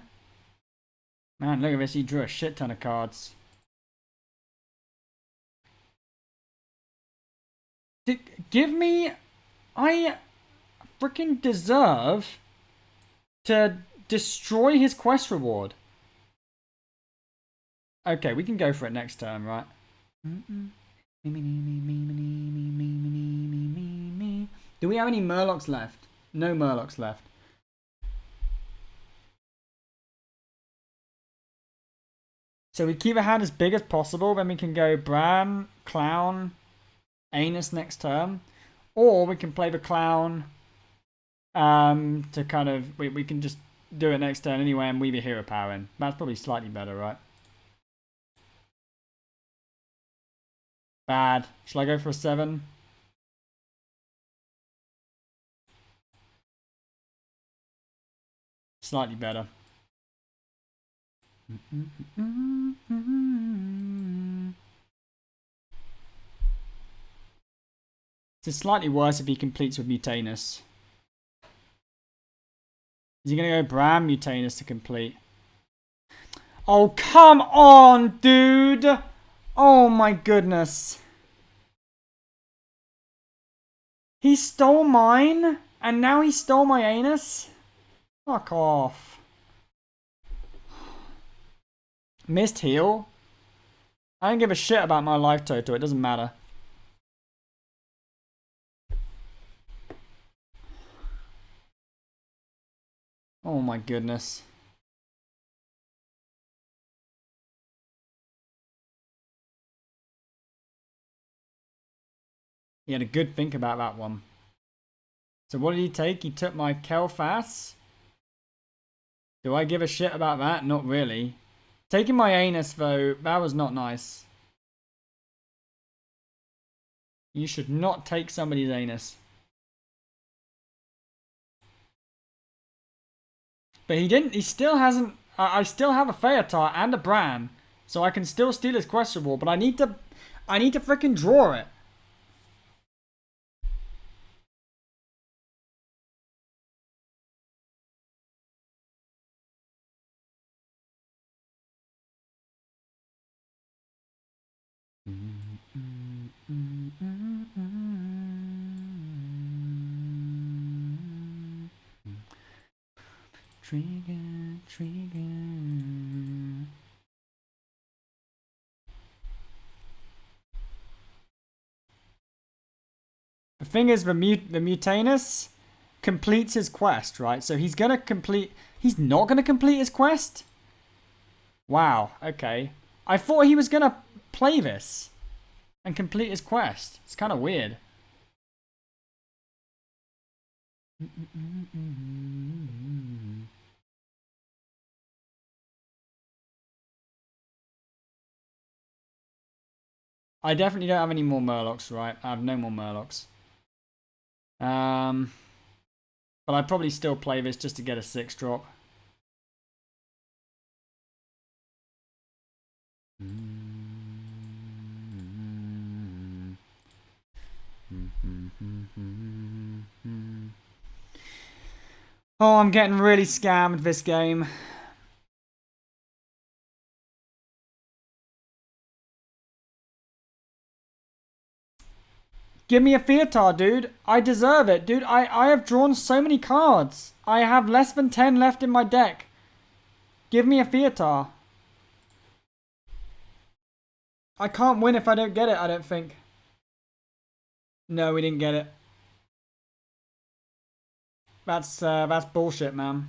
Man, look at this. He drew a shit ton of cards. Give me... I freaking deserve to destroy his quest reward. Okay, we can go for it next turn, right? Do we have any Murlocs left? No Murlocs left. So we keep a hand as big as possible, then we can go Bran, Clown, Anus next turn. Or we can play the Clown to kind of... We can just do it next turn anyway and weave a hero power in. That's probably slightly better, right? Bad. Shall I go for a 7? Slightly better. It's slightly worse if he completes with Mutanus. Is he going to go Bram Mutanus to complete? Oh, come on, dude! Oh my goodness. He stole mine? And now he stole my anus? Fuck off. Missed heal? I don't give a shit about my life total. It doesn't matter. Oh my goodness. He had a good think about that one. So what did he take? He took my Kel'Thas. Do I give a shit about that? Not really. Taking my anus though, that was not nice. You should not take somebody's anus. But he didn't, he still hasn't, I still have a Feotar and a Bran. So I can still steal his quest reward, but I need to freaking draw it. Trigger. The thing is, the Mutanus completes his quest, right? So he's not gonna complete his quest? Wow, okay. I thought he was gonna play this and complete his quest. It's kind of weird. I definitely don't have any more Murlocs, right? I have no more Murlocs. But I'd probably still play this just to get a 6-drop. Oh, I'm getting really scammed this game. Give me a Feotar, dude. I deserve it, dude. I have drawn so many cards. I have less than 10 left in my deck. Give me a Feotar. I can't win if I don't get it, I don't think. No, we didn't get it. That's bullshit, man.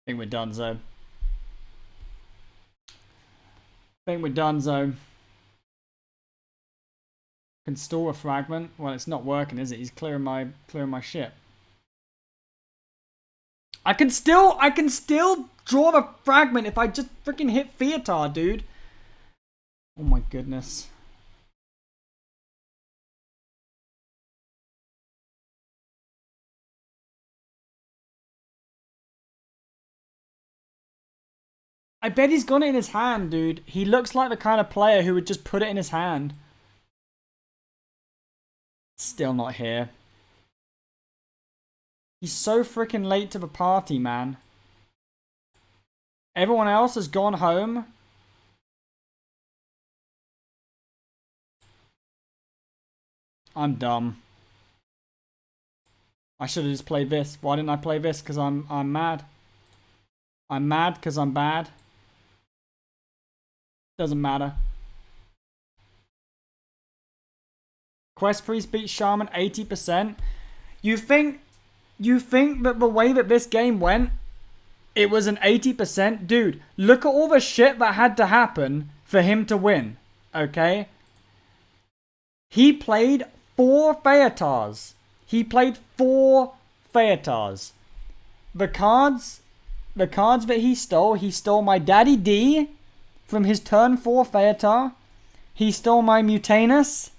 I think we're done, Zo. Can store a fragment. Well, it's not working, is it? He's clearing my ship. I can still draw the fragment if I just freaking hit Feotar, dude. Oh my goodness. I bet he's got it in his hand, dude. He looks like the kind of player who would just put it in his hand. Still not here. He's so freaking late to the party, man. Everyone else has gone home. I'm dumb. I should have just played this. Why didn't I play this? Because I'm mad. I'm mad because I'm bad. Doesn't matter. Quest Priest beat Shaman 80%. You think that the way that this game went, it was an 80%? Dude, look at all the shit that had to happen for him to win. Okay? He played 4 Theatars. He played 4 Theatars. The cards that he stole my Daddy D from his turn 4 Theatar. He stole my Mutanus.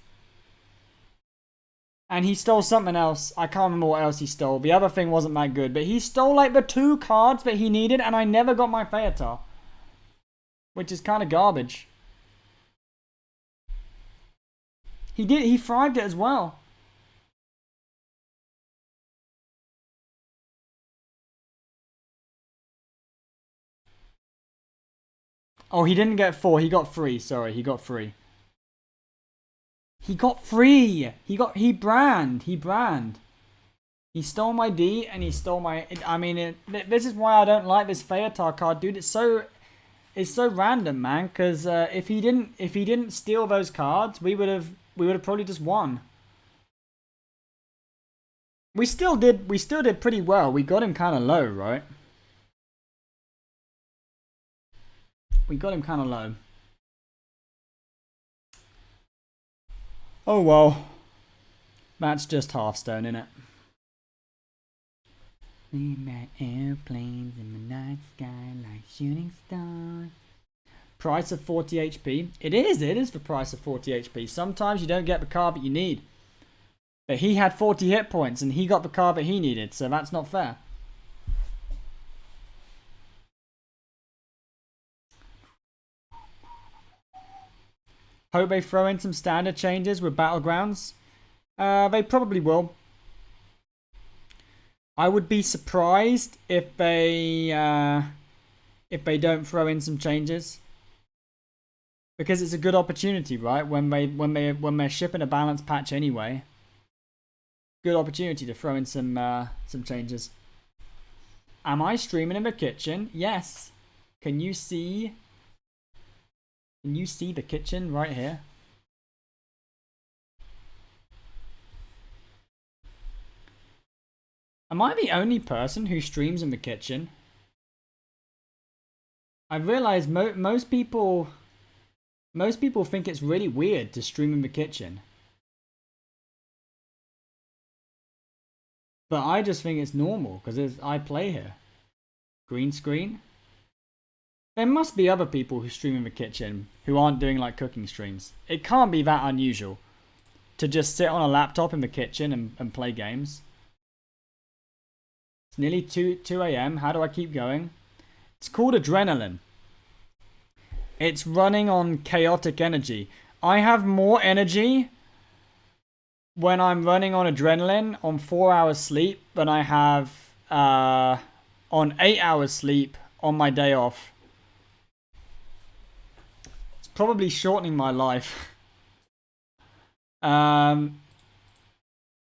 And he stole something else. I can't remember what else he stole. The other thing wasn't that good. But he stole like the 2 cards that he needed, and I never got my Theatar. Which is kind of garbage. He thrived it as well. Oh, he didn't get 4. He got 3. Sorry, he got 3. He got 3. He brand. He stole my D and he stole my. This is why I don't like this Theatar card, dude. It's so random, man. Because if he didn't steal those cards, we would have probably just won. We still did pretty well. We got him kind of low, right? We got him kind of low. Oh well. That's just Hearthstone, innit? Leave my airplanes in the night sky like shooting stars. Price of 40 HP. It is the price of 40 HP. Sometimes you don't get the card that you need. But he had 40 hit points and he got the card that he needed, so that's not fair. Hope they throw in some standard changes with Battlegrounds. They probably will. I would be surprised if they don't throw in some changes, because it's a good opportunity, right? When they're shipping a balance patch anyway, good opportunity to throw in some changes. Am I streaming in the kitchen? Yes. Can you see? Can you see the kitchen right here? Am I the only person who streams in the kitchen? I realize most people think it's really weird to stream in the kitchen. But I just think it's normal because I play here. Green screen. There must be other people who stream in the kitchen who aren't doing like cooking streams. It can't be that unusual to just sit on a laptop in the kitchen and play games. It's nearly 2 a.m. How do I keep going? It's called adrenaline. It's running on chaotic energy. I have more energy when I'm running on adrenaline on 4 hours sleep than I have on 8 hours sleep on my day off. It's probably shortening my life. Man,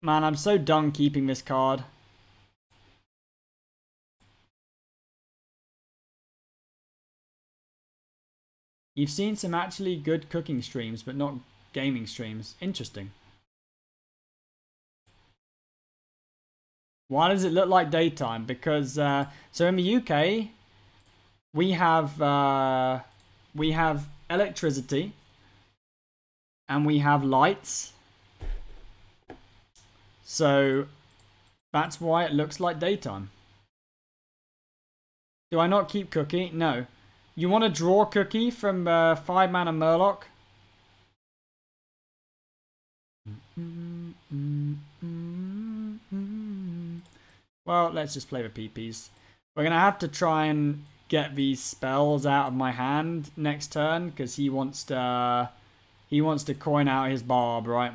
I'm so done keeping this card. You've seen some actually good cooking streams, but not gaming streams. Interesting. Why does it look like daytime? Because so in the UK, we have electricity and we have lights. So that's why it looks like daytime. Do I not keep cookie? No. You want to draw cookie from 5-mana Murloc? Well, let's just play the PPs. We're going to have to try and get these spells out of my hand next turn because he wants to coin out his barb, right?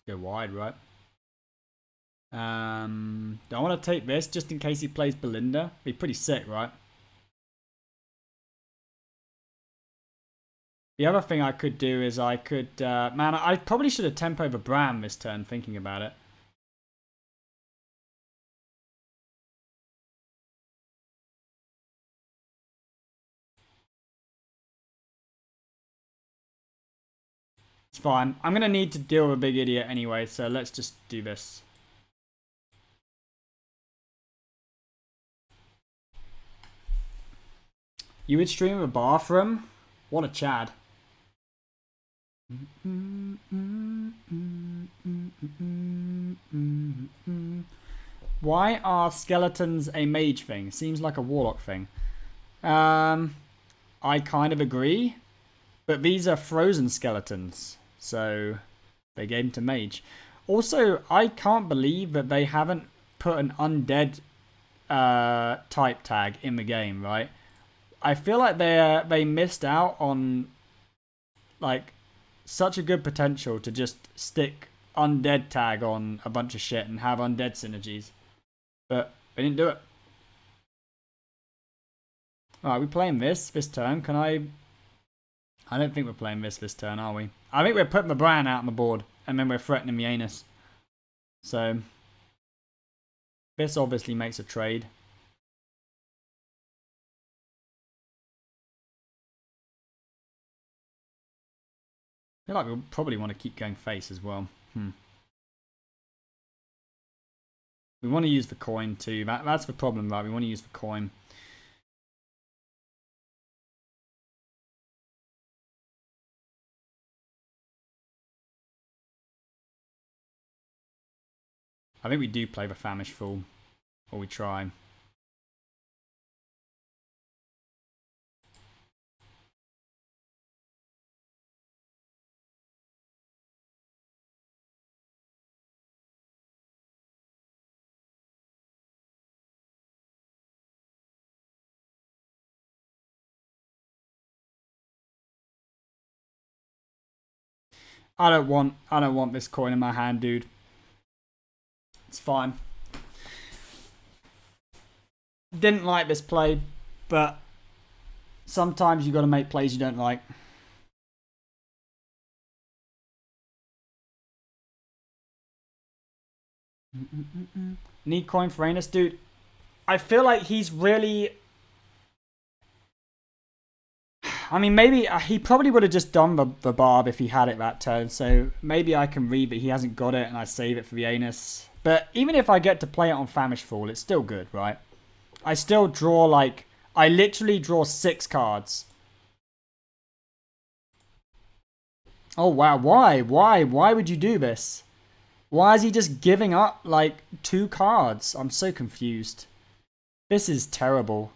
Go wide, right? Do I want to take this just in case he plays Belinda? Be pretty sick, right? The other thing I could do is I could... man, I probably should have tempoed the Bram this turn, thinking about it. It's fine. I'm going to need to deal with a big idiot anyway, so let's just do this. You would stream a bathroom? What a Chad. Why are skeletons a mage thing? Seems like a warlock thing. I kind of agree. But these are frozen skeletons. So they gave them to mage. Also, I can't believe that they haven't put an undead type tag in the game, right? I feel like they missed out on like such a good potential to just stick undead tag on a bunch of shit and have undead synergies. But they didn't do it. Alright, we playing this turn. Can I don't think we're playing this turn, are we? I think we're putting the Bran out on the board, and then we're threatening the anus. So, this obviously makes a trade. I feel like we'll probably want to keep going face as well. We want to use the coin too. That's the problem, right? We want to use the coin. I think we do play the Famish Fool. Or we try. I don't want this coin in my hand, dude. It's fine. Didn't like this play, but sometimes you got to make plays you don't like. Need coin for Anus, dude. I feel like he's really... I mean, maybe he probably would have just done the barb if he had it that turn. So maybe I can read that he hasn't got it and I save it for the Anus. But even if I get to play it on Famish Fool, it's still good, right? I still draw like... I literally draw 6 cards. Oh, wow. Why? Why would you do this? Why is he just giving up like 2 cards? I'm so confused. This is terrible.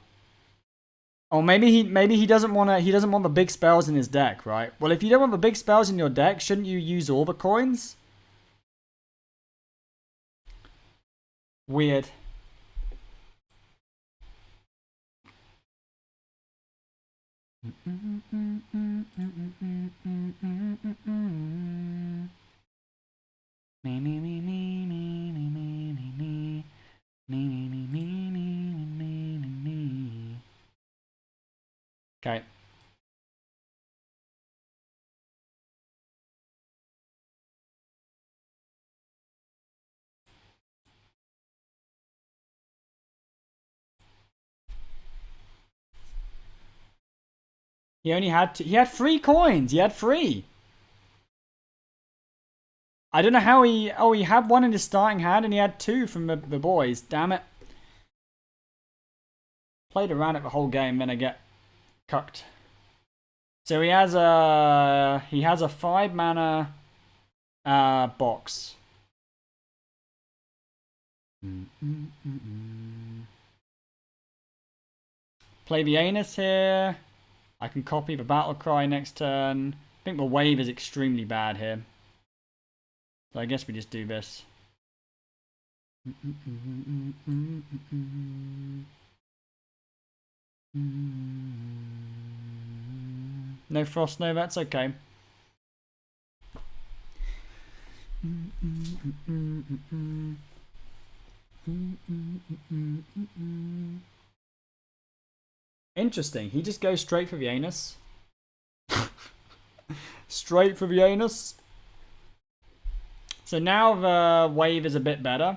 Oh, maybe he doesn't want the big spells in his deck, right? Well, if you don't want the big spells in your deck, shouldn't you use all the coins? Weird. Okay. He had 3 coins. He had 3. I don't know how he... Oh, he had one in his starting hand and he had two from the boys. Damn it. Played around it the whole game, then I get cucked. So he has a 5 mana box. Play the Anus here. I can copy the Battle Cry next turn. I think the wave is extremely bad here. So I guess we just do this. No Frost Nova, that's okay. Interesting, he just goes straight for the anus. Straight for the anus. So now the wave is a bit better.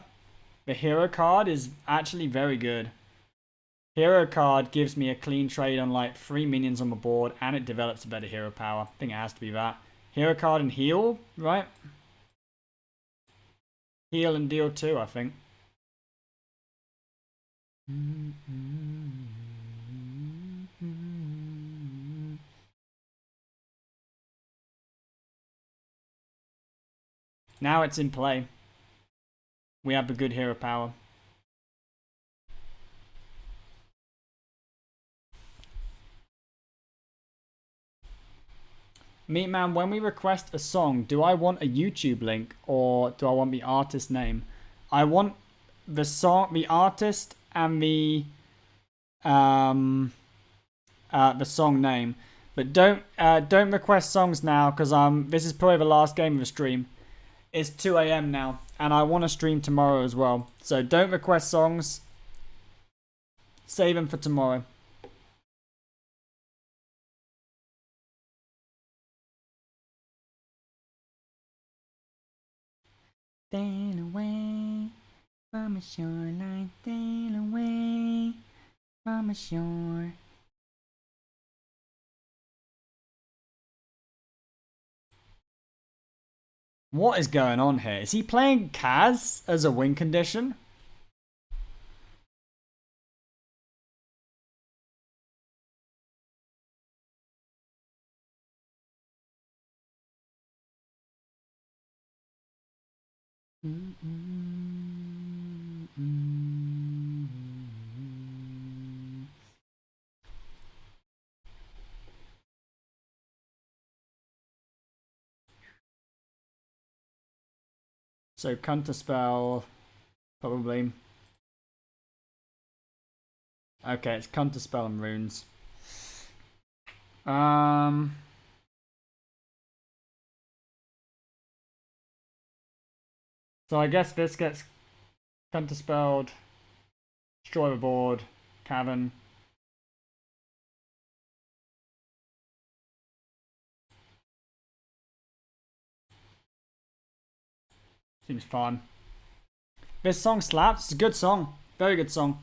The hero card is actually very good. Hero card gives me a clean trade on like 3 minions on the board and it develops a better hero power. I think it has to be that. Hero card and heal, right? Heal and deal 2, I think. Now it's in play. We have the good hero power. Meatman, when we request a song, do I want a YouTube link or do I want the artist name? I want the song, the artist, and the song name. But don't request songs now because this is probably the last game of the stream. It's 2 AM now, and I want to stream tomorrow as well. So don't request songs. Save them for tomorrow. Sail away from a shoreline, sail away from a shore. What is going on here? Is he playing Kaz as a win condition? So Counterspell, probably. Okay, it's Counterspell and Runes. So I guess this gets Counterspelled, destroy the board, Cavern. Seems fun. This song slaps. It's a good song. Very good song.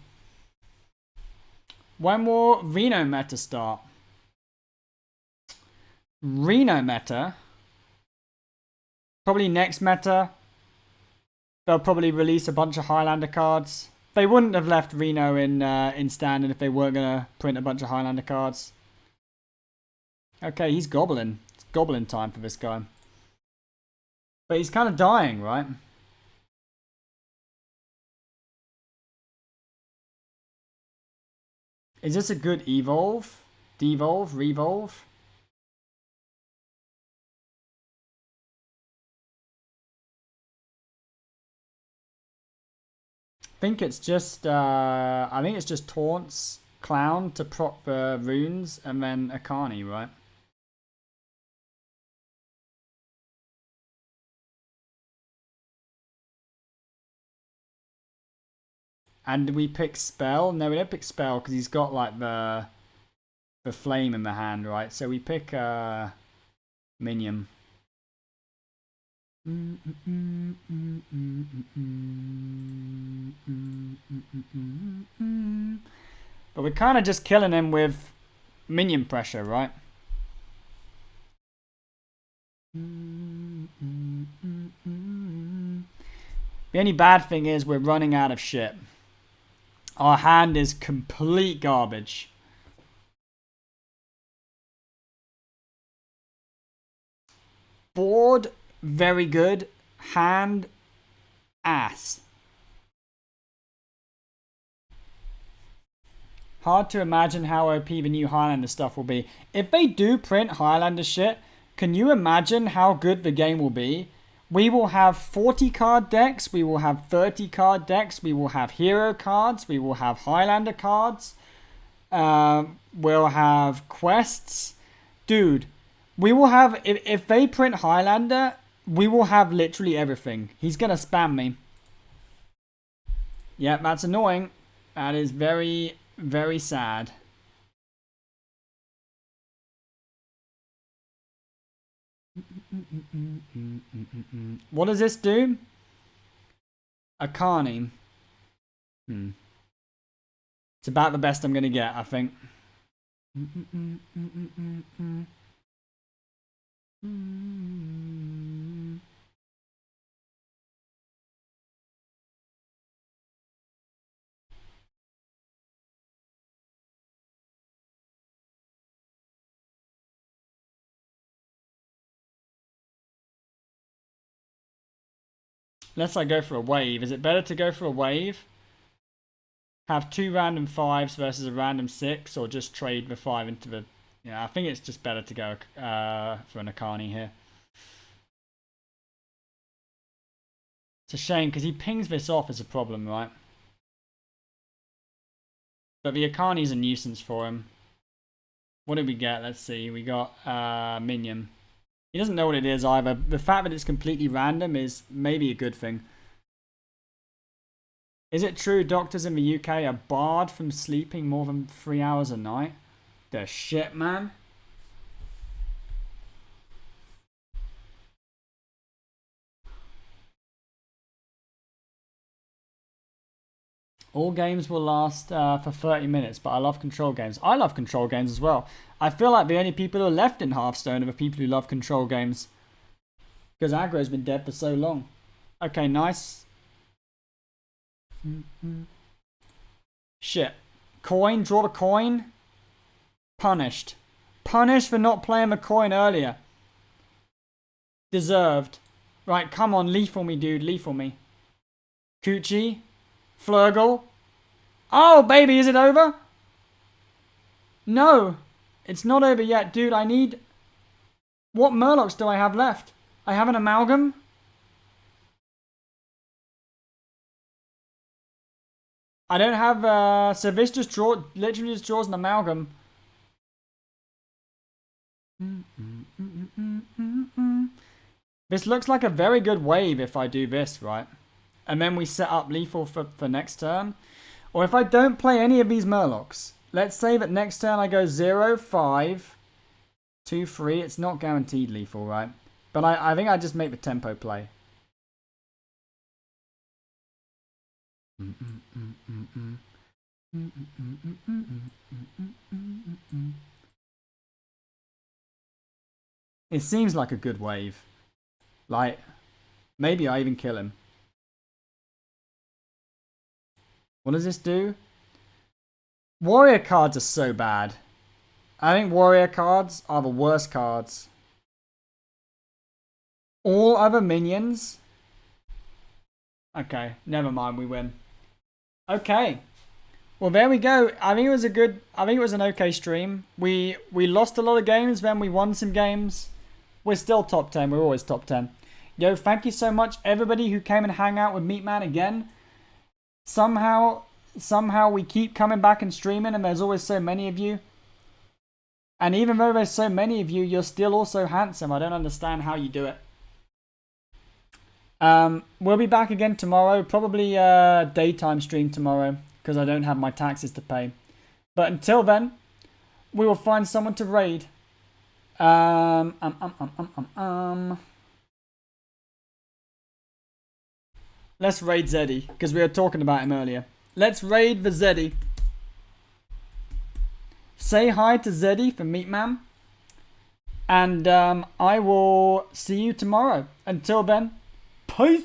When will Reno meta start? Reno meta? Probably next meta. They'll probably release a bunch of Highlander cards. They wouldn't have left Reno in standard if they weren't going to print a bunch of Highlander cards. Okay, he's gobbling. It's goblin time for this guy. But he's kind of dying, right? Is this a good evolve? Devolve? Revolve? I think it's just taunts Clown to proc the runes and then Akani, right? And do we pick spell? No, we don't pick spell because he's got like the flame in the hand, right? So we pick minion. But we're kind of just killing him with minion pressure, right? The only bad thing is we're running out of shit. Our hand is complete garbage. Board, very good. Hand, ass. Hard to imagine how OP the new Highlander stuff will be. If they do print Highlander shit, can you imagine how good the game will be? We will have 40 card decks, we will have 30 card decks, we will have hero cards, we will have Highlander cards, we'll have quests. Dude, we will have, if they print Highlander, we will have literally everything. He's gonna spam me. Yeah, that's annoying. That is very, very sad. What does this do? A Carney. It's about the best I'm gonna get, I think. Unless I go for a wave. Is it better to go for a wave? Have 2 random 5s versus a random 6, or just trade the 5 into the... Yeah, I think it's just better to go for an Akani here. It's a shame, because he pings this off as a problem, right? But the Akani's a nuisance for him. What did we get? Let's see. We got Minion. He doesn't know what it is either. The fact that it's completely random is maybe a good thing. Is it true doctors in the UK are barred from sleeping more than 3 hours a night? The shit, man. All games will last for 30 minutes, but I love control games. I love control games as well. I feel like the only people who are left in Hearthstone are the people who love control games. Because Aggro's been dead for so long. Okay, nice. Shit. Coin, draw the coin. Punished. Punished for not playing the coin earlier. Deserved. Right, come on, lethal me, dude, lethal me. Coochie. Flurgle. Oh, baby, is it over? No, it's not over yet, dude. I need... What Murlocs do I have left? I have an Amalgam. I don't have... so this just literally just draws an Amalgam. This looks like a very good wave if I do this, right? And then we set up lethal for next turn. Or if I don't play any of these Murlocs. Let's say that next turn I go 0, 5, 2, 3. It's not guaranteed lethal, right? But I think I just make the tempo play. It seems like a good wave. Like, maybe I even kill him. What does this do? Warrior cards are so bad. I think warrior cards are the worst cards. All other minions? Okay, never mind, we win. Okay. Well, there we go. I think it was an okay stream. We lost a lot of games, then we won some games. We're still top 10. We're always top 10. Yo, thank you so much, everybody who came and hang out with Meatman again. Somehow we keep coming back and streaming, and there's always so many of you. And even though there's so many of you, you're still also handsome. I don't understand how you do it. We'll be back again tomorrow. Probably a daytime stream tomorrow, because I don't have my taxes to pay. But until then, we will find someone to raid. Let's raid Zeddy, because we were talking about him earlier. Let's raid the Zeddy. Say hi to Zeddy from Meatman. And I will see you tomorrow. Until then, peace.